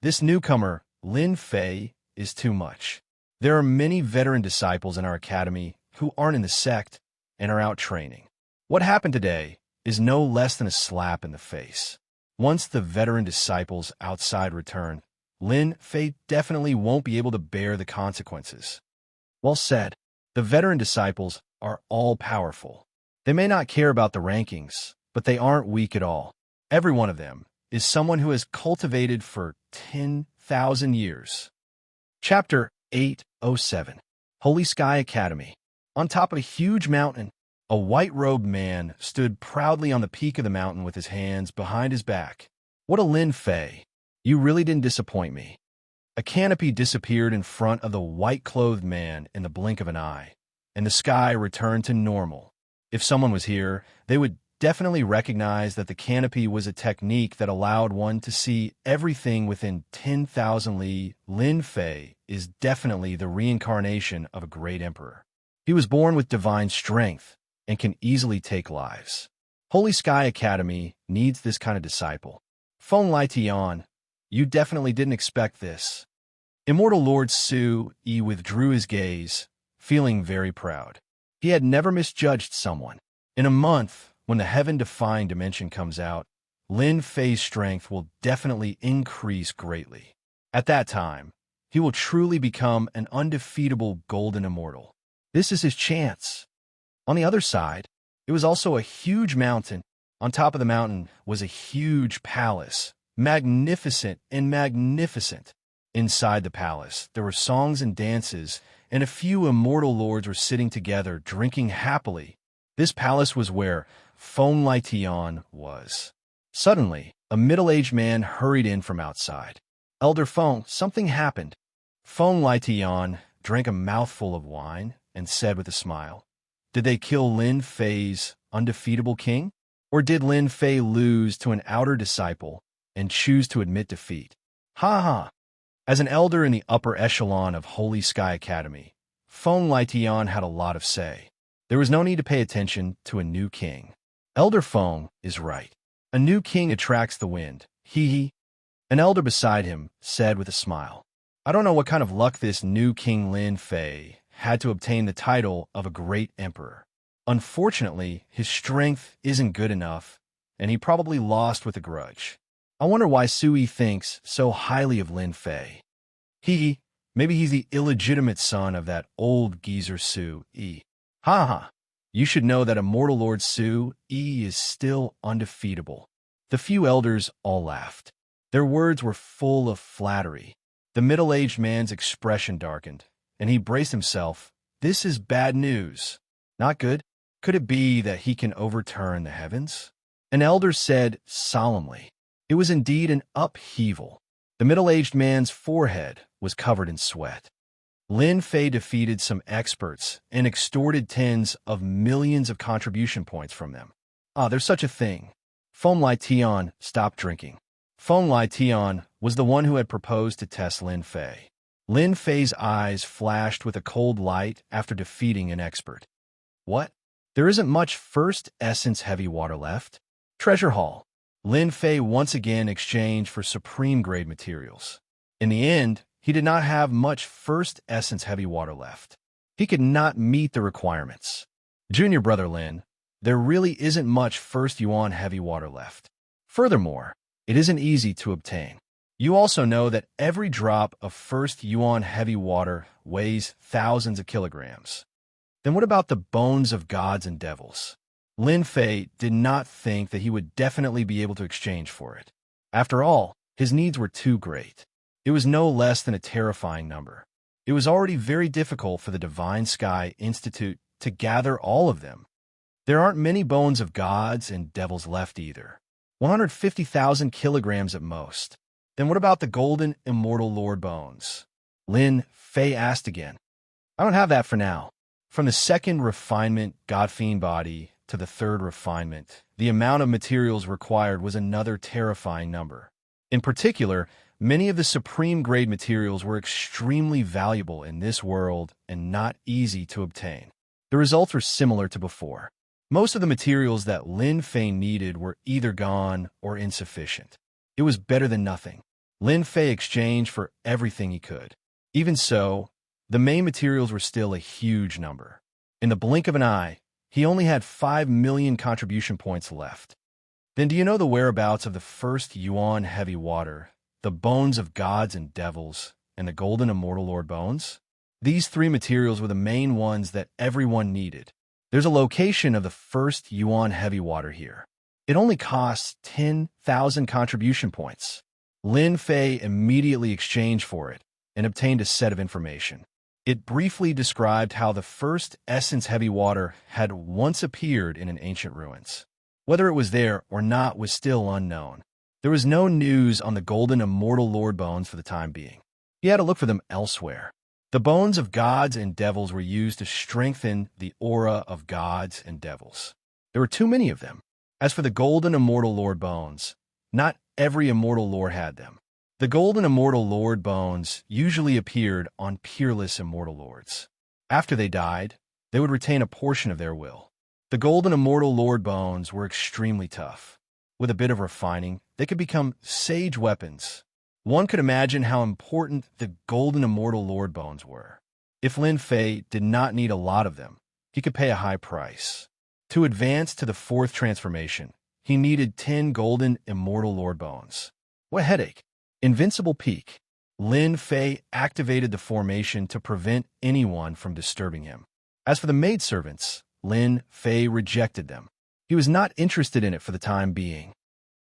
This newcomer, Lin Fei, is too much. There are many veteran disciples in our academy who aren't in the sect and are out training. What happened today is no less than a slap in the face. Once the veteran disciples outside return, Lin Fei definitely won't be able to bear the consequences. Well said. The veteran disciples are all-powerful. They may not care about the rankings, but they aren't weak at all. Every one of them is someone who has cultivated for 10,000 years. Chapter 807. Holy Sky Academy. On top of a huge mountain, a white-robed man stood proudly on the peak of the mountain with his hands behind his back. What a Lin Fei! You really didn't disappoint me. A canopy disappeared in front of the white-clothed man in the blink of an eye, and the sky returned to normal. If someone was here, they would definitely recognize that the canopy was a technique that allowed one to see everything within 10,000 li. Lin Fei is definitely the reincarnation of a great emperor. He was born with divine strength and can easily take lives. Holy Sky Academy needs this kind of disciple. Feng Lai Tian, you definitely didn't expect this. Immortal Lord Su-yi withdrew his gaze, feeling very proud. He had never misjudged someone. In a month, when the heaven-defying dimension comes out, Lin Fei's strength will definitely increase greatly. At that time, he will truly become an undefeatable golden immortal. This is his chance. On the other side, it was also a huge mountain. On top of the mountain was a huge palace, magnificent and magnificent. Inside the palace, there were songs and dances, and a few immortal lords were sitting together, drinking happily. This palace was where Feng Laition was. Suddenly, a middle-aged man hurried in from outside. Elder Feng, something happened. Feng Laition drank a mouthful of wine and said with a smile, "Did they kill Lin Fei's undefeatable king? Or did Lin Fei lose to an outer disciple and choose to admit defeat?" Ha ha! As an elder in the upper echelon of Holy Sky Academy, Feng Laition had a lot of say. There was no need to pay attention to a new king. Elder Feng is right. A new king attracts the wind. Hee. An elder beside him said with a smile, "I don't know what kind of luck this new king Lin Fei had to obtain the title of a great emperor. Unfortunately, his strength isn't good enough, and he probably lost with a grudge. I wonder why Sui thinks so highly of Lin Fei. Maybe he's the illegitimate son of that old geezer Sui. Ha ha! You should know that Immortal Lord Sui is still undefeatable." The few elders all laughed. Their words were full of flattery. The middle-aged man's expression darkened, and he braced himself. This is bad news. Not good. Could it be that he can overturn the heavens? An elder said solemnly. It was indeed an upheaval. The middle-aged man's forehead was covered in sweat. Lin Fei defeated some experts and extorted tens of millions of contribution points from them. There's such a thing. Feng Laition stopped drinking. Feng Laition was the one who had proposed to test Lin Fei. Lin Fei's eyes flashed with a cold light after defeating an expert. What? There isn't much first essence heavy water left? Treasure Hall. Lin Fei once again exchanged for supreme-grade materials. In the end, he did not have much first essence heavy water left. He could not meet the requirements. Junior brother Lin, there really isn't much first yuan heavy water left. Furthermore, it isn't easy to obtain. You also know that every drop of first yuan heavy water weighs thousands of kilograms. Then what about the bones of gods and devils? Lin Fei did not think that he would definitely be able to exchange for it. After all, his needs were too great. It was no less than a terrifying number. It was already very difficult for the Divine Sky Institute to gather all of them. There aren't many bones of gods and devils left either. 150,000 kilograms at most. Then what about the golden immortal lord bones? Lin Fei asked again. I don't have that for now. From the second refinement God-fiend body to the third refinement, the amount of materials required was another terrifying number. In particular, many of the supreme-grade materials were extremely valuable in this world and not easy to obtain. The results were similar to before. Most of the materials that Lin Fei needed were either gone or insufficient. It was better than nothing. Lin Fei exchanged for everything he could. Even so, the main materials were still a huge number. In the blink of an eye, he only had 5 million contribution points left. Then do you know the whereabouts of the first yuan heavy water, the bones of gods and devils, and the golden immortal lord bones? These three materials were the main ones that everyone needed. There's a location of the first yuan heavy water here. It only costs 10,000 contribution points. Lin Fei immediately exchanged for it and obtained a set of information. It briefly described how the first essence heavy water had once appeared in an ancient ruins. Whether it was there or not was still unknown. There was no news on the golden immortal lord bones for the time being. He had to look for them elsewhere. The bones of gods and devils were used to strengthen the aura of gods and devils. There were too many of them. As for the golden immortal lord bones, not every immortal lord had them. The golden immortal lord bones usually appeared on peerless immortal lords. After they died, they would retain a portion of their will. The golden immortal lord bones were extremely tough. With a bit of refining, they could become sage weapons. One could imagine how important the golden immortal lord bones were. If Lin Fei did not need a lot of them, he could pay a high price. To advance to the fourth transformation, he needed 10 golden immortal lord bones. What headache! Invincible Peak. Lin Fei activated the formation to prevent anyone from disturbing him. As for the maidservants, Lin Fei rejected them. He was not interested in it for the time being.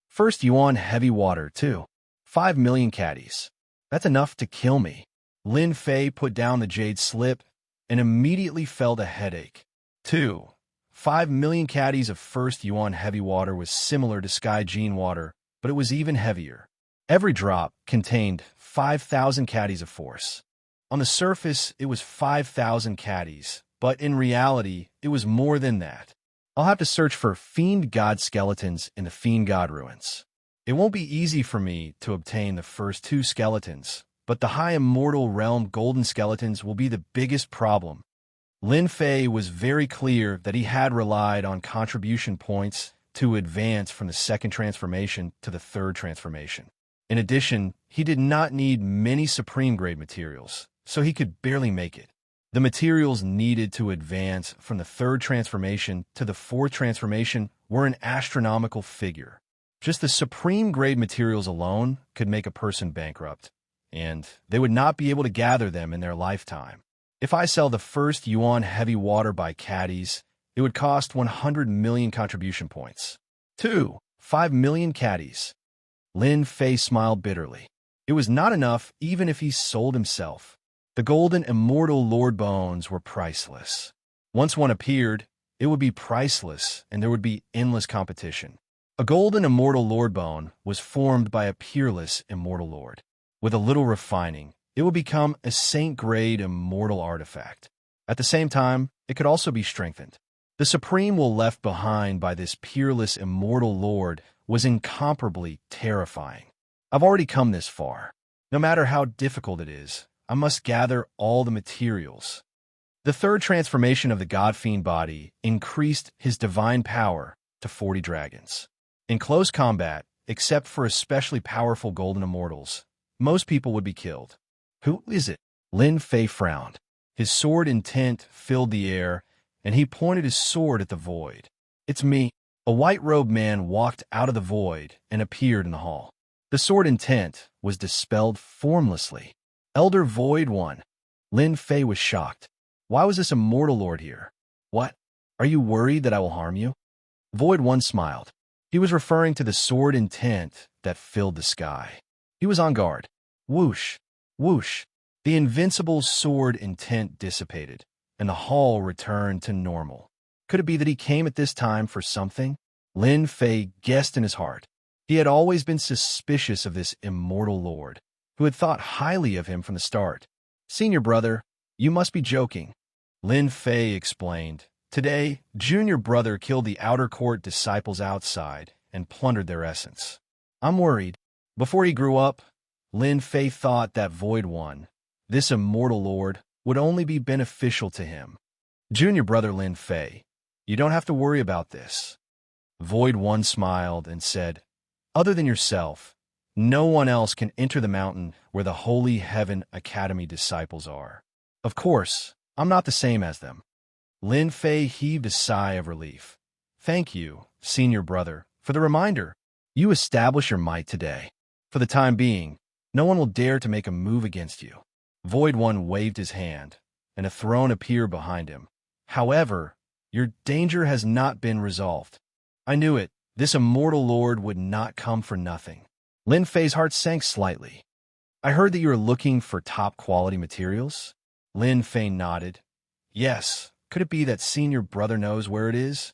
First Yuan heavy water, too. 5 million caddies. That's enough to kill me. Lin Fei put down the jade slip and immediately felt a headache. 2. 5 million caddies of first Yuan heavy water was similar to Sky Gene water, but it was even heavier. Every drop contained 5,000 caddies of force. On the surface, it was 5,000 caddies, but in reality, it was more than that. I'll have to search for Fiend God skeletons in the Fiend God ruins. It won't be easy for me to obtain the first 2 skeletons, but the High Immortal Realm golden skeletons will be the biggest problem. Lin Fei was very clear that he had relied on contribution points to advance from the second transformation to the third transformation. In addition, he did not need many supreme grade materials, so he could barely make it. The materials needed to advance from the third transformation to the fourth transformation were an astronomical figure. Just the supreme grade materials alone could make a person bankrupt, and they would not be able to gather them in their lifetime. If I sell the first Yuan heavy water by caddies, it would cost 100 million contribution points. 2. 5 million caddies. Lin Fei smiled bitterly. It was not enough even if he sold himself. The golden immortal lord bones were priceless. Once one appeared, it would be priceless and there would be endless competition. A golden immortal lord bone was formed by a peerless immortal lord. With a little refining, it would become a saint-grade immortal artifact. At the same time, it could also be strengthened. The supreme will left behind by this peerless immortal lord was incomparably terrifying. I've already come this far. No matter how difficult it is, I must gather all the materials. The third transformation of the God Fiend body increased his divine power to 40 dragons. In close combat, except for especially powerful golden immortals, most people would be killed. Who is it? Lin Fei frowned. His sword intent filled the air, and he pointed his sword at the void. It's me. A white-robed man walked out of the void and appeared in the hall. The sword intent was dispelled formlessly. Elder Void One. Lin Fei was shocked. Why was this immortal lord here? What? Are you worried that I will harm you? Void One smiled. He was referring to the sword intent that filled the sky. He was on guard. Whoosh, whoosh. The invincible sword intent dissipated, and the hall returned to normal. Could it be that he came at this time for something? Lin Fei guessed in his heart. He had always been suspicious of this immortal lord, who had thought highly of him from the start. Senior brother, you must be joking. Lin Fei explained. Today, junior brother killed the outer court disciples outside and plundered their essence. I'm worried. Before he grew up, Lin Fei thought that Void One, this immortal lord, would only be beneficial to him. Junior brother Lin Fei, you don't have to worry about this. Void One smiled and said, other than yourself, no one else can enter the mountain where the Holy Heaven Academy disciples are. Of course, I'm not the same as them. Lin Fei heaved a sigh of relief. Thank you, senior brother, for the reminder. You establish your might today. For the time being, no one will dare to make a move against you. Void One waved his hand, and a throne appeared behind him. However, your danger has not been resolved. I knew it. This immortal lord would not come for nothing. Lin Fei's heart sank slightly. I heard that you are looking for top-quality materials? Lin Fei nodded. Yes. Could it be that senior brother knows where it is?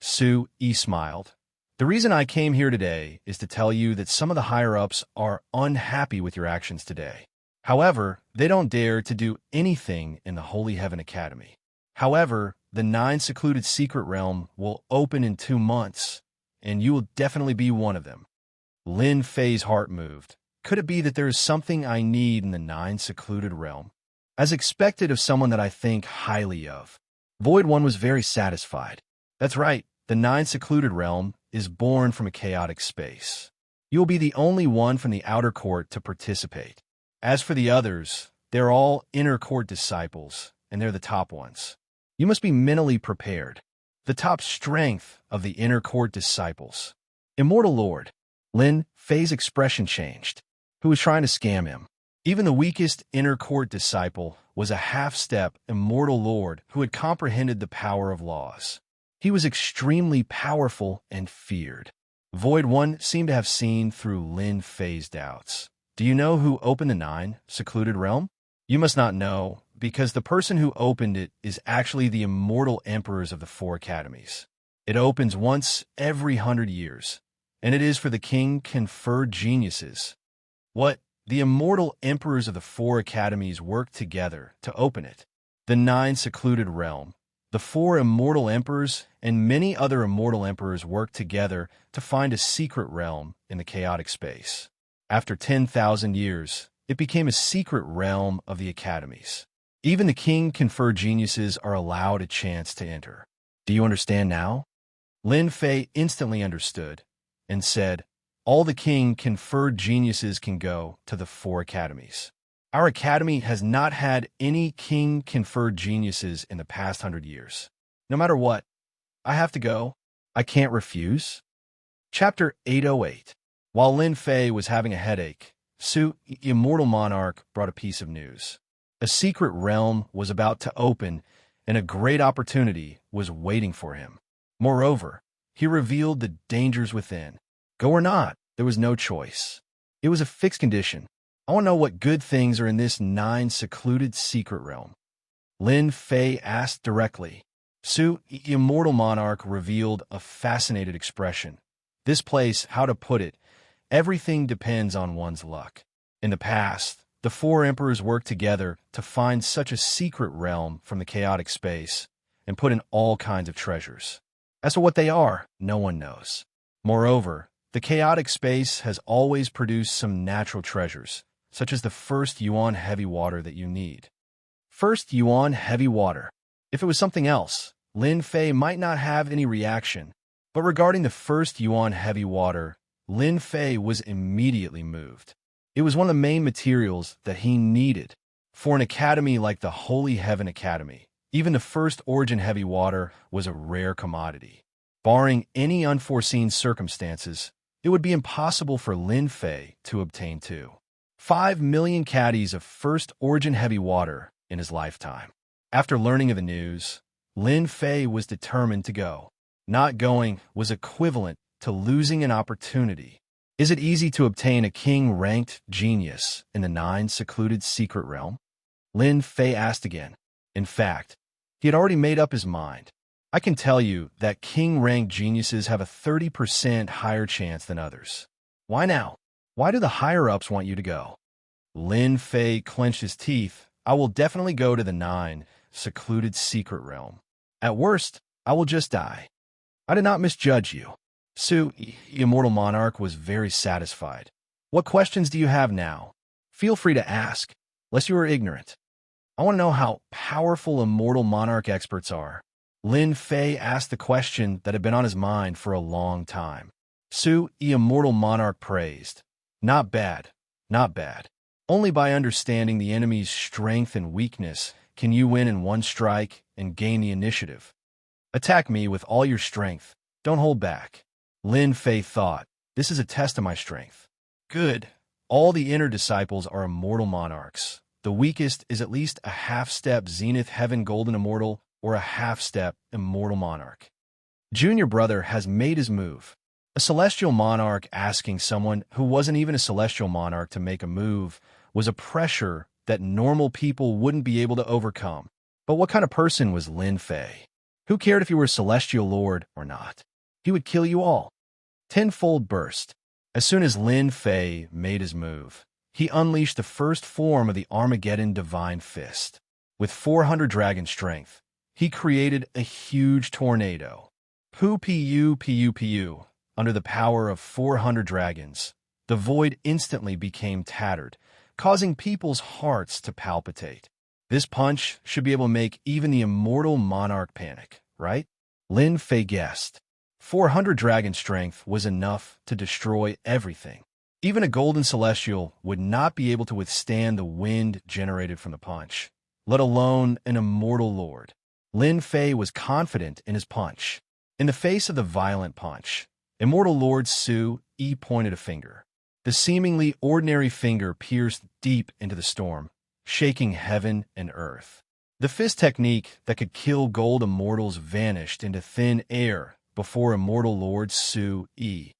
Su Yi smiled. The reason I came here today is to tell you that some of the higher-ups are unhappy with your actions today. However, they don't dare to do anything in the Holy Heaven Academy. However, the 9 secluded secret realm will open in 2 months, and you will definitely be one of them. Lin Fei's heart moved. Could it be that there is something I need in the 9 secluded realm? As expected of someone that I think highly of. Void One was very satisfied. That's right, the 9 secluded realm is born from a chaotic space. You will be the only one from the outer court to participate. As for the others, they're all inner court disciples, and they're the top ones. You must be mentally prepared. The top strength of the inner court disciples. Immortal Lord. Lin Fei's expression changed. Who was trying to scam him? Even the weakest inner court disciple was a half-step immortal lord who had comprehended the power of laws. He was extremely powerful and feared. Void One seemed to have seen through Lin Fei's doubts. Do you know who opened the 9 secluded realm? You must not know, because the person who opened it is actually the immortal emperors of the 4 academies. It opens once every 100 years, and it is for the king-conferred geniuses. What? The immortal emperors of the 4 academies work together to open it. The 9 secluded realm, the 4 immortal emperors, and many other immortal emperors work together to find a secret realm in the chaotic space. After 10,000 years, it became a secret realm of the academies. Even the king-conferred geniuses are allowed a chance to enter. Do you understand now? Lin Fei instantly understood and said, all the king-conferred geniuses can go to the 4 academies. Our academy has not had any king-conferred geniuses in the past 100 years. No matter what, I have to go. I can't refuse. Chapter 808. While Lin Fei was having a headache, Su, Immortal Monarch, brought a piece of news. A secret realm was about to open, and a great opportunity was waiting for him. Moreover, he revealed the dangers within. Go or not, there was no choice. It was a fixed condition. I want to know what good things are in this 9 secluded secret realm. Lin Fei asked directly. Su, Immortal Monarch, revealed a fascinated expression. This place, how to put it, everything depends on one's luck. In the past, the 4 emperors worked together to find such a secret realm from the chaotic space and put in all kinds of treasures. As to what they are, no one knows. Moreover, the chaotic space has always produced some natural treasures, such as the first Yuan heavy water that you need. First Yuan heavy water. If it was something else, Lin Fei might not have any reaction, but regarding the first Yuan heavy water, Lin Fei was immediately moved. It was one of the main materials that he needed. For an academy like the Holy Heaven Academy, even the first Origin heavy water was a rare commodity. Barring any unforeseen circumstances, it would be impossible for Lin Fei to obtain 5 million caddies of first Origin heavy water in his lifetime. After learning of the news, Lin Fei was determined to go. Not going was equivalent to losing an opportunity. Is it easy to obtain a king-ranked genius in the 9 secluded secret realm? Lin Fei asked again. In fact, he had already made up his mind. I can tell you that king-ranked geniuses have a 30% higher chance than others. Why now? Why do the higher-ups want you to go? Lin Fei clenched his teeth. I will definitely go to the 9 secluded secret realm. At worst, I will just die. I did not misjudge you. Su, Immortal Monarch, was very satisfied. What questions do you have now? Feel free to ask, lest you are ignorant. I want to know how powerful Immortal Monarch experts are. Lin Fei asked the question that had been on his mind for a long time. Su, Immortal Monarch, praised. Not bad, not bad. Only by understanding the enemy's strength and weakness can you win in one strike and gain the initiative. Attack me with all your strength. Don't hold back. Lin Fei thought, this is a test of my strength. Good. All the inner disciples are immortal monarchs. The weakest is at least a half-step Zenith Heaven Golden Immortal or a half-step Immortal Monarch. Junior brother has made his move. A celestial monarch asking someone who wasn't even a celestial monarch to make a move was a pressure that normal people wouldn't be able to overcome. But what kind of person was Lin Fei? Who cared if he were a celestial lord or not? He would kill you all. Tenfold burst. As soon as Lin Fei made his move, he unleashed the first form of the Armageddon Divine Fist. With 400 dragon strength, he created a huge tornado. Pu. Under the power of 400 dragons, the void instantly became tattered, causing people's hearts to palpitate. This punch should be able to make even the immortal monarch panic, right? Lin Fei guessed. 400 dragon strength was enough to destroy everything. Even a golden celestial would not be able to withstand the wind generated from the punch, let alone an immortal lord. Lin Fei was confident in his punch. In the face of the violent punch, immortal Lord Su Yi pointed a finger. The seemingly ordinary finger pierced deep into the storm, shaking heaven and earth. The fist technique that could kill gold immortals vanished into thin air before immortal Lord Su Yi.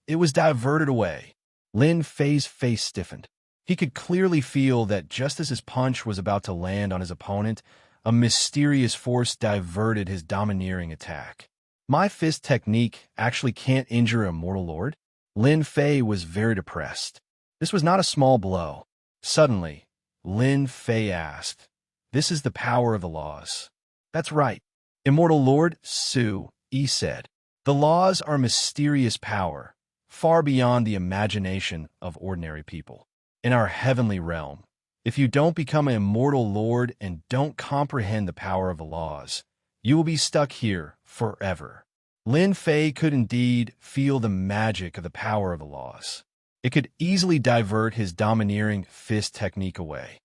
It was diverted away. Lin Fei's face stiffened. He could clearly feel that just as his punch was about to land on his opponent, a mysterious force diverted his domineering attack. My fist technique actually can't injure a mortal lord? Lin Fei was very depressed. This was not a small blow. Suddenly, Lin Fei asked, "This is the power of the laws." "That's right," Immortal Lord Su Yi said. "The laws are mysterious power, far beyond the imagination of ordinary people. In our heavenly realm, if you don't become an immortal lord and don't comprehend the power of the laws, you will be stuck here forever." Lin Fei could indeed feel the magic of the power of the laws. It could easily divert his domineering fist technique away.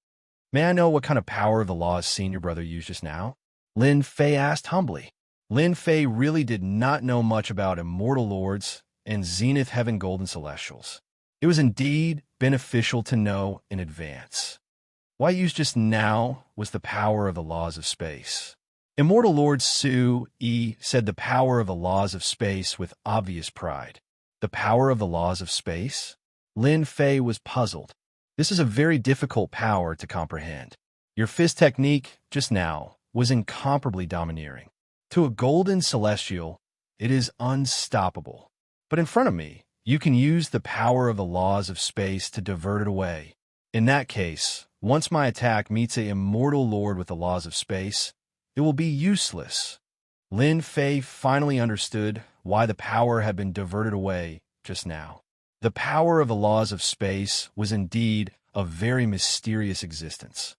"May I know what kind of power of the laws senior brother used just now?" Lin Fei asked humbly. Lin Fei really did not know much about immortal lords and Zenith Heaven Golden Celestials. It was indeed beneficial to know in advance. What I used just now was the power of the laws of space. Immortal Lord Su Yi said the power of the laws of space with obvious pride. The power of the laws of space? Lin Fei was puzzled. This is a very difficult power to comprehend. Your fist technique just now was incomparably domineering. To a golden celestial, it is unstoppable. But in front of me, you can use the power of the laws of space to divert it away. In that case, once my attack meets an immortal lord with the laws of space, it will be useless. Lin Fei finally understood why the power had been diverted away just now. The power of the laws of space was indeed a very mysterious existence.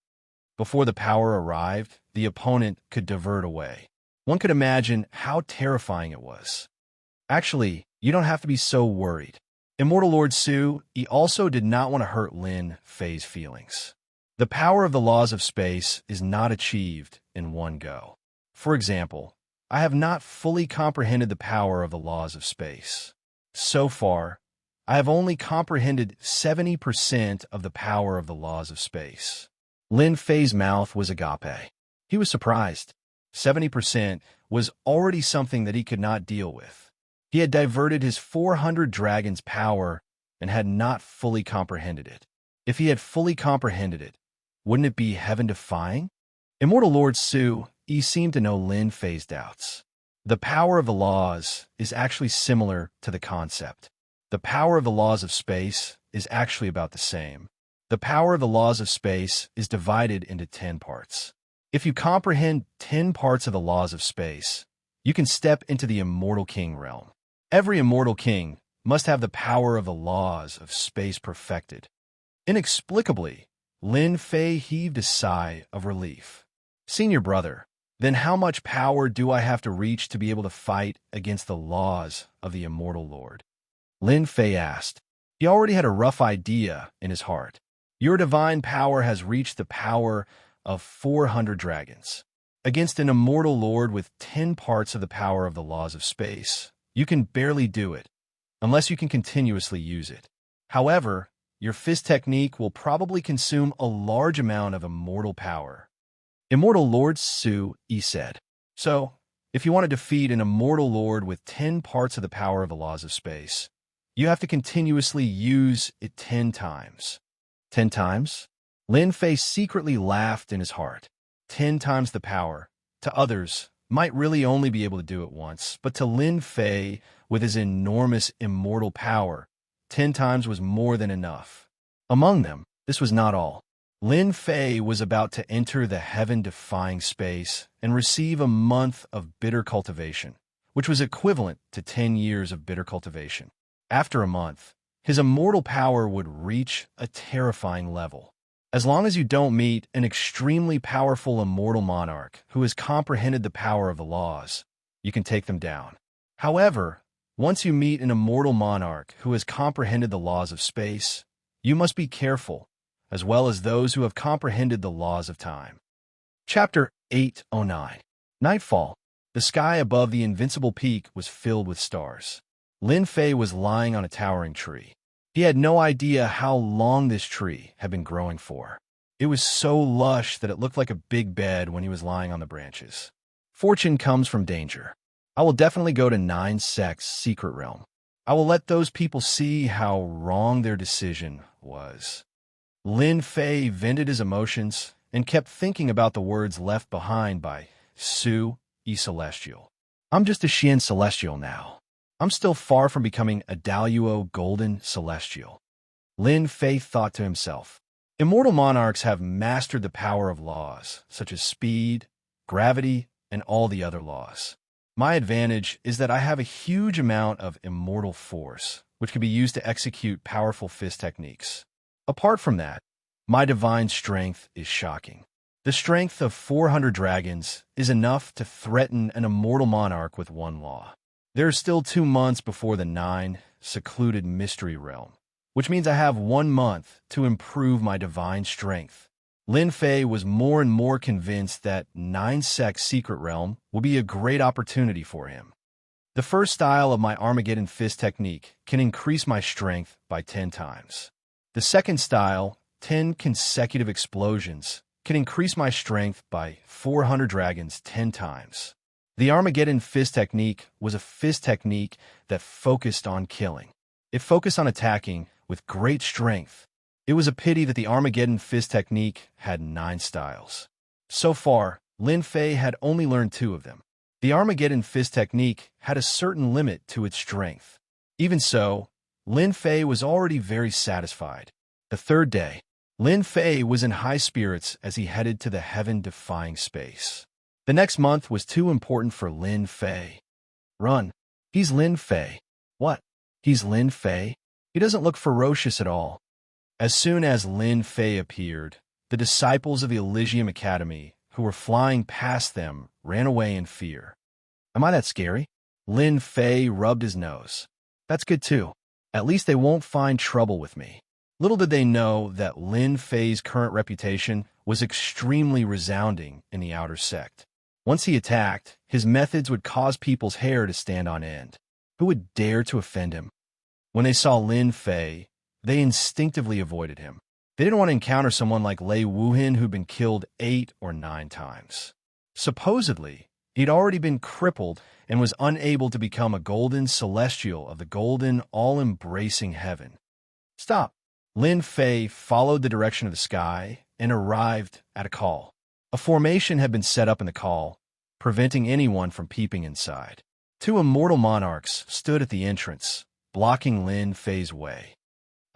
Before the power arrived, the opponent could divert away. One could imagine how terrifying it was. Actually, you don't have to be so worried. Immortal Lord Su Yi also did not want to hurt Lin Fei's feelings. The power of the laws of space is not achieved in one go. For example, I have not fully comprehended the power of the laws of space. So far, I have only comprehended 70% of the power of the laws of space. Lin Fei's mouth was agape. He was surprised. 70% was already something that he could not deal with. He had diverted his 400 dragons' power and had not fully comprehended it. If he had fully comprehended it, wouldn't it be heaven-defying? Immortal Lord Su Yi seemed to know Lin Fei's doubts. The power of the laws is actually similar to the concept. The power of the laws of space is actually about the same. The power of the laws of space is divided into 10 parts. If you comprehend 10 parts of the laws of space, you can step into the immortal king realm. Every immortal king must have the power of the laws of space perfected. Inexplicably, Lin Fei heaved a sigh of relief. "Senior brother, then how much power do I have to reach to be able to fight against the laws of the immortal lord?" Lin Fei asked. He already had a rough idea in his heart. "Your divine power has reached the power of 400 dragons. Against an immortal lord with 10 parts of the power of the laws of space, you can barely do it, unless you can continuously use it. However, your fist technique will probably consume a large amount of immortal power." Immortal Lord Su Yi said. "So, if you want to defeat an immortal lord with 10 parts of the power of the laws of space, you have to continuously use it 10 times. 10 times? Lin Fei secretly laughed in his heart. 10 times the power. To others, might really only be able to do it once, but to Lin Fei, with his enormous immortal power, 10 times was more than enough. Among them, this was not all. Lin Fei was about to enter the heaven-defying space and receive a month of bitter cultivation, which was equivalent to 10 years of bitter cultivation. After a month, his immortal power would reach a terrifying level. As long as you don't meet an extremely powerful immortal monarch who has comprehended the power of the laws, you can take them down. However, once you meet an immortal monarch who has comprehended the laws of space, you must be careful, as well as those who have comprehended the laws of time. Chapter 809. Nightfall. The sky above the invincible peak was filled with stars. Lin Fei was lying on a towering tree. He had no idea how long this tree had been growing for. It was so lush that it looked like a big bed when he was lying on the branches. Fortune comes from danger. I will definitely go to 9 Sec's secret realm. I will let those people see how wrong their decision was. Lin Fei vented his emotions and kept thinking about the words left behind by Su, E Celestial. I'm just a Xian Celestial now. I'm still far from becoming a Daluo Golden Celestial. Lin Fei thought to himself. Immortal monarchs have mastered the power of laws, such as speed, gravity, and all the other laws. My advantage is that I have a huge amount of immortal force, which can be used to execute powerful fist techniques. Apart from that, my divine strength is shocking. The strength of 400 dragons is enough to threaten an immortal monarch with one law. There are still 2 months before the 9 secluded mystery realm, which means I have 1 month to improve my divine strength. Lin Fei was more and more convinced that 9 Sec's secret realm will be a great opportunity for him. The first style of my Armageddon fist technique can increase my strength by 10 times. The second style, 10 consecutive explosions, can increase my strength by 400 dragons 10 times. The Armageddon fist technique was a fist technique that focused on killing. It focused on attacking with great strength. It was a pity that the Armageddon fist technique had 9 styles. So far, Lin Fei had only learned 2 of them. The Armageddon fist technique had a certain limit to its strength. Even so, Lin Fei was already very satisfied. The third day, Lin Fei was in high spirits as he headed to the heaven-defying space. The next month was too important for Lin Fei. Run. He's Lin Fei. What? He's Lin Fei? He doesn't look ferocious at all. As soon as Lin Fei appeared, the disciples of the Elysium Academy, who were flying past them, ran away in fear. Am I that scary? Lin Fei rubbed his nose. That's good too. At least they won't find trouble with me. Little did they know that Lin Fei's current reputation was extremely resounding in the outer sect. Once he attacked, his methods would cause people's hair to stand on end. Who would dare to offend him? When they saw Lin Fei, they instinctively avoided him. They didn't want to encounter someone like Lei Wuhan who'd been killed 8 or 9 times. Supposedly, he'd already been crippled and was unable to become a golden celestial of the golden, all-embracing heaven. Stop! Lin Fei followed the direction of the sky and arrived at a call. A formation had been set up in the call, preventing anyone from peeping inside. 2 immortal monarchs stood at the entrance, blocking Lin Fei's way.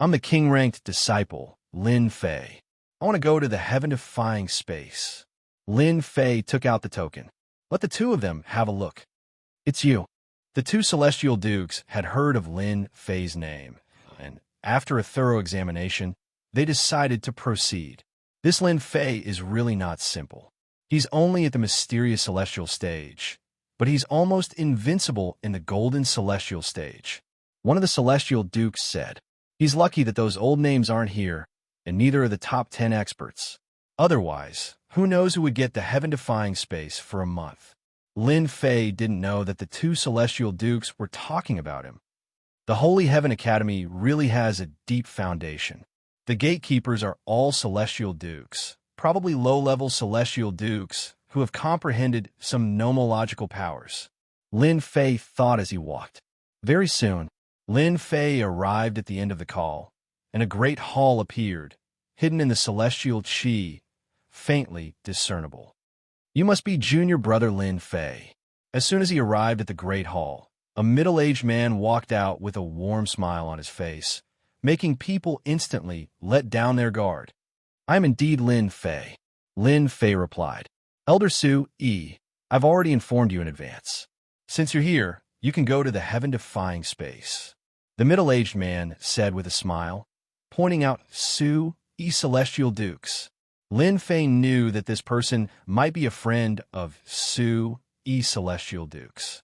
I'm the king-ranked disciple, Lin Fei. I want to go to the heaven-defying space. Lin Fei took out the token. Let the 2 of them have a look. It's you. The 2 celestial dukes had heard of Lin Fei's name, and after a thorough examination, they decided to proceed. This Lin Fei is really not simple. He's only at the mysterious celestial stage, but he's almost invincible in the golden celestial stage. One of the celestial dukes said, he's lucky that those old names aren't here, and neither are the top 10 experts. Otherwise, who knows who would get the heaven-defying space for a month? Lin Fei didn't know that the 2 celestial dukes were talking about him. The Holy Heaven Academy really has a deep foundation. The gatekeepers are all celestial dukes, probably low-level celestial dukes who have comprehended some nomological powers. Lin Fei thought as he walked. Very soon, Lin Fei arrived at the end of the call, and a great hall appeared, hidden in the celestial qi, faintly discernible. You must be junior brother Lin Fei. As soon as he arrived at the great hall, a middle-aged man walked out with a warm smile on his face, making people instantly let down their guard. I am indeed Lin Fei. Lin Fei replied. Elder Su, I've already informed you in advance. Since you're here, you can go to the heaven-defying space. The middle-aged man said with a smile, pointing out Su, Celestial Dukes. Lin Fei knew that this person might be a friend of Su, Celestial Dukes.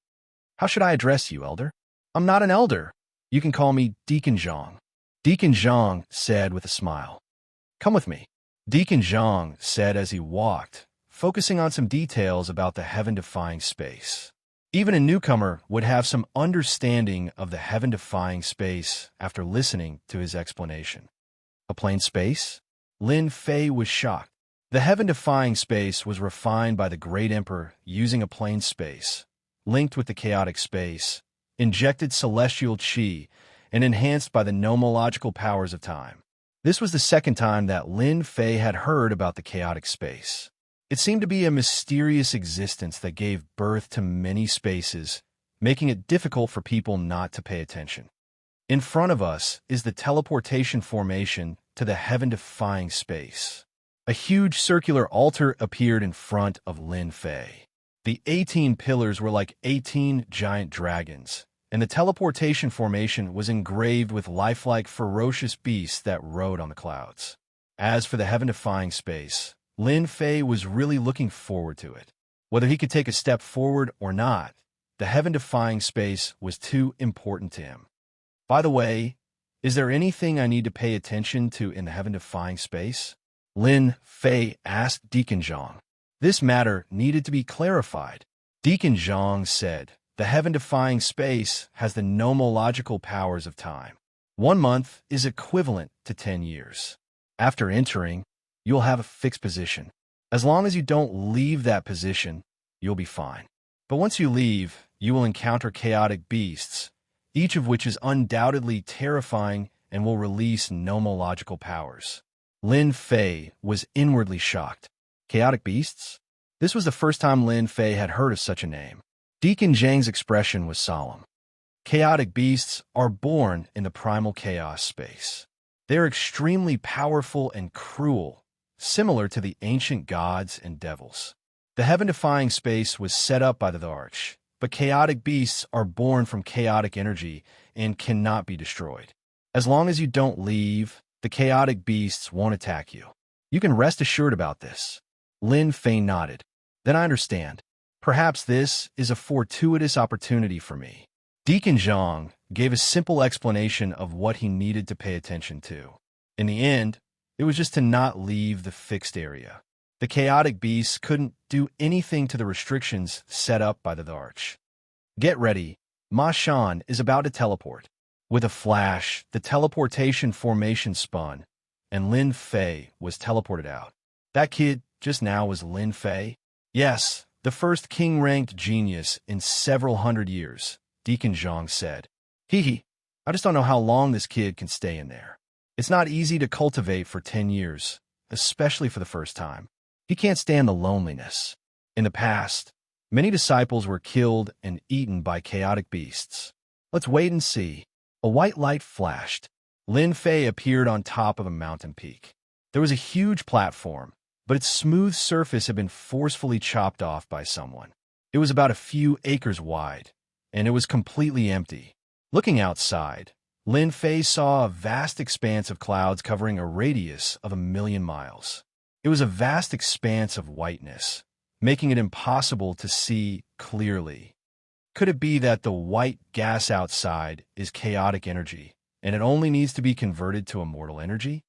How should I address you, elder? I'm not an elder. You can call me Deacon Zhang. Deacon Zhang said with a smile. Come with me. Deacon Zhang said as he walked, focusing on some details about the heaven-defying space. Even a newcomer would have some understanding of the heaven-defying space after listening to his explanation. A plane space? Lin Fei was shocked. The heaven-defying space was refined by the great emperor using a plane space, linked with the chaotic space, injected celestial qi, and enhanced by the nomological powers of time. This was the second time that Lin Fei had heard about the chaotic space. It seemed to be a mysterious existence that gave birth to many spaces, making it difficult for people not to pay attention. In front of us is the teleportation formation to the heaven-defying space. A huge circular altar appeared in front of Lin Fei. The 18 pillars were like 18 giant dragons, and the teleportation formation was engraved with lifelike ferocious beasts that rode on the clouds. As for the heaven-defying space, Lin Fei was really looking forward to it. Whether he could take a step forward or not, the heaven-defying space was too important to him. By the way, is there anything I need to pay attention to in the heaven-defying space? Lin Fei asked Deacon Zhang. This matter needed to be clarified. Deacon Zhang said, the heaven-defying space has the nomological powers of time. 1 month is equivalent to 10 years. After entering, you'll have a fixed position. As long as you don't leave that position, you'll be fine. But once you leave, you will encounter chaotic beasts, each of which is undoubtedly terrifying and will release nomological powers. Lin Fei was inwardly shocked. Chaotic beasts? This was the first time Lin Fei had heard of such a name. Deacon Zhang's expression was solemn. Chaotic beasts are born in the primal chaos space. They're extremely powerful and cruel, similar to the ancient gods and devils. The heaven-defying space was set up by the arch, but chaotic beasts are born from chaotic energy and cannot be destroyed. As long as you don't leave, the chaotic beasts won't attack you. You can rest assured about this. Lin Fei nodded. Then I understand. Perhaps this is a fortuitous opportunity for me. Deacon Zhang gave a simple explanation of what he needed to pay attention to. In the end, it was just to not leave the fixed area. The chaotic beasts couldn't do anything to the restrictions set up by the arch. Get ready. Ma Shan is about to teleport. With a flash, the teleportation formation spun, and Lin Fei was teleported out. That kid just now was Lin Fei? Yes, the first king-ranked genius in several hundred years, Deacon Zhang said. Hee, I just don't know how long this kid can stay in there. It's not easy to cultivate for 10 years, especially for the first time. He can't stand the loneliness. In the past, many disciples were killed and eaten by chaotic beasts. Let's wait and see. A white light flashed. Lin Fei appeared on top of a mountain peak. There was a huge platform, but its smooth surface had been forcefully chopped off by someone. It was about a few acres wide, and it was completely empty. Looking outside, Lin Fei saw a vast expanse of clouds covering a radius of 1,000,000 miles. It was a vast expanse of whiteness, making it impossible to see clearly. Could it be that the white gas outside is chaotic energy, and it only needs to be converted to immortal energy?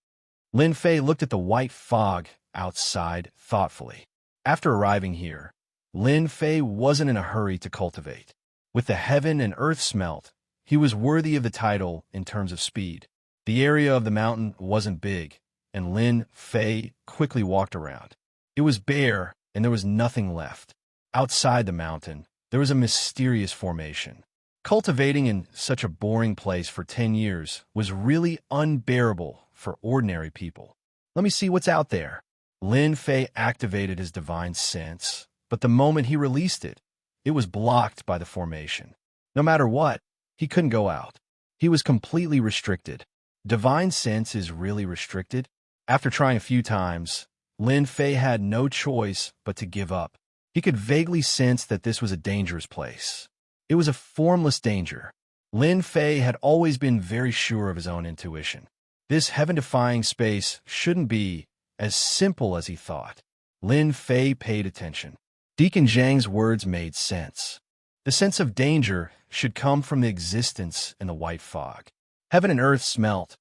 Lin Fei looked at the white fog outside thoughtfully. After arriving here, Lin Fei wasn't in a hurry to cultivate. With the heaven and earth smelt, he was worthy of the title in terms of speed. The area of the mountain wasn't big, and Lin Fei quickly walked around. It was bare, and there was nothing left. Outside the mountain, there was a mysterious formation. Cultivating in such a boring place for 10 years was really unbearable for ordinary people. Let me see what's out there. Lin Fei activated his divine sense, but the moment he released it, it was blocked by the formation. No matter what, he couldn't go out. He was completely restricted. Divine sense is really restricted. After trying a few times, Lin Fei had no choice but to give up. He could vaguely sense that this was a dangerous place. It was a formless danger. Lin Fei had always been very sure of his own intuition. This heaven-defying space shouldn't be as simple as he thought. Lin Fei paid attention. Deacon Zhang's words made sense. The sense of danger should come from the existence in the white fog. Heaven and earth smelt,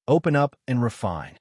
open up and refine.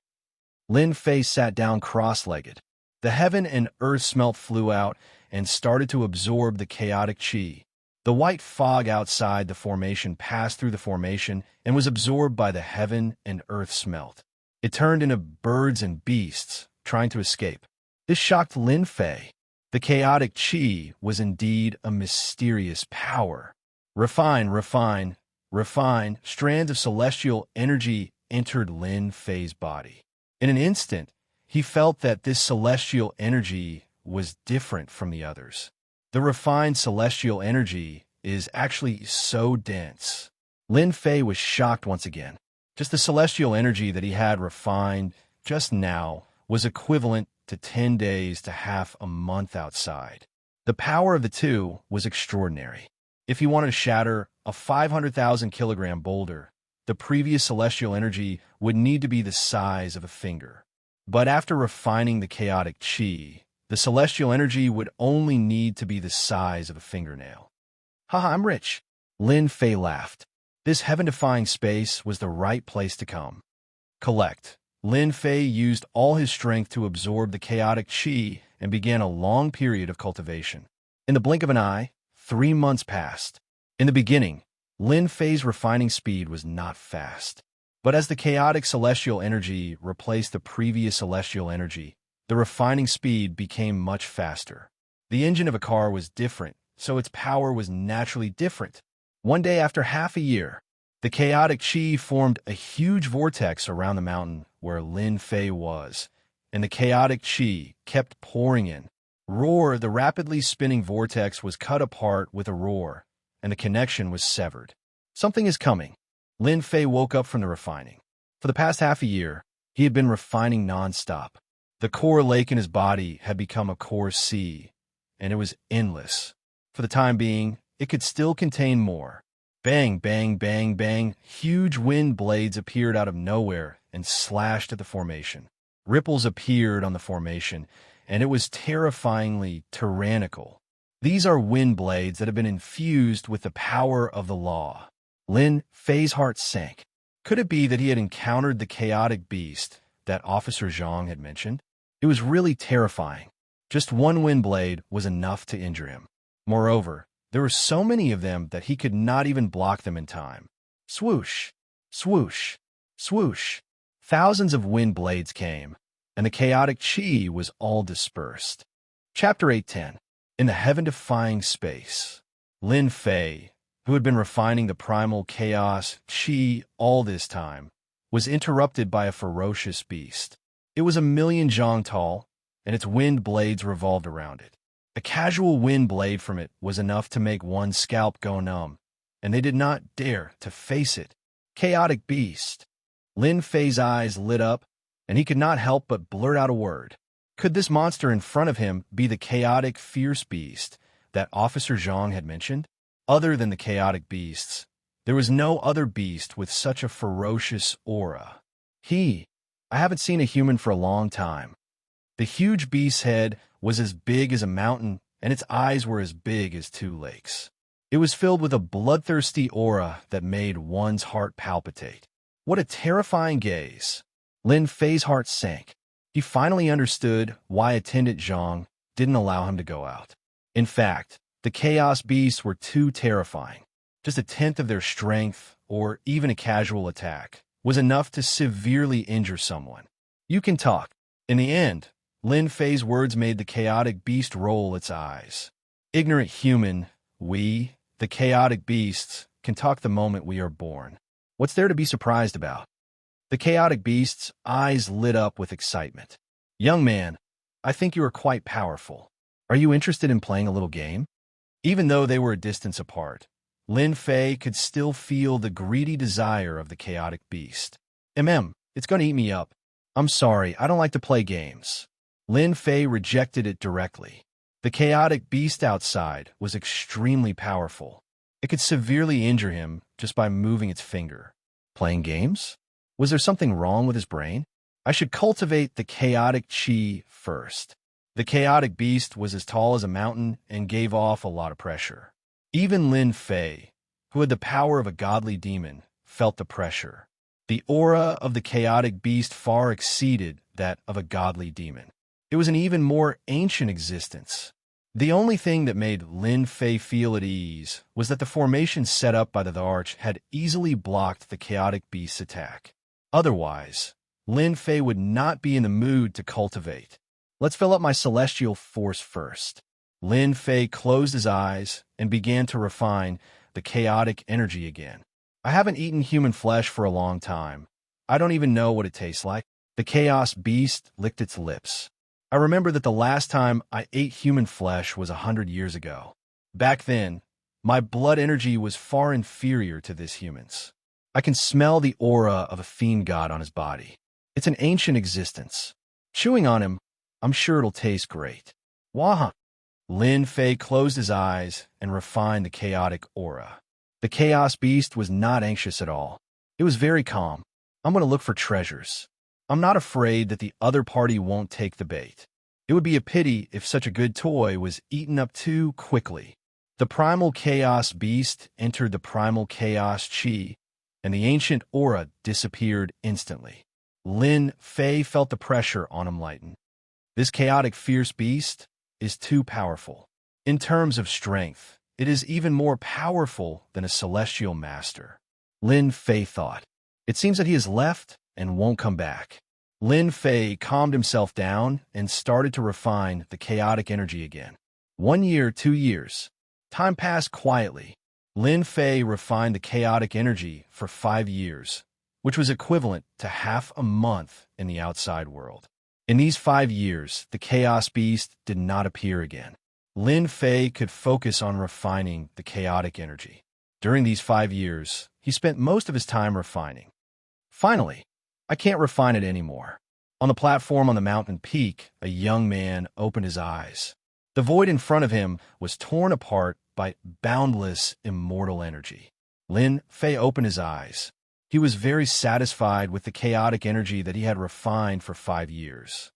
Lin Fei sat down cross-legged. The heaven and earth smelt flew out and started to absorb the chaotic qi. The white fog outside the formation passed through the formation and was absorbed by the heaven and earth smelt. It turned into birds and beasts, trying to escape. This shocked Lin Fei. The chaotic qi was indeed a mysterious power. Refine, refine, refine, strands of celestial energy entered Lin Fei's body. In an instant, he felt that this celestial energy was different from the others. The refined celestial energy is actually so dense. Lin Fei was shocked once again. Just the celestial energy that he had refined just now was equivalent to 10 days to half a month outside. The power of the two was extraordinary. If he wanted to shatter a 500,000 kilogram boulder, the previous celestial energy would need to be the size of a finger. But after refining the chaotic qi, the celestial energy would only need to be the size of a fingernail. Haha, I'm rich. Lin Fei laughed. This heaven-defying space was the right place to come. Collect. Lin Fei used all his strength to absorb the chaotic qi and began a long period of cultivation. In the blink of an eye, 3 months passed. In the beginning, Lin Fei's refining speed was not fast. But as the chaotic celestial energy replaced the previous celestial energy, the refining speed became much faster. The engine of a car was different, so its power was naturally different. One day after half a year, the chaotic qi formed a huge vortex around the mountain where Lin Fei was, and the chaotic qi kept pouring in. Roar, the rapidly spinning vortex was cut apart with a roar, and the connection was severed. Something is coming. Lin Fei woke up from the refining. For the past half a year, he had been refining non-stop. The core lake in his body had become a core sea, and it was endless. For the time being, it could still contain more. Bang, bang, bang, bang, huge wind blades appeared out of nowhere and slashed at the formation. Ripples appeared on the formation, and it was terrifyingly tyrannical. These are wind blades that have been infused with the power of the law. Lin Fei's heart sank. Could it be that he had encountered the chaotic beast that Officer Zhang had mentioned? It was really terrifying. Just one wind blade was enough to injure him. Moreover, there were so many of them that he could not even block them in time. Swoosh, swoosh, swoosh. Thousands of wind blades came, and the chaotic qi was all dispersed. Chapter 8:10. In the heaven-defying space, Lin Fei, who had been refining the primal chaos qi all this time, was interrupted by a ferocious beast. It was 1,000,000 zhang tall, and its wind blades revolved around it. A casual wind blade from it was enough to make one's scalp go numb, and they did not dare to face it. Chaotic beast. Lin Fei's eyes lit up, and he could not help but blurt out a word. Could this monster in front of him be the chaotic, fierce beast that Officer Zhang had mentioned? Other than the chaotic beasts, there was no other beast with such a ferocious aura. I haven't seen a human for a long time. The huge beast's head was as big as a mountain, and its eyes were as big as 2 lakes. It was filled with a bloodthirsty aura that made one's heart palpitate. What a terrifying gaze! Lin Fei's heart sank. He finally understood why Attendant Zhang didn't allow him to go out. In fact, the chaos beasts were too terrifying. Just a tenth of their strength, or even a casual attack, was enough to severely injure someone. You can talk. In the end, Lin Fei's words made the chaotic beast roll its eyes. Ignorant human, we, the chaotic beasts, can talk the moment we are born. What's there to be surprised about? The chaotic beast's eyes lit up with excitement. Young man, I think you are quite powerful. Are you interested in playing a little game? Even though they were a distance apart, Lin Fei could still feel the greedy desire of the chaotic beast. It's gonna eat me up. I'm sorry, I don't like to play games. Lin Fei rejected it directly. The chaotic beast outside was extremely powerful. It could severely injure him just by moving its finger. Playing games? Was there something wrong with his brain? I should cultivate the chaotic qi first. The chaotic beast was as tall as a mountain and gave off a lot of pressure. Even Lin Fei, who had the power of a godly demon, felt the pressure. The aura of the chaotic beast far exceeded that of a godly demon. It was an even more ancient existence. The only thing that made Lin Fei feel at ease was that the formation set up by the Arch had easily blocked the chaotic beast's attack. Otherwise, Lin Fei would not be in the mood to cultivate. Let's fill up my celestial force first. Lin Fei closed his eyes and began to refine the chaotic energy again. I haven't eaten human flesh for a long time. I don't even know what it tastes like. The chaos beast licked its lips. I remember that the last time I ate human flesh was 100 years ago. Back then, my blood energy was far inferior to this human's. I can smell the aura of a fiend god on his body. It's an ancient existence. Chewing on him, I'm sure it'll taste great. Wah! Lin Fei closed his eyes and refined the chaotic aura. The chaos beast was not anxious at all. It was very calm. I'm going to look for treasures. I'm not afraid that the other party won't take the bait. It would be a pity if such a good toy was eaten up too quickly. The primal chaos beast entered the primal chaos chi, and the ancient aura disappeared instantly. Lin Fei felt the pressure on him lighten. This chaotic fierce beast is too powerful. In terms of strength, it is even more powerful than a celestial master. Lin Fei thought. It seems that he has left and won't come back. Lin Fei calmed himself down and started to refine the chaotic energy again. 1 year, 2 years. Time passed quietly. Lin Fei refined the chaotic energy for 5 years, which was equivalent to half a month in the outside world. In these 5 years, the chaos beast did not appear again. Lin Fei could focus on refining the chaotic energy. During these 5 years, he spent most of his time refining. Finally, I can't refine it anymore. On the platform on the mountain peak, a young man opened his eyes. The void in front of him was torn apart by boundless immortal energy. Lin Fei opened his eyes. He was very satisfied with the chaotic energy that he had refined for 5 years.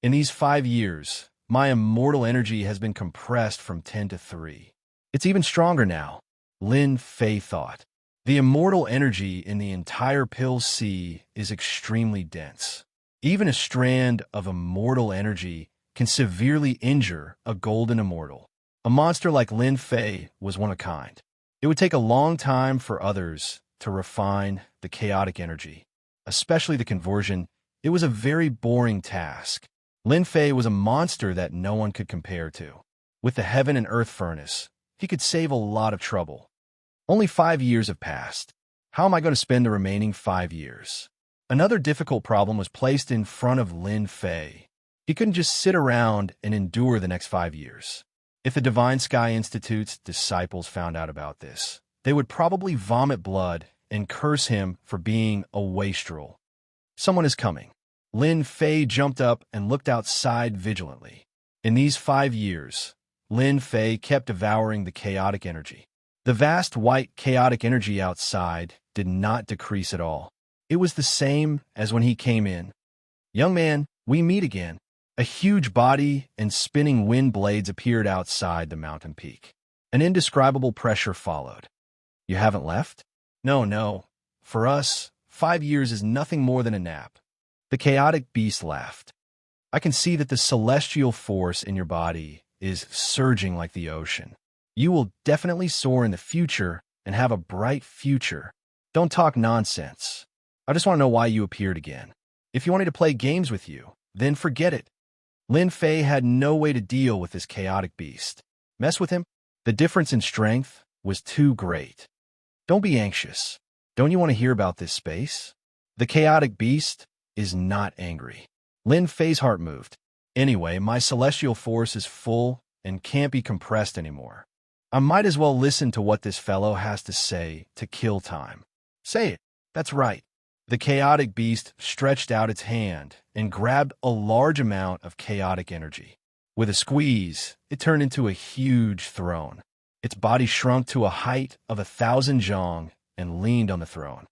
In these 5 years, my immortal energy has been compressed from 10 to 3. It's even stronger now, Lin Fei thought. The immortal energy in the entire Pill Sea is extremely dense. Even a strand of immortal energy can severely injure a golden immortal. A monster like Lin Fei was one of a kind. It would take a long time for others to refine the chaotic energy, especially the conversion. It was a very boring task. Lin Fei was a monster that no one could compare to. With the heaven and earth furnace, he could save a lot of trouble. Only 5 years have passed. How am I going to spend the remaining 5 years? Another difficult problem was placed in front of Lin Fei. He couldn't just sit around and endure the next 5 years. If the Divine Sky Institute's disciples found out about this, they would probably vomit blood and curse him for being a wastrel. Someone is coming. Lin Fei jumped up and looked outside vigilantly. In these 5 years, Lin Fei kept devouring the chaotic energy. The vast white chaotic energy outside did not decrease at all. It was the same as when he came in. Young man, we meet again. A huge body and spinning wind blades appeared outside the mountain peak. An indescribable pressure followed. You haven't left? No. For us, 5 years is nothing more than a nap. The chaotic beast laughed. I can see that the celestial force in your body is surging like the ocean. You will definitely soar in the future and have a bright future. Don't talk nonsense. I just want to know why you appeared again. If you wanted to play games with you, then forget it. Lin Fei had no way to deal with this chaotic beast. Mess with him? The difference in strength was too great. Don't be anxious. Don't you want to hear about this space? The chaotic beast is not angry. Lin Fei's heart moved. Anyway, my celestial force is full and can't be compressed anymore. I might as well listen to what this fellow has to say to kill time. Say it. That's right. The chaotic beast stretched out its hand and grabbed a large amount of chaotic energy. With a squeeze, it turned into a huge throne. Its body shrunk to a height of 1,000 zhong and leaned on the throne.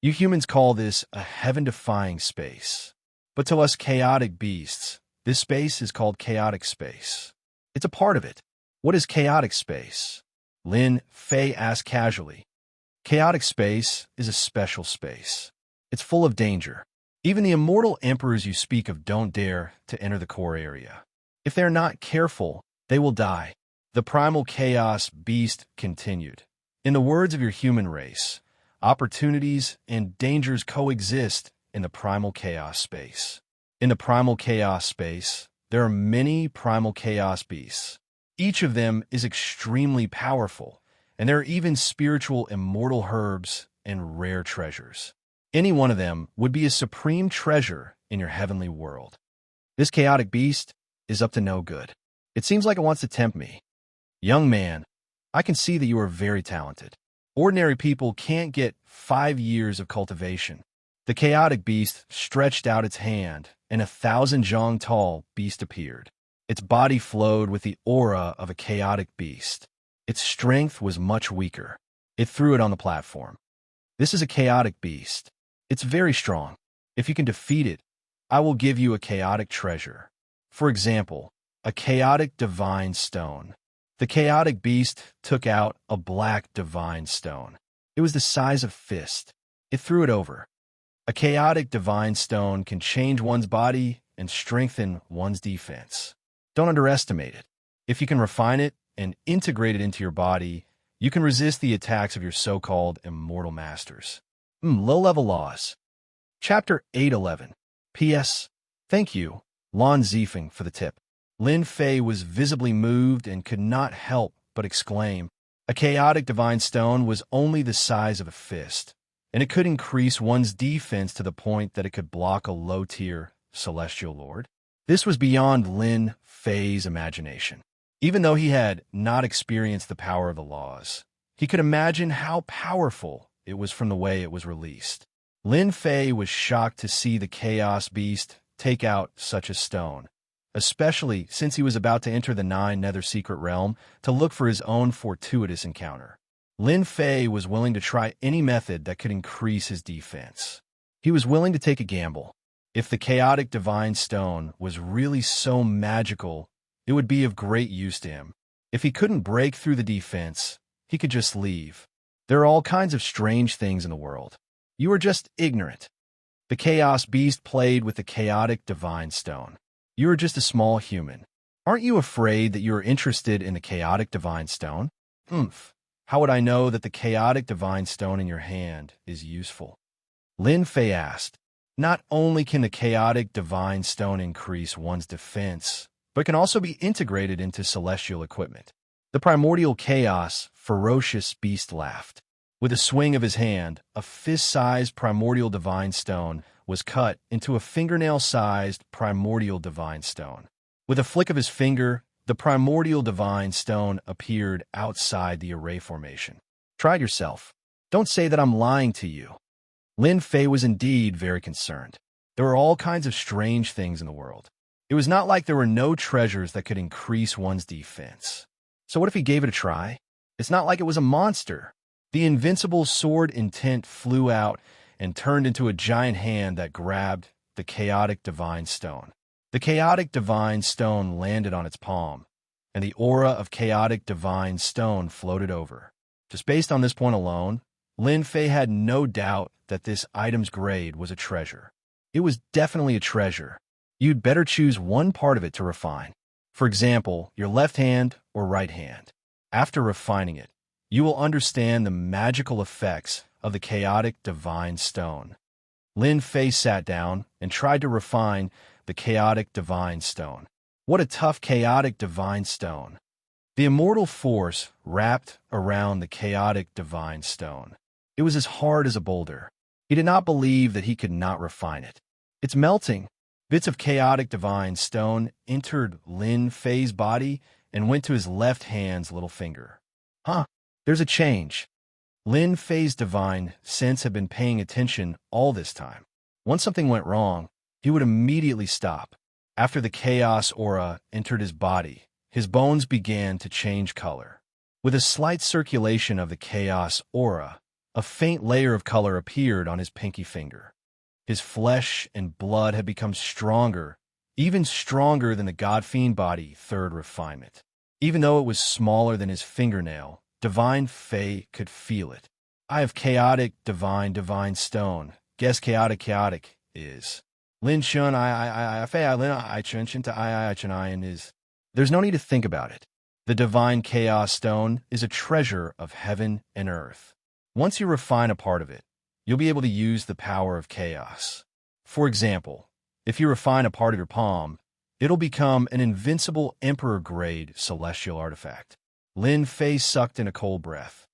You humans call this a heaven-defying space. But to us chaotic beasts, this space is called chaotic space. It's a part of it. What is chaotic space? Lin Fei asked casually. Chaotic space is a special space. It's full of danger. Even the immortal emperors you speak of don't dare to enter the core area. If they're not careful, they will die. The primal chaos beast continued. In the words of your human race, opportunities and dangers coexist in the primal chaos space. In the primal chaos space, there are many primal chaos beasts. Each of them is extremely powerful, and there are even spiritual immortal herbs and rare treasures. Any one of them would be a supreme treasure in your heavenly world. This chaotic beast is up to no good. It seems like it wants to tempt me. Young man, I can see that you are very talented. Ordinary people can't get 5 years of cultivation. The chaotic beast stretched out its hand, and 1,000 zhang tall beast appeared. Its body flowed with the aura of a chaotic beast. Its strength was much weaker. It threw it on the platform. This is a chaotic beast. It's very strong. If you can defeat it, I will give you a chaotic treasure. For example, a chaotic divine stone. The chaotic beast took out a black divine stone. It was the size of a fist. It threw it over. A chaotic divine stone can change one's body and strengthen one's defense. Don't underestimate it. If you can refine it and integrate it into your body, you can resist the attacks of your so-called immortal masters. Low-level laws. Chapter 811. P.S. Thank you, Lan Zifeng, for the tip. Lin Fei was visibly moved and could not help but exclaim. A chaotic divine stone was only the size of a fist, and it could increase one's defense to the point that it could block a low-tier celestial lord. This was beyond Lin Fei's imagination. Even though he had not experienced the power of the laws, he could imagine how powerful it was from the way it was released. Lin Fei was shocked to see the Chaos Beast take out such a stone, especially since he was about to enter the 9 Nether Secret Realm to look for his own fortuitous encounter. Lin Fei was willing to try any method that could increase his defense. He was willing to take a gamble. If the chaotic divine stone was really so magical, it would be of great use to him. If he couldn't break through the defense, he could just leave. There are all kinds of strange things in the world. You are just ignorant. The Chaos Beast played with the chaotic divine stone. You are just a small human. Aren't you afraid that you are interested in the chaotic divine stone? How would I know that the chaotic divine stone in your hand is useful? Lin Fei asked. Not only can the chaotic divine stone increase one's defense, but can also be integrated into celestial equipment. The primordial chaos, ferocious beast laughed. With a swing of his hand, a fist-sized primordial divine stone was cut into a fingernail-sized primordial divine stone. With a flick of his finger, the primordial divine stone appeared outside the array formation. Try it yourself. Don't say that I'm lying to you. Lin Fei was indeed very concerned. There were all kinds of strange things in the world. It was not like there were no treasures that could increase one's defense. So what if he gave it a try? It's not like it was a monster. The invincible sword intent flew out and turned into a giant hand that grabbed the chaotic divine stone. The chaotic divine stone landed on its palm, and the aura of chaotic divine stone floated over. Just based on this point alone, Lin Fei had no doubt that this item's grade was a treasure. It was definitely a treasure. You'd better choose one part of it to refine. For example, your left hand or right hand. After refining it, you will understand the magical effects of the chaotic divine stone. Lin Fei sat down and tried to refine the chaotic divine stone. What a tough chaotic divine stone. The immortal force wrapped around the chaotic divine stone. It was as hard as a boulder. He did not believe that he could not refine it. It's melting. Bits of chaotic divine stone entered Lin Fei's body and went to his left hand's little finger. There's a change. Lin Fei's divine sense had been paying attention all this time. Once something went wrong, he would immediately stop. After the chaos aura entered his body, his bones began to change color. With a slight circulation of the chaos aura, a faint layer of color appeared on his pinky finger. His flesh and blood had become stronger, even stronger than the God Fiend body third refinement. Even though it was smaller than his fingernail, Divine Fei could feel it. I have chaotic, divine stone. Guess chaotic is. Lin Chun, I, Fei, I, Lin, I, Chun, Chun, I, Chun, I, and is. There's no need to think about it. The divine chaos stone is a treasure of heaven and earth. Once you refine a part of it, you'll be able to use the power of chaos. For example, if you refine a part of your palm, it'll become an invincible emperor-grade celestial artifact. Lin Fei sucked in a cold breath.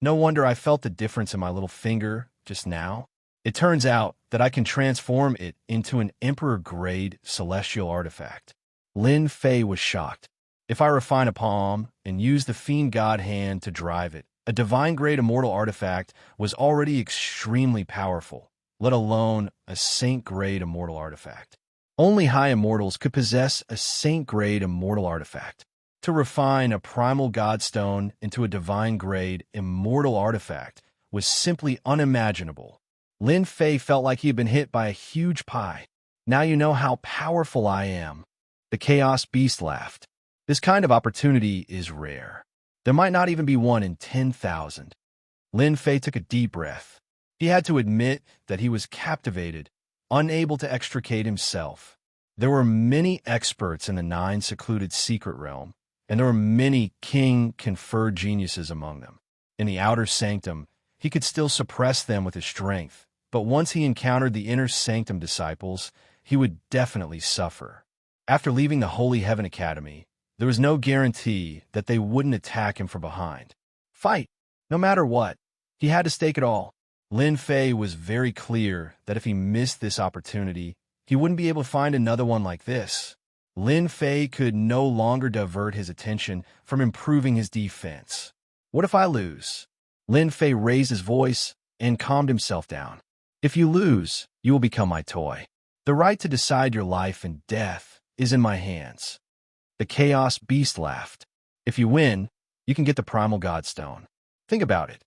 No wonder I felt the difference in my little finger just now. It turns out that I can transform it into an emperor-grade celestial artifact. Lin Fei was shocked. If I refine a palm and use the fiend god hand to drive it, a divine-grade immortal artifact was already extremely powerful, let alone a saint-grade immortal artifact. Only high immortals could possess a saint-grade immortal artifact. To refine a primal godstone into a divine-grade immortal artifact was simply unimaginable. Lin Fei felt like he had been hit by a huge pie. Now you know how powerful I am. The Chaos Beast laughed. This kind of opportunity is rare. There might not even be one in 10,000. Lin Fei took a deep breath. He had to admit that he was captivated, unable to extricate himself. There were many experts in the 9 secluded secret realm, and there were many king-conferred geniuses among them. In the outer sanctum, he could still suppress them with his strength, but once he encountered the inner sanctum disciples, he would definitely suffer. After leaving the Holy Heaven Academy, there was no guarantee that they wouldn't attack him from behind. Fight! No matter what. He had to stake it all. Lin Fei was very clear that if he missed this opportunity, he wouldn't be able to find another one like this. Lin Fei could no longer divert his attention from improving his defense. What if I lose? Lin Fei raised his voice and calmed himself down. If you lose, you will become my toy. The right to decide your life and death is in my hands. The Chaos Beast laughed. If you win, you can get the Primal Godstone. Think about it.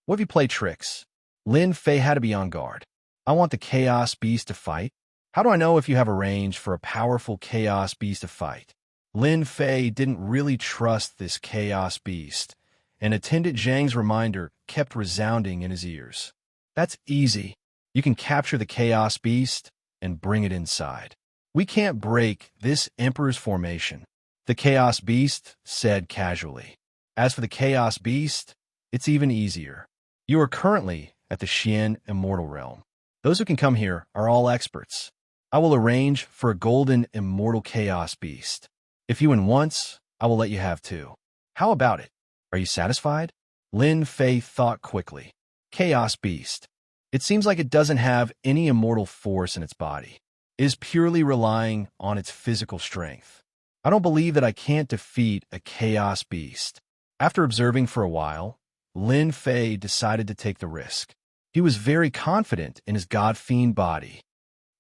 What if you play tricks? Lin Fei had to be on guard. I want the Chaos Beast to fight. How do I know if you have arranged for a powerful Chaos Beast to fight? Lin Fei didn't really trust this Chaos Beast, and Attendant Zhang's reminder kept resounding in his ears. That's easy. You can capture the Chaos Beast and bring it inside. We can't break this Emperor's formation, the Chaos Beast said casually. As for the Chaos Beast, it's even easier. You are currently at the Xian Immortal Realm. Those who can come here are all experts. I will arrange for a golden immortal Chaos Beast. If you win once, I will let you have 2. How about it? Are you satisfied? Lin Fei thought quickly. Chaos Beast. It seems like it doesn't have any immortal force in its body. It is purely relying on its physical strength. I don't believe that I can't defeat a Chaos Beast. After observing for a while, Lin Fei decided to take the risk. He was very confident in his god-fiend body.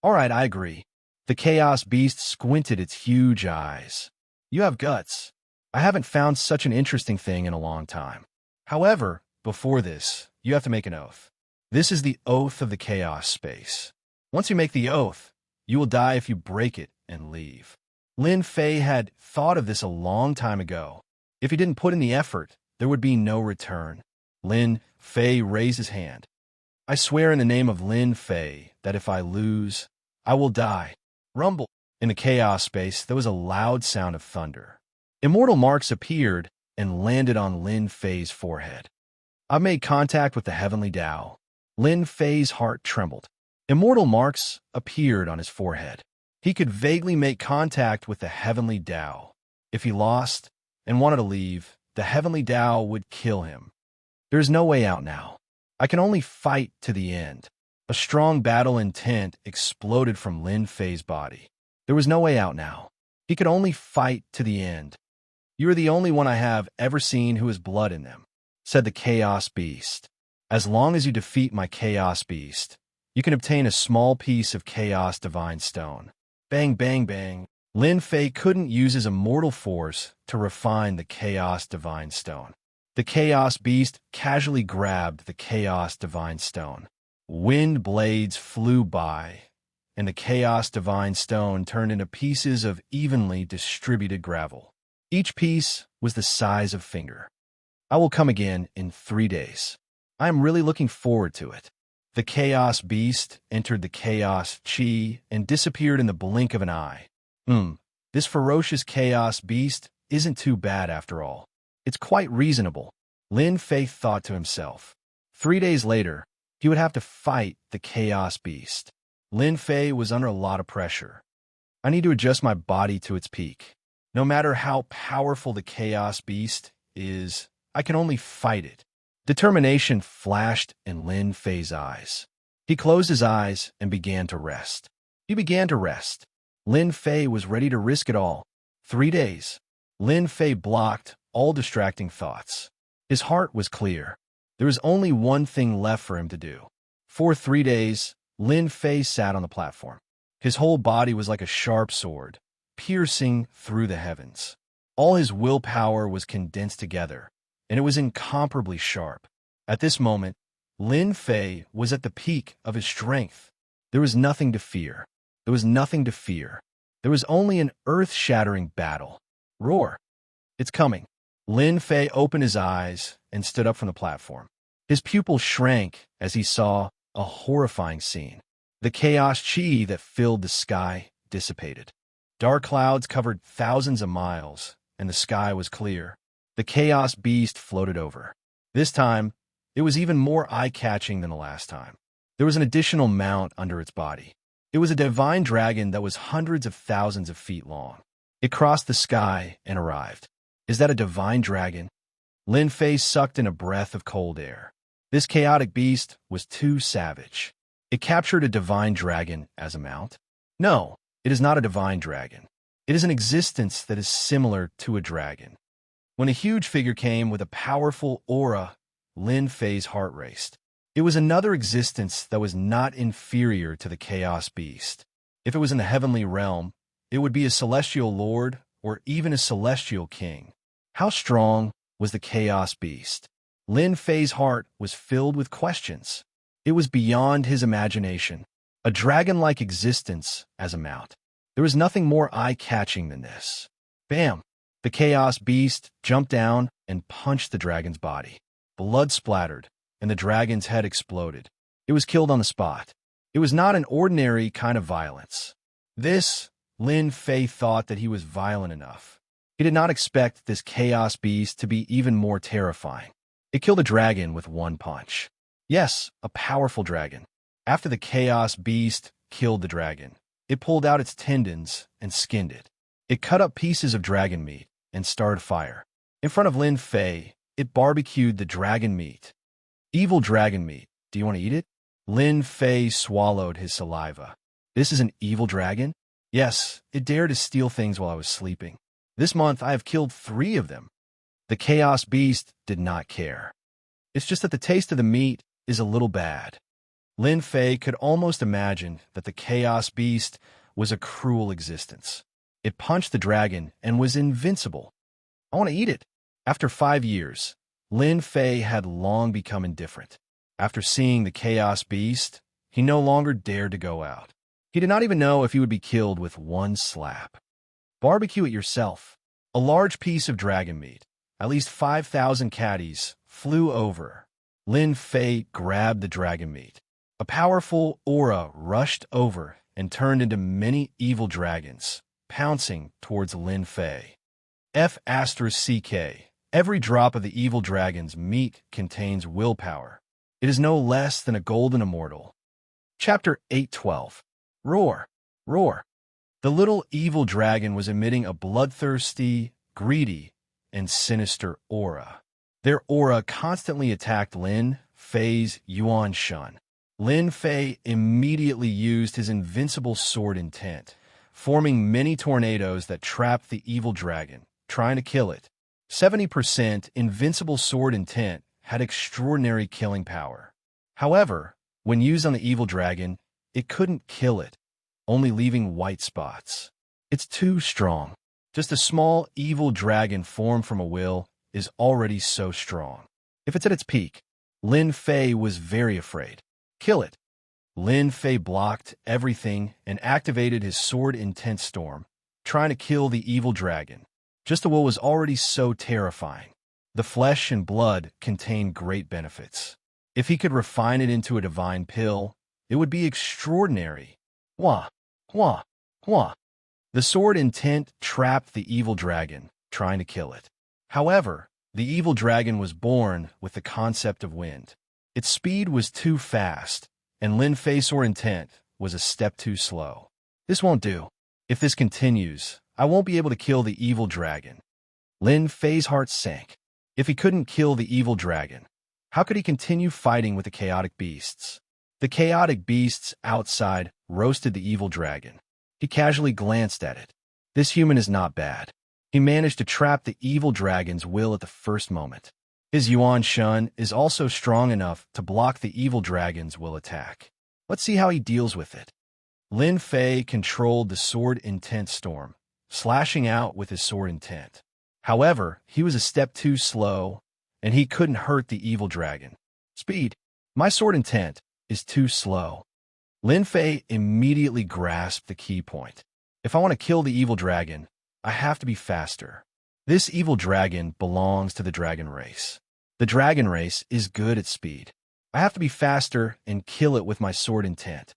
All right, I agree. The Chaos Beast squinted its huge eyes. You have guts. I haven't found such an interesting thing in a long time. However, before this, you have to make an oath. This is the oath of the Chaos Space. Once you make the oath, you will die if you break it and leave. Lin Fei had thought of this a long time ago. If he didn't put in the effort, there would be no return. Lin Fei raised his hand. I swear in the name of Lin Fei that if I lose, I will die. Rumble. In the Chaos Space, there was a loud sound of thunder. Immortal marks appeared and landed on Lin Fei's forehead. I made contact with the heavenly Tao. Lin Fei's heart trembled. Immortal marks appeared on his forehead. He could vaguely make contact with the heavenly Tao. If he lost and wanted to leave, the heavenly Tao would kill him. There's no way out now. I can only fight to the end. A strong battle intent exploded from Lin Fei's body. There was no way out now. He could only fight to the end. You are the only one I have ever seen who has blood in them, said the Chaos Beast. As long as you defeat my Chaos Beast, you can obtain a small piece of Chaos Divine Stone. Bang, bang, bang. Lin Fei couldn't use his immortal force to refine the Chaos Divine Stone. The Chaos Beast casually grabbed the Chaos Divine Stone. Wind blades flew by, and the Chaos Divine Stone turned into pieces of evenly distributed gravel. Each piece was the size of a finger. I will come again in 3 days. I am really looking forward to it. The Chaos Beast entered the Chaos Chi and disappeared in the blink of an eye. This ferocious Chaos Beast isn't too bad after all. It's quite reasonable, Lin Fei thought to himself. 3 days later, he would have to fight the Chaos Beast. Lin Fei was under a lot of pressure. I need to adjust my body to its peak. No matter how powerful the Chaos Beast is, I can only fight it. Determination flashed in Lin Fei's eyes. He closed his eyes and began to rest. Lin Fei was ready to risk it all. 3 days. Lin Fei blocked all distracting thoughts. His heart was clear. There was only one thing left for him to do. For 3 days, Lin Fei sat on the platform. His whole body was like a sharp sword, piercing through the heavens. All his willpower was condensed together, and it was incomparably sharp. At this moment, Lin Fei was at the peak of his strength. There was nothing to fear. There was only an earth-shattering battle. Roar! It's coming. Lin Fei opened his eyes and stood up from the platform. His pupils shrank as he saw a horrifying scene. The chaos chi that filled the sky dissipated. Dark clouds covered thousands of miles, and the sky was clear. The chaos beast floated over. This time, it was even more eye-catching than the last time. There was an additional mount under its body. It was a divine dragon that was hundreds of thousands of feet long. It crossed the sky and arrived. Is that a divine dragon? Lin Fei sucked in a breath of cold air. This chaotic beast was too savage. It captured a divine dragon as a mount? No, it is not a divine dragon. It is an existence that is similar to a dragon. When a huge figure came with a powerful aura, Lin Fei's heart raced. It was another existence that was not inferior to the Chaos Beast. If it was in the heavenly realm, it would be a celestial lord or even a celestial king. How strong was the Chaos Beast? Lin Fei's heart was filled with questions. It was beyond his imagination. A dragon-like existence as a mount. There was nothing more eye-catching than this. Bam! The Chaos Beast jumped down and punched the dragon's body. Blood splattered, and the dragon's head exploded. It was killed on the spot. It was not an ordinary kind of violence. Lin Fei thought that he was violent enough. He did not expect this Chaos Beast to be even more terrifying. It killed a dragon with one punch. Yes, a powerful dragon. After the Chaos Beast killed the dragon, it pulled out its tendons and skinned it. It cut up pieces of dragon meat and started fire. In front of Lin Fei, it barbecued the dragon meat. Evil dragon meat. Do you want to eat it? Lin Fei swallowed his saliva. This is an evil dragon? Yes, it dared to steal things while I was sleeping. This month I have killed 3 of them. The Chaos Beast did not care. It's just that the taste of the meat is a little bad. Lin Fei could almost imagine that the Chaos Beast was a cruel existence. It punched the dragon and was invincible. I want to eat it. After 5 years, Lin Fei had long become indifferent. After seeing the Chaos Beast, he no longer dared to go out. He did not even know if he would be killed with one slap. Barbecue it yourself. A large piece of dragon meat, at least 5,000 caddies, flew over. Lin Fei grabbed the dragon meat. A powerful aura rushed over and turned into many evil dragons, pouncing towards Lin Fei. F***CK. Every drop of the evil dragon's meat contains willpower. It is no less than a golden immortal. Chapter 812. Roar! Roar! The little evil dragon was emitting a bloodthirsty, greedy, and sinister aura. Their aura constantly attacked Lin Fei's Yuan Shun. Lin Fei immediately used his invincible sword intent, forming many tornadoes that trapped the evil dragon, trying to kill it. 70% invincible sword intent had extraordinary killing power. However, when used on the evil dragon, it couldn't kill it, only leaving white spots. It's too strong. Just a small evil dragon formed from a will is already so strong. If it's at its peak, Lin Fei was very afraid. Kill it. Lin Fei blocked everything and activated his sword intent storm, trying to kill the evil dragon. Just the will was already so terrifying. The flesh and blood contained great benefits. If he could refine it into a divine pill, it would be extraordinary. Wah, wah, wah. The sword intent trapped the evil dragon, trying to kill it. However, the evil dragon was born with the concept of wind. Its speed was too fast, and Lin Fei's sword intent was a step too slow. This won't do. If this continues, I won't be able to kill the evil dragon. Lin Fei's heart sank. If he couldn't kill the evil dragon, how could he continue fighting with the chaotic beasts? The chaotic beasts outside roasted the evil dragon. He casually glanced at it. This human is not bad. He managed to trap the evil dragon's will at the first moment. His Yuan Shun is also strong enough to block the evil dragon's will attack. Let's see how he deals with it. Lin Fei controlled the sword intent storm, slashing out with his sword intent. However, he was a step too slow, and he couldn't hurt the evil dragon. Speed. My sword intent is too slow. Lin Fei immediately grasped the key point. If I want to kill the evil dragon, I have to be faster. This evil dragon belongs to the dragon race. The dragon race is good at speed. I have to be faster and kill it with my sword intent.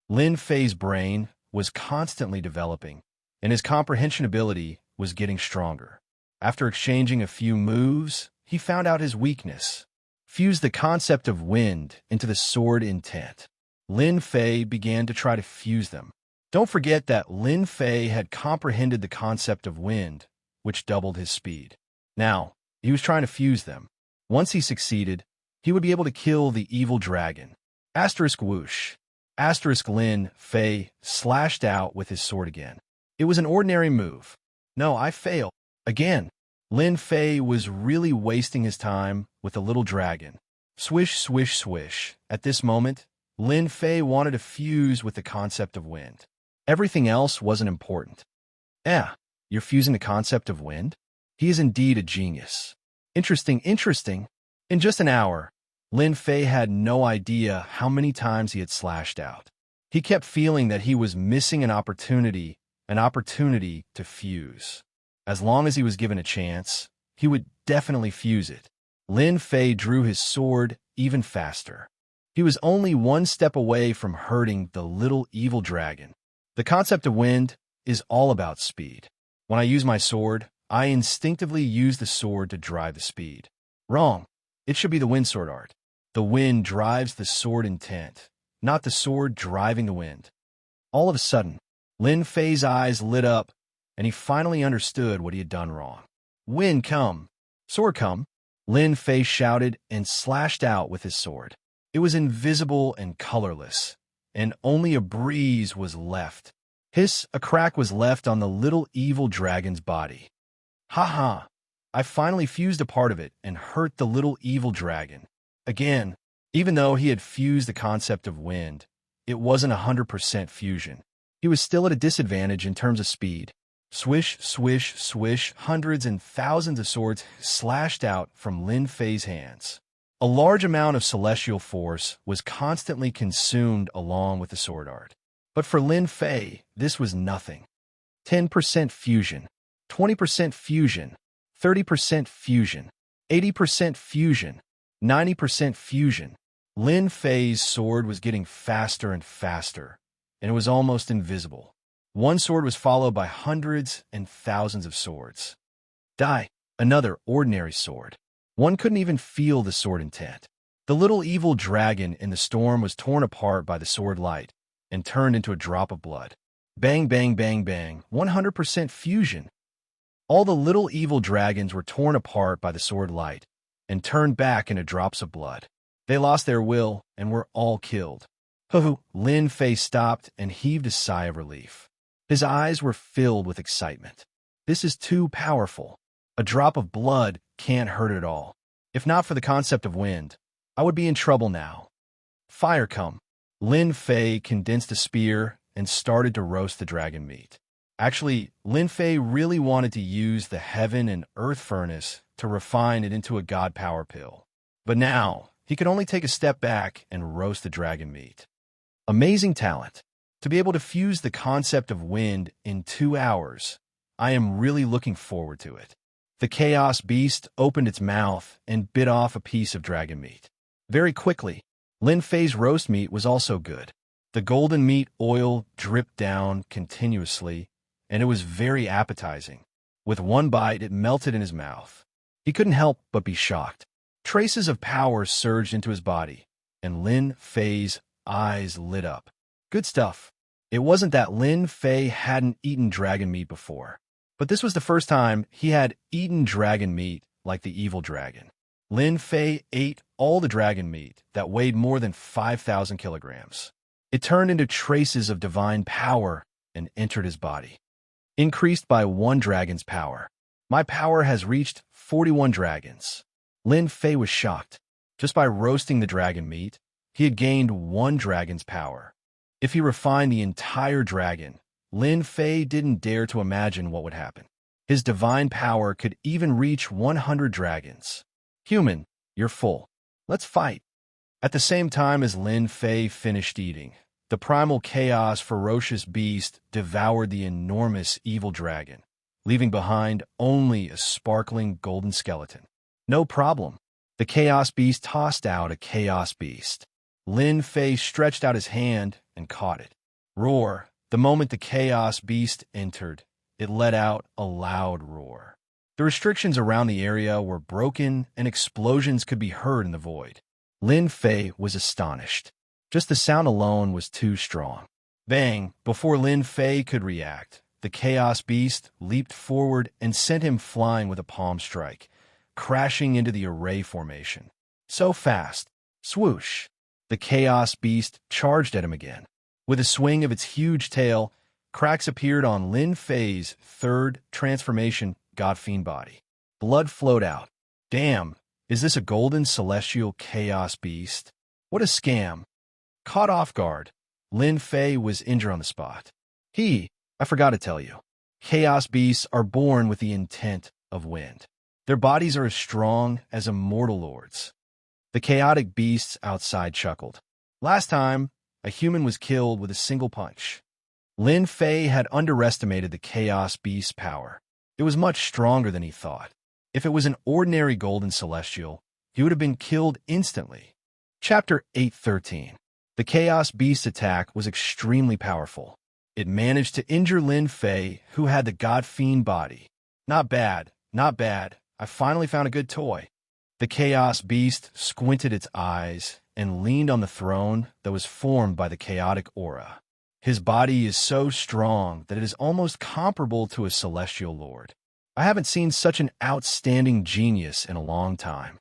Lin Fei's brain was constantly developing, and his comprehension ability was getting stronger. After exchanging a few moves, he found out his weakness. Fused the concept of wind into the sword intent. Lin Fei began to try to fuse them. Don't forget that Lin Fei had comprehended the concept of wind, which doubled his speed. Now, he was trying to fuse them. Once he succeeded, he would be able to kill the evil dragon. Asterisk whoosh. Asterisk Lin Fei slashed out with his sword again. It was an ordinary move. No, I failed. Again, Lin Fei was really wasting his time with the little dragon. Swish, swish, swish. At this moment, Lin Fei wanted to fuse with the concept of wind. Everything else wasn't important. You're fusing the concept of wind? He is indeed a genius. Interesting. In just an hour, Lin Fei had no idea how many times he had slashed out. He kept feeling that he was missing an opportunity to fuse. As long as he was given a chance, he would definitely fuse it. Lin Fei drew his sword even faster. He was only one step away from hurting the little evil dragon. The concept of wind is all about speed. When I use my sword, I instinctively use the sword to drive the speed. Wrong. It should be the wind sword art. The wind drives the sword intent, not the sword driving the wind. All of a sudden, Lin Fei's eyes lit up, and he finally understood what he had done wrong. Wind come. Sword come. Lin Fei shouted and slashed out with his sword. It was invisible and colorless, and only a breeze was left. Hiss, a crack was left on the little evil dragon's body. Ha ha! I finally fused a part of it and hurt the little evil dragon. Again, even though he had fused the concept of wind, it wasn't 100% fusion. He was still at a disadvantage in terms of speed. Swish, swish, swish, hundreds and thousands of swords slashed out from Lin Fei's hands. A large amount of celestial force was constantly consumed along with the sword art. But for Lin Fei, this was nothing. 10% fusion, 20% fusion, 30% fusion, 80% fusion, 90% fusion. Lin Fei's sword was getting faster and faster, and it was almost invisible. One sword was followed by hundreds and thousands of swords. Die, another ordinary sword. One couldn't even feel the sword intent. The little evil dragon in the storm was torn apart by the sword light and turned into a drop of blood. Bang, bang, bang, bang, 100% fusion. All the little evil dragons were torn apart by the sword light and turned back into drops of blood. They lost their will and were all killed. Hoo-hoo! Lin Fei stopped and heaved a sigh of relief. His eyes were filled with excitement. This is too powerful. A drop of blood can't hurt at all. If not for the concept of wind, I would be in trouble now. Fire come. Lin Fei condensed a spear and started to roast the dragon meat. Actually, Lin Fei really wanted to use the heaven and earth furnace to refine it into a god power pill. But now, he could only take a step back and roast the dragon meat. Amazing talent. To be able to fuse the concept of wind in 2 hours, I am really looking forward to it. The Chaos Beast opened its mouth and bit off a piece of dragon meat. Very quickly, Lin Fei's roast meat was also good. The golden meat oil dripped down continuously, and it was very appetizing. With one bite, it melted in his mouth. He couldn't help but be shocked. Traces of power surged into his body, and Lin Fei's eyes lit up. Good stuff. It wasn't that Lin Fei hadn't eaten dragon meat before, but this was the first time he had eaten dragon meat like the evil dragon. Lin Fei ate all the dragon meat that weighed more than 5,000 kilograms. It turned into traces of divine power and entered his body. Increased by 1 dragon's power. My power has reached 41 dragons. Lin Fei was shocked. Just by roasting the dragon meat, he had gained 1 dragon's power. If he refined the entire dragon, Lin Fei didn't dare to imagine what would happen. His divine power could even reach 100 dragons. Human, you're full. Let's fight. At the same time as Lin Fei finished eating, the primal chaos ferocious beast devoured the enormous evil dragon, leaving behind only a sparkling golden skeleton. No problem. The chaos beast tossed out a chaos beast. Lin Fei stretched out his hand and caught it. Roar. The moment the chaos beast entered, it let out a loud roar. The restrictions around the area were broken and explosions could be heard in the void. Lin Fei was astonished. Just the sound alone was too strong. Bang! Before Lin Fei could react, the chaos beast leaped forward and sent him flying with a palm strike, crashing into the array formation. So fast. Swoosh! The chaos beast charged at him again. With a swing of its huge tail, cracks appeared on Lin Fei's 3rd transformation God Fiend body. Blood flowed out. Damn, is this a golden celestial chaos beast? What a scam. Caught off guard, Lin Fei was injured on the spot. I forgot to tell you, chaos beasts are born with the intent of wind. Their bodies are as strong as immortal lords. The chaotic beasts outside chuckled. Last time, a human was killed with a single punch. Lin Fei had underestimated the chaos beast's power. It was much stronger than he thought. If it was an ordinary golden celestial, he would have been killed instantly. Chapter 8:13. The chaos beast's attack was extremely powerful. It managed to injure Lin Fei, who had the God Fiend body. Not bad, not bad. I finally found a good toy. The chaos beast squinted its eyes and leaned on the throne that was formed by the chaotic aura. His body is so strong that it is almost comparable to a celestial lord. I haven't seen such an outstanding genius in a long time.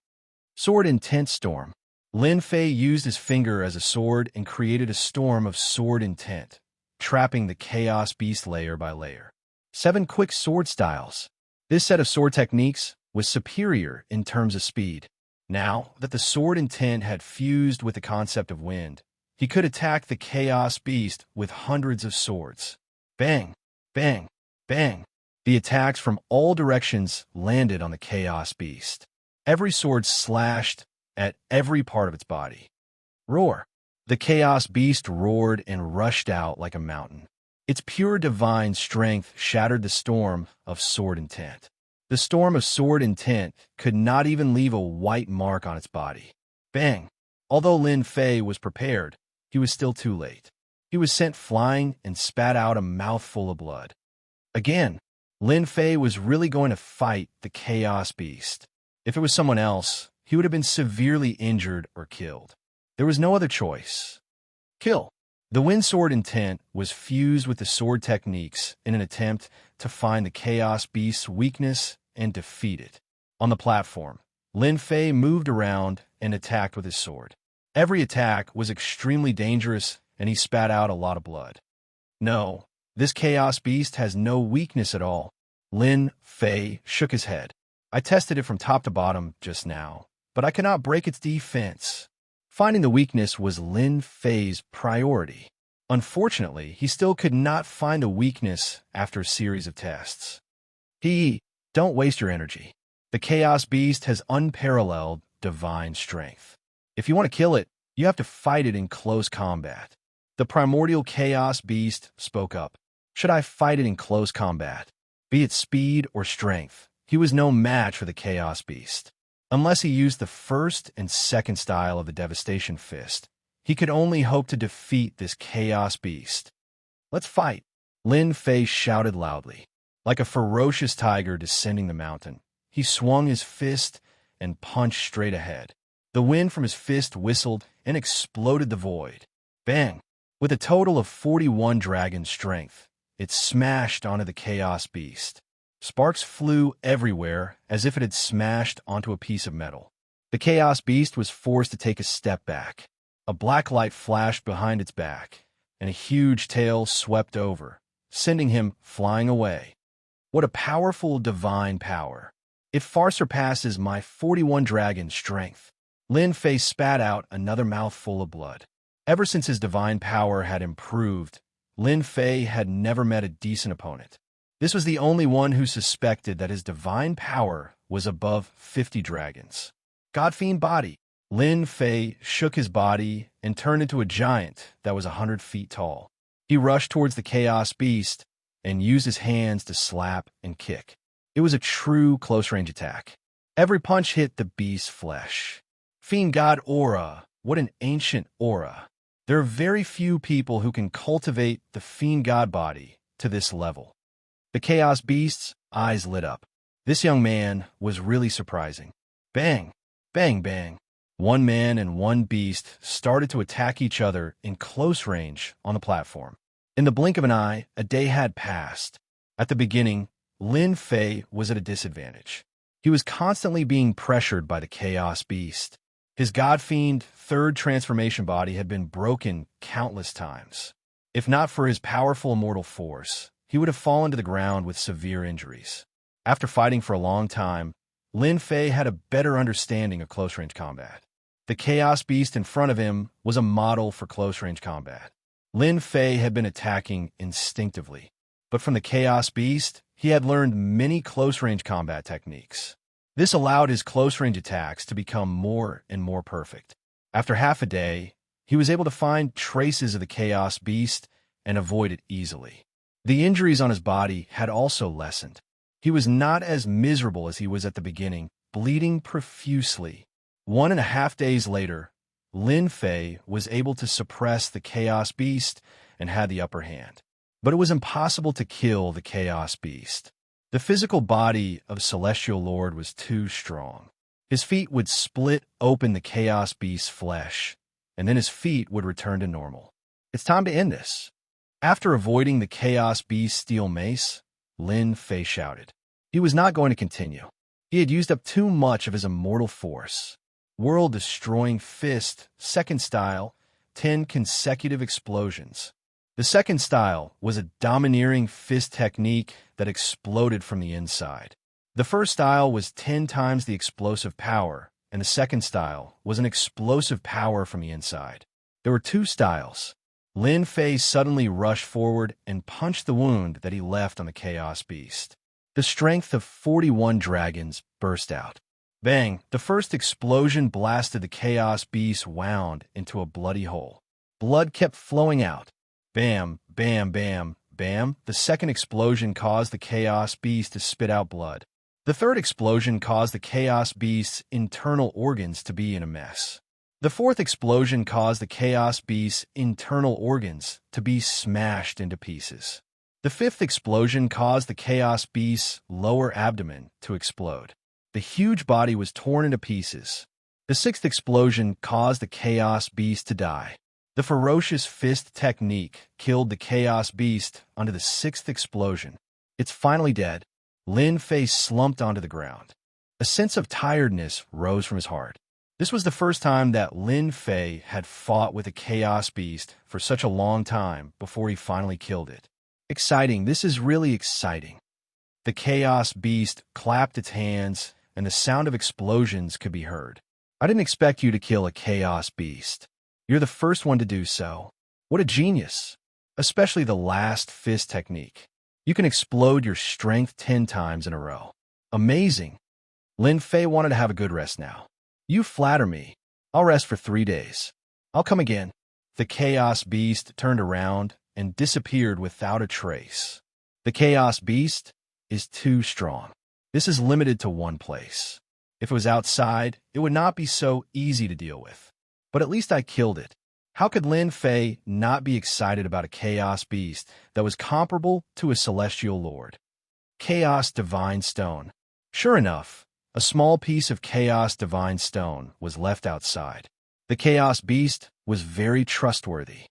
Sword Intent Storm. Lin Fei used his finger as a sword and created a storm of sword intent, trapping the chaos beast layer by layer. 7 quick sword styles. This set of sword techniques was superior in terms of speed. Now that the sword intent had fused with the concept of wind, he could attack the chaos beast with hundreds of swords. Bang, bang, bang. The attacks from all directions landed on the chaos beast. Every sword slashed at every part of its body. Roar. The chaos beast roared and rushed out like a mountain. Its pure divine strength shattered the storm of sword intent. The storm of sword intent could not even leave a white mark on its body. Bang! Although Lin Fei was prepared, he was still too late. He was sent flying and spat out a mouthful of blood. Again, Lin Fei was really going to fight the chaos beast. If it was someone else, he would have been severely injured or killed. There was no other choice. Kill. The wind sword intent was fused with the sword techniques in an attempt to find the chaos beast's weakness and defeat it. On the platform, Lin Fei moved around and attacked with his sword. Every attack was extremely dangerous, and he spat out a lot of blood. No, this chaos beast has no weakness at all. Lin Fei shook his head. I tested it from top to bottom just now, but I cannot break its defense. Finding the weakness was Lin Fei's priority. Unfortunately, he still could not find the weakness after a series of tests. Don't waste your energy. The chaos beast has unparalleled divine strength. If you want to kill it, you have to fight it in close combat. The primordial chaos beast spoke up. Should I fight it in close combat? Be it speed or strength, He was no match for the Chaos Beast. Unless he used the first and second style of the Devastation Fist, he could only hope to defeat this Chaos Beast. "Let's fight!" Lin Fei shouted loudly. Like a ferocious tiger descending the mountain, he swung his fist and punched straight ahead. The wind from his fist whistled and exploded the void. Bang! With a total of 41 dragon strength, it smashed onto the Chaos Beast. Sparks flew everywhere as if it had smashed onto a piece of metal. The Chaos Beast was forced to take a step back. A black light flashed behind its back, and a huge tail swept over, sending him flying away. What a powerful divine power! It far surpasses my 41 dragon strength. Lin Fei spat out another mouthful of blood. Ever since his divine power had improved, Lin Fei had never met a decent opponent. This was the only one who suspected that his divine power was above 50 dragons. Godfiend body. Lin Fei shook his body and turned into a giant that was 100 feet tall. He rushed towards the Chaos Beast and used his hands to slap and kick. It was a true close-range attack. Every punch hit the beast's flesh. Fiend God aura. What an ancient aura. There are very few people who can cultivate the Fiend God body to this level. The Chaos Beast's eyes lit up. This young man was really surprising. Bang! Bang, bang. One man and one beast started to attack each other in close range on the platform. In the blink of an eye, a day had passed. At the beginning, Lin Fei was at a disadvantage. He was constantly being pressured by the Chaos Beast. His Godfiend third transformation body had been broken countless times. If not for his powerful immortal force, he would have fallen to the ground with severe injuries. After fighting for a long time, Lin Fei had a better understanding of close-range combat. The Chaos Beast in front of him was a model for close-range combat. Lin Fei had been attacking instinctively, but from the Chaos Beast, he had learned many close-range combat techniques. This allowed his close-range attacks to become more and more perfect. After half a day, he was able to find traces of the Chaos Beast and avoid it easily. The injuries on his body had also lessened. He was not as miserable as he was at the beginning, bleeding profusely. 1.5 days later, Lin Fei was able to suppress the Chaos Beast and had the upper hand. But it was impossible to kill the Chaos Beast. The physical body of Celestial Lord was too strong. His feet would split open the Chaos Beast's flesh, and then his feet would return to normal. It's time to end this. After avoiding the Chaos Beast's steel mace, Lin Fei shouted. He was not going to continue. He had used up too much of his immortal force. World-destroying fist, second style, 10 consecutive explosions. The second style was a domineering fist technique that exploded from the inside. The first style was 10 times the explosive power, and the second style was an explosive power from the inside. There were two styles. Lin Fei suddenly rushed forward and punched the wound that he left on the Chaos Beast. The strength of 41 dragons burst out. Bang! The first explosion blasted the Chaos Beast wound into a bloody hole. Blood kept flowing out. Bam, bam, bam, bam. The second explosion caused the Chaos Beast to spit out blood. The third explosion caused the Chaos Beast's internal organs to be in a mess. The fourth explosion caused the Chaos Beast's internal organs to be smashed into pieces. The fifth explosion caused the Chaos Beast's lower abdomen to explode. The huge body was torn into pieces. The sixth explosion caused the Chaos Beast to die. The ferocious fist technique killed the Chaos Beast under the sixth explosion. It's finally dead. Lin Fei slumped onto the ground. A sense of tiredness rose from his heart. This was the first time that Lin Fei had fought with a Chaos Beast for such a long time before he finally killed it. Exciting. This is really exciting. The Chaos Beast clapped its hands, and the sound of explosions could be heard. I didn't expect you to kill a Chaos Beast. You're the first one to do so. What a genius. Especially the last fist technique. You can explode your strength 10 times in a row. Amazing. Lin Fei wanted to have a good rest now. You flatter me. I'll rest for 3 days. I'll come again. The Chaos Beast turned around and disappeared without a trace. The Chaos Beast is too strong. This is limited to one place. If it was outside, it would not be so easy to deal with. But at least I killed it. How could Lin Fei not be excited about a chaos beast that was comparable to a celestial lord? Chaos Divine Stone. Sure enough, a small piece of Chaos Divine Stone was left outside. The Chaos Beast was very trustworthy.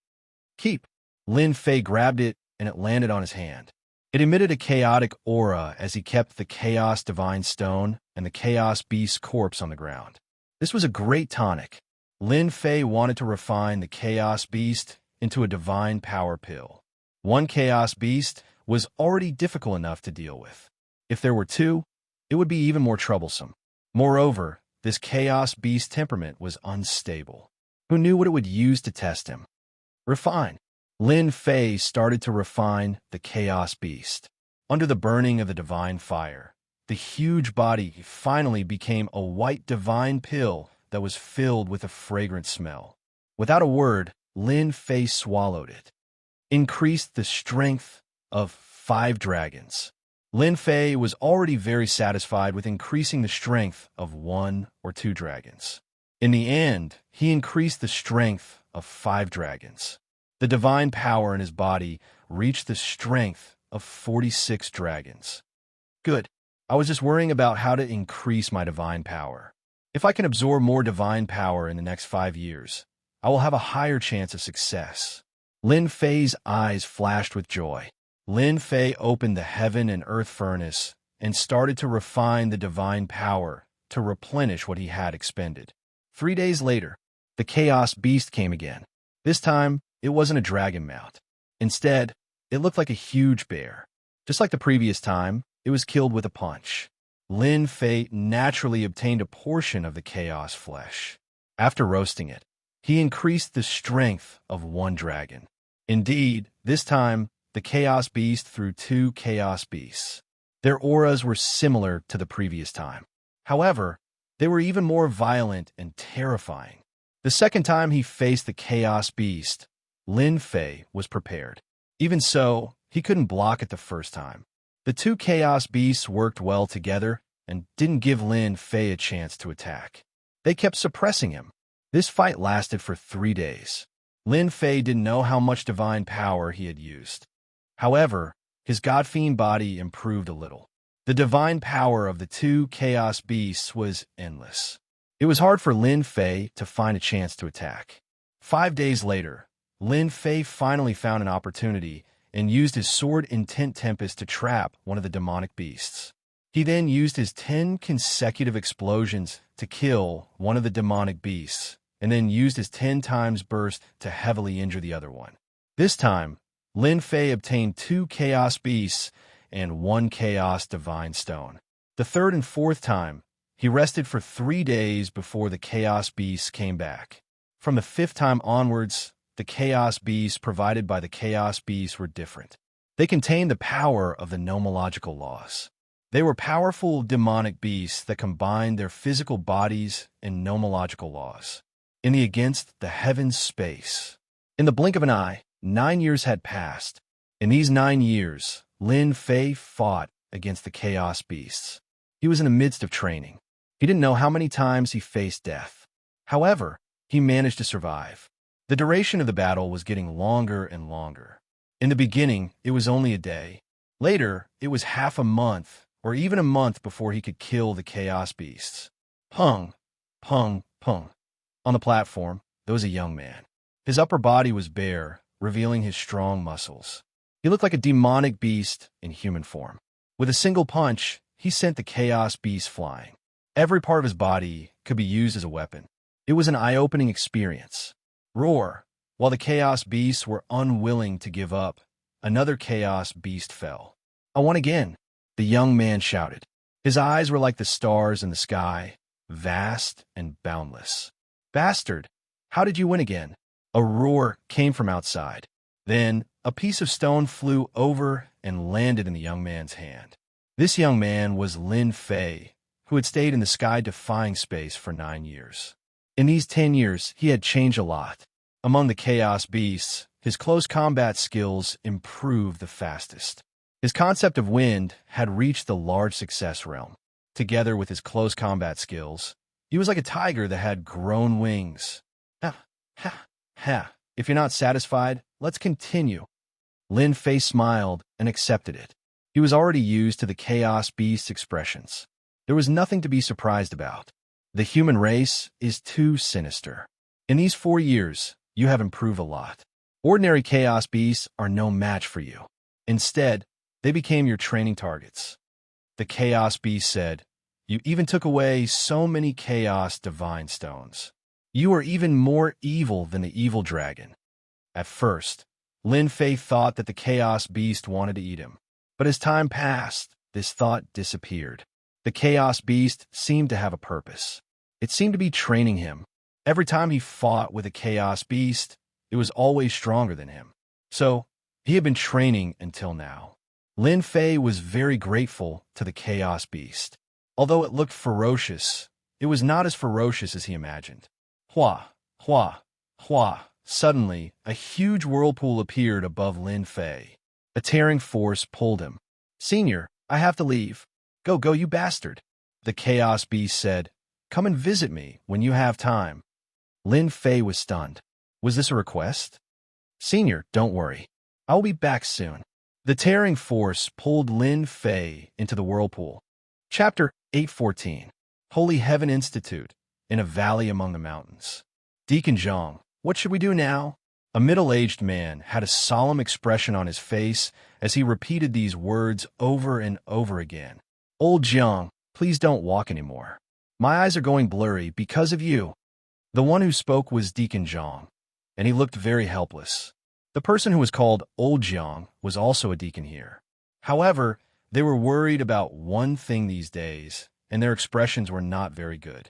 Keep. Lin Fei grabbed it and it landed on his hand. It emitted a chaotic aura as he kept the Chaos Divine Stone and the Chaos Beast's corpse on the ground. This was a great tonic. Lin Fei wanted to refine the Chaos Beast into a divine power pill. One Chaos Beast was already difficult enough to deal with. If there were two, it would be even more troublesome. Moreover, this Chaos Beast temperament was unstable. Who knew what it would use to test him? Refine. Lin Fei started to refine the Chaos Beast. Under the burning of the divine fire, the huge body finally became a white divine pill that was filled with a fragrant smell. Without a word, Lin Fei swallowed it. Increased the strength of 5 dragons. Lin Fei was already very satisfied with increasing the strength of 1 or 2 dragons. In the end, he increased the strength of 5 dragons. The divine power in his body reached the strength of 46 dragons. Good. I was just worrying about how to increase my divine power. If I can absorb more divine power in the next 5 years, I will have a higher chance of success. Lin Fei's eyes flashed with joy. Lin Fei opened the heaven and earth furnace and started to refine the divine power to replenish what he had expended. 3 days later, the Chaos Beast came again. This time, it wasn't a dragon mount. Instead, it looked like a huge bear. Just like the previous time, it was killed with a punch. Lin Fei naturally obtained a portion of the chaos flesh. After roasting it, he increased the strength of 1 dragon. Indeed, this time, the Chaos Beast threw 2 Chaos Beasts. Their auras were similar to the previous time. However, they were even more violent and terrifying. The second time he faced the Chaos Beast, Lin Fei was prepared. Even so, he couldn't block it the first time. The 2 Chaos Beasts worked well together and didn't give Lin Fei a chance to attack. They kept suppressing him. This fight lasted for 3 days. Lin Fei didn't know how much divine power he had used. However, his God-fiend body improved a little. The divine power of the 2 Chaos Beasts was endless. It was hard for Lin Fei to find a chance to attack. 5 days later, Lin Fei finally found an opportunity and used his sword Intent Tempest to trap one of the demonic beasts. He then used his 10 consecutive explosions to kill one of the demonic beasts, and then used his 10 times burst to heavily injure the other one. This time, Lin Fei obtained 2 Chaos Beasts and 1 Chaos Divine Stone. The third and fourth time, he rested for 3 days before the Chaos Beasts came back. From the 5th time onwards, the Chaos Beasts provided by the Chaos Beasts were different. They contained the power of the nomological laws. They were powerful demonic beasts that combined their physical bodies and nomological laws. In the against the heavens space. In the blink of an eye, 9 years had passed. In these 9 years, Lin Fei fought against the Chaos Beasts. He was in the midst of training. He didn't know how many times he faced death. However, he managed to survive. The duration of the battle was getting longer and longer. In the beginning, it was only a day. Later, it was half a month, or even a month before he could kill the Chaos Beasts. Pung, pung, pung. On the platform, there was a young man. His upper body was bare, revealing his strong muscles. He looked like a demonic beast in human form. With a single punch, he sent the Chaos Beast flying. Every part of his body could be used as a weapon. It was an eye-opening experience. Roar! While the Chaos Beasts were unwilling to give up, another Chaos Beast fell. I won again, the young man shouted. His eyes were like the stars in the sky, vast and boundless. Bastard! How did you win again? A roar came from outside. Then, a piece of stone flew over and landed in the young man's hand. This young man was Lin Fei, who had stayed in the sky-defying space for 9 years. In these 10 years, he had changed a lot. Among the Chaos Beasts, his close combat skills improved the fastest. His concept of wind had reached the large success realm. Together with his close combat skills, he was like a tiger that had grown wings. Ha, ha, ha. If you're not satisfied, let's continue. Lin Fei smiled and accepted it. He was already used to the Chaos Beast's expressions. There was nothing to be surprised about. The human race is too sinister. In these 4 years, you have improved a lot. Ordinary Chaos Beasts are no match for you. Instead, they became your training targets. The Chaos Beast said, "You even took away so many Chaos Divine Stones. You are even more evil than the evil dragon." At first, Lin Fei thought that the Chaos Beast wanted to eat him. But as time passed, this thought disappeared. The Chaos Beast seemed to have a purpose. It seemed to be training him. Every time he fought with a Chaos Beast, it was always stronger than him. So, he had been training until now. Lin Fei was very grateful to the Chaos Beast. Although it looked ferocious, it was not as ferocious as he imagined. Hua, hua, hua. Suddenly, a huge whirlpool appeared above Lin Fei. A tearing force pulled him. "Senior, I have to leave. Go, you bastard." The Chaos Beast said, "Come and visit me when you have time." Lin Fei was stunned. Was this a request? "Senior, don't worry. I'll be back soon." The tearing force pulled Lin Fei into the whirlpool. Chapter 814. Holy Heaven Institute, in a valley among the mountains. Deacon Zhang, what should we do now? A middle-aged man had a solemn expression on his face as he repeated these words over and over again. "Old Jiang, please don't walk anymore. My eyes are going blurry because of you." The one who spoke was Deacon Zhang, and he looked very helpless. The person who was called Old Jiang was also a deacon here. However, they were worried about one thing these days, and their expressions were not very good.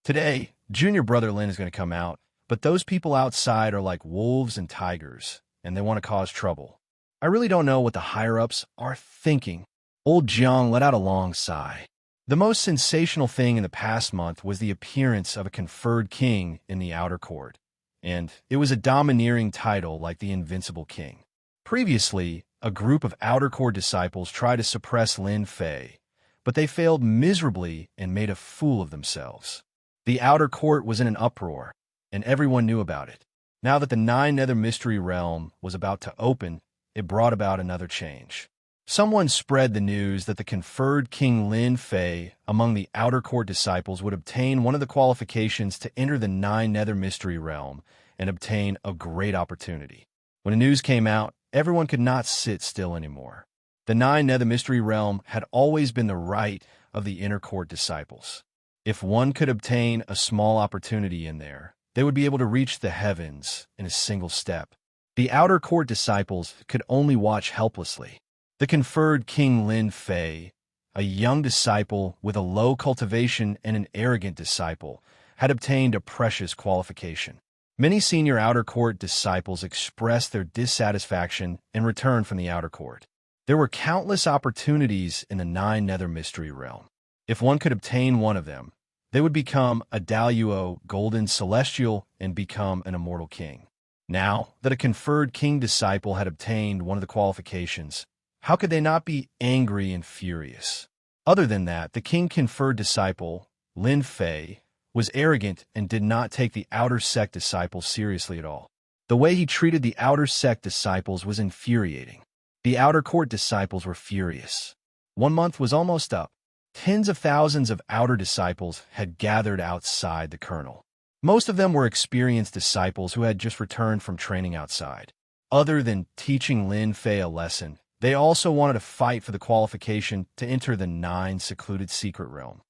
Today, Junior Brother Lin is going to come out, but those people outside are like wolves and tigers, and they want to cause trouble. I really don't know what the higher-ups are thinking. Old Jiang let out a long sigh. The most sensational thing in the past month was the appearance of a conferred king in the outer court, and it was a domineering title like the Invincible King. Previously, a group of outer court disciples tried to suppress Lin Fei, but they failed miserably and made a fool of themselves. The outer court was in an uproar, and everyone knew about it. Now that the Nine Nether Mystery Realm was about to open, it brought about another change. Someone spread the news that the conferred King Lin Fei among the outer court disciples would obtain one of the qualifications to enter the Nine Nether Mystery Realm and obtain a great opportunity. When the news came out, everyone could not sit still anymore. The Nine Nether Mystery Realm had always been the right of the inner court disciples. If one could obtain a small opportunity in there, they would be able to reach the heavens in a single step. The outer court disciples could only watch helplessly. The conferred King Lin Fei, a young disciple with a low cultivation and an arrogant disciple, had obtained a precious qualification. Many senior outer court disciples expressed their dissatisfaction in return from the outer court. There were countless opportunities in the Nine Nether Mystery Realm. If one could obtain one of them, they would become a Daluo Golden Celestial and become an immortal king. Now that a conferred king disciple had obtained one of the qualifications, how could they not be angry and furious? Other than that, the king conferred disciple, Lin Fei, was arrogant and did not take the outer sect disciples seriously at all. The way he treated the outer sect disciples was infuriating. The outer court disciples were furious. 1 month was almost up. Tens of thousands of outer disciples had gathered outside the kernel. Most of them were experienced disciples who had just returned from training outside. Other than teaching Lin Fei a lesson, they also wanted to fight for the qualification to enter the 9 secluded secret realm.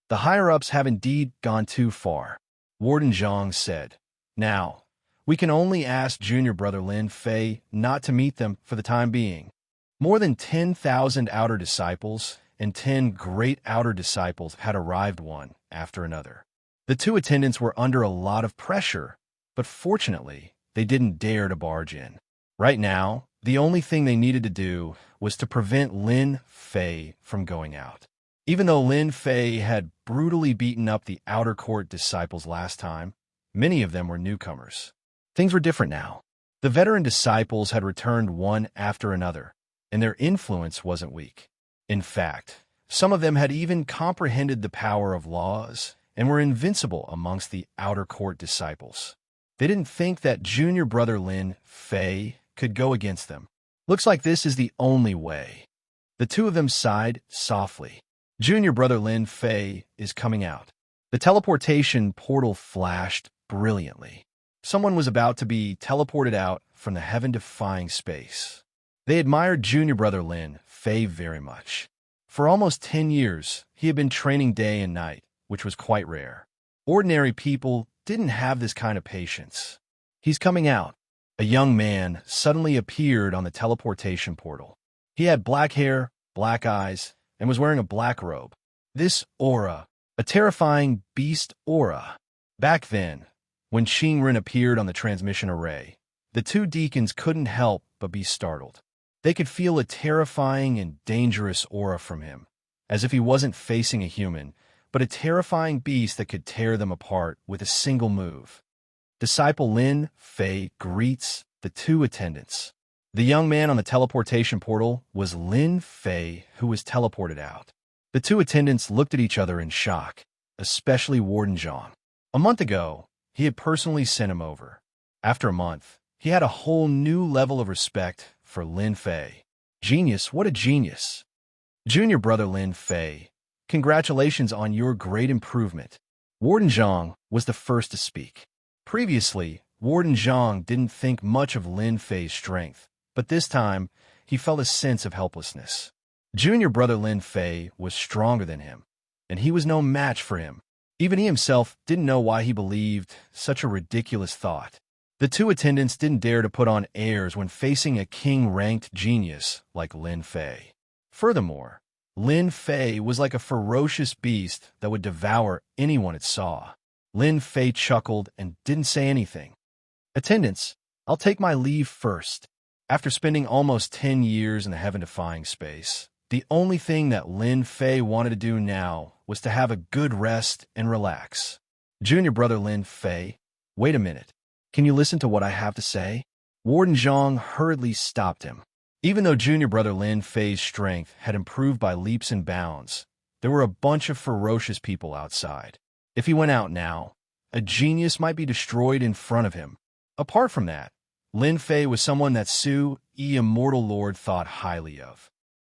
The higher-ups have indeed gone too far, Warden Zhang said. Now, we can only ask Junior Brother Lin Fei not to meet them for the time being. More than 10,000 outer disciples and 10 great outer disciples had arrived one after another. The 2 attendants were under a lot of pressure, but fortunately, they didn't dare to barge in. Right now, the only thing they needed to do was to prevent Lin Fei from going out. Even though Lin Fei had brutally beaten up the outer court disciples last time, many of them were newcomers. Things were different now. The veteran disciples had returned one after another, and their influence wasn't weak. In fact, some of them had even comprehended the power of laws and were invincible amongst the outer court disciples. They didn't think that junior brother Lin Fei could go against them. Looks like this is the only way. The two of them sighed softly. Junior brother Lin Fei is coming out. The teleportation portal flashed brilliantly. Someone was about to be teleported out from the heaven-defying space. They admired junior brother Lin Fei very much. For almost 10 years, he had been training day and night, which was quite rare. Ordinary people didn't have this kind of patience. He's coming out. A young man suddenly appeared on the teleportation portal. He had black hair, black eyes, and was wearing a black robe. This aura, a terrifying beast aura. Back then, when Qingren appeared on the transmission array, the two deacons couldn't help but be startled. They could feel a terrifying and dangerous aura from him, as if he wasn't facing a human, but a terrifying beast that could tear them apart with a single move. Disciple Lin Fei greets the two attendants. The young man on the teleportation portal was Lin Fei, who was teleported out. The two attendants looked at each other in shock, especially Warden Zhang. A month ago, he had personally sent him over. After a month, he had a whole new level of respect for Lin Fei. Genius, what a genius. Junior brother Lin Fei, congratulations on your great improvement. Warden Zhang was the first to speak. Previously, Warden Zhang didn't think much of Lin Fei's strength, but this time, he felt a sense of helplessness. Junior brother Lin Fei was stronger than him, and he was no match for him. Even he himself didn't know why he believed such a ridiculous thought. The two attendants didn't dare to put on airs when facing a king-ranked genius like Lin Fei. Furthermore, Lin Fei was like a ferocious beast that would devour anyone it saw. Lin Fei chuckled and didn't say anything. Attendants, I'll take my leave first. After spending almost 10 years in the heaven-defying space, the only thing that Lin Fei wanted to do now was to have a good rest and relax. Junior brother Lin Fei, wait a minute. Can you listen to what I have to say? Warden Zhang hurriedly stopped him. Even though junior brother Lin Fei's strength had improved by leaps and bounds, there were a bunch of ferocious people outside. If he went out now, a genius might be destroyed in front of him. Apart from that, Lin Fei was someone that Su, Immortal Lord, thought highly of.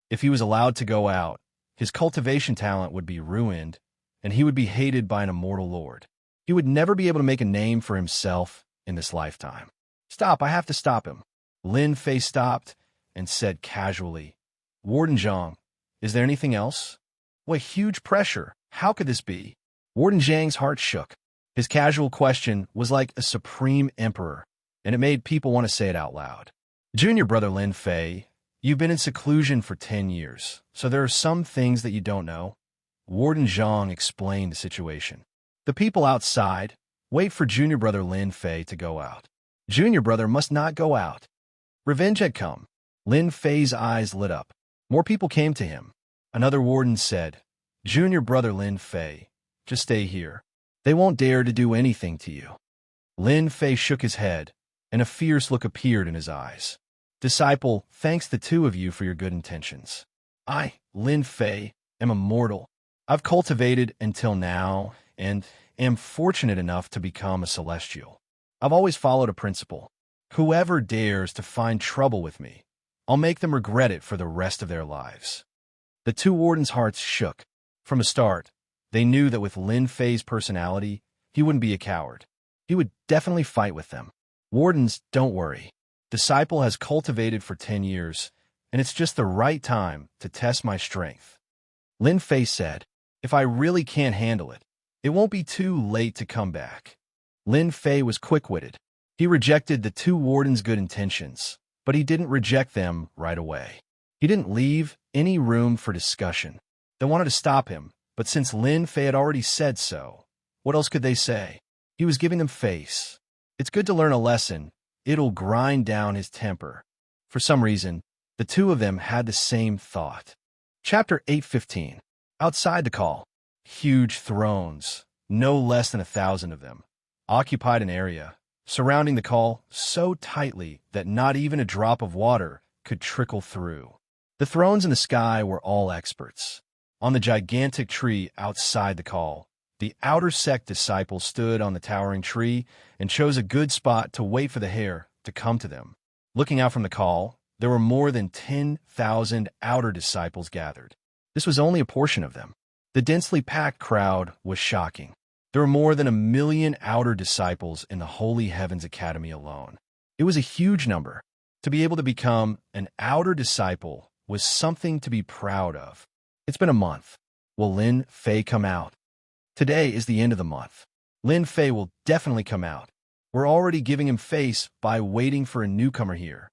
If he was allowed to go out, his cultivation talent would be ruined, and he would be hated by an Immortal Lord. He would never be able to make a name for himself in this lifetime. Stop, I have to stop him. Lin Fei stopped and said casually, Warden Zhang, is there anything else? What huge pressure. How could this be? Warden Zhang's heart shook. His casual question was like a supreme emperor, and it made people want to say it out loud. Junior brother Lin Fei, you've been in seclusion for 10 years, so there are some things that you don't know. Warden Zhang explained the situation. The people outside wait for junior brother Lin Fei to go out. Junior brother must not go out. Revenge had come. Lin Fei's eyes lit up. More people came to him. Another warden said, Junior brother Lin Fei, just stay here. They won't dare to do anything to you. Lin Fei shook his head, and a fierce look appeared in his eyes. Disciple, thanks the two of you for your good intentions. I, Lin Fei, am immortal. I've cultivated until now, and am fortunate enough to become a celestial. I've always followed a principle. Whoever dares to find trouble with me, I'll make them regret it for the rest of their lives. The two wardens' hearts shook. From the start, they knew that with Lin Fei's personality, he wouldn't be a coward. He would definitely fight with them. Wardens, don't worry. Disciple has cultivated for 10 years, and it's just the right time to test my strength. Lin Fei said, if I really can't handle it, it won't be too late to come back. Lin Fei was quick-witted. He rejected the two wardens' good intentions, but he didn't reject them right away. He didn't leave any room for discussion. They wanted to stop him, but since Lin Fei had already said so, what else could they say? He was giving them face. It's good to learn a lesson. It'll grind down his temper. For some reason, the two of them had the same thought. Chapter 8:15. Outside the call, huge thrones, no less than 1,000 of them, occupied an area, surrounding the call so tightly that not even a drop of water could trickle through. The thrones in the sky were all experts. On the gigantic tree outside the call, the outer sect disciples stood on the towering tree and chose a good spot to wait for the hare to come to them. Looking out from the call, there were more than 10,000 outer disciples gathered. This was only a portion of them. The densely packed crowd was shocking. There were more than 1 million outer disciples in the Holy Heavens Academy alone. It was a huge number. To be able to become an outer disciple was something to be proud of. It's been a month. Will Lin Fei come out? Today is the end of the month. Lin Fei will definitely come out. We're already giving him face by waiting for a newcomer here.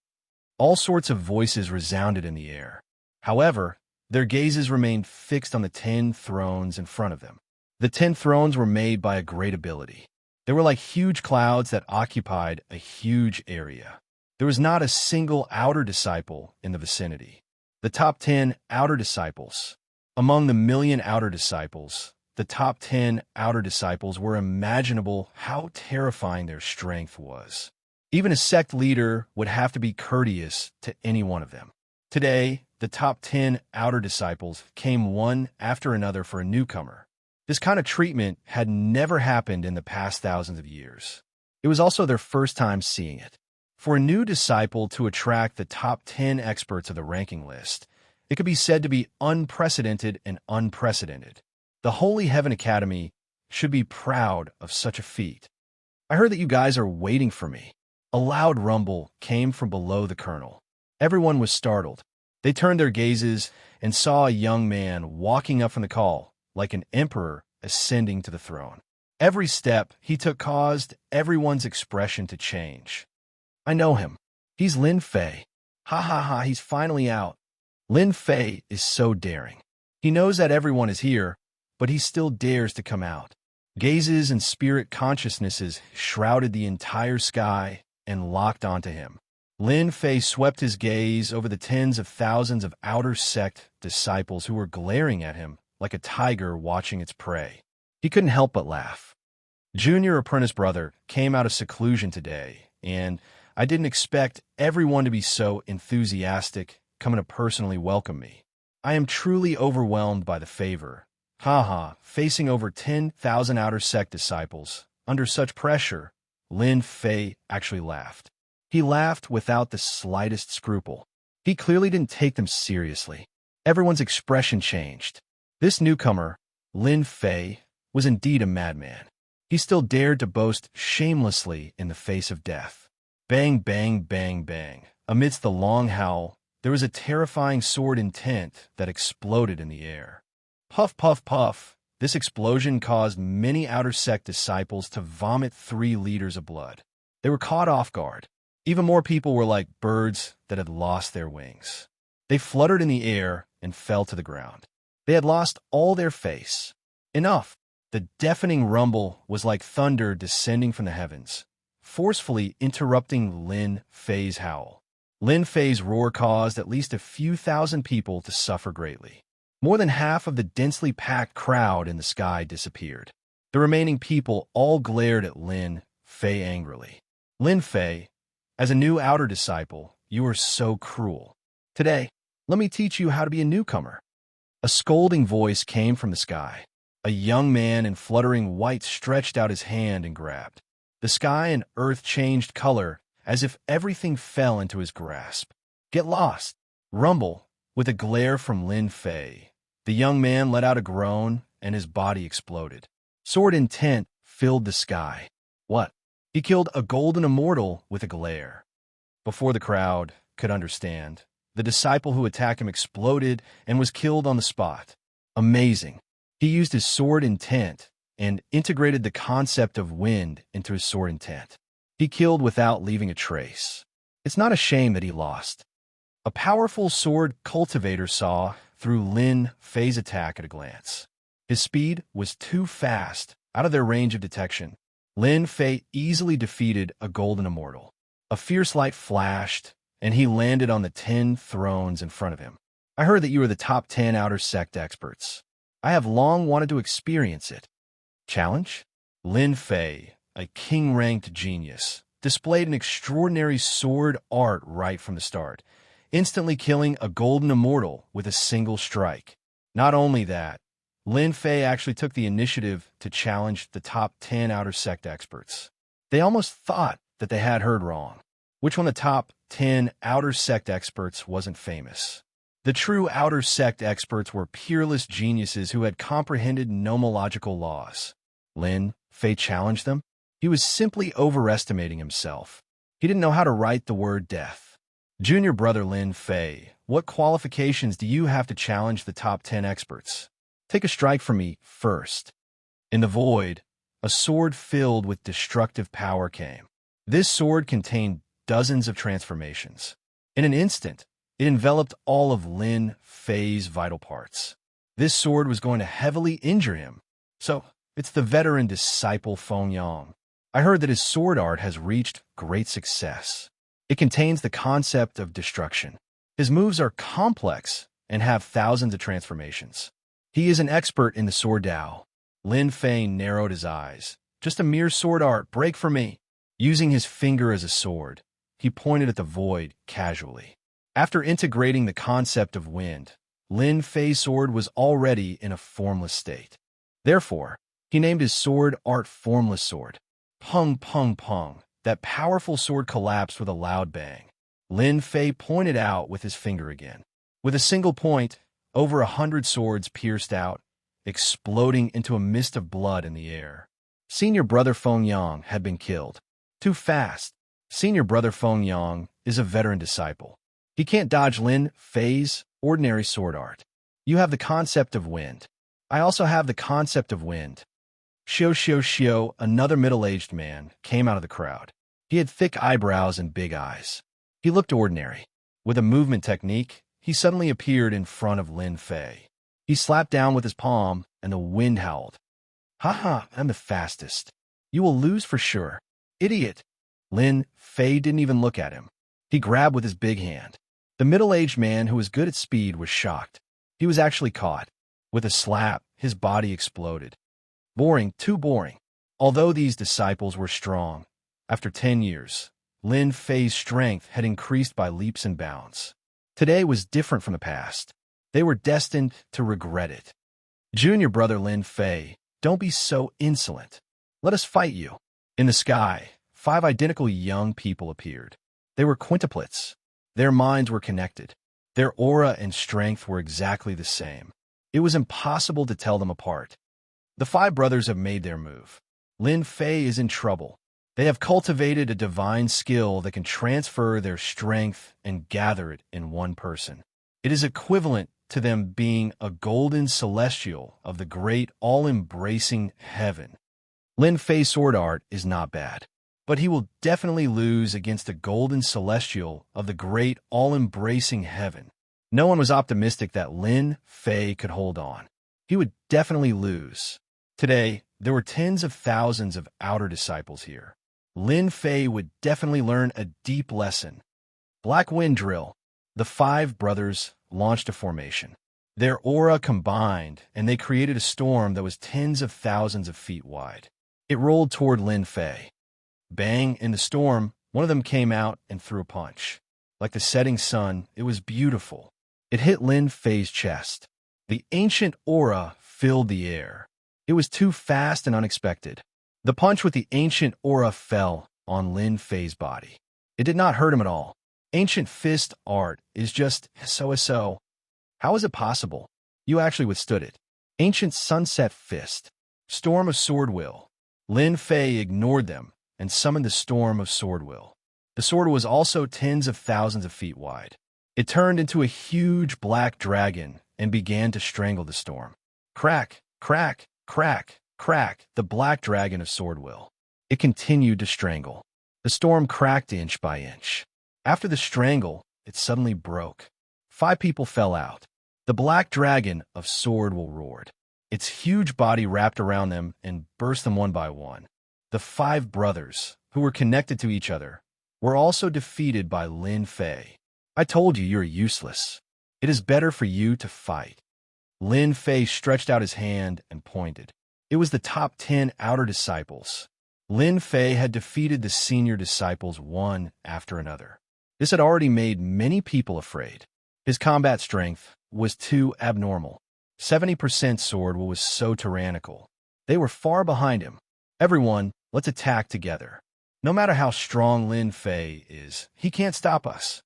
All sorts of voices resounded in the air. However, their gazes remained fixed on the 10 thrones in front of them. The 10 thrones were made by a great ability. They were like huge clouds that occupied a huge area. There was not a single outer disciple in the vicinity. The top 10 outer disciples. Among the 1 million outer disciples, the top 10 outer disciples were imaginable how terrifying their strength was. Even a sect leader would have to be courteous to any one of them. Today, the top 10 outer disciples came one after another for a newcomer. This kind of treatment had never happened in the past thousands of years. It was also their first time seeing it. For a new disciple to attract the top 10 experts of the ranking list, it could be said to be unprecedented and unprecedented. The Holy Heaven Academy should be proud of such a feat. I heard that you guys are waiting for me. A loud rumble came from below the colonel. Everyone was startled. They turned their gazes and saw a young man walking up from the call, like an emperor ascending to the throne. Every step he took caused everyone's expression to change. I know him. He's Lin Fei. Ha ha ha, he's finally out. Lin Fei is so daring. He knows that everyone is here, but he still dares to come out. Gazes and spirit consciousnesses shrouded the entire sky and locked onto him. Lin Fei swept his gaze over the tens of thousands of outer sect disciples who were glaring at him like a tiger watching its prey. He couldn't help but laugh. Junior apprentice brother came out of seclusion today, and I didn't expect everyone to be so enthusiastic coming to personally welcome me. I am truly overwhelmed by the favor. Haha, facing over 10,000 outer sect disciples, under such pressure, Lin Fei actually laughed. He laughed without the slightest scruple. He clearly didn't take them seriously. Everyone's expression changed. This newcomer, Lin Fei, was indeed a madman. He still dared to boast shamelessly in the face of death. Bang, bang, bang, bang. Amidst the long howl, there was a terrifying sword intent that exploded in the air. Puff, puff, puff. This explosion caused many outer sect disciples to vomit 3 liters of blood. They were caught off guard. Even more people were like birds that had lost their wings. They fluttered in the air and fell to the ground. They had lost all their face. Enough. The deafening rumble was like thunder descending from the heavens, forcefully interrupting Lin Fei's howl. Lin Fei's roar caused at least a few thousand people to suffer greatly. More than half of the densely packed crowd in the sky disappeared. The remaining people all glared at Lin Fei angrily. Lin Fei, as a new outer disciple, you are so cruel. Today, let me teach you how to be a newcomer. A scolding voice came from the sky. A young man in fluttering white stretched out his hand and grabbed. The sky and earth changed color as if everything fell into his grasp. Get lost! Rumble, with a glare from Lin Fei. The young man let out a groan and his body exploded. Sword intent filled the sky. What? He killed a golden immortal with a glare. Before the crowd could understand, the disciple who attacked him exploded and was killed on the spot. Amazing. He used his sword intent and integrated the concept of wind into his sword intent. He killed without leaving a trace. It's not a shame that he lost. A powerful sword cultivator saw through Lin Fei's attack at a glance. His speed was too fast, out of their range of detection. Lin Fei easily defeated a golden immortal. A fierce light flashed, and he landed on the 10 thrones in front of him. I heard that you are the top 10 outer sect experts. I have long wanted to experience it. Challenge? Lin Fei, a king-ranked genius, displayed an extraordinary sword art right from the start. instantly killing a golden immortal with a single strike. Not only that, Lin Fei actually took the initiative to challenge the top 10 outer sect experts. They almost thought that they had heard wrong. Which one of the top 10 outer sect experts wasn't famous? The true outer sect experts were peerless geniuses who had comprehended nomological laws. Lin Fei challenged them. He was simply overestimating himself. He didn't know how to write the word death. Junior brother Lin Fei, what qualifications do you have to challenge the top 10 experts? Take a strike from me first. In the void, a sword filled with destructive power came. This sword contained dozens of transformations. In an instant, it enveloped all of Lin Fei's vital parts. This sword was going to heavily injure him. So, it's the veteran disciple Feng Yang. I heard that his sword art has reached great success. It contains the concept of destruction. His moves are complex and have thousands of transformations. He is an expert in the sword Dao. Lin Fei narrowed his eyes. Just a mere sword art, break for me. Using his finger as a sword, he pointed at the void casually. After integrating the concept of wind, Lin Fei's sword was already in a formless state. Therefore, he named his sword Art Formless Sword. Pung, pung, pung. That powerful sword collapsed with a loud bang. Lin Fei pointed out with his finger again. With a single point, over 100 swords pierced out, exploding into a mist of blood in the air. Senior brother Feng Yang had been killed. Too fast. Senior brother Feng Yang is a veteran disciple. He can't dodge Lin Fei's ordinary sword art. You have the concept of wind. I also have the concept of wind. Xiao, another middle-aged man, came out of the crowd. He had thick eyebrows and big eyes. He looked ordinary. With a movement technique, he suddenly appeared in front of Lin Fei. He slapped down with his palm, and the wind howled. "Ha, I'm the fastest. You will lose for sure. Idiot." Lin Fei didn't even look at him. He grabbed with his big hand. The middle-aged man who was good at speed was shocked. He was actually caught. With a slap, his body exploded. Boring, too boring. Although these disciples were strong, after 10 years, Lin Fei's strength had increased by leaps and bounds. Today was different from the past. They were destined to regret it. Junior brother Lin Fei, don't be so insolent. Let us fight you. In the sky, 5 identical young people appeared. They were quintuplets. Their minds were connected. Their aura and strength were exactly the same. It was impossible to tell them apart. The 5 brothers have made their move. Lin Fei is in trouble. They have cultivated a divine skill that can transfer their strength and gather it in one person. It is equivalent to them being a golden celestial of the great all-embracing heaven. Lin Fei's sword art is not bad, but he will definitely lose against a golden celestial of the great all-embracing heaven. No one was optimistic that Lin Fei could hold on. He would definitely lose. Today, there were tens of thousands of outer disciples here. Lin Fei would definitely learn a deep lesson. Black Wind Drill. The 5 brothers launched a formation. Their aura combined, and they created a storm that was tens of thousands of feet wide. It rolled toward Lin Fei. Bang, in the storm, one of them came out and threw a punch. Like the setting sun, it was beautiful. It hit Lin Fei's chest. The ancient aura filled the air. It was too fast and unexpected. The punch with the ancient aura fell on Lin Fei's body. It did not hurt him at all. Ancient fist art is just so. How is it possible? You actually withstood it. Ancient sunset fist. Storm of sword will. Lin Fei ignored them and summoned the storm of sword will. The sword was also tens of thousands of feet wide. It turned into a huge black dragon and began to strangle the storm. Crack, crack, crack, crack, the black dragon of sword will. It continued to strangle. The storm cracked inch by inch. After the strangle, it suddenly broke. 5 people fell out. The black dragon of sword will roared. Its huge body wrapped around them and burst them one by one. The 5 brothers, who were connected to each other, were also defeated by Lin Fei. I told you you're useless. It is better for you to fight. Lin Fei stretched out his hand and pointed. It was the top 10 outer disciples. Lin Fei had defeated the senior disciples one after another. This had already made many people afraid. His combat strength was too abnormal. 70% sword was so tyrannical. They were far behind him. Everyone, let's attack together. No matter how strong Lin Fei is, he can't stop us.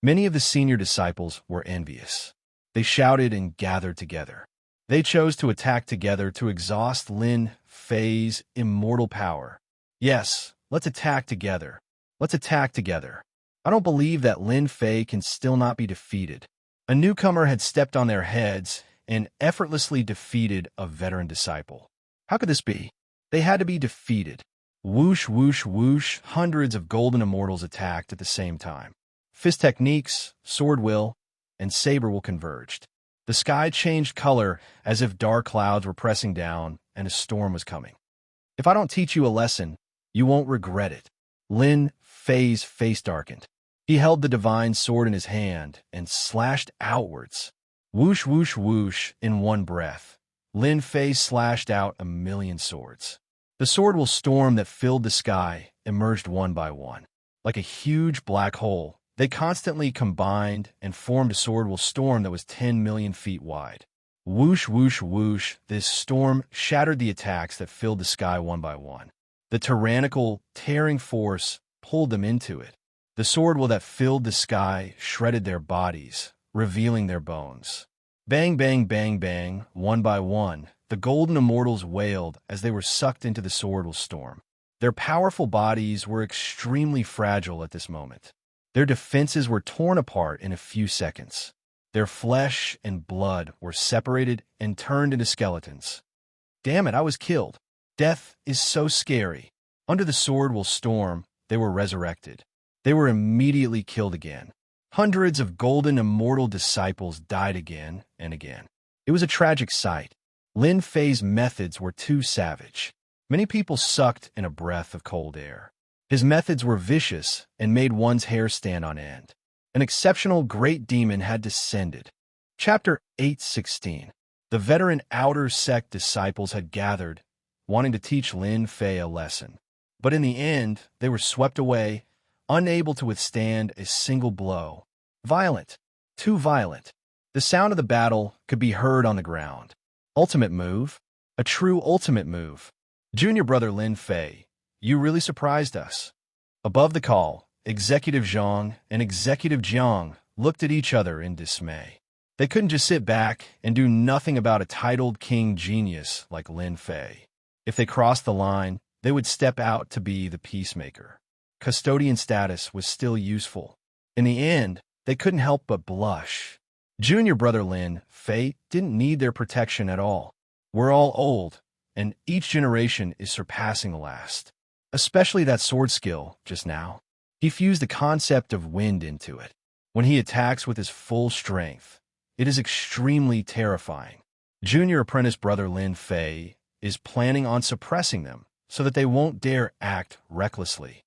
Many of the senior disciples were envious. They shouted and gathered together. They chose to attack together to exhaust Lin Fei's immortal power. Yes, let's attack together. Let's attack together. I don't believe that Lin Fei can still not be defeated. A newcomer had stepped on their heads and effortlessly defeated a veteran disciple. How could this be? They had to be defeated. Whoosh, whoosh, whoosh, hundreds of golden immortals attacked at the same time. Fist techniques, sword will, and saber will converged. The sky changed color as if dark clouds were pressing down and a storm was coming. If I don't teach you a lesson, you won't regret it. Lin Fei's face darkened. He held the divine sword in his hand and slashed outwards. Whoosh, whoosh, whoosh, in one breath. Lin Fei slashed out 1,000,000 swords. The sword will storm that filled the sky emerged one by one. Like a huge black hole, they constantly combined and formed a sword will storm that was 10 million feet wide. Whoosh, whoosh, whoosh, this storm shattered the attacks that filled the sky one by one. The tyrannical, tearing force pulled them into it. The sword will that filled the sky shredded their bodies, revealing their bones. Bang, bang, bang, bang, one by one, the golden immortals wailed as they were sucked into the sword will storm. Their powerful bodies were extremely fragile at this moment. Their defenses were torn apart in a few seconds. Their flesh and blood were separated and turned into skeletons. Damn it, I was killed. Death is so scary. Under the sword will storm, they were resurrected. They were immediately killed again. Hundreds of golden immortal disciples died again and again. It was a tragic sight. Lin Fei's methods were too savage. Many people sucked in a breath of cold air. His methods were vicious and made one's hair stand on end. An exceptional great demon had descended. Chapter 8:16. The veteran outer sect disciples had gathered, wanting to teach Lin Fei a lesson. But in the end, they were swept away, unable to withstand a single blow. Violent. Too violent. The sound of the battle could be heard on the ground. Ultimate move. A true ultimate move. Junior brother Lin Fei, you really surprised us. Above the call, Executive Zhang and Executive Jiang looked at each other in dismay. They couldn't just sit back and do nothing about a titled king genius like Lin Fei. If they crossed the line, they would step out to be the peacemaker. Custodian status was still useful. In the end, they couldn't help but blush. Junior brother Lin Fei didn't need their protection at all. We're all old, and each generation is surpassing the last. Especially that sword skill just now. He fused the concept of wind into it. When he attacks with his full strength, it is extremely terrifying. Junior apprentice brother Lin Fei is planning on suppressing them so that they won't dare act recklessly.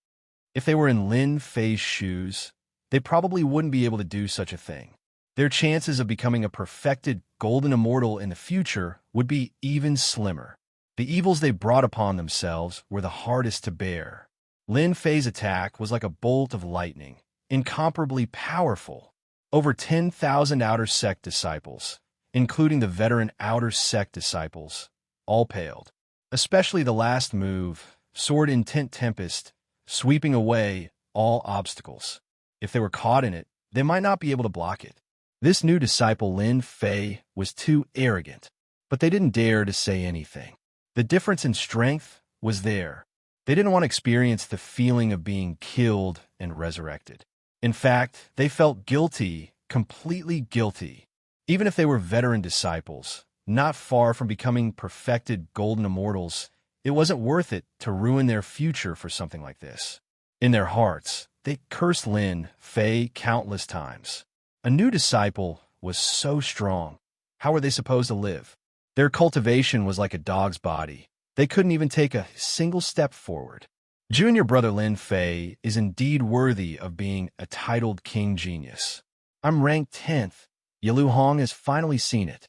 If they were in Lin Fei's shoes, they probably wouldn't be able to do such a thing. Their chances of becoming a perfected golden immortal in the future would be even slimmer. The evils they brought upon themselves were the hardest to bear. Lin Fei's attack was like a bolt of lightning, incomparably powerful. Over 10,000 outer sect disciples, including the veteran outer sect disciples, all paled. Especially the last move, Sword Intent Tempest, sweeping away all obstacles. If they were caught in it, they might not be able to block it. This new disciple Lin Fei was too arrogant, but they didn't dare to say anything. The difference in strength was there. They didn't want to experience the feeling of being killed and resurrected. In fact, they felt guilty, completely guilty. Even if they were veteran disciples, not far from becoming perfected golden immortals, it wasn't worth it to ruin their future for something like this. In their hearts, they cursed Lin Fei countless times. A new disciple was so strong. How were they supposed to live? Their cultivation was like a dog's body. They couldn't even take a single step forward. Junior brother Lin Fei is indeed worthy of being a titled king genius. I'm ranked 10th. Yilu Hong has finally seen it.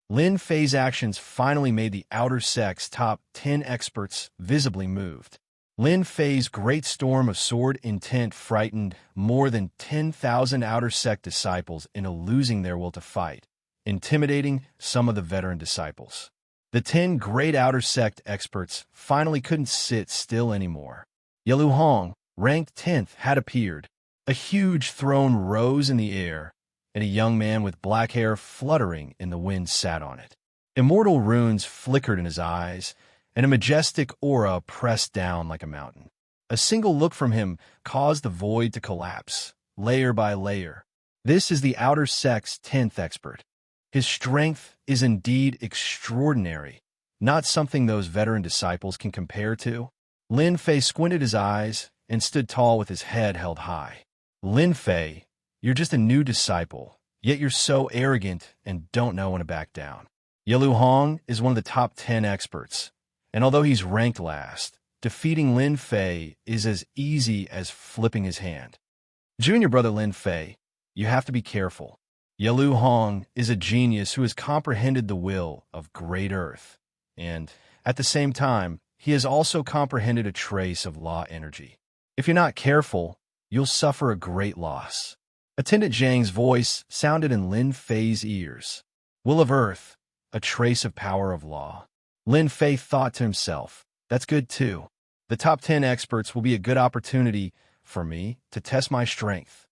Lin Fei's actions finally made the outer sect's top 10 experts visibly moved. Lin Fei's great storm of sword intent frightened more than 10,000 outer sect disciples into losing their will to fight, intimidating some of the veteran disciples. The 10 great outer sect experts finally couldn't sit still anymore. Yelu Hong, ranked 10th, had appeared. A huge throne rose in the air, and a young man with black hair fluttering in the wind sat on it. Immortal runes flickered in his eyes, and a majestic aura pressed down like a mountain. A single look from him caused the void to collapse, layer by layer. This is the outer sect's 10th expert. His strength is indeed extraordinary, not something those veteran disciples can compare to. Lin Fei squinted his eyes and stood tall with his head held high. Lin Fei, you're just a new disciple, yet you're so arrogant and don't know when to back down. Yelu Hong is one of the top 10 experts, and although he's ranked last, defeating Lin Fei is as easy as flipping his hand. Junior brother Lin Fei, you have to be careful. Yelu Hong is a genius who has comprehended the will of Great Earth, and, at the same time, he has also comprehended a trace of law energy. If you're not careful, you'll suffer a great loss. Attendant Zhang's voice sounded in Lin Fei's ears. Will of Earth, a trace of power of law. Lin Fei thought to himself, that's good too. The top 10 experts will be a good opportunity for me to test my strength.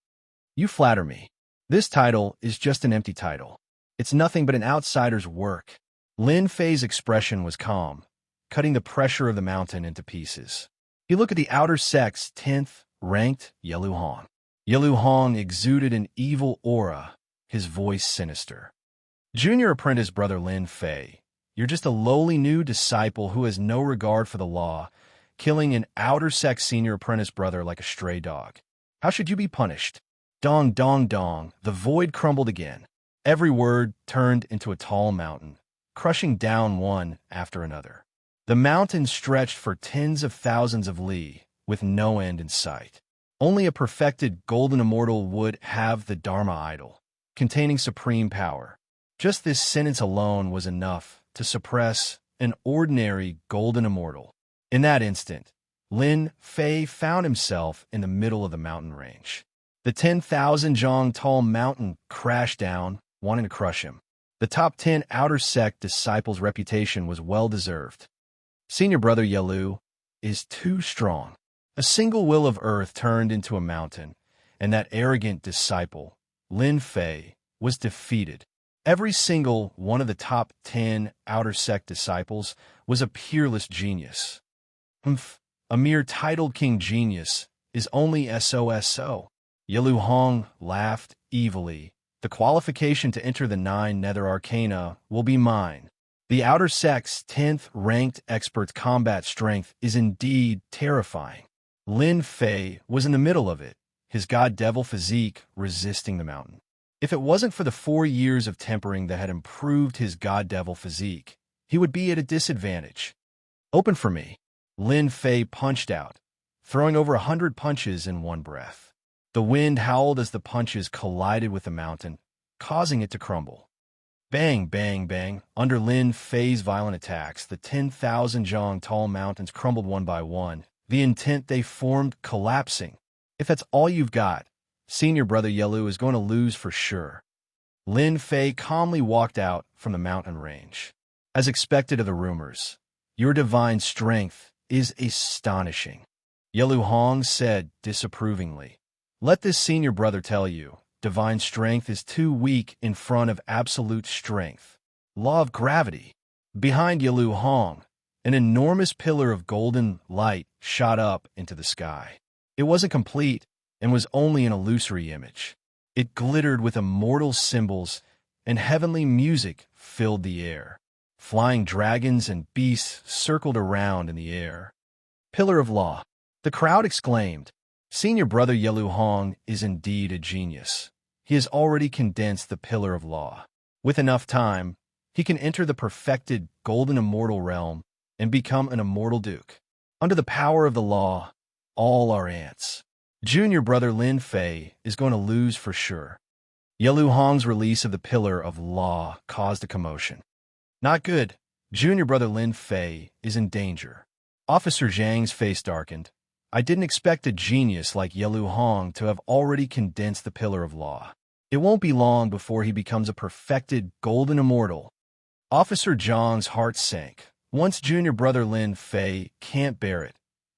You flatter me. This title is just an empty title. It's nothing but an outsider's work. Lin Fei's expression was calm, cutting the pressure of the mountain into pieces. He looked at the outer sect's 10th ranked Yelu Hong. Yelu Hong exuded an evil aura, his voice sinister. Junior apprentice brother Lin Fei, you're just a lowly new disciple who has no regard for the law, killing an outer sect senior apprentice brother like a stray dog. How should you be punished? Dong, dong, dong, the void crumbled again. Every word turned into a tall mountain, crushing down one after another. The mountain stretched for tens of thousands of li, with no end in sight. Only a perfected golden immortal would have the Dharma idol, containing supreme power. Just this sentence alone was enough to suppress an ordinary golden immortal. In that instant, Lin Fei found himself in the middle of the mountain range. The 10,000 zhang tall mountain crashed down, wanting to crush him. The top 10 outer sect disciples' reputation was well-deserved. Senior brother Yelu is too strong. A single will of earth turned into a mountain, and that arrogant disciple, Lin Fei, was defeated. Every single one of the top 10 outer sect disciples was a peerless genius. A mere titled king genius is only SOSO. Yelu Hong laughed evilly. The qualification to enter the 9 nether arcana will be mine. The outer sect's 10th ranked expert's combat strength is indeed terrifying. Lin Fei was in the middle of it, his god-devil physique resisting the mountain. If it wasn't for the 4 years of tempering that had improved his god-devil physique, he would be at a disadvantage. Open for me. Lin Fei punched out, throwing over 100 punches in one breath. The wind howled as the punches collided with the mountain, causing it to crumble. Bang, bang, bang. Under Lin Fei's violent attacks, the 10,000 zhang tall mountains crumbled one by one, the intent they formed collapsing. If that's all you've got, senior brother Yelu is going to lose for sure. Lin Fei calmly walked out from the mountain range. As expected of the rumors, your divine strength is astonishing. Yelu Hong said disapprovingly. Let this senior brother tell you, divine strength is too weak in front of absolute strength. Law of gravity. Behind Yelu Hong, an enormous pillar of golden light shot up into the sky. It wasn't complete and was only an illusory image. It glittered with immortal symbols, and heavenly music filled the air. Flying dragons and beasts circled around in the air. Pillar of Law. The crowd exclaimed. Senior brother Yelu Hong is indeed a genius. He has already condensed the Pillar of Law. With enough time, he can enter the perfected golden immortal realm and become an immortal duke. Under the power of the law, all are ants. Junior brother Lin Fei is going to lose for sure. Yelu Hong's release of the Pillar of Law caused a commotion. Not good. Junior brother Lin Fei is in danger. Officer Zhang's face darkened. I didn't expect a genius like Yelu Hong to have already condensed the pillar of law. It won't be long before he becomes a perfected golden immortal. Officer Zhang's heart sank. Once junior brother Lin Fei can't bear it,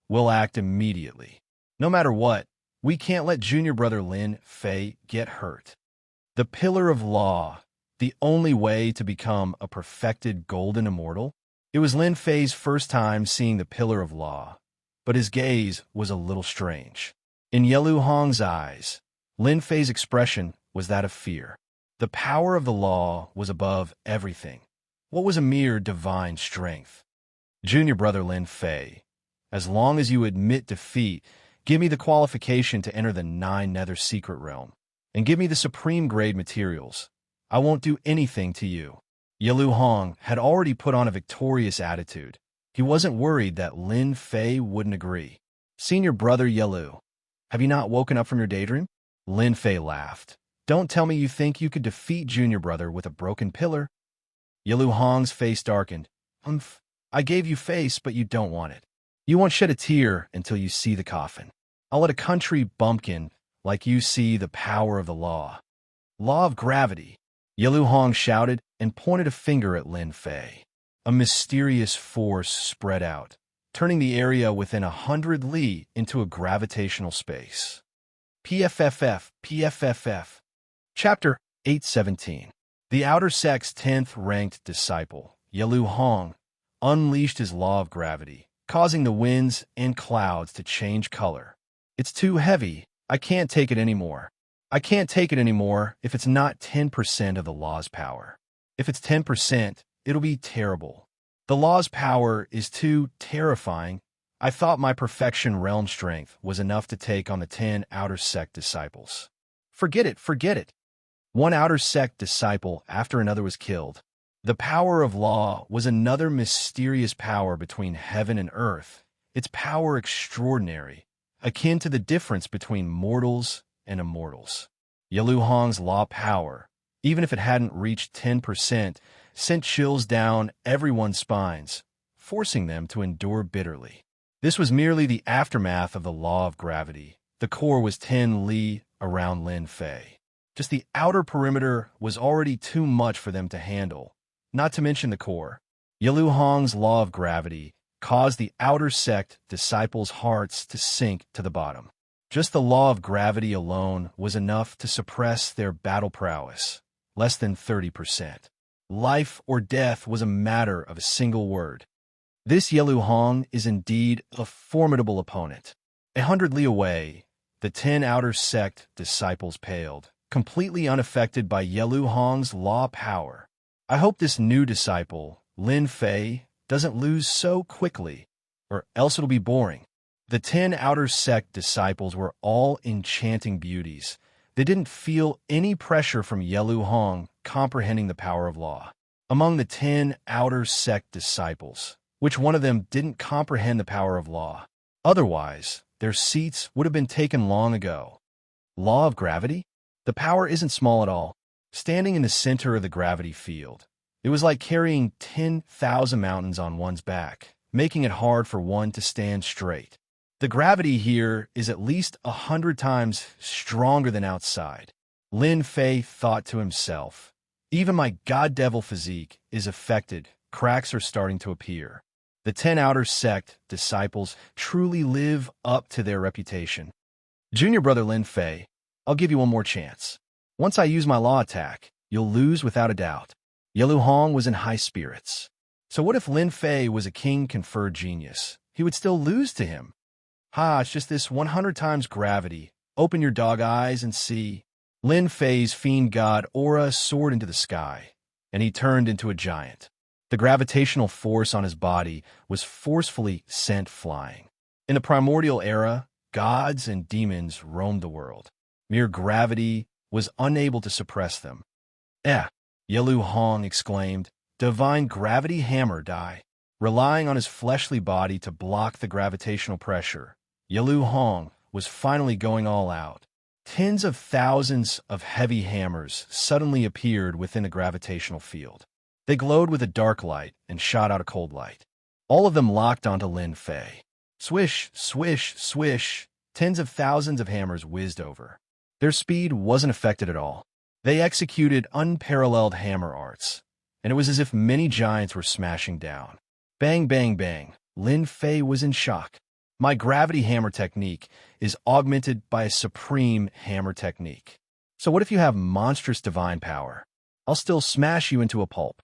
we'll act immediately. No matter what, we can't let junior brother Lin Fei get hurt. The pillar of law, the only way to become a perfected golden immortal? It was Lin Fei's first time seeing the pillar of law, but his gaze was a little strange. In Yelu Hong's eyes, Lin Fei's expression was that of fear. The power of the law was above everything. What was a mere divine strength? Junior brother Lin Fei, as long as you admit defeat, give me the qualification to enter the 9 Nether Secret Realm, and give me the supreme grade materials. I won't do anything to you. Yelu Hong had already put on a victorious attitude. He wasn't worried that Lin Fei wouldn't agree. Senior brother Yelu, have you not woken up from your daydream? Lin Fei laughed. Don't tell me you think you could defeat junior brother with a broken pillar. Yelu Hong's face darkened. I gave you face, but you don't want it. You won't shed a tear until you see the coffin. I'll let a country bumpkin like you see the power of the law. Law of gravity. Yelu Hong shouted and pointed a finger at Lin Fei. A mysterious force spread out, turning the area within 100 li into a gravitational space. PFFF, PFFF. Chapter 817. The Outer Sect's 10th ranked disciple, Yelu Hong, unleashed his law of gravity, causing the winds and clouds to change color. It's too heavy. I can't take it anymore. I can't take it anymore if it's not 10% of the law's power. If it's 10%, it'll be terrible. The law's power is too terrifying. I thought my perfection realm strength was enough to take on the 10 Outer Sect disciples. Forget it, forget it. One Outer Sect disciple after another was killed. The power of law was another mysterious power between heaven and earth, its power extraordinary, akin to the difference between mortals and immortals. Yelu Hong's law power, even if it hadn't reached 10%, sent chills down everyone's spines, forcing them to endure bitterly. This was merely the aftermath of the law of gravity. The core was 10 li around Lin Fei. Just the outer perimeter was already too much for them to handle, not to mention the core. Yelu Hong's law of gravity caused the Outer Sect disciples' hearts to sink to the bottom. Just the law of gravity alone was enough to suppress their battle prowess, less than 30%. Life or death was a matter of a single word. This Yelu Hong is indeed a formidable opponent. 100 li away, the 10 Outer Sect disciples paled, completely unaffected by Yelu Hong's law power. I hope this new disciple, Lin Fei, doesn't lose so quickly, or else it'll be boring. The 10 Outer Sect disciples were all enchanting beauties. They didn't feel any pressure from Yelu Hong comprehending the power of law. Among the 10 Outer Sect disciples, which one of them didn't comprehend the power of law? Otherwise, their seats would have been taken long ago. Law of gravity? The power isn't small at all. Standing in the center of the gravity field, it was like carrying 10,000 mountains on one's back, making it hard for one to stand straight. The gravity here is at least 100 times stronger than outside. Lin Fei thought to himself, even my god-devil physique is affected. Cracks are starting to appear. The 10 Outer Sect disciples truly live up to their reputation. Junior brother Lin Fei, I'll give you one more chance. Once I use my law attack, you'll lose without a doubt. Yelu Hong was in high spirits. So what if Lin Fei was a king-conferred genius? He would still lose to him. It's just this 100 times gravity. Open your dog eyes and see. Lin Fei's fiend god aura soared into the sky, and he turned into a giant. The gravitational force on his body was forcefully sent flying. In the primordial era, gods and demons roamed the world. Mere gravity was unable to suppress them. Yelu Hong exclaimed, divine gravity hammer die. Relying on his fleshly body to block the gravitational pressure, Yelu Hong was finally going all out. Tens of thousands of heavy hammers suddenly appeared within the gravitational field. They glowed with a dark light and shot out a cold light. All of them locked onto Lin Fei. Swish, swish, swish, tens of thousands of hammers whizzed over. Their speed wasn't affected at all. They executed unparalleled hammer arts, and it was as if many giants were smashing down. Bang, bang, bang. Lin Fei was in shock. My gravity hammer technique is augmented by a supreme hammer technique. So what if you have monstrous divine power? I'll still smash you into a pulp.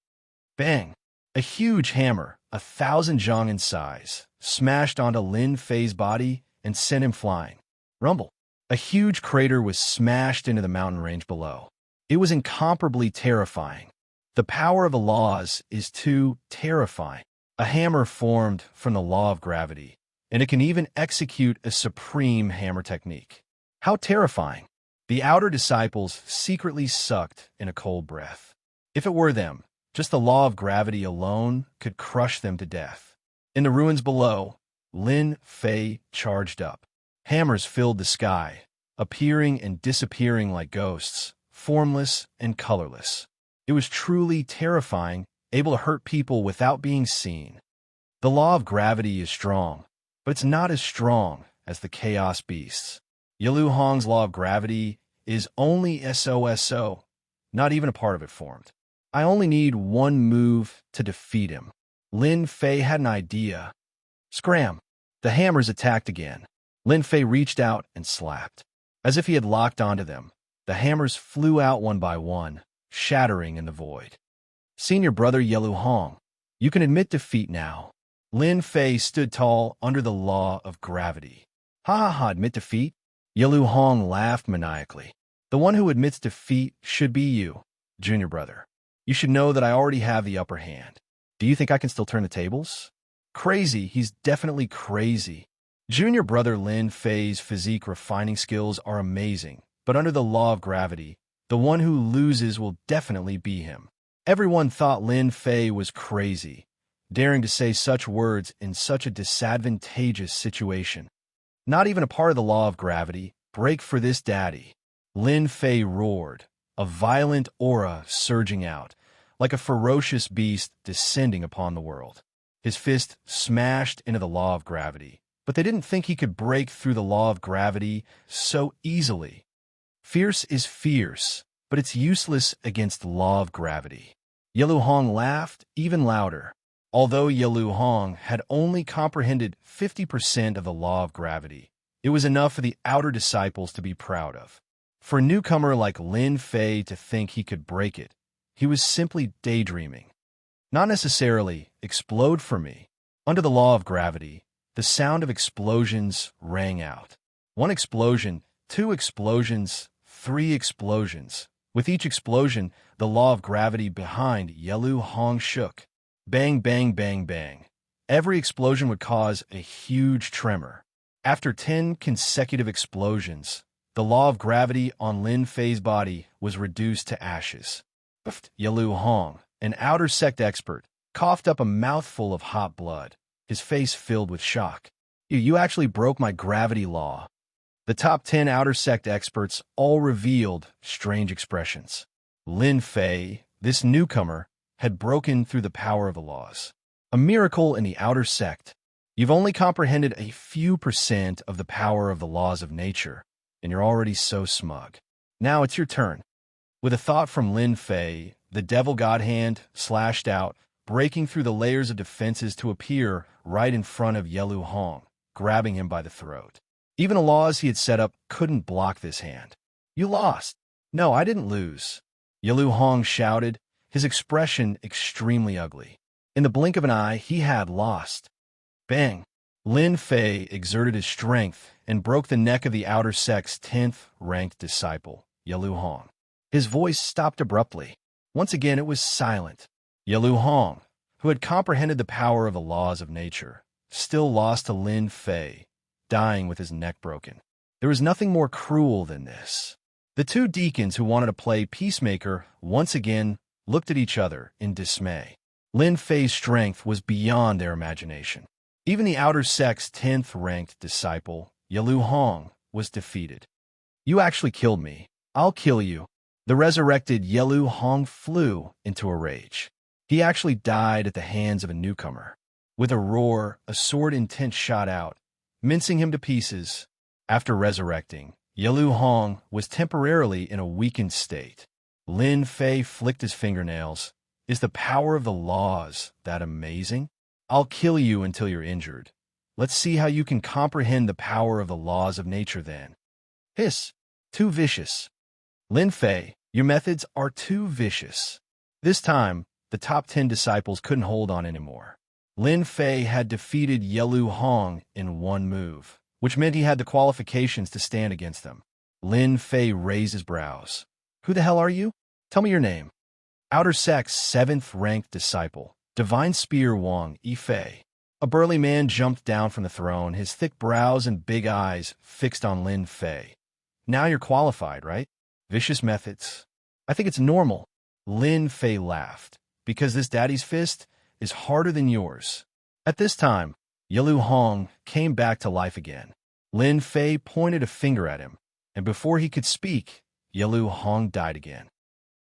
Bang! A huge hammer, 1,000 zhang in size, smashed onto Lin Fei's body and sent him flying. Rumble! A huge crater was smashed into the mountain range below. It was incomparably terrifying. The power of the laws is too terrifying. A hammer formed from the law of gravity, and it can even execute a supreme hammer technique. How terrifying! The outer disciples secretly sucked in a cold breath. If it were them, just the law of gravity alone could crush them to death. In the ruins below, Lin Fei charged up. Hammers filled the sky, appearing and disappearing like ghosts, formless and colorless. It was truly terrifying, able to hurt people without being seen. The law of gravity is strong, but it's not as strong as the chaos beasts. Yalu Hong's law of gravity is only SOSO, not even a part of it formed. I only need one move to defeat him. Lin Fei had an idea. Scram! The hammers attacked again. Lin Fei reached out and slapped. As if he had locked onto them, the hammers flew out one by one, shattering in the void. Senior brother Yalu Hong, you can admit defeat now. Lin Fei stood tall under the law of gravity. Ha ha ha, admit defeat? Yalu Hong laughed maniacally. The one who admits defeat should be you, junior brother. You should know that I already have the upper hand. Do you think I can still turn the tables? Crazy, he's definitely crazy. Junior brother Lin Fei's physique refining skills are amazing, but under the law of gravity, the one who loses will definitely be him. Everyone thought Lin Fei was crazy, daring to say such words in such a disadvantageous situation. Not even a part of the law of gravity. Break for this, daddy. Lin Fei roared, a violent aura surging out, like a ferocious beast descending upon the world. His fist smashed into the law of gravity, but they didn't think he could break through the law of gravity so easily. Fierce is fierce, but it's useless against the law of gravity. Yalu Hong laughed even louder. Although Yalu Hong had only comprehended 50% of the law of gravity, it was enough for the outer disciples to be proud of. For a newcomer like Lin Fei to think he could break it, he was simply daydreaming. Not necessarily explode for me. Under the law of gravity, the sound of explosions rang out. 1 explosion, 2 explosions, 3 explosions. With each explosion, the law of gravity behind Yalu Hong shook. Bang, bang, bang, bang. Every explosion would cause a huge tremor. After 10 consecutive explosions, the law of gravity on Lin Fei's body was reduced to ashes. Yalu Hong, an outer sect expert, coughed up a mouthful of hot blood, his face filled with shock. You actually broke my gravity law. The top 10 outer sect experts all revealed strange expressions. Lin Fei, this newcomer, had broken through the power of the laws. A miracle in the outer sect. You've only comprehended a few % of the power of the laws of nature, and you're already so smug. Now it's your turn. With a thought from Lin Fei, the devil god hand slashed out, breaking through the layers of defenses to appear right in front of Yalu Hong, grabbing him by the throat. Even the laws he had set up couldn't block this hand. You lost. No, I didn't lose. Yalu Hong shouted, his expression extremely ugly. In the blink of an eye, he had lost. Bang! Lin Fei exerted his strength and broke the neck of the outer sect's 10th-ranked disciple, Yalu Hong. His voice stopped abruptly. Once again, it was silent. Yalu Hong, who had comprehended the power of the laws of nature, still lost to Lin Fei, dying with his neck broken. There was nothing more cruel than this. The 2 deacons who wanted to play peacemaker once again looked at each other in dismay. Lin Fei's strength was beyond their imagination. Even the outer sect's 10th-ranked disciple, Yalu Hong, was defeated. You actually killed me. I'll kill you. The resurrected Yalu Hong flew into a rage. He actually died at the hands of a newcomer. With a roar, a sword intent shot out, mincing him to pieces. After resurrecting, Yelu Hong was temporarily in a weakened state. Lin Fei flicked his fingernails. Is the power of the laws that amazing? I'll kill you until you're injured. Let's see how you can comprehend the power of the laws of nature then. Hiss. Too vicious. Lin Fei, your methods are too vicious. This time, the top 10 disciples couldn't hold on anymore. Lin Fei had defeated Yelu Hong in one move, which meant he had the qualifications to stand against them. Lin Fei raised his brows. Who the hell are you? Tell me your name. Outer Sect's 7th-ranked disciple, Divine Spear Wang Yifei. A burly man jumped down from the throne, his thick brows and big eyes fixed on Lin Fei. Now you're qualified, right? Vicious methods. I think it's normal. Lin Fei laughed. Because this daddy's fist is harder than yours. At this time, Yelu Hong came back to life again. Lin Fei pointed a finger at him, and before he could speak, Yelu Hong died again.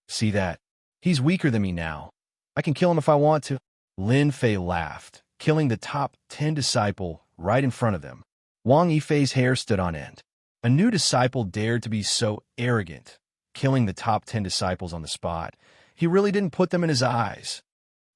See that? He's weaker than me now. I can kill him if I want to. Lin Fei laughed, killing the top 10 disciple right in front of them. Wang Yifei's hair stood on end. A new disciple dared to be so arrogant, killing the top 10 disciples on the spot. He really didn't put them in his eyes.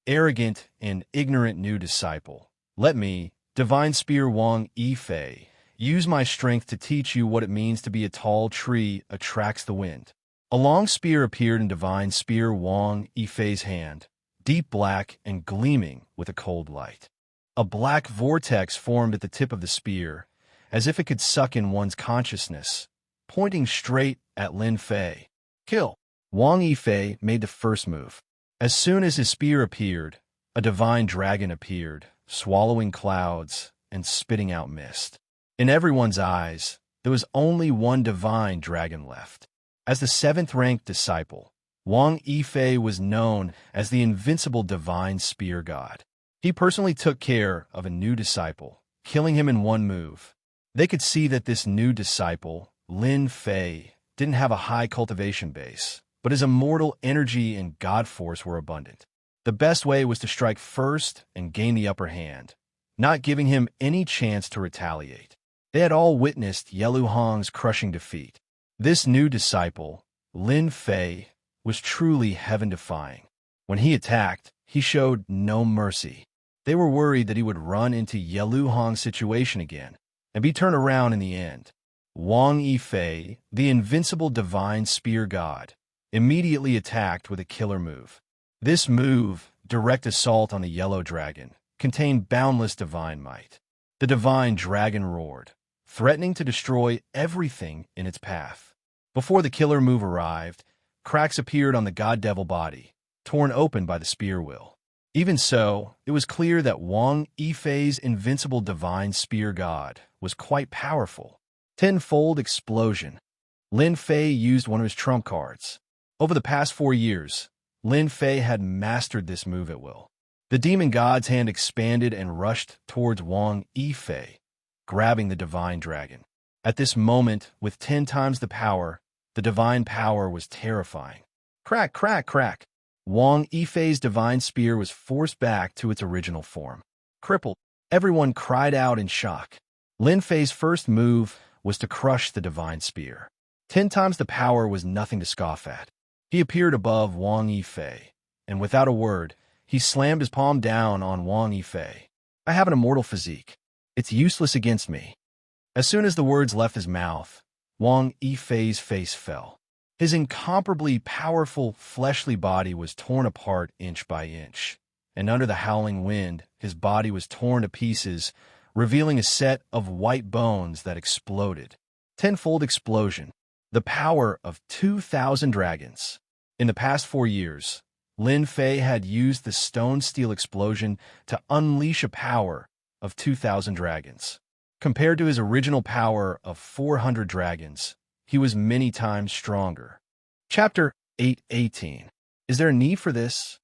Arrogant and ignorant new disciple. Let me, Divine Spear Wang Yifei, use my strength to teach you what it means to be a tall tree attracts the wind. A long spear appeared in Divine Spear Wang Yifei's hand, deep black and gleaming with a cold light. A black vortex formed at the tip of the spear, as if it could suck in one's consciousness, pointing straight at Lin Fei. Kill! Wang Yifei made the first move. As soon as his spear appeared, a divine dragon appeared, swallowing clouds and spitting out mist. In everyone's eyes, there was only one divine dragon left. As the 7th-ranked disciple, Wang Yifei was known as the invincible divine spear god. He personally took care of a new disciple, killing him in one move. They could see that this new disciple, Lin Fei, didn't have a high cultivation base, but his immortal energy and god force were abundant. The best way was to strike first and gain the upper hand, not giving him any chance to retaliate. They had all witnessed Yelu Hong's crushing defeat. This new disciple, Lin Fei, was truly heaven-defying. When he attacked, he showed no mercy. They were worried that he would run into Yelu Hong's situation again and be turned around in the end. Wang Yifei, the invincible divine spear god, immediately attacked with a killer move. This move, direct assault on the yellow dragon, contained boundless divine might. The divine dragon roared, threatening to destroy everything in its path. Before the killer move arrived, cracks appeared on the god-devil body, torn open by the spear will. Even so, it was clear that Wang Yifei's invincible divine spear god was quite powerful. Tenfold explosion. Lin Fei used one of his trump cards. Over the past 4 years, Lin Fei had mastered this move at will. The demon god's hand expanded and rushed towards Wang Yifei, grabbing the divine dragon. At this moment, with 10 times the power, the divine power was terrifying. Crack, crack, crack. Wang Yifei's divine spear was forced back to its original form. Crippled, everyone cried out in shock. Lin Fei's first move was to crush the divine spear. 10 times the power was nothing to scoff at. He appeared above Wang Yifei, and without a word, he slammed his palm down on Wang Yifei. I have an immortal physique. It's useless against me. As soon as the words left his mouth, Wang Yifei's face fell. His incomparably powerful fleshly body was torn apart inch by inch, and under the howling wind, his body was torn to pieces, revealing a set of white bones that exploded. Tenfold explosion. The power of 2,000 dragons. In the past 4 years, Lin Fei had used the stone-steel explosion to unleash a power of 2,000 dragons. Compared to his original power of 400 dragons, he was many times stronger. Chapter 8:18. Is there a need for this?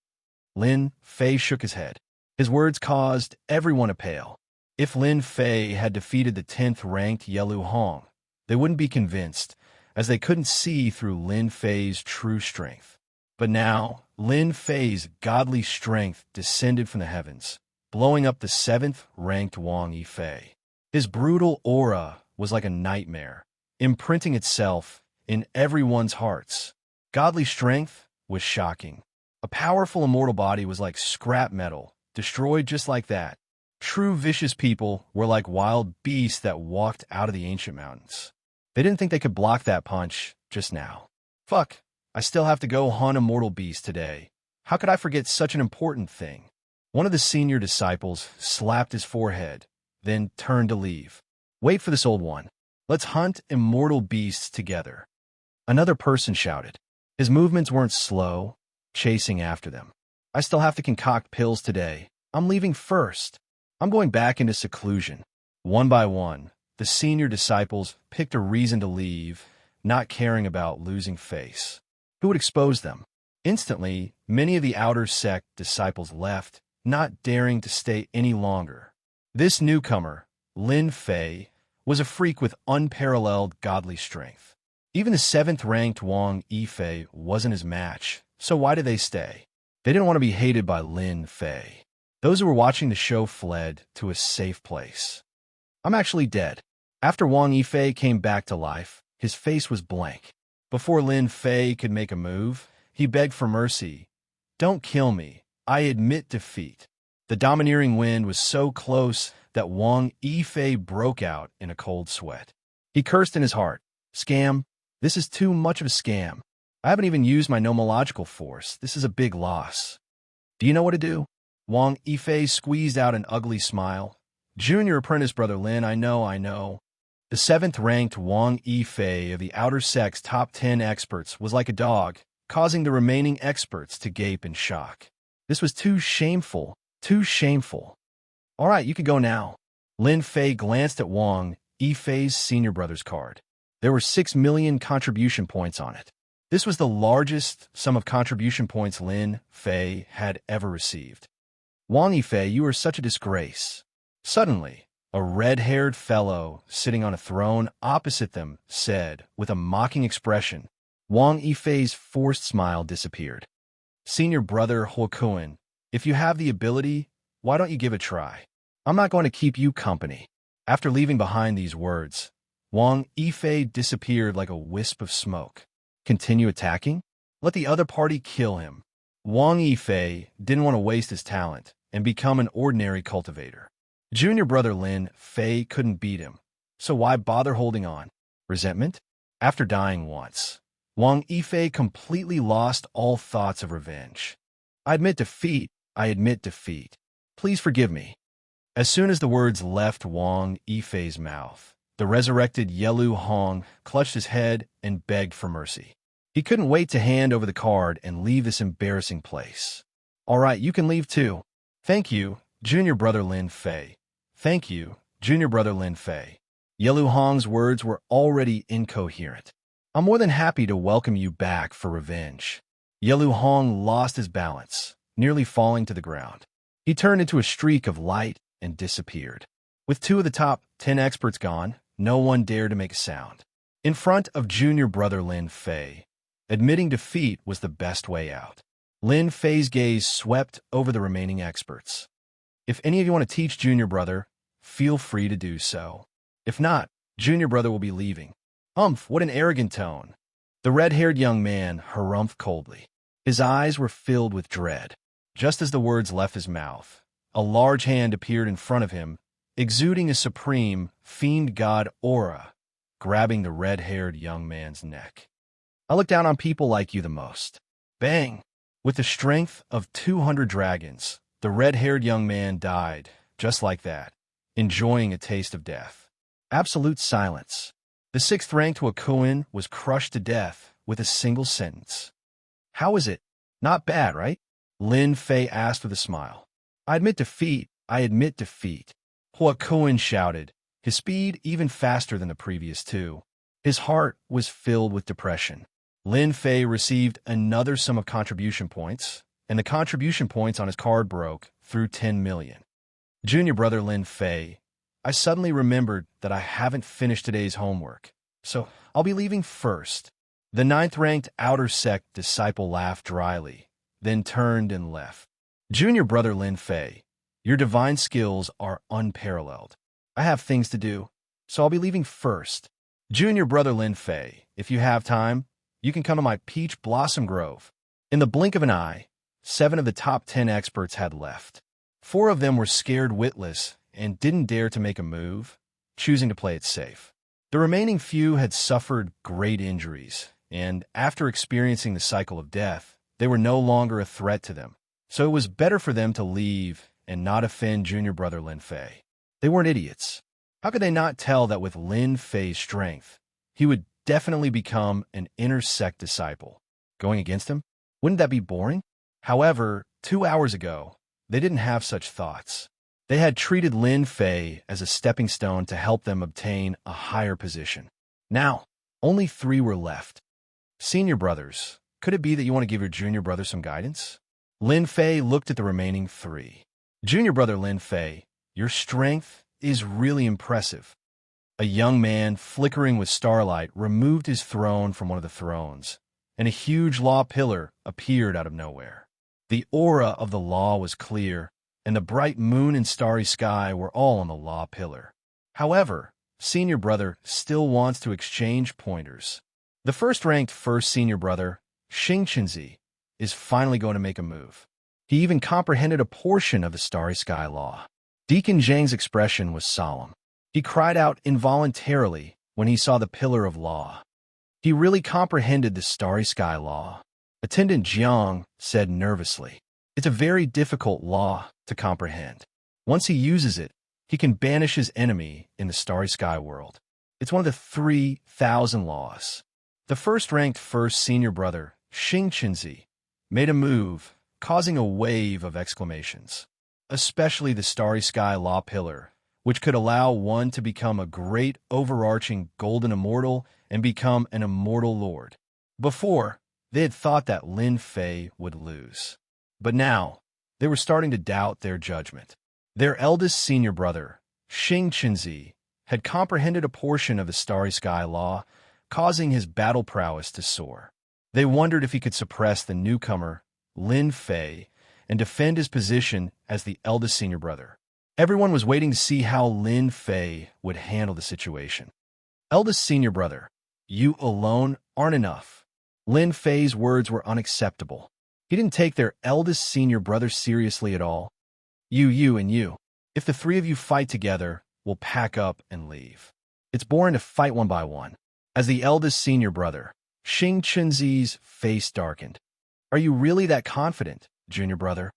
Lin Fei shook his head. His words caused everyone to pale. If Lin Fei had defeated the 10th-ranked Yelu Hong, they wouldn't be convinced, as they couldn't see through Lin Fei's true strength. But now, Lin Fei's godly strength descended from the heavens, blowing up the 7th-ranked Wang Yifei. His brutal aura was like a nightmare, imprinting itself in everyone's hearts. Godly strength was shocking. A powerful immortal body was like scrap metal, destroyed just like that. True vicious people were like wild beasts that walked out of the ancient mountains. They didn't think they could block that punch just now. Fuck, I still have to go hunt a mortal beast today. How could I forget such an important thing? One of the senior disciples slapped his forehead, then turned to leave. Wait for this, old one. Let's hunt immortal beasts together. Another person shouted. His movements weren't slow, chasing after them. I still have to concoct pills today. I'm leaving first. I'm going back into seclusion. One by one, the senior disciples picked a reason to leave, not caring about losing face. Who would expose them? Instantly, many of the outer sect disciples left, not daring to stay any longer. This newcomer, Lin Fei, was a freak with unparalleled godly strength. Even the 7th-ranked Wang Yifei wasn't his match, so why did they stay? They didn't want to be hated by Lin Fei. Those who were watching the show fled to a safe place. I'm actually dead. After Wang Yifei came back to life, his face was blank. Before Lin Fei could make a move, he begged for mercy. Don't kill me. I admit defeat. The domineering wind was so close that Wang Yifei broke out in a cold sweat. He cursed in his heart. Scam. This is too much of a scam. I haven't even used my nomological force. This is a big loss. Do you know what to do? Wang Yifei squeezed out an ugly smile. Junior apprentice brother Lin, I know. The 7th-ranked Wang Yifei of the outer sect's top 10 experts was like a dog, causing the remaining experts to gape in shock. This was too shameful. All right, you can go now. Lin Fei glanced at Wang Yifei's senior brother's card. There were 6 million contribution points on it. This was the largest sum of contribution points Lin Fei had ever received. Wang Yifei, you are such a disgrace. Suddenly, a red-haired fellow sitting on a throne opposite them said, with a mocking expression. Wang Yifei's forced smile disappeared. Senior brother Huokuen, if you have the ability, why don't you give it a try? I'm not going to keep you company. After leaving behind these words, Wang Yifei disappeared like a wisp of smoke. Continue attacking? Let the other party kill him. Wang Yifei didn't want to waste his talent and become an ordinary cultivator. Junior brother Lin Fei couldn't beat him, so why bother holding on? Resentment? After dying once, Wang Yifei completely lost all thoughts of revenge. I admit defeat. Please forgive me. As soon as the words left Wang Yifei's mouth, the resurrected Yelu Hong clutched his head and begged for mercy. He couldn't wait to hand over the card and leave this embarrassing place. All right, you can leave too. Thank you, Junior brother Lin Fei. Thank you, Junior brother Lin Fei. Yelu Hong's words were already incoherent. I'm more than happy to welcome you back for revenge. Yelu Hong lost his balance, nearly falling to the ground. He turned into a streak of light and disappeared. With 2 of the top 10 experts gone, no one dared to make a sound. In front of junior brother Lin Fei, admitting defeat was the best way out. Lin Fei's gaze swept over the remaining experts. If any of you want to teach junior brother, feel free to do so. If not, junior brother will be leaving. Humph, what an arrogant tone. The red-haired young man harumphed coldly. His eyes were filled with dread. Just as the words left his mouth, a large hand appeared in front of him, exuding a supreme, fiend god aura, grabbing the red-haired young man's neck. I look down on people like you the most. Bang! With the strength of 200 dragons, the red-haired young man died, just like that, enjoying a taste of death. Absolute silence. The 6th-ranked Huokuen was crushed to death with a single sentence. How is it? Not bad, right? Lin Fei asked with a smile. I admit defeat. Huokuen shouted, his speed even faster than the previous 2. His heart was filled with depression. Lin Fei received another sum of contribution points, and the contribution points on his card broke through 10 million. Junior brother Lin Fei, I suddenly remembered that I haven't finished today's homework, so I'll be leaving first. The 9th-ranked outer sect disciple laughed dryly, then turned and left. Junior brother Lin Fei, Your divine skills are unparalleled. I have things to do, so I'll be leaving first. Junior brother Lin Fei, if you have time, you can come to my peach blossom grove. In the blink of an eye, 7 of the top 10 experts had left. 4 of them were scared witless and didn't dare to make a move, choosing to play it safe. The remaining few had suffered great injuries, and after experiencing the cycle of death, they were no longer a threat to them. So it was better for them to leave and not offend junior brother Lin Fei. They weren't idiots. How could they not tell that with Lin Fei's strength, he would definitely become an inner sect disciple? Going against him? Wouldn't that be boring? However, 2 hours ago, they didn't have such thoughts. They had treated Lin Fei as a stepping stone to help them obtain a higher position. Now, only 3 were left. Senior brothers, could it be that you want to give your junior brother some guidance? Lin Fei looked at the remaining 3. Junior brother Lin Fei, your strength is really impressive. A young man, flickering with starlight, removed his throne from one of the thrones, and a huge law pillar appeared out of nowhere. The aura of the law was clear, and the bright moon and starry sky were all on the law pillar. However, senior brother still wants to exchange pointers. The first-ranked senior brother, Xing Qinzi, is finally going to make a move. He even comprehended a portion of the starry sky law. Deacon Zhang's expression was solemn. He cried out involuntarily when he saw the pillar of law. He really comprehended the starry sky law. Attendant Jiang said nervously, "It's a very difficult law to comprehend. Once he uses it, he can banish his enemy in the starry sky world. It's one of the 3,000 laws." The first-ranked senior brother, Xing Qinzi, made a move, causing a wave of exclamations. Especially the starry sky law pillar, which could allow one to become a great overarching golden immortal and become an immortal lord. Before, they had thought that Lin Fei would lose. But now, they were starting to doubt their judgment. Their eldest senior brother, Xing Qinzi, had comprehended a portion of the starry sky law, causing his battle prowess to soar. They wondered if he could suppress the newcomer, Lin Fei, and defend his position as the eldest senior brother. Everyone was waiting to see how Lin Fei would handle the situation. Eldest senior brother, you alone aren't enough. Lin Fei's words were unacceptable. He didn't take their eldest senior brother seriously at all. You, and you. If the 3 of you fight together, we'll pack up and leave. It's boring to fight one by one. As the eldest senior brother, Xing Qinzi's face darkened. Are you really that confident, junior brother?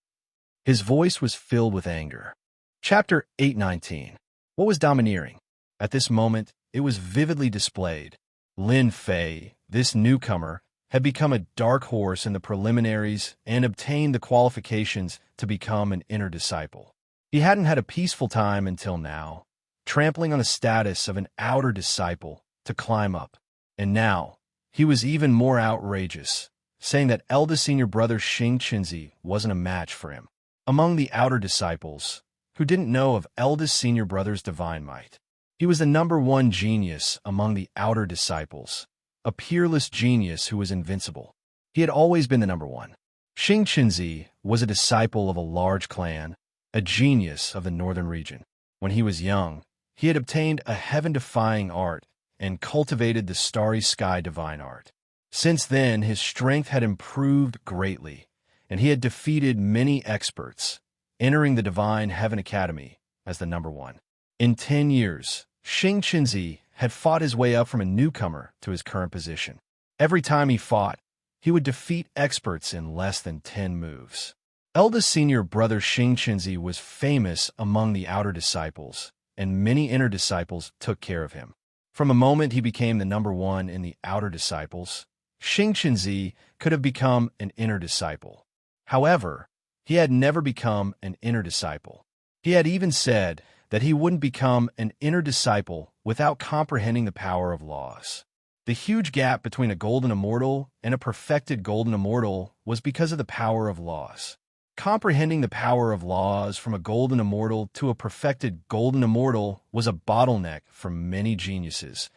His voice was filled with anger. Chapter 819. What was domineering? At this moment, it was vividly displayed. Lin Fei, this newcomer, had become a dark horse in the preliminaries and obtained the qualifications to become an inner disciple. He hadn't had a peaceful time until now, trampling on the status of an outer disciple to climb up. And now, he was even more outrageous, saying that eldest senior brother Xing Qinzi wasn't a match for him. Among the outer disciples, who didn't know of eldest senior brother's divine might, he was the #1 genius among the outer disciples, a peerless genius who was invincible. He had always been the #1. Xing Qinzi was a disciple of a large clan, a genius of the northern region. When he was young, he had obtained a heaven-defying art and cultivated the starry sky divine art. Since then, his strength had improved greatly, and he had defeated many experts, entering the Divine Heaven Academy as the #1. In 10 years, Xing Qinzi had fought his way up from a newcomer to his current position. Every time he fought, he would defeat experts in less than 10 moves. Eldest senior brother Xing Qinzi was famous among the outer disciples, and many inner disciples took care of him. From a moment he became the #1 in the outer disciples, Xing Qinzi could have become an inner disciple. However, he had never become an inner disciple. He had even said that he wouldn't become an inner disciple without comprehending the power of laws. The huge gap between a golden immortal and a perfected golden immortal was because of the power of laws. Comprehending the power of laws from a golden immortal to a perfected golden immortal was a bottleneck for many geniuses,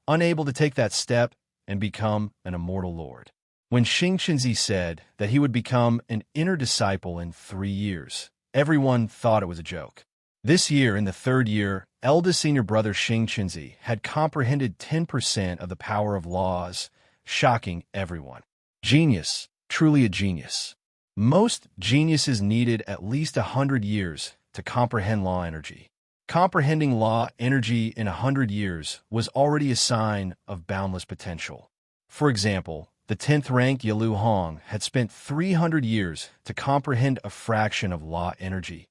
unable to take that step and become an immortal lord. When Xing Qinzi said that he would become an inner disciple in 3 years, everyone thought it was a joke. This year, in the third year, eldest senior brother Xing Qinzi had comprehended 10% of the power of laws, shocking everyone. Genius, truly a genius. Most geniuses needed at least 100 years to comprehend law energy. Comprehending law energy in 100 years was already a sign of boundless potential. For example, the 10th-ranked Yalu Hong had spent 300 years to comprehend a fraction of law energy.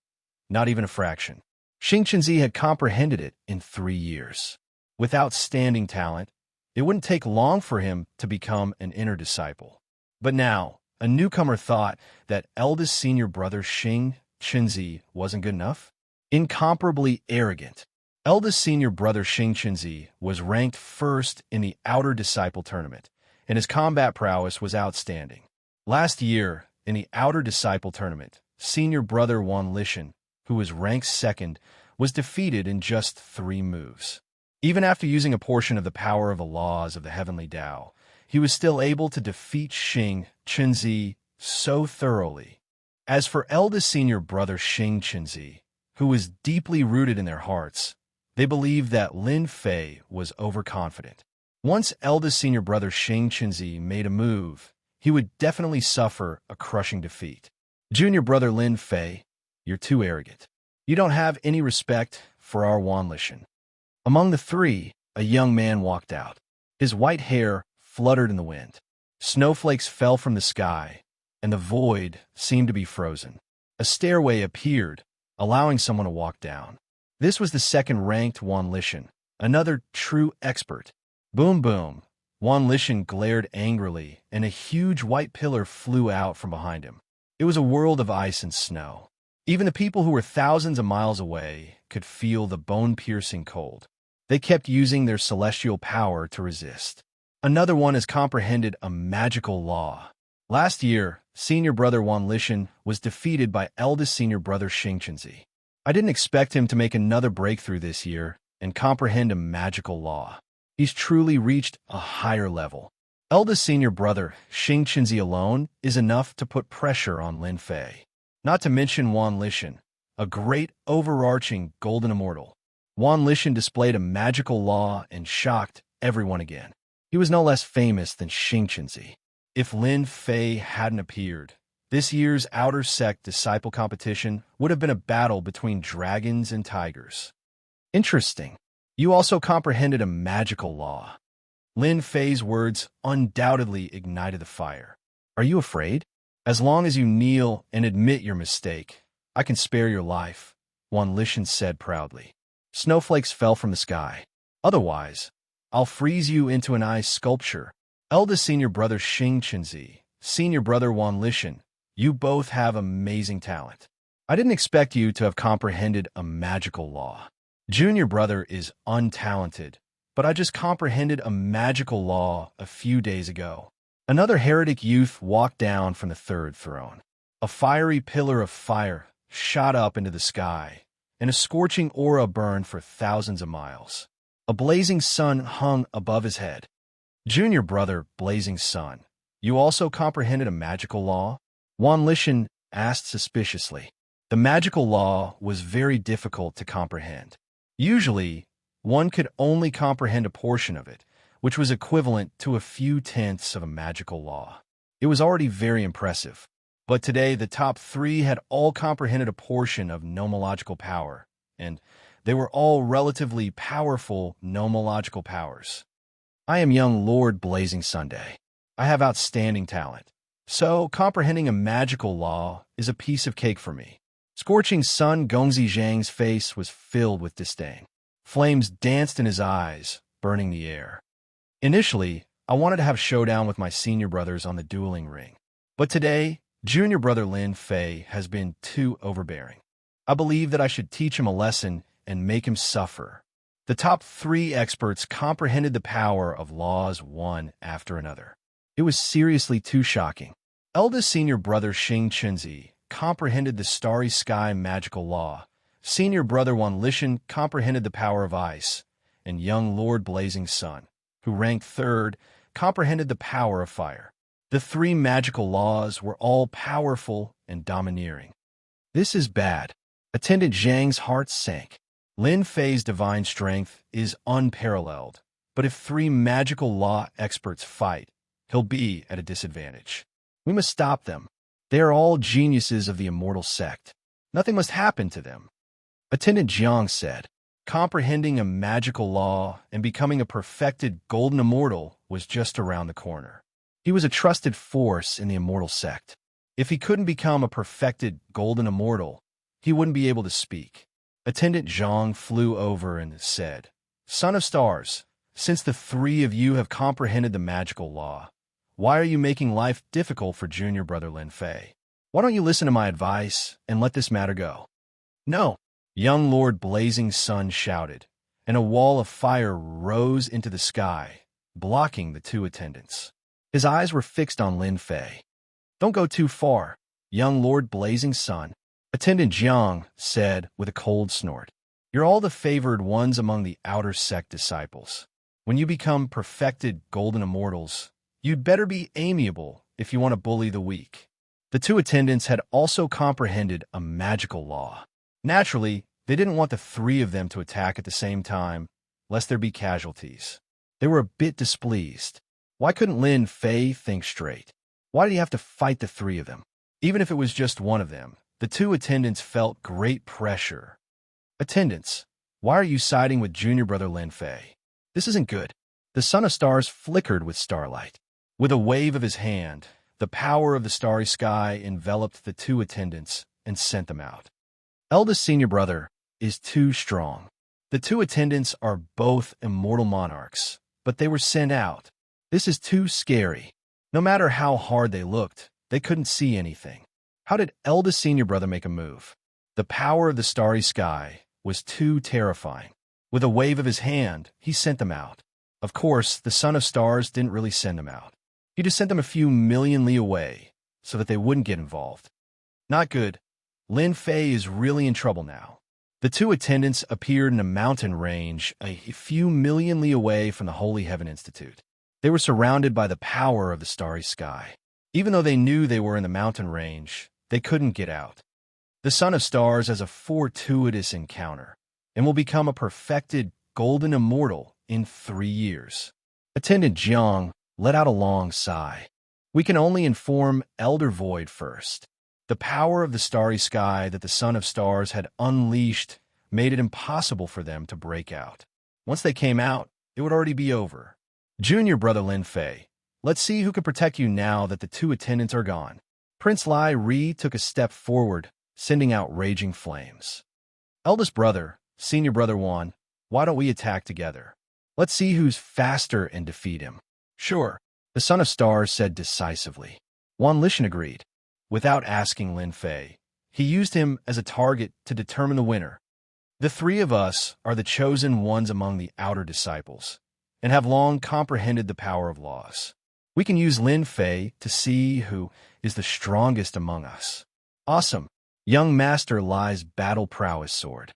Not even a fraction. Xing Qinzi had comprehended it in 3 years. With outstanding talent, it wouldn't take long for him to become an inner disciple. But now, a newcomer thought that eldest senior brother Xing Qinzi wasn't good enough. Incomparably arrogant. Eldest senior brother Xing Qinzi was ranked first in the Outer Disciple Tournament, and his combat prowess was outstanding. Last year, in the Outer Disciple Tournament, senior brother Wan Lishan, who was ranked second, was defeated in just 3 moves. Even after using a portion of the power of the laws of the Heavenly Tao, he was still able to defeat Xing Qinzi so thoroughly. As for eldest senior brother Xing Qinzi, who was deeply rooted in their hearts, they believed that Lin Fei was overconfident. Once eldest senior brother Xing Qinzi made a move, he would definitely suffer a crushing defeat. Junior brother Lin Fei, you're too arrogant. You don't have any respect for our Wan Lishan. Among the 3, a young man walked out. His white hair fluttered in the wind. Snowflakes fell from the sky, and the void seemed to be frozen. A stairway appeared, allowing someone to walk down. This was the 2nd-ranked Wan Lishan, another true expert. Boom boom. Wan Lishan glared angrily, and a huge white pillar flew out from behind him. It was a world of ice and snow. Even the people who were thousands of miles away could feel the bone-piercing cold. They kept using their celestial power to resist. Another one has comprehended a magical law. Last year, senior brother Wan Lishan was defeated by eldest senior brother Xing Qinzi. I didn't expect him to make another breakthrough this year and comprehend a magical law. He's truly reached a higher level. Eldest senior brother Xing Qinzi alone is enough to put pressure on Lin Fei. Not to mention Wan Lishan, a great overarching golden immortal. Wan Lishan displayed a magical law and shocked everyone again. He was no less famous than Xing Qinzi. If Lin Fei hadn't appeared, this year's Outer Sect Disciple competition would have been a battle between dragons and tigers. Interesting. You also comprehended a magical law. Lin Fei's words undoubtedly ignited the fire. Are you afraid? As long as you kneel and admit your mistake, I can spare your life, Wan Lishan said proudly. Snowflakes fell from the sky. Otherwise, I'll freeze you into an ice sculpture. Eldest senior brother Xing Qinzi, senior brother Wan Lishan, you both have amazing talent. I didn't expect you to have comprehended a magical law. Junior brother is untalented, but I just comprehended a magical law a few days ago. Another heretic youth walked down from the 3rd throne. A fiery pillar of fire shot up into the sky, and a scorching aura burned for thousands of miles. A blazing sun hung above his head. Junior brother Blazing Sun, you also comprehended a magical law? Wan Lishan asked suspiciously. The magical law was very difficult to comprehend. Usually, one could only comprehend a portion of it, which was equivalent to a few tenths of a magical law. It was already very impressive. But today, the top 3 had all comprehended a portion of nomological power, and they were all relatively powerful nomological powers. I am young Lord Blazing Sunday. I have outstanding talent. So, comprehending a magical law is a piece of cake for me. Scorching Sun Gongzi Zhang's face was filled with disdain. Flames danced in his eyes, burning the air. Initially, I wanted to have showdown with my senior brothers on the dueling ring. But today, junior brother Lin Fei has been too overbearing. I believe that I should teach him a lesson and make him suffer. The top 3 experts comprehended the power of laws one after another. It was seriously too shocking. Eldest senior brother Xing Qinzi comprehended the starry sky magical law. Senior brother Wan Lishan comprehended the power of ice, and young Lord Blazing Sun, who ranked 3rd, comprehended the power of fire. The 3 magical laws were all powerful and domineering. This is bad. Attendant Zhang's heart sank. Lin Fei's divine strength is unparalleled, but if 3 magical law experts fight, he'll be at a disadvantage. We must stop them. They are all geniuses of the immortal sect. Nothing must happen to them. Attendant Jiang said. Comprehending a magical law and becoming a perfected golden immortal was just around the corner. He was a trusted force in the immortal sect. If he couldn't become a perfected golden immortal, he wouldn't be able to speak. Attendant Zhang flew over and said, Son of Stars, since the 3 of you have comprehended the magical law, why are you making life difficult for junior brother Lin Fei? Why don't you listen to my advice and let this matter go? No, young Lord Blazing Sun shouted, and a wall of fire rose into the sky, blocking the 2 attendants. His eyes were fixed on Lin Fei. Don't go too far, young Lord Blazing Sun, Attendant Jiang said with a cold snort. You're all the favored ones among the outer sect disciples. When you become perfected golden immortals, you'd better be amiable if you want to bully the weak. The 2 attendants had also comprehended a magical law. Naturally, they didn't want the 3 of them to attack at the same time, lest there be casualties. They were a bit displeased. Why couldn't Lin Fei think straight? Why did he have to fight the 3 of them? Even if it was just one of them, the 2 attendants felt great pressure. Attendants, why are you siding with junior brother Lin Fei? This isn't good. The Son of Stars flickered with starlight. With a wave of his hand, the power of the starry sky enveloped the 2 attendants and sent them out. Eldest senior brother is too strong. The 2 attendants are both immortal monarchs, but they were sent out. This is too scary. No matter how hard they looked, they couldn't see anything. How did eldest senior brother make a move? The power of the starry sky was too terrifying. With a wave of his hand, he sent them out. Of course, the Son of Stars didn't really send them out. He just sent them a few million li away so that they wouldn't get involved. Not good. Lin Fei is really in trouble now. The 2 attendants appeared in a mountain range a few million li away from the Holy Heaven Institute. They were surrounded by the power of the starry sky. Even though they knew they were in the mountain range, they couldn't get out. The Son of Stars has a fortuitous encounter and will become a perfected golden immortal in 3 years. Attendant Jiang let out a long sigh. We can only inform Elder Void first. The power of the starry sky that the Son of Stars had unleashed made it impossible for them to break out. Once they came out, it would already be over. Junior brother Lin Fei, let's see who can protect you now that the 2 attendants are gone. Prince Lai Ri took a step forward, sending out raging flames. Eldest brother, senior brother Wan, why don't we attack together? Let's see who's faster and defeat him. Sure, the Son of Stars said decisively. Wan Lishan agreed. Without asking Lin Fei, he used him as a target to determine the winner. The 3 of us are the chosen ones among the outer disciples, and have long comprehended the power of laws. We can use Lin Fei to see who is the strongest among us. Awesome. Young Master Lai's battle prowess sword.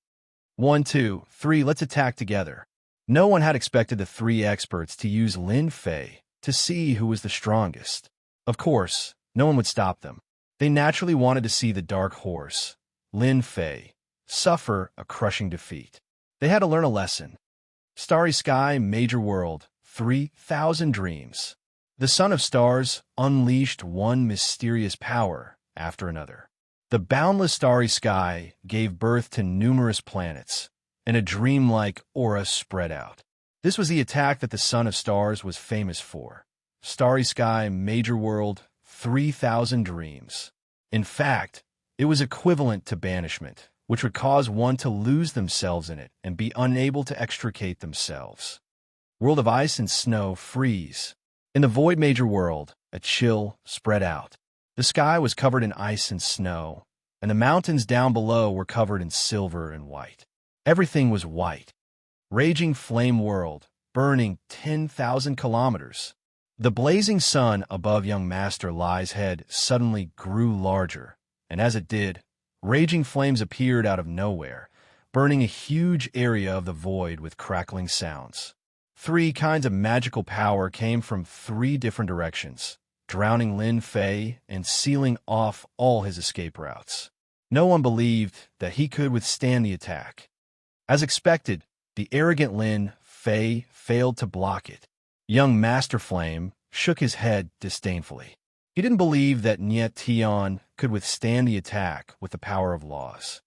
1, 2, 3, let's attack together. No one had expected the 3 experts to use Lin Fei to see who was the strongest. Of course, no one would stop them. They naturally wanted to see the dark horse, Lin Fei, suffer a crushing defeat. They had to learn a lesson. Starry Sky, Major World, 3,000 Dreams. The Son of Stars unleashed one mysterious power after another. The boundless starry sky gave birth to numerous planets, and a dreamlike aura spread out. This was the attack that the Son of Stars was famous for. Starry Sky, Major World, 3,000 Dreams. In fact, it was equivalent to banishment, which would cause one to lose themselves in it and be unable to extricate themselves. World of Ice and Snow freeze. In the Void Major World, a chill spread out. The sky was covered in ice and snow, and the mountains down below were covered in silver and white. Everything was white. Raging Flame World, burning 10,000 kilometers. The blazing sun above young Master Lai's head suddenly grew larger, and as it did, raging flames appeared out of nowhere, burning a huge area of the void with crackling sounds. 3 kinds of magical power came from 3 different directions, drowning Lin Fei and sealing off all his escape routes. No one believed that he could withstand the attack. As expected, the arrogant Lin Fei failed to block it. Young Master Flame shook his head disdainfully. He didn't believe that Nye Tian could withstand the attack with the power of laws.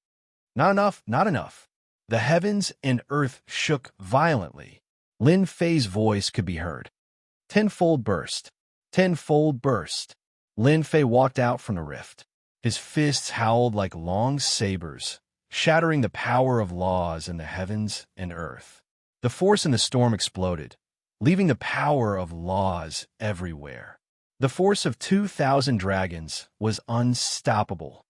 Not enough, not enough. The heavens and earth shook violently. Lin Fei's voice could be heard. Tenfold burst. Tenfold burst. Lin Fei walked out from the rift. His fists howled like long sabers, shattering the power of laws in the heavens and earth. The force in the storm exploded, leaving the power of laws everywhere. The force of 2,000 dragons was unstoppable.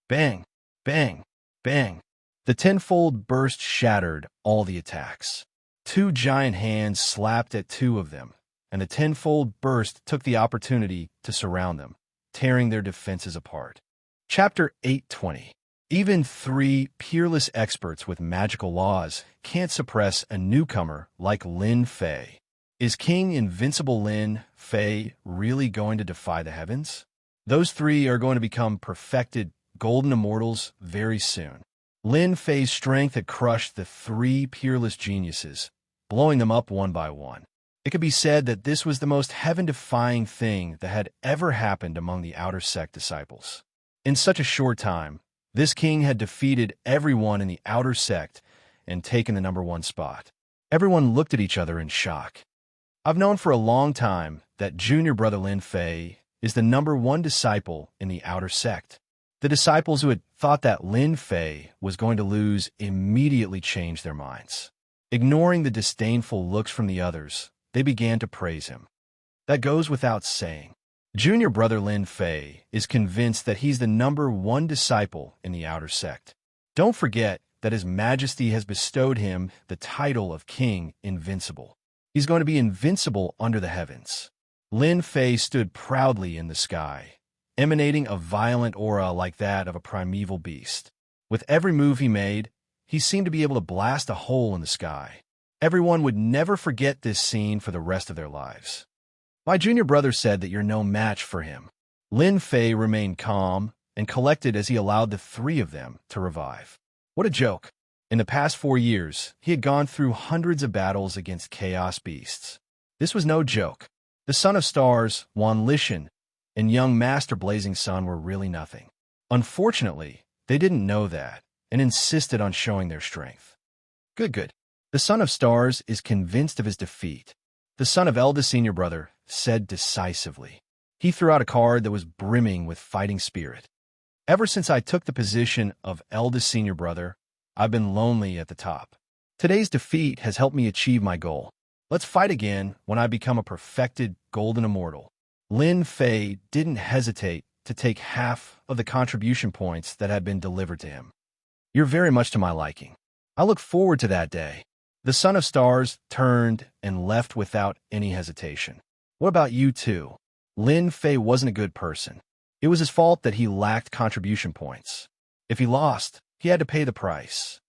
Bang, bang, bang. The tenfold burst shattered all the attacks. 2 giant hands slapped at 2 of them, and the tenfold burst took the opportunity to surround them, tearing their defenses apart. Chapter 820. Even 3 peerless experts with magical laws can't suppress a newcomer like Lin Fei. Is King Invincible Lin Fei really going to defy the heavens? Those 3 are going to become perfected golden immortals very soon. Lin Fei's strength had crushed the 3 peerless geniuses, blowing them up one by one. It could be said that this was the most heaven-defying thing that had ever happened among the Outer Sect disciples. In such a short time, this king had defeated everyone in the Outer Sect and taken the #1 spot. Everyone looked at each other in shock. I've known for a long time that junior brother Lin Fei is the #1 disciple in the Outer Sect. The disciples who had thought that Lin Fei was going to lose immediately changed their minds. Ignoring the disdainful looks from the others, they began to praise him. That goes without saying. Junior brother Lin Fei is convinced that he's the #1 disciple in the Outer Sect. Don't forget that His Majesty has bestowed him the title of King Invincible. He's going to be invincible under the heavens. Lin Fei stood proudly in the sky, emanating a violent aura like that of a primeval beast. With every move he made, he seemed to be able to blast a hole in the sky. Everyone would never forget this scene for the rest of their lives. My junior brother said that you're no match for him. Lin Fei remained calm and collected as he allowed the 3 of them to revive. What a joke. In the past 4 years, he had gone through hundreds of battles against chaos beasts. This was no joke. The Son of Stars, Wan Lishan, and young Master Blazing Sun were really nothing. Unfortunately, they didn't know that and insisted on showing their strength. Good. The Son of Stars is convinced of his defeat. The son of eldest senior brother said decisively. He threw out a card that was brimming with fighting spirit. Ever since I took the position of eldest senior brother, I've been lonely at the top. Today's defeat has helped me achieve my goal. Let's fight again when I become a perfected golden immortal. Lin Fei didn't hesitate to take half of the contribution points that had been delivered to him. You're very much to my liking. I look forward to that day. The Son of Stars turned and left without any hesitation. What about you two? Lin Fei wasn't a good person. It was his fault that he lacked contribution points. If he lost, he had to pay the price.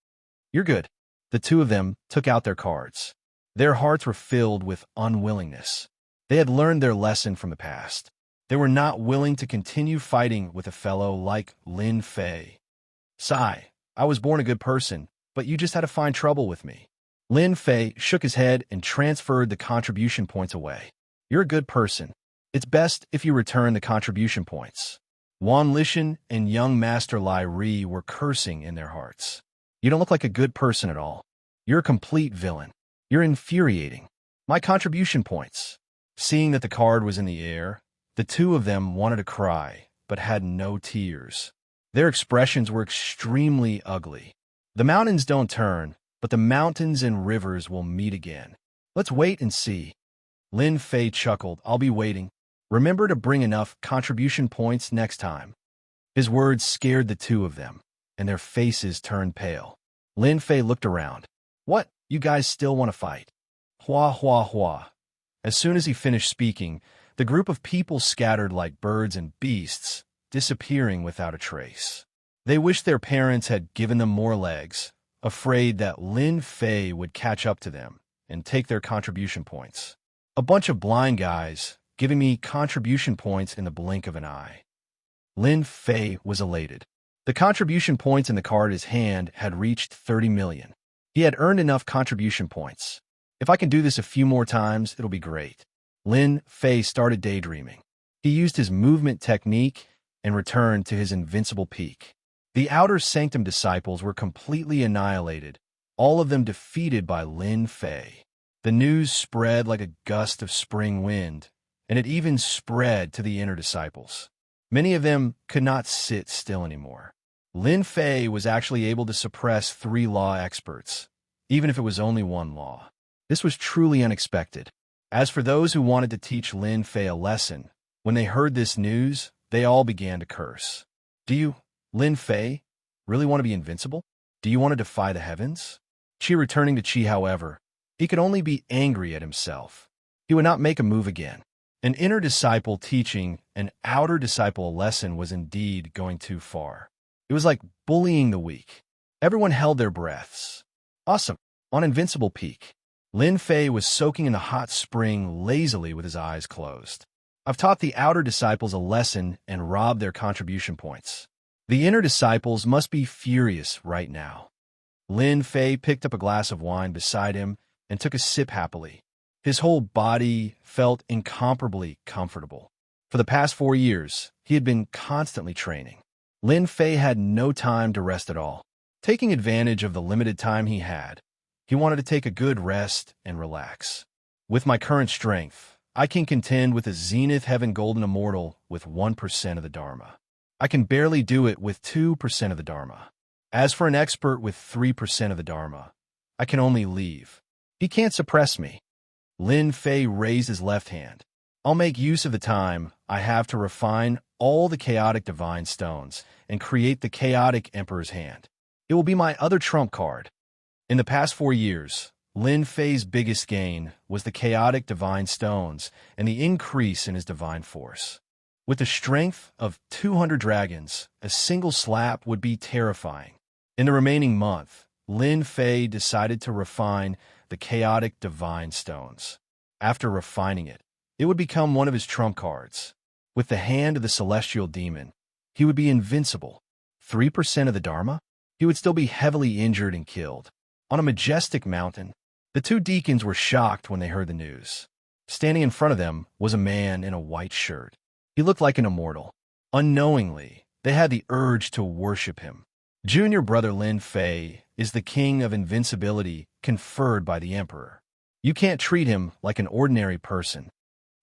You're good. The 2 of them took out their cards. Their hearts were filled with unwillingness. They had learned their lesson from the past. They were not willing to continue fighting with a fellow like Lin Fei. Sigh, I was born a good person, but you just had to find trouble with me. Lin Fei shook his head and transferred the contribution points away. You're a good person. It's best if you return the contribution points. Wan Lishan and young Master Lai Ri were cursing in their hearts. You don't look like a good person at all. You're a complete villain. You're infuriating. My contribution points. Seeing that the card was in the air, the 2 of them wanted to cry, but had no tears. Their expressions were extremely ugly. The mountains don't turn, but the mountains and rivers will meet again. Let's wait and see. Lin Fei chuckled. I'll be waiting. Remember to bring enough contribution points next time. His words scared the 2 of them, and their faces turned pale. Lin Fei looked around. What? You guys still want to fight? Hua, hua, hua. As soon as he finished speaking, the group of people scattered like birds and beasts, disappearing without a trace. They wished their parents had given them more legs, afraid that Lin Fei would catch up to them and take their contribution points. A bunch of blind guys giving me contribution points in the blink of an eye. Lin Fei was elated. The contribution points in the card in his hand had reached 30 million. He had earned enough contribution points. If I can do this a few more times, it'll be great. Lin Fei started daydreaming. He used his movement technique and returned to his invincible peak. The Outer Sanctum disciples were completely annihilated, all of them defeated by Lin Fei. The news spread like a gust of spring wind, and it even spread to the inner disciples. Many of them could not sit still anymore. Lin Fei was actually able to suppress 3 law experts, even if it was only 1 law. This was truly unexpected. As for those who wanted to teach Lin Fei a lesson, when they heard this news, they all began to curse. Do you, Lin Fei, really want to be invincible? Do you want to defy the heavens? Qi returning to Qi, however, he could only be angry at himself. He would not make a move again. An inner disciple teaching an outer disciple a lesson was indeed going too far. It was like bullying the weak. Everyone held their breaths. Awesome. On Invincible Peak, Lin Fei was soaking in the hot spring lazily with his eyes closed. I've taught the outer disciples a lesson and robbed their contribution points. The inner disciples must be furious right now. Lin Fei picked up a glass of wine beside him and took a sip happily. His whole body felt incomparably comfortable. For the past 4 years, he had been constantly training. Lin Fei had no time to rest at all. Taking advantage of the limited time he had, he wanted to take a good rest and relax. With my current strength, I can contend with a Zenith Heaven Golden Immortal with 1% of the Dharma. I can barely do it with 2% of the Dharma. As for an expert with 3% of the Dharma, I can only leave. He can't suppress me. Lin Fei raised his left hand. I'll make use of the time I have to refine all the chaotic divine stones and create the chaotic Emperor's hand. It will be my other trump card. In the past 4 years, Lin Fei's biggest gain was the chaotic divine stones and the increase in his divine force. With the strength of 200 dragons, a single slap would be terrifying. In the remaining month, Lin Fei decided to refine the chaotic divine stones. After refining it, it would become one of his trump cards. With the hand of the celestial demon, he would be invincible. 3% of the Dharma? He would still be heavily injured and killed. On a majestic mountain, the 2 deacons were shocked when they heard the news. Standing in front of them was a man in a white shirt. He looked like an immortal. Unknowingly, they had the urge to worship him. Junior brother Lin Fei is the king of invincibility conferred by the emperor. You can't treat him like an ordinary person.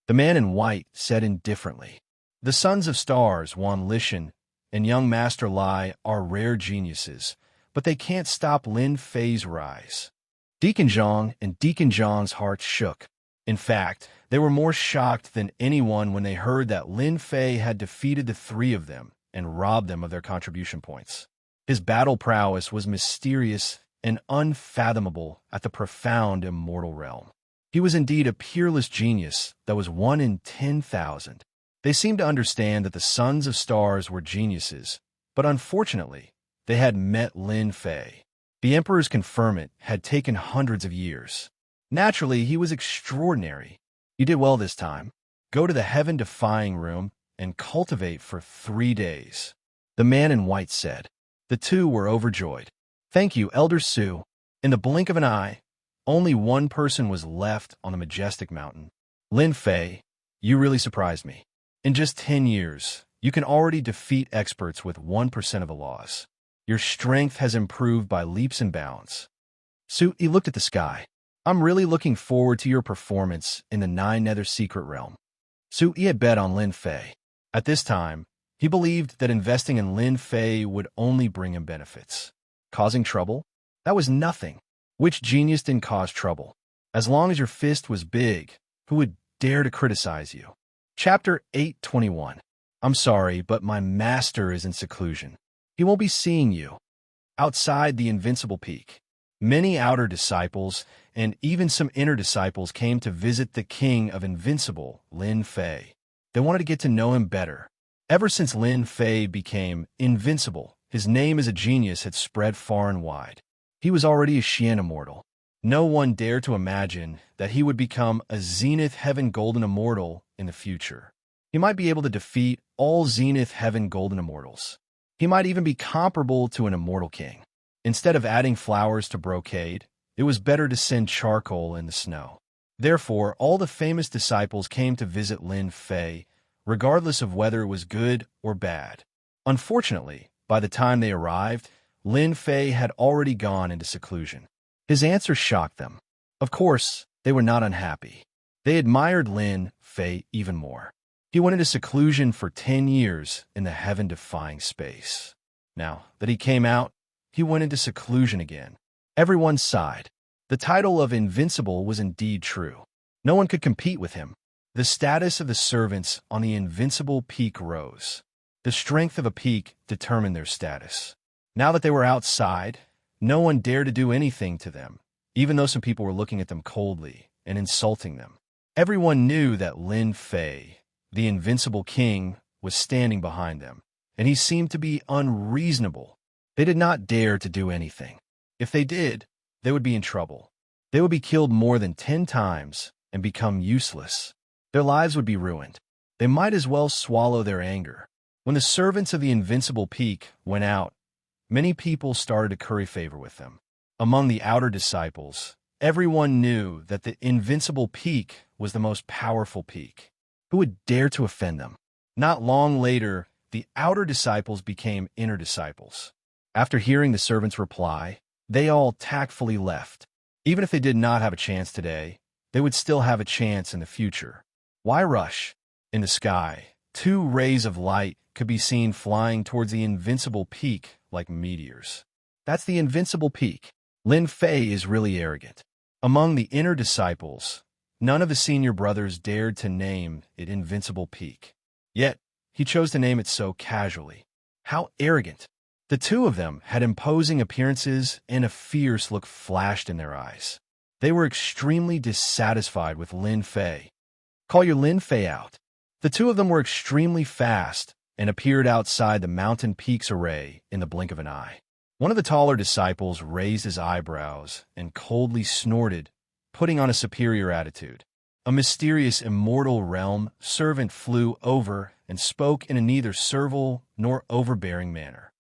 The man in white said indifferently. The sons of stars, Wan Lishan and young Master Lai, are rare geniuses, but they can't stop Lin Fei's rise. Deacon Zhang and Deacon Zhang's hearts shook. In fact, they were more shocked than anyone when they heard that Lin Fei had defeated the 3 of them and robbed them of their contribution points. His battle prowess was mysterious and unfathomable at the profound immortal realm. He was indeed a peerless genius that was 1 in 10,000. They seemed to understand that the sons of stars were geniuses, but unfortunately, they had met Lin Fei. The emperor's conferment had taken hundreds of years. Naturally, he was extraordinary. You did well this time. Go to the heaven-defying room and cultivate for 3 days. The man in white said. The 2 were overjoyed. Thank you, Elder Su. In the blink of an eye, only 1 person was left on the majestic mountain. Lin Fei, you really surprised me. In just 10 years, you can already defeat experts with 1% of the laws. Your strength has improved by leaps and bounds. Su, he looked at the sky. I'm really looking forward to your performance in the 9 Nether Secret Realm. Su, he had bet on Lin Fei. At this time, he believed that investing in Lin Fei would only bring him benefits. Causing trouble? That was nothing. Which genius didn't cause trouble? As long as your fist was big, who would dare to criticize you? Chapter 821. I'm sorry, but my master is in seclusion. He won't be seeing you. Outside the Invincible Peak, many outer disciples and even some inner disciples came to visit the king of Invincible, Lin Fei. They wanted to get to know him better. Ever since Lin Fei became invincible, his name as a genius had spread far and wide. He was already a Xian immortal. No one dared to imagine that he would become a Zenith Heaven Golden Immortal in the future. He might be able to defeat all Zenith Heaven Golden Immortals. He might even be comparable to an immortal king. Instead of adding flowers to brocade, it was better to send charcoal in the snow. Therefore, all the famous disciples came to visit Lin Fei, regardless of whether it was good or bad. Unfortunately, by the time they arrived, Lin Fei had already gone into seclusion. His answer shocked them. Of course, they were not unhappy. They admired Lin Fei even more. He went into seclusion for 10 years in the heaven-defying space. Now that he came out, he went into seclusion again. Everyone sighed. The title of invincible was indeed true. No one could compete with him. The status of the servants on the invincible peak rose. The strength of a peak determined their status. Now that they were outside, no one dared to do anything to them, even though some people were looking at them coldly and insulting them. Everyone knew that Lin Fei, the invincible king, was standing behind them, and he seemed to be unreasonable. They did not dare to do anything. If they did, they would be in trouble. They would be killed more than 10 times and become useless. Their lives would be ruined. They might as well swallow their anger. When the servants of the invincible peak went out, many people started to curry favor with them. Among the outer disciples, everyone knew that the invincible peak was the most powerful peak. Who would dare to offend them? Not long later, the outer disciples became inner disciples. After hearing the servant's reply, they all tactfully left. Even if they did not have a chance today, they would still have a chance in the future. Why rush? In the sky, 2 rays of light could be seen flying towards the invincible peak like meteors. That's the invincible peak. Lin Fei is really arrogant. Among the inner disciples, none of the senior brothers dared to name it Invincible Peak. Yet, he chose to name it so casually. How arrogant! The 2 of them had imposing appearances and a fierce look flashed in their eyes. They were extremely dissatisfied with Lin Fei. Call your Lin Fei out. The 2 of them were extremely fast and appeared outside the mountain peaks array in the blink of an eye. One of the taller disciples raised his eyebrows and coldly snorted, putting on a superior attitude. A mysterious immortal realm servant flew over and spoke in a neither servile nor overbearing manner.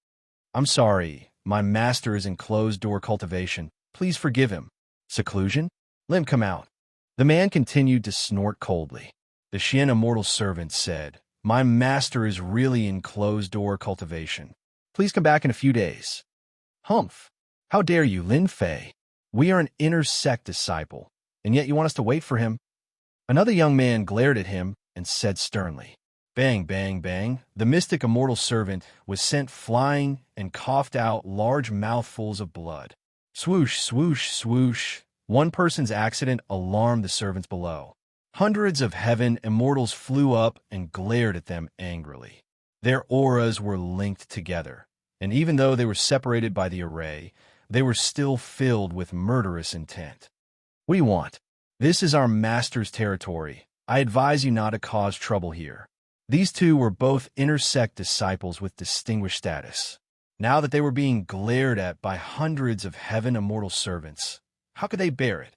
I'm sorry, my master is in closed-door cultivation. Please forgive him. Seclusion? Let him come out. The man continued to snort coldly. The Xian immortal servant said, My master is really in closed-door cultivation. Please come back in a few days. Humph! How dare you, Lin Fei? We are an inner sect disciple, and yet you want us to wait for him? Another young man glared at him and said sternly. Bang, bang, bang. The mystic immortal servant was sent flying and coughed out large mouthfuls of blood. Swoosh, swoosh, swoosh. One person's accident alarmed the servants below. Hundreds of heaven immortals flew up and glared at them angrily. Their auras were linked together, and even though they were separated by the array, they were still filled with murderous intent. What do you want? This is our master's territory. I advise you not to cause trouble here. These 2 were both inner sect disciples with distinguished status. Now that they were being glared at by hundreds of heaven immortal servants, how could they bear it?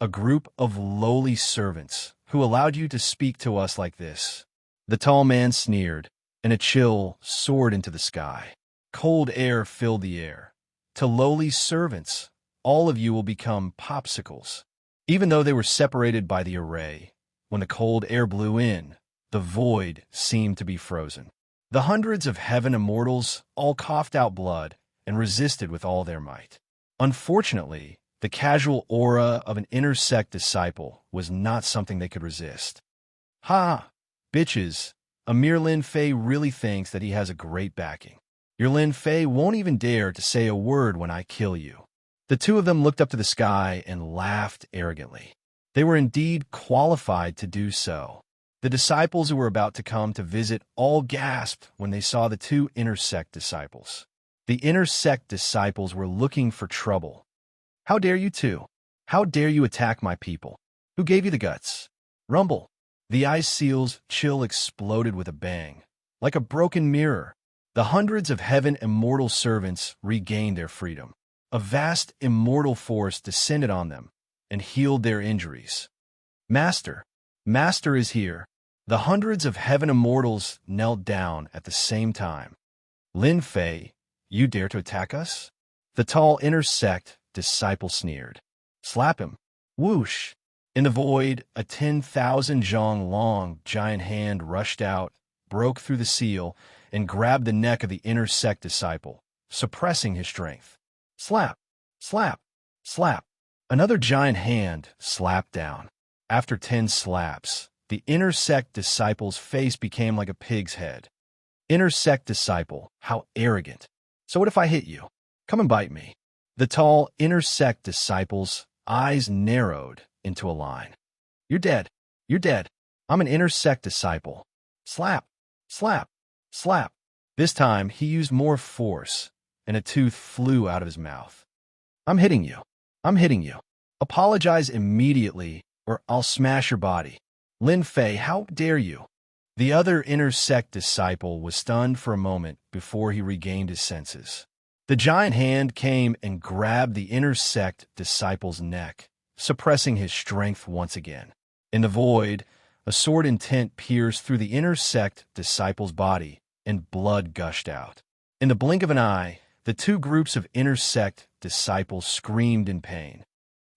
A group of lowly servants who allowed you to speak to us like this. The tall man sneered, and a chill soared into the sky. Cold air filled the air. To lowly servants, all of you will become popsicles. Even though they were separated by the array, when the cold air blew in, the void seemed to be frozen. The hundreds of heaven immortals all coughed out blood and resisted with all their might. Unfortunately, the casual aura of an inner sect disciple was not something they could resist. Ha! Bitches, Amir Lin Fei really thinks that he has a great backing. Your Lin Fei won't even dare to say a word when I kill you. The 2 of them looked up to the sky and laughed arrogantly. They were indeed qualified to do so. The disciples who were about to come to visit all gasped when they saw the 2 inner sect disciples. The inner sect disciples were looking for trouble. How dare you 2? How dare you attack my people? Who gave you the guts? Rumble. The ice seal's chill exploded with a bang. Like a broken mirror, the hundreds of heaven immortal servants regained their freedom. A vast immortal force descended on them and healed their injuries. Master, Master is here. The hundreds of heaven immortals knelt down at the same time. Lin Fei, you dare to attack us? The tall intersect disciple sneered. Slap him. Whoosh! In the void, a 10,000 zhong long giant hand rushed out, broke through the seal, and grabbed the neck of the intersect disciple, suppressing his strength. Slap! Slap! Slap! Another giant hand slapped down. After 10 slaps, the intersect disciple's face became like a pig's head. Intersect disciple, how arrogant. So what if I hit you? Come and bite me. The tall intersect disciple's eyes narrowed into a line. You're dead. You're dead. I'm an intersect disciple. Slap. Slap. Slap. This time, he used more force, and a tooth flew out of his mouth. I'm hitting you. I'm hitting you. Apologize immediately, or I'll smash your body. Lin Fei, how dare you? The other intersect disciple was stunned for a moment before he regained his senses. The giant hand came and grabbed the intersect disciple's neck, suppressing his strength once again. In the void, a sword intent pierced through the intersect disciple's body, and blood gushed out. In the blink of an eye, the two groups of intersect disciples screamed in pain.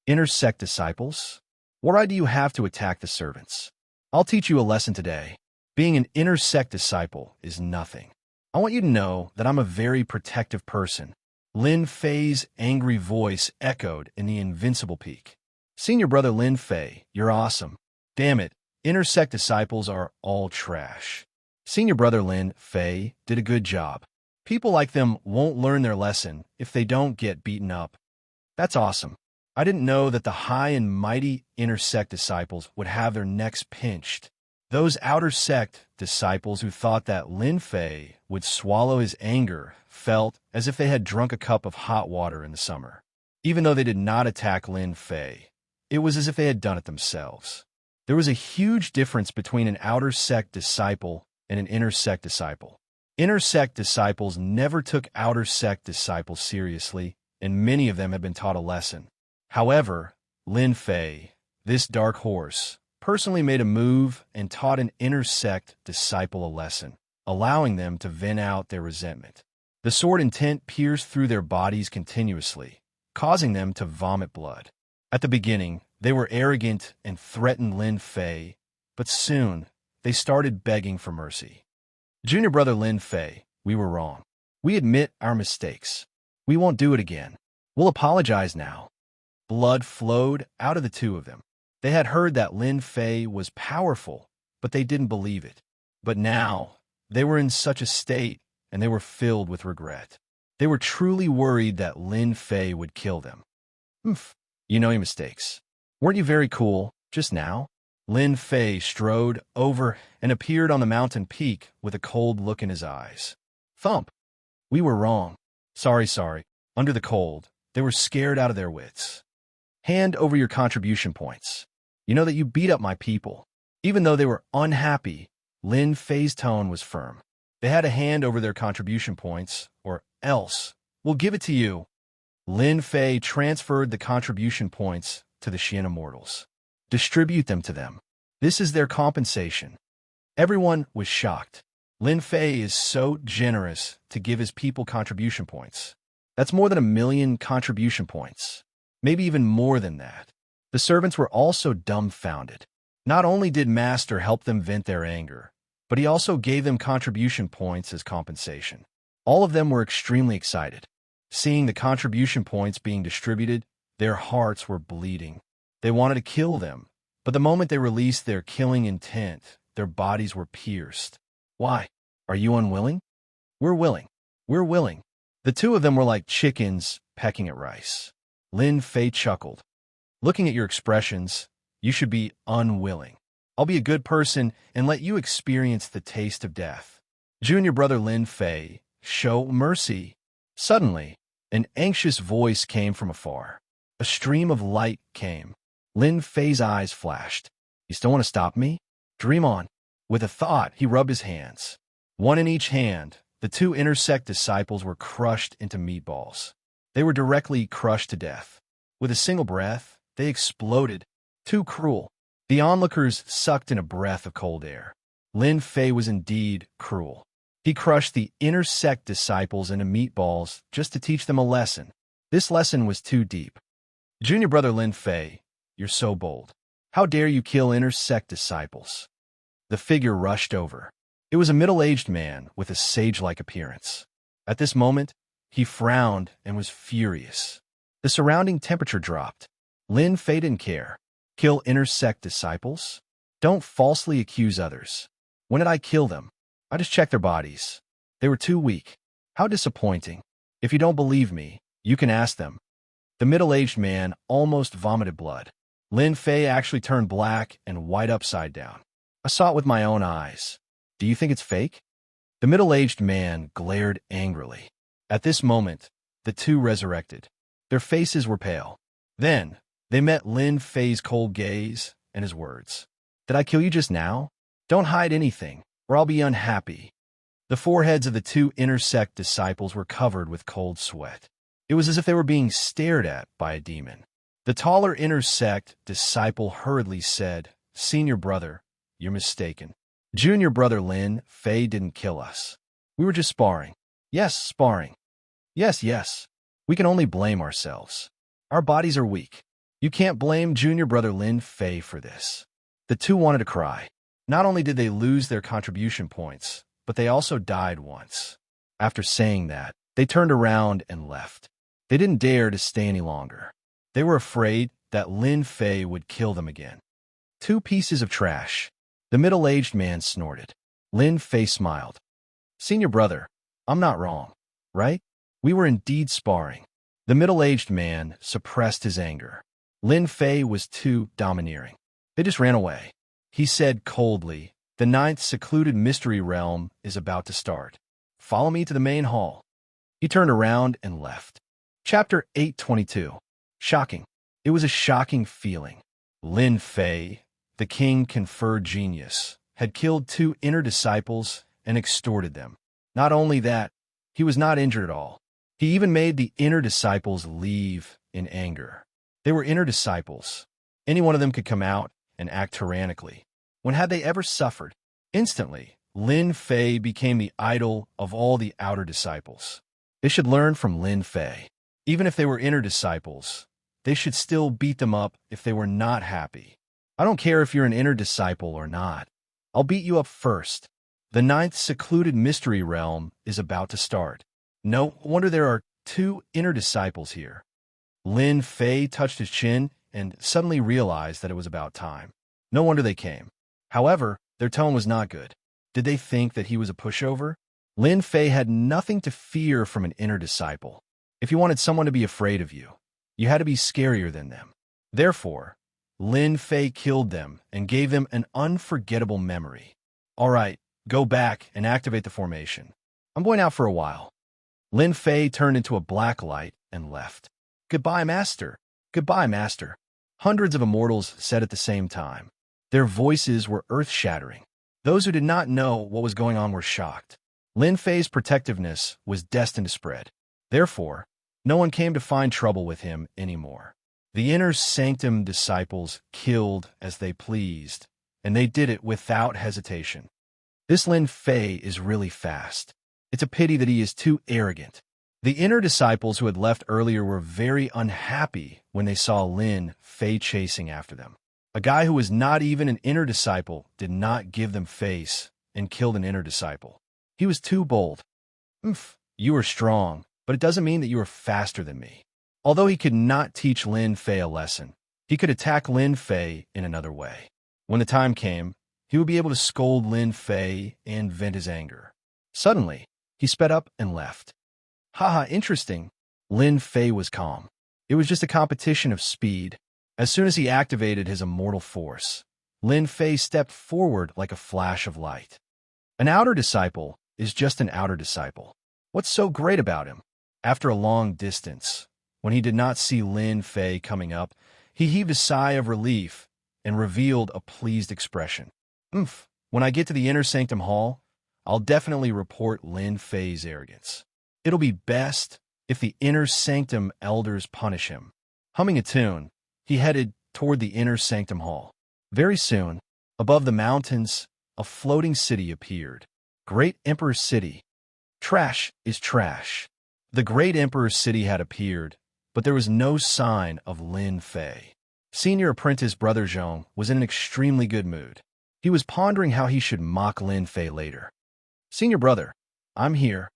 Intersect disciples? Why do you have to attack the servants? I'll teach you a lesson today. Being an intersect disciple is nothing. I want you to know that I'm a very protective person. Lin Fei's angry voice echoed in the invincible peak. Senior brother Lin Fei, you're awesome. Damn it, intersect disciples are all trash. Senior brother Lin Fei did a good job. People like them won't learn their lesson if they don't get beaten up. That's awesome. I didn't know that the high and mighty intersect disciples would have their necks pinched. Those outer sect disciples who thought that Lin Fei would swallow his anger felt as if they had drunk a cup of hot water in the summer. Even though they did not attack Lin Fei, it was as if they had done it themselves. There was a huge difference between an outer sect disciple and an inner sect disciple. Inner sect disciples never took outer sect disciples seriously, and many of them had been taught a lesson. However, Lin Fei, this dark horse, personally made a move and taught an intersect disciple a lesson, allowing them to vent out their resentment. The sword intent pierced through their bodies continuously, causing them to vomit blood. At the beginning, they were arrogant and threatened Lin Fei, but soon they started begging for mercy. Junior brother Lin Fei, we were wrong. We admit our mistakes. We won't do it again. We'll apologize now. Blood flowed out of the two of them. They had heard that Lin Fei was powerful, but they didn't believe it. But now, they were in such a state, and they were filled with regret. They were truly worried that Lin Fei would kill them. You know your mistakes. Weren't you very cool just now? Lin Fei strode over and appeared on the mountain peak with a cold look in his eyes. Thump. We were wrong. Sorry. Under the cold, they were scared out of their wits. Hand over your contribution points. You know that you beat up my people. Even though they were unhappy, Lin Fei's tone was firm. They had to hand over their contribution points, or else we'll give it to you. Lin Fei transferred the contribution points to the Xian immortals. Distribute them to them. This is their compensation. Everyone was shocked. Lin Fei is so generous to give his people contribution points. That's more than 1 million contribution points. Maybe even more than that. The servants were also dumbfounded. Not only did Master help them vent their anger, but he also gave them contribution points as compensation. All of them were extremely excited. Seeing the contribution points being distributed, their hearts were bleeding. They wanted to kill them, but the moment they released their killing intent, their bodies were pierced. Why? Are you unwilling? We're willing. We're willing. The two of them were like chickens pecking at rice. Lin Fei chuckled. Looking at your expressions, you should be unwilling. I'll be a good person and let you experience the taste of death. Junior brother Lin Fei, show mercy. Suddenly, an anxious voice came from afar. A stream of light came. Lin Fei's eyes flashed. You still want to stop me? Dream on. With a thought, he rubbed his hands. One in each hand, the two intersect disciples were crushed into meatballs. They were directly crushed to death. With a single breath, they exploded. Too cruel. The onlookers sucked in a breath of cold air. Lin Fei was indeed cruel. He crushed the inner sect disciples into meatballs just to teach them a lesson. This lesson was too deep. Junior brother Lin Fei, you're so bold. How dare you kill inner sect disciples? The figure rushed over. It was a middle-aged man with a sage-like appearance. At this moment, he frowned and was furious. The surrounding temperature dropped. Lin Fei didn't care. Kill inner sect disciples? Don't falsely accuse others. When did I kill them? I just checked their bodies. They were too weak. How disappointing. If you don't believe me, you can ask them. The middle-aged man almost vomited blood. Lin Fei actually turned black and white upside down. I saw it with my own eyes. Do you think it's fake? The middle-aged man glared angrily. At this moment, the two resurrected. Their faces were pale. Then, they met Lin Fei's cold gaze and his words. Did I kill you just now? Don't hide anything, or I'll be unhappy. The foreheads of the two inner sect disciples were covered with cold sweat. It was as if they were being stared at by a demon. The taller inner sect disciple hurriedly said, Senior brother, you're mistaken. Junior brother Lin Fei didn't kill us. We were just sparring. Yes, sparring. Yes. We can only blame ourselves. Our bodies are weak. You can't blame junior brother Lin Fei for this. The two wanted to cry. Not only did they lose their contribution points, but they also died once. After saying that, they turned around and left. They didn't dare to stay any longer. They were afraid that Lin Fei would kill them again. Two pieces of trash. The middle-aged man snorted. Lin Fei smiled. Senior brother, I'm not wrong, right? We were indeed sparring. The middle-aged man suppressed his anger. Lin Fei was too domineering. They just ran away. He said coldly, the 9th secluded mystery realm is about to start. Follow me to the main hall. He turned around and left. Chapter 822. Shocking. It was a shocking feeling. Lin Fei, the king-conferred genius, had killed two inner disciples and extorted them. Not only that, he was not injured at all. He even made the inner disciples leave in anger. They were inner disciples. Any one of them could come out and act tyrannically. When had they ever suffered? Instantly, Lin Fei became the idol of all the outer disciples. They should learn from Lin Fei. Even if they were inner disciples, they should still beat them up if they were not happy. I don't care if you're an inner disciple or not. I'll beat you up first. The 9th secluded mystery realm is about to start. No wonder there are two inner disciples here. Lin Fei touched his chin and suddenly realized that it was about time. No wonder they came. However, their tone was not good. Did they think that he was a pushover? Lin Fei had nothing to fear from an inner disciple. If you wanted someone to be afraid of you, you had to be scarier than them. Therefore, Lin Fei killed them and gave them an unforgettable memory. All right, go back and activate the formation. I'm going out for a while. Lin Fei turned into a black light and left. Goodbye, master. Goodbye, master. Hundreds of immortals said at the same time. Their voices were earth-shattering. Those who did not know what was going on were shocked. Lin Fei's protectiveness was destined to spread. Therefore, no one came to find trouble with him anymore. The inner sanctum disciples killed as they pleased, and they did it without hesitation. This Lin Fei is really fast. It's a pity that he is too arrogant. The inner disciples who had left earlier were very unhappy when they saw Lin Fei chasing after them. A guy who was not even an inner disciple did not give them face and killed an inner disciple. He was too bold. You are strong, but it doesn't mean that you are faster than me. Although he could not teach Lin Fei a lesson, he could attack Lin Fei in another way. When the time came, he would be able to scold Lin Fei and vent his anger. Suddenly, he sped up and left. Haha, interesting. Lin Fei was calm. It was just a competition of speed. As soon as he activated his immortal force, Lin Fei stepped forward like a flash of light. An outer disciple is just an outer disciple. What's so great about him? After a long distance, when he did not see Lin Fei coming up, he heaved a sigh of relief and revealed a pleased expression. When I get to the inner sanctum hall, I'll definitely report Lin Fei's arrogance. It'll be best if the inner sanctum elders punish him. Humming a tune, he headed toward the inner sanctum hall. Very soon, above the mountains, a floating city appeared. Great Emperor's City. Trash is trash. The Great Emperor's City had appeared, but there was no sign of Lin Fei. Senior apprentice Brother Zhong was in an extremely good mood. He was pondering how he should mock Lin Fei later. Senior brother, I'm here.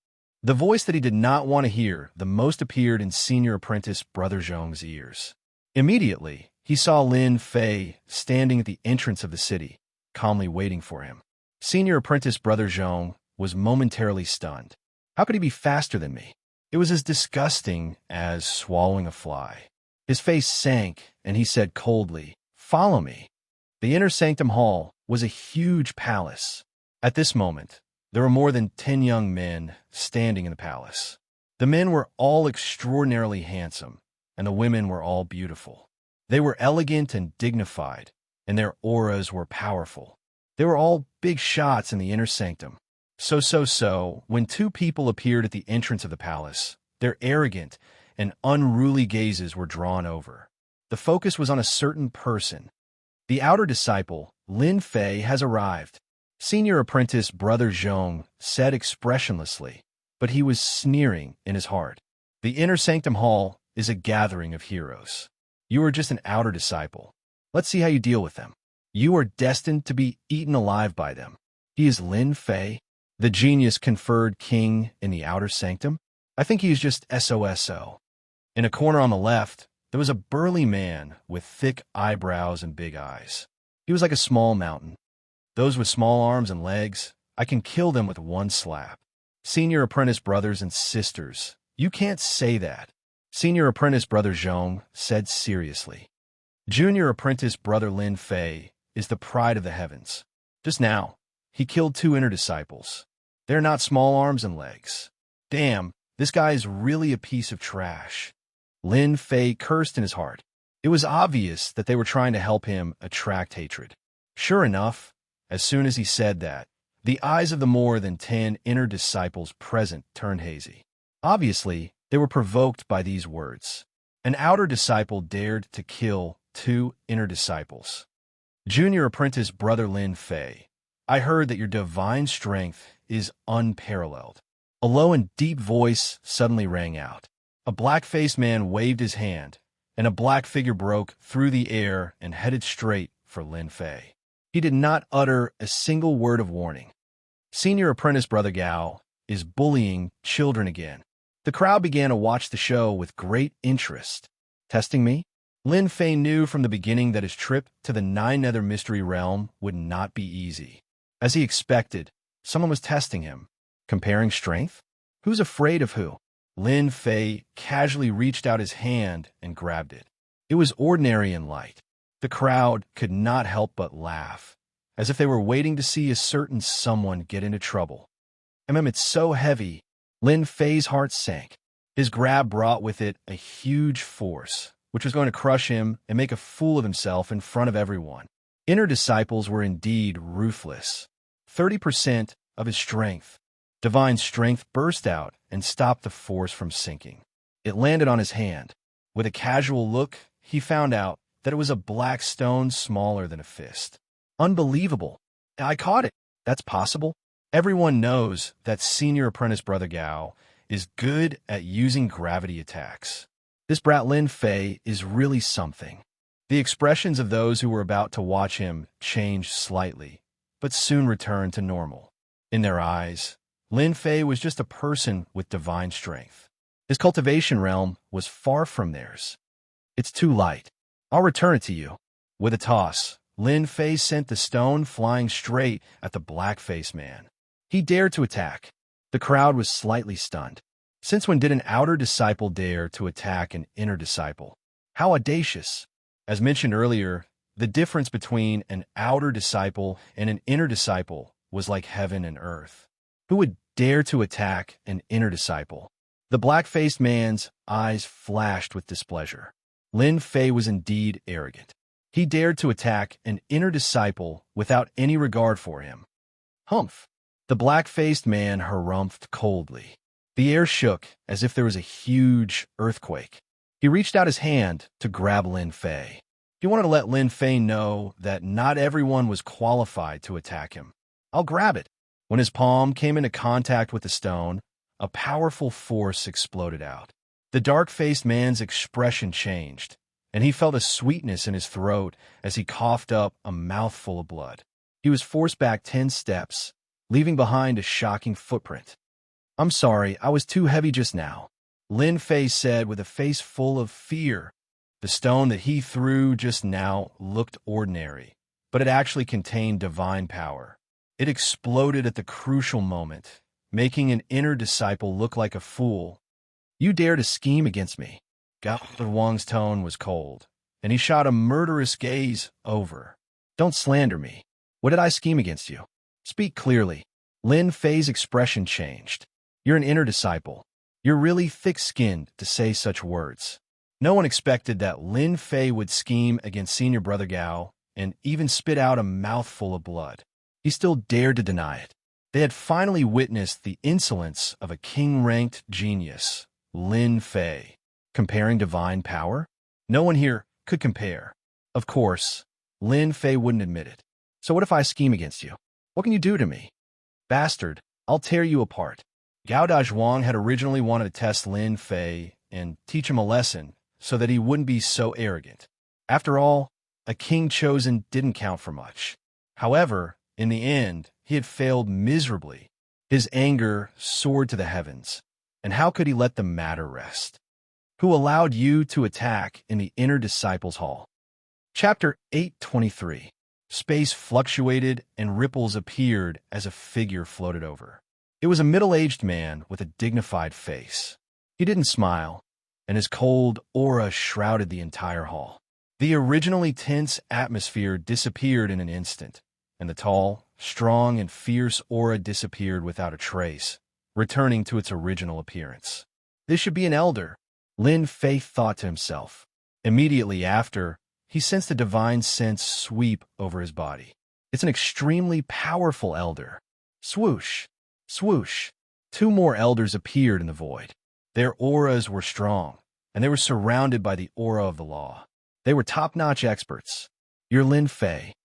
The voice that he did not want to hear the most appeared in Senior apprentice Brother Zhong's ears. Immediately, he saw Lin Fei standing at the entrance of the city, calmly waiting for him. Senior apprentice Brother Zhong was momentarily stunned. How could he be faster than me? It was as disgusting as swallowing a fly. His face sank, and he said coldly, "Follow me." The inner sanctum hall was a huge palace. At this moment, there were more than 10 young men standing in the palace. The men were all extraordinarily handsome, and the women were all beautiful. They were elegant and dignified, and their auras were powerful. They were all big shots in the inner sanctum. When two people appeared at the entrance of the palace, their arrogant and unruly gazes were drawn over. The focus was on a certain person. The outer disciple, Lin Fei, has arrived. Senior apprentice Brother Zhong said expressionlessly, but he was sneering in his heart. The inner sanctum hall is a gathering of heroes. You are just an outer disciple. Let's see how you deal with them. You are destined to be eaten alive by them. He is Lin Fei, the genius conferred king in the outer sanctum. I think he is just SOSO. In a corner on the left, there was a burly man with thick eyebrows and big eyes. He was like a small mountain. Those with small arms and legs, I can kill them with one slap. Senior apprentice brothers and sisters, you can't say that. Senior apprentice Brother Zhong said seriously. Junior apprentice Brother Lin Fei is the pride of the heavens. Just now, he killed 2 inner disciples. They're not small arms and legs. Damn, this guy is really a piece of trash. Lin Fei cursed in his heart. It was obvious that they were trying to help him attract hatred. Sure enough, as soon as he said that, the eyes of the more than 10 inner disciples present turned hazy. Obviously, they were provoked by these words. An outer disciple dared to kill 2 inner disciples. Junior apprentice Brother Lin Fei, I heard that your divine strength is unparalleled. A low and deep voice suddenly rang out. A black-faced man waved his hand, and a black figure broke through the air and headed straight for Lin Fei. He did not utter a single word of warning. Senior apprentice Brother Gao is bullying children again. The crowd began to watch the show with great interest. Testing me? Lin Fei knew from the beginning that his trip to the 9-nether mystery realm would not be easy. As he expected, someone was testing him. Comparing strength? Who's afraid of who? Lin Fei casually reached out his hand and grabbed it. It was ordinary and light. The crowd could not help but laugh, as if they were waiting to see a certain someone get into trouble. It's so heavy, Lin Fei's heart sank. His grab brought with it a huge force, which was going to crush him and make a fool of himself in front of everyone. Inner disciples were indeed ruthless. 30% of his strength. Divine strength burst out and stopped the force from sinking. It landed on his hand. With a casual look, he found out that it was a black stone smaller than a fist. Unbelievable. I caught it. That's possible. Everyone knows that Senior Apprentice Brother Gao is good at using gravity attacks. This brat Lin Fei is really something. The expressions of those who were about to watch him changed slightly, but soon returned to normal. In their eyes, Lin Fei was just a person with divine strength. His cultivation realm was far from theirs. It's too light. I'll return it to you. With a toss, Lin Fei sent the stone flying straight at the black-faced man. He dared to attack. The crowd was slightly stunned. Since when did an outer disciple dare to attack an inner disciple? How audacious! As mentioned earlier, the difference between an outer disciple and an inner disciple was like heaven and earth. Who would dare to attack an inner disciple? The black-faced man's eyes flashed with displeasure. Lin Fei was indeed arrogant. He dared to attack an inner disciple without any regard for him. Humph! The black-faced man harumphed coldly. The air shook as if there was a huge earthquake. He reached out his hand to grab Lin Fei. He wanted to let Lin Fei know that not everyone was qualified to attack him. I'll grab it. When his palm came into contact with the stone, a powerful force exploded out. The dark-faced man's expression changed, and he felt a sweetness in his throat as he coughed up a mouthful of blood. He was forced back 10 steps, leaving behind a shocking footprint. "I'm sorry, I was too heavy just now," Lin Fei said with a face full of fear. The stone that he threw just now looked ordinary, but it actually contained divine power. It exploded at the crucial moment, making an inner disciple look like a fool. "You dare to scheme against me?" Gao Wang's tone was cold, and he shot a murderous gaze over. "Don't slander me. What did I scheme against you? Speak clearly." Lin Fei's expression changed. "You're an inner disciple. You're really thick-skinned to say such words." No one expected that Lin Fei would scheme against senior brother Gao and even spit out a mouthful of blood. He still dared to deny it. They had finally witnessed the insolence of a king-ranked genius, Lin Fei. Comparing divine power? No one here could compare. Of course, Lin Fei wouldn't admit it. "So what if I scheme against you? What can you do to me?" "Bastard, I'll tear you apart." Gao Dazhuang had originally wanted to test Lin Fei and teach him a lesson so that he wouldn't be so arrogant. After all, a king chosen didn't count for much. However, in the end, he had failed miserably. His anger soared to the heavens, and how could he let the matter rest? "Who allowed you to attack in the inner disciples' hall?" Chapter 823. Space fluctuated and ripples appeared as a figure floated over. It was a middle-aged man with a dignified face. He didn't smile, and his cold aura shrouded the entire hall. The originally tense atmosphere disappeared in an instant, and the tall, strong, and fierce aura disappeared without a trace, returning to its original appearance. "This should be an elder," Lin Fei thought to himself. Immediately after, he sensed a divine sense sweep over his body. "It's an extremely powerful elder." Swoosh! Swoosh! 2 more elders appeared in the void. Their auras were strong, and they were surrounded by the aura of the law. They were top-notch experts. "You're Lin Fei."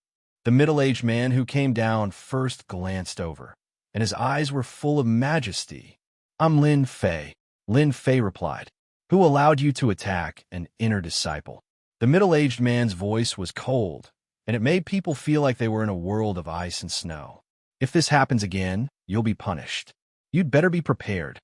The middle-aged man who came down first glanced over, and his eyes were full of majesty. "I'm Lin Fei," Lin Fei replied. "Who allowed you to attack an inner disciple?" The middle-aged man's voice was cold, and it made people feel like they were in a world of ice and snow. "If this happens again, you'll be punished. You'd better be prepared."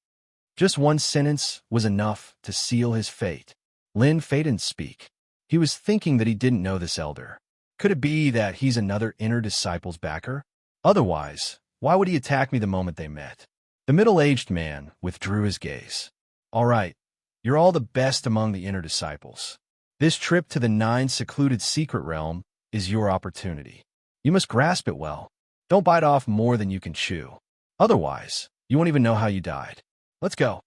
Just one sentence was enough to seal his fate. Lin Fei didn't speak. He was thinking that he didn't know this elder. Could it be that he's another inner disciple's backer? Otherwise, why would he attack me the moment they met? The middle-aged man withdrew his gaze. "All right, you're all the best among the inner disciples. This trip to the 9 secluded secret realm is your opportunity. You must grasp it well. Don't bite off more than you can chew. Otherwise, you won't even know how you died. Let's go."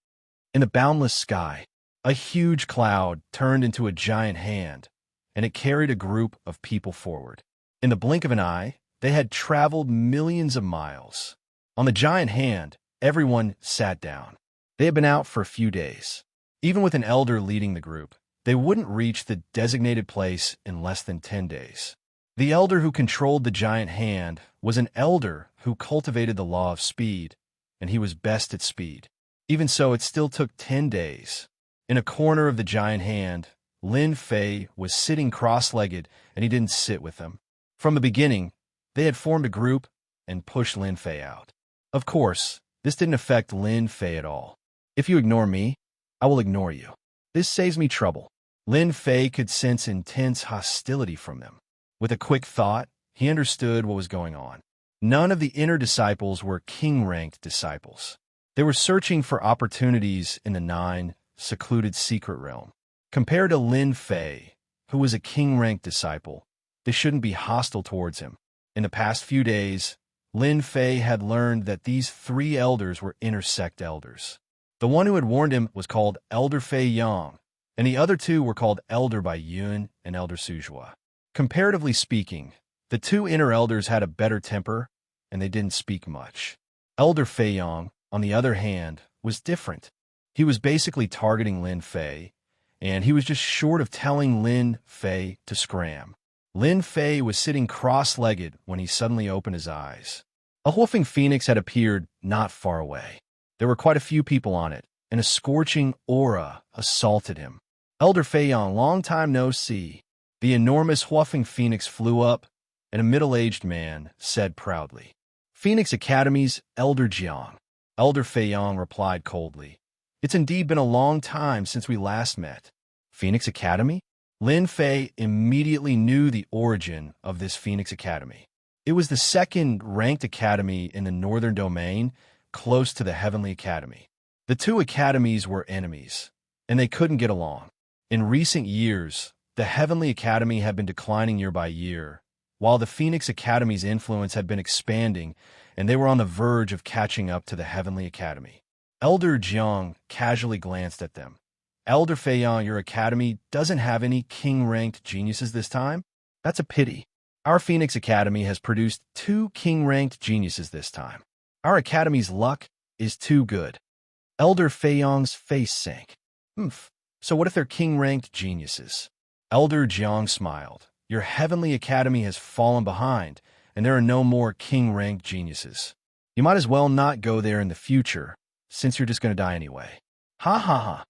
In the boundless sky, a huge cloud turned into a giant hand, and it carried a group of people forward. In the blink of an eye, they had traveled millions of miles. On the giant hand, everyone sat down. They had been out for a few days. Even with an elder leading the group, they wouldn't reach the designated place in less than 10 days. The elder who controlled the giant hand was an elder who cultivated the law of speed, and he was best at speed. Even so, it still took 10 days. In a corner of the giant hand, Lin Fei was sitting cross-legged, and he didn't sit with them. From the beginning, they had formed a group and pushed Lin Fei out. Of course, this didn't affect Lin Fei at all. "If you ignore me, I will ignore you. This saves me trouble." Lin Fei could sense intense hostility from them. With a quick thought, he understood what was going on. None of the inner disciples were king-ranked disciples. They were searching for opportunities in the 9 secluded secret realm. Compared to Lin Fei, who was a king-ranked disciple, they shouldn't be hostile towards him. In the past few days, Lin Fei had learned that these 3 elders were inner sect elders. The one who had warned him was called Elder Fei Yang, and the other 2 were called Elder Bai Yun and Elder Suzhua. Comparatively speaking, the 2 inner elders had a better temper, and they didn't speak much. Elder Fei Yang, on the other hand, was different. He was basically targeting Lin Fei, and he was just short of telling Lin Fei to scram. Lin Fei was sitting cross-legged when he suddenly opened his eyes. A wolfing phoenix had appeared not far away. There were quite a few people on it, and a scorching aura assaulted him. Elder Feiyong, long time no see. The enormous wolfing phoenix flew up, and a middle-aged man said proudly, Phoenix Academy's Elder Jiang. Elder Feiyong replied coldly, It's indeed been a long time since we last met. Phoenix Academy? Lin Fei immediately knew the origin of this Phoenix Academy. It was the second-ranked academy in the Northern Domain, close to the Heavenly Academy. The two academies were enemies, and they couldn't get along. In recent years, the Heavenly Academy had been declining year by year, while the Phoenix Academy's influence had been expanding, and they were on the verge of catching up to the Heavenly Academy. Elder Jiang casually glanced at them. Elder Feiyong, your academy doesn't have any king-ranked geniuses this time? That's a pity. Our Phoenix Academy has produced 2 king-ranked geniuses this time. Our academy's luck is too good. Elder Feiyong's face sank. So what if they're king-ranked geniuses? Elder Jiang smiled. Your Heavenly Academy has fallen behind, and there are no more king-ranked geniuses. You might as well not go there in the future, since you're just going to die anyway. Ha ha ha.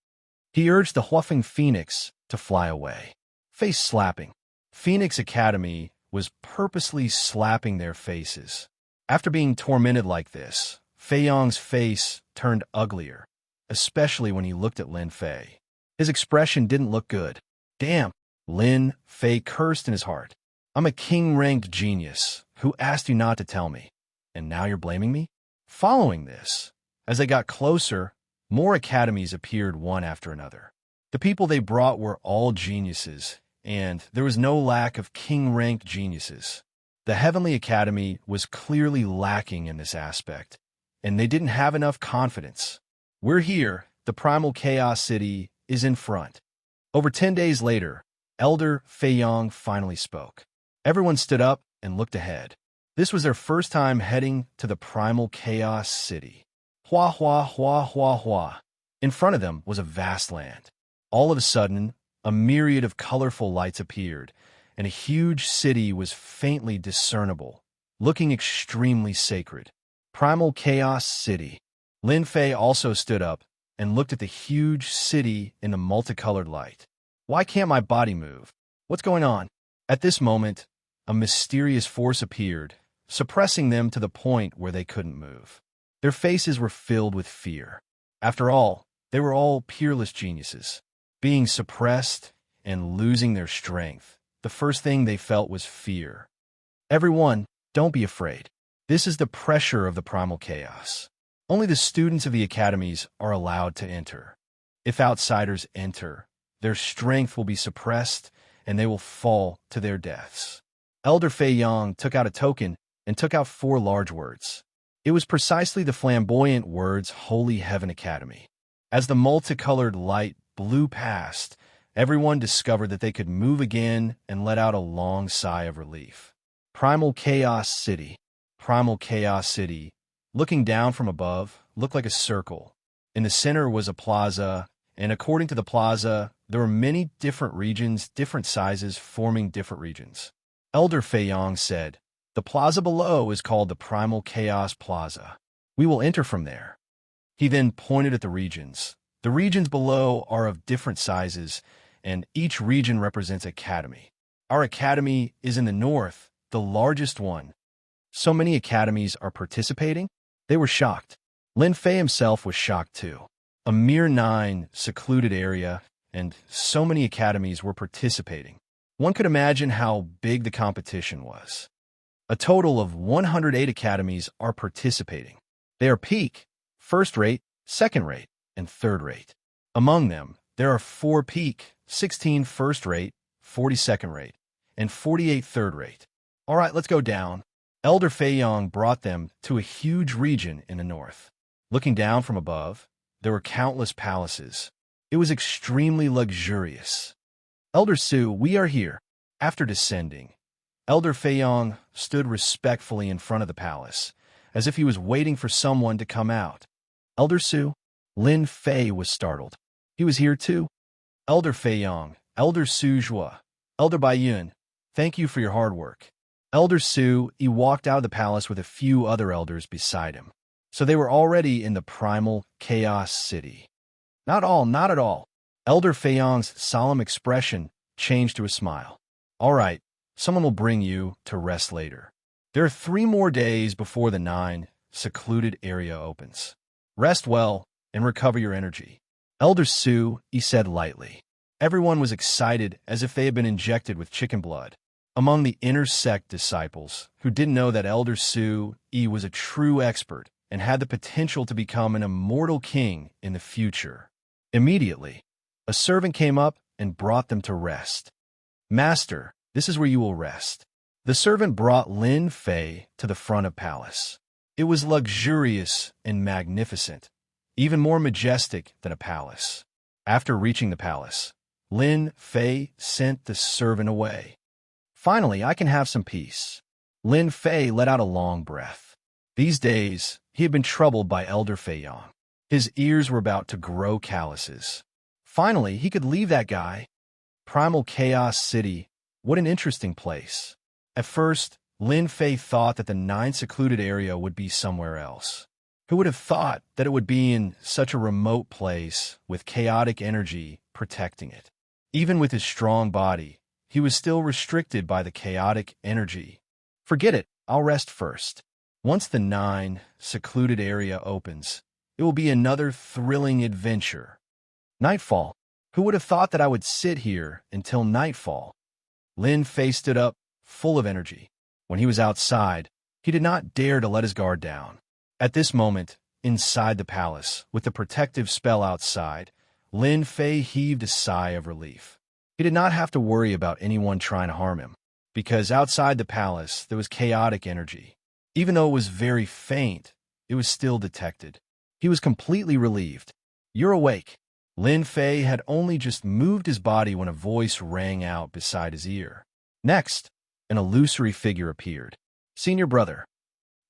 He urged the Huafeng Phoenix to fly away. Face slapping. Phoenix Academy was purposely slapping their faces. After being tormented like this, Feiyong's face turned uglier, especially when he looked at Lin Fei. His expression didn't look good. Damn, Lin Fei cursed in his heart. I'm a king-ranked genius. Who asked you not to tell me? And now you're blaming me? Following this, as they got closer, more academies appeared one after another. The people they brought were all geniuses, and there was no lack of king-ranked geniuses. The Heavenly Academy was clearly lacking in this aspect, and they didn't have enough confidence. We're here. The Primal Chaos City is in front. Over 10 days later, Elder Feiyong finally spoke. Everyone stood up and looked ahead. This was their first time heading to the Primal Chaos City. Hua, hua, hua, hua, hua. In front of them was a vast land. All of a sudden, a myriad of colorful lights appeared, and a huge city was faintly discernible, looking extremely sacred. Primal Chaos City. Lin Fei also stood up and looked at the huge city in the multicolored light. Why can't my body move? What's going on? At this moment, a mysterious force appeared, suppressing them to the point where they couldn't move. Their faces were filled with fear. After all, they were all peerless geniuses. Being suppressed and losing their strength, the first thing they felt was fear. Everyone, don't be afraid. This is the pressure of the primal chaos. Only the students of the academies are allowed to enter. If outsiders enter, their strength will be suppressed and they will fall to their deaths. Elder Feiyong took out a token and took out 4 large words. It was precisely the flamboyant words Holy Heaven Academy. As the multicolored light blew past, everyone discovered that they could move again and let out a long sigh of relief. Primal Chaos City. Primal Chaos City, looking down from above, looked like a circle. In the center was a plaza, and according to the plaza, there were many different regions, different sizes, forming different regions. Elder Feiyong said, The plaza below is called the Primal Chaos Plaza. We will enter from there. He then pointed at the regions. The regions below are of different sizes, and each region represents an academy. Our academy is in the north, the largest one. So many academies are participating? They were shocked. Lin Fei himself was shocked too. A mere 9 secluded area, and so many academies were participating. One could imagine how big the competition was. A total of 108 academies are participating. They are peak, first rate, second rate, and third rate. Among them, there are 4 peak, 16 first rate, 40 second rate, and 48 third rate. All right, let's go down. Elder Feiyong brought them to a huge region in the north. Looking down from above, there were countless palaces. It was extremely luxurious. Elder Su, we are here. After descending, Elder Feiyong stood respectfully in front of the palace, as if he was waiting for someone to come out. Elder Su? Lin Fei was startled. He was here too? Elder Feiyong, Elder Su Jua, Elder Baiyun, thank you for your hard work. Elder Su, he walked out of the palace with a few other elders beside him. So they were already in the primal chaos city. Not at all. Elder Fei Yong's solemn expression changed to a smile. All right, someone will bring you to rest later. There are 3 more days before the 9 secluded area opens. Rest well and recover your energy. Elder Su, he said lightly. Everyone was excited as if they had been injected with chicken blood. Among the inner sect disciples who didn't know that Elder Su, he was a true expert and had the potential to become an immortal king in the future. Immediately, a servant came up and brought them to rest. Master, this is where you will rest. The servant brought Lin Fei to the front of palace. It was luxurious and magnificent, even more majestic than a palace. After reaching the palace, Lin Fei sent the servant away. Finally, I can have some peace. Lin Fei let out a long breath. These days, he had been troubled by Elder Fei Yong. His ears were about to grow calluses. Finally, he could leave that guy. Primal Chaos City, what an interesting place. At first, Lin Fei thought that the 9 secluded area would be somewhere else. Who would have thought that it would be in such a remote place with chaotic energy protecting it? Even with his strong body, he was still restricted by the chaotic energy. Forget it, I'll rest first. Once the 9 secluded area opens, it will be another thrilling adventure. Nightfall. Who would have thought that I would sit here until nightfall? Lin Fei stood up, full of energy. When he was outside, he did not dare to let his guard down. At this moment, inside the palace, with the protective spell outside, Lin Fei heaved a sigh of relief. He did not have to worry about anyone trying to harm him, because outside the palace there was chaotic energy. Even though it was very faint, it was still detected. He was completely relieved. You're awake. Lin Fei had only just moved his body when a voice rang out beside his ear. Next, an illusory figure appeared. Senior brother.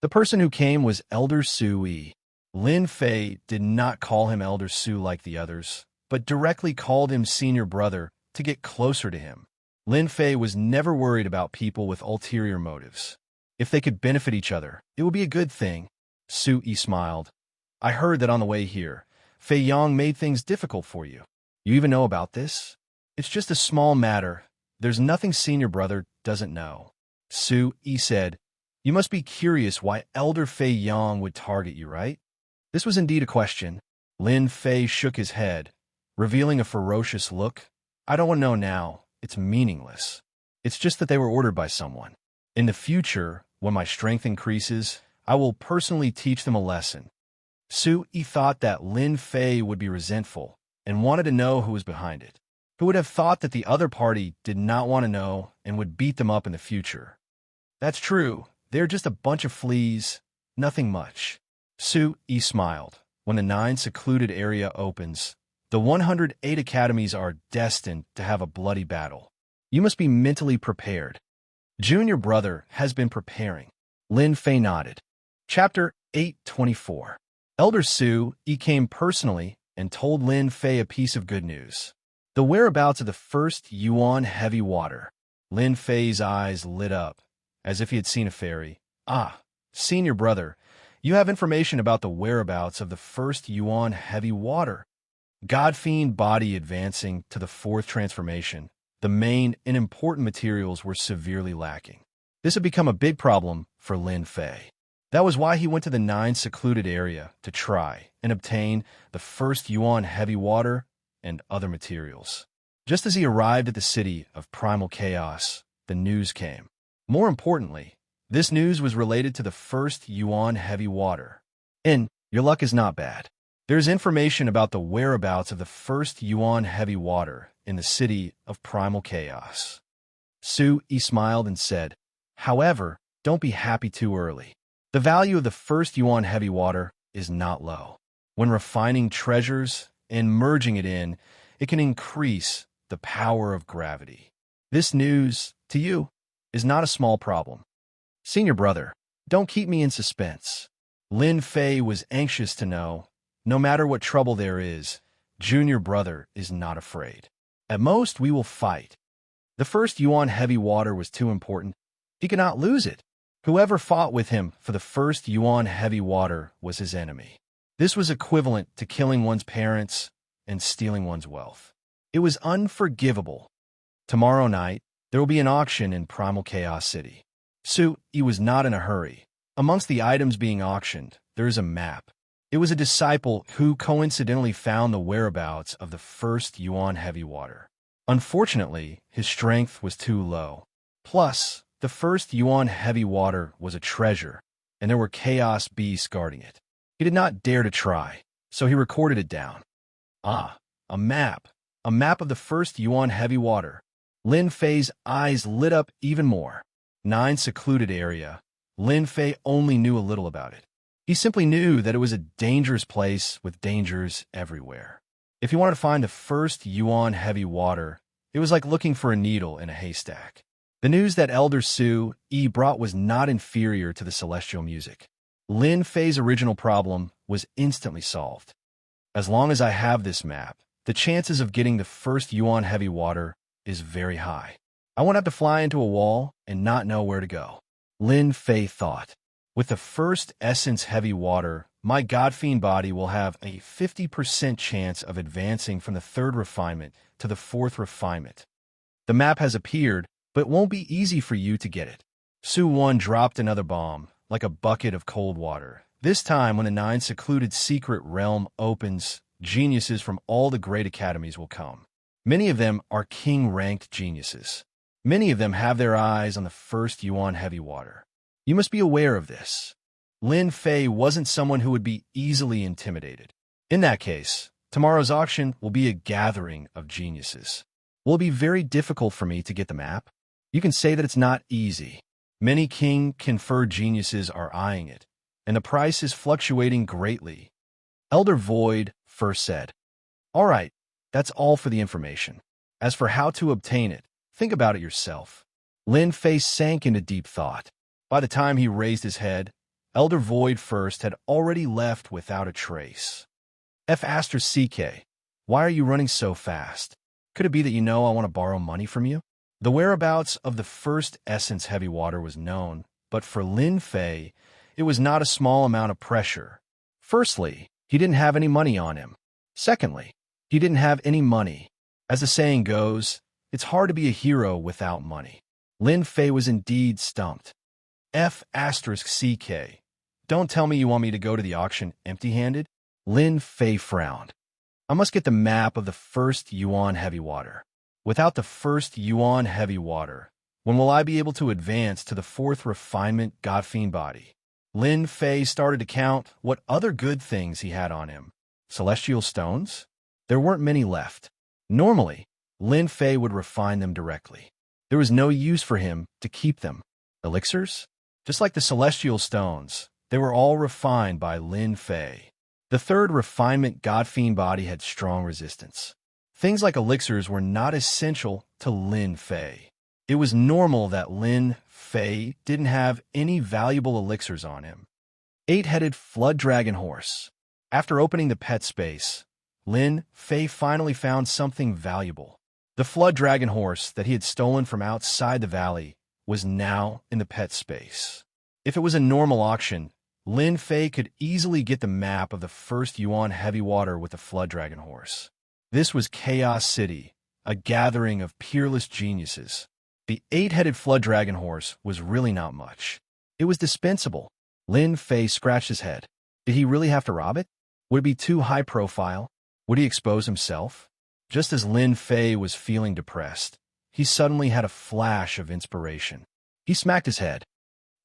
The person who came was Elder Su. Lin Fei did not call him Elder Su like the others, but directly called him senior brother to get closer to him. Lin Fei was never worried about people with ulterior motives. If they could benefit each other, it would be a good thing. Su smiled. I heard that on the way here, Fei Yong made things difficult for you. You even know about this? It's just a small matter. There's nothing senior brother doesn't know. Su said, You must be curious why Elder Fei Yong would target you, right? This was indeed a question. Lin Fei shook his head, revealing a ferocious look. I don't want to know now. It's meaningless. It's just that they were ordered by someone. In the future, when my strength increases, I will personally teach them a lesson. Su thought that Lin Fei would be resentful and wanted to know who was behind it. Who would have thought that the other party did not want to know and would beat them up in the future? That's true. They're just a bunch of fleas. Nothing much. Su smiled. When the 9 secluded area opens, the 108 academies are destined to have a bloody battle. You must be mentally prepared. Junior brother has been preparing. Lin Fei nodded. Chapter 824. Elder Su came personally and told Lin Fei a piece of good news. The whereabouts of the first Yuan heavy water. Lin Fei's eyes lit up, as if he had seen a fairy. Ah, senior brother, you have information about the whereabouts of the first Yuan heavy water. God-fiend body advancing to the 4th transformation, the main and important materials were severely lacking. This had become a big problem for Lin Fei. That was why he went to the 9 secluded area to try and obtain the first Yuan heavy water and other materials. Just as he arrived at the city of primal chaos, the news came. More importantly, this news was related to the first Yuan heavy water. And your luck is not bad. There's information about the whereabouts of the first Yuan heavy water in the city of primal chaos. Su smiled and said, However, don't be happy too early. The value of the first Yuan heavy water is not low. When refining treasures and merging it in, it can increase the power of gravity. This news, to you, is not a small problem. Senior brother, don't keep me in suspense. Lin Fei was anxious to know, no matter what trouble there is, junior brother is not afraid. At most, we will fight. The first Yuan heavy water was too important. He could not lose it. Whoever fought with him for the first yuan heavy water was his enemy. This was equivalent to killing one's parents and stealing one's wealth. It was unforgivable. Tomorrow night, there will be an auction in Primal Chaos City. He was not in a hurry. Amongst the items being auctioned, there is a map. It was a disciple who coincidentally found the whereabouts of the first yuan heavy water. Unfortunately, his strength was too low. Plus, the first yuan heavy water was a treasure, and there were chaos beasts guarding it. He did not dare to try, so he recorded it down. Ah, a map. A map of the first yuan heavy water. Lin Fei's eyes lit up even more. 9 secluded area. Lin Fei only knew a little about it. He simply knew that it was a dangerous place with dangers everywhere. If he wanted to find the first yuan heavy water, it was like looking for a needle in a haystack. The news that Elder Su Yi brought was not inferior to the celestial music. Lin Fei's original problem was instantly solved. As long as I have this map, the chances of getting the first yuan heavy water is very high. I won't have to fly into a wall and not know where to go. Lin Fei thought. With the first essence heavy water, my godfiend body will have a 50% chance of advancing from the 3rd refinement to the 4th refinement. The map has appeared, but it won't be easy for you to get it. Su Wan dropped another bomb, like a bucket of cold water. This time, when the 9 secluded secret realm opens, geniuses from all the great academies will come. Many of them are king-ranked geniuses. Many of them have their eyes on the first yuan heavy water. You must be aware of this. Lin Fei wasn't someone who would be easily intimidated. In that case, tomorrow's auction will be a gathering of geniuses. Will it be very difficult for me to get the map? You can say that it's not easy. Many king-conferred geniuses are eyeing it, and the price is fluctuating greatly. Elder Void first said, "All right, that's all for the information. As for how to obtain it, think about it yourself." Lin Fei sank into deep thought. By the time he raised his head, Elder Void First had already left without a trace. CK, why are you running so fast? Could it be that you know I want to borrow money from you? The whereabouts of the first essence heavy water was known, but for Lin Fei, it was not a small amount of pressure. Firstly, he didn't have any money on him. Secondly, he didn't have any money. As the saying goes, it's hard to be a hero without money. Lin Fei was indeed stumped. CK, don't tell me you want me to go to the auction empty-handed? Lin Fei frowned. I must get the map of the first yuan heavy water. Without the first yuan heavy water, when will I be able to advance to the 4th refinement godfiend body? Lin Fei started to count what other good things he had on him. Celestial stones? There weren't many left. Normally, Lin Fei would refine them directly. There was no use for him to keep them. Elixirs? Just like the celestial stones, they were all refined by Lin Fei. The 3rd refinement godfiend body had strong resistance. Things like elixirs were not essential to Lin Fei. It was normal that Lin Fei didn't have any valuable elixirs on him. 8-headed flood dragon horse. After opening the pet space, Lin Fei finally found something valuable. The flood dragon horse that he had stolen from outside the valley was now in the pet space. If it was a normal auction, Lin Fei could easily get the map of the first yuan heavy water with the flood dragon horse. This was Chaos City, a gathering of peerless geniuses. The 8-headed flood dragon horse was really not much. It was dispensable. Lin Fei scratched his head. Did he really have to rob it? Would it be too high profile? Would he expose himself? Just as Lin Fei was feeling depressed, he suddenly had a flash of inspiration. He smacked his head.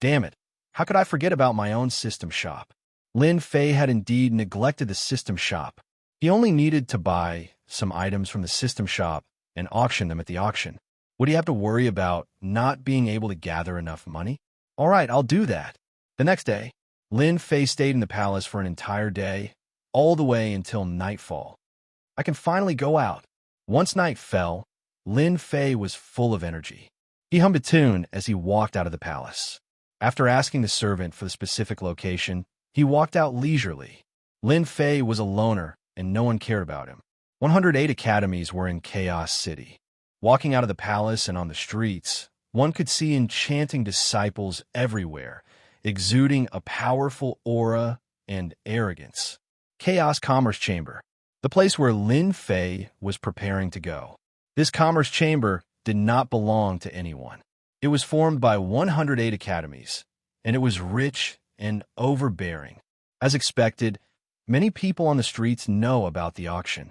Damn it, how could I forget about my own system shop? Lin Fei had indeed neglected the system shop. He only needed to buy some items from the system shop and auction them at the auction. Would he have to worry about not being able to gather enough money? All right, I'll do that. The next day, Lin Fei stayed in the palace for an entire day, all the way until nightfall. I can finally go out. Once night fell, Lin Fei was full of energy. He hummed a tune as he walked out of the palace. After asking the servant for the specific location, he walked out leisurely. Lin Fei was a loner, and no one cared about him. 108 academies were in Chaos City. Walking out of the palace and on the streets, One could see enchanting disciples everywhere, exuding a powerful aura and arrogance. Chaos Commerce Chamber, the place where Lin Fei was preparing to go. This commerce chamber did not belong to anyone. It was formed by 108 academies, and it was rich and overbearing. As expected, many people on the streets know about the auction.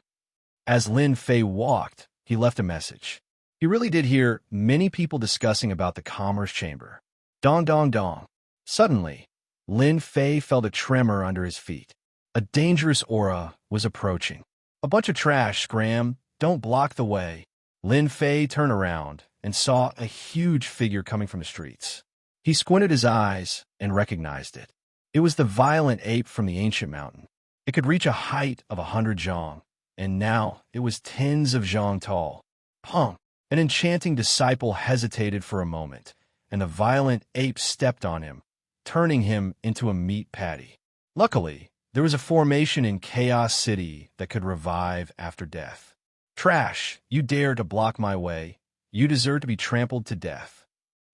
As Lin Fei walked, he left a message. He really did hear many people discussing about the commerce chamber. Dong, dong, dong. Suddenly, Lin Fei felt a tremor under his feet. A dangerous aura was approaching. A bunch of trash, scram, don't block the way. Lin Fei turned around and saw a huge figure coming from the streets. He squinted his eyes and recognized it. It was the violent ape from the ancient mountain. It could reach a height of 100 zhang, and now it was tens of zhang tall. Pong! An enchanting disciple hesitated for a moment, and the violent ape stepped on him, turning him into a meat patty. Luckily, there was a formation in Chaos City that could revive after death. Trash, you dare to block my way. You deserve to be trampled to death.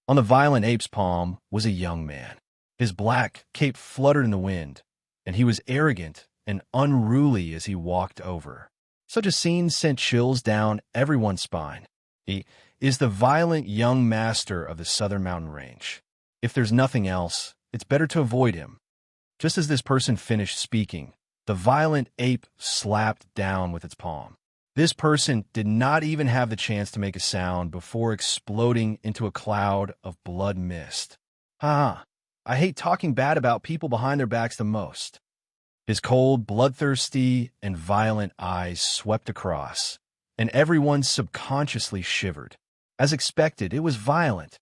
On the violent ape's palm was a young man. His black cape fluttered in the wind, and he was arrogant and unruly as he walked over. Such a scene sent chills down everyone's spine. He is the violent young master of the southern mountain range. If there's nothing else, it's better to avoid him. Just as this person finished speaking, the violent ape slapped down with its palm. This person did not even have the chance to make a sound before exploding into a cloud of blood mist. Ha! I hate talking bad about people behind their backs the most. His cold, bloodthirsty, and violent eyes swept across, and everyone subconsciously shivered. As expected, it was violent,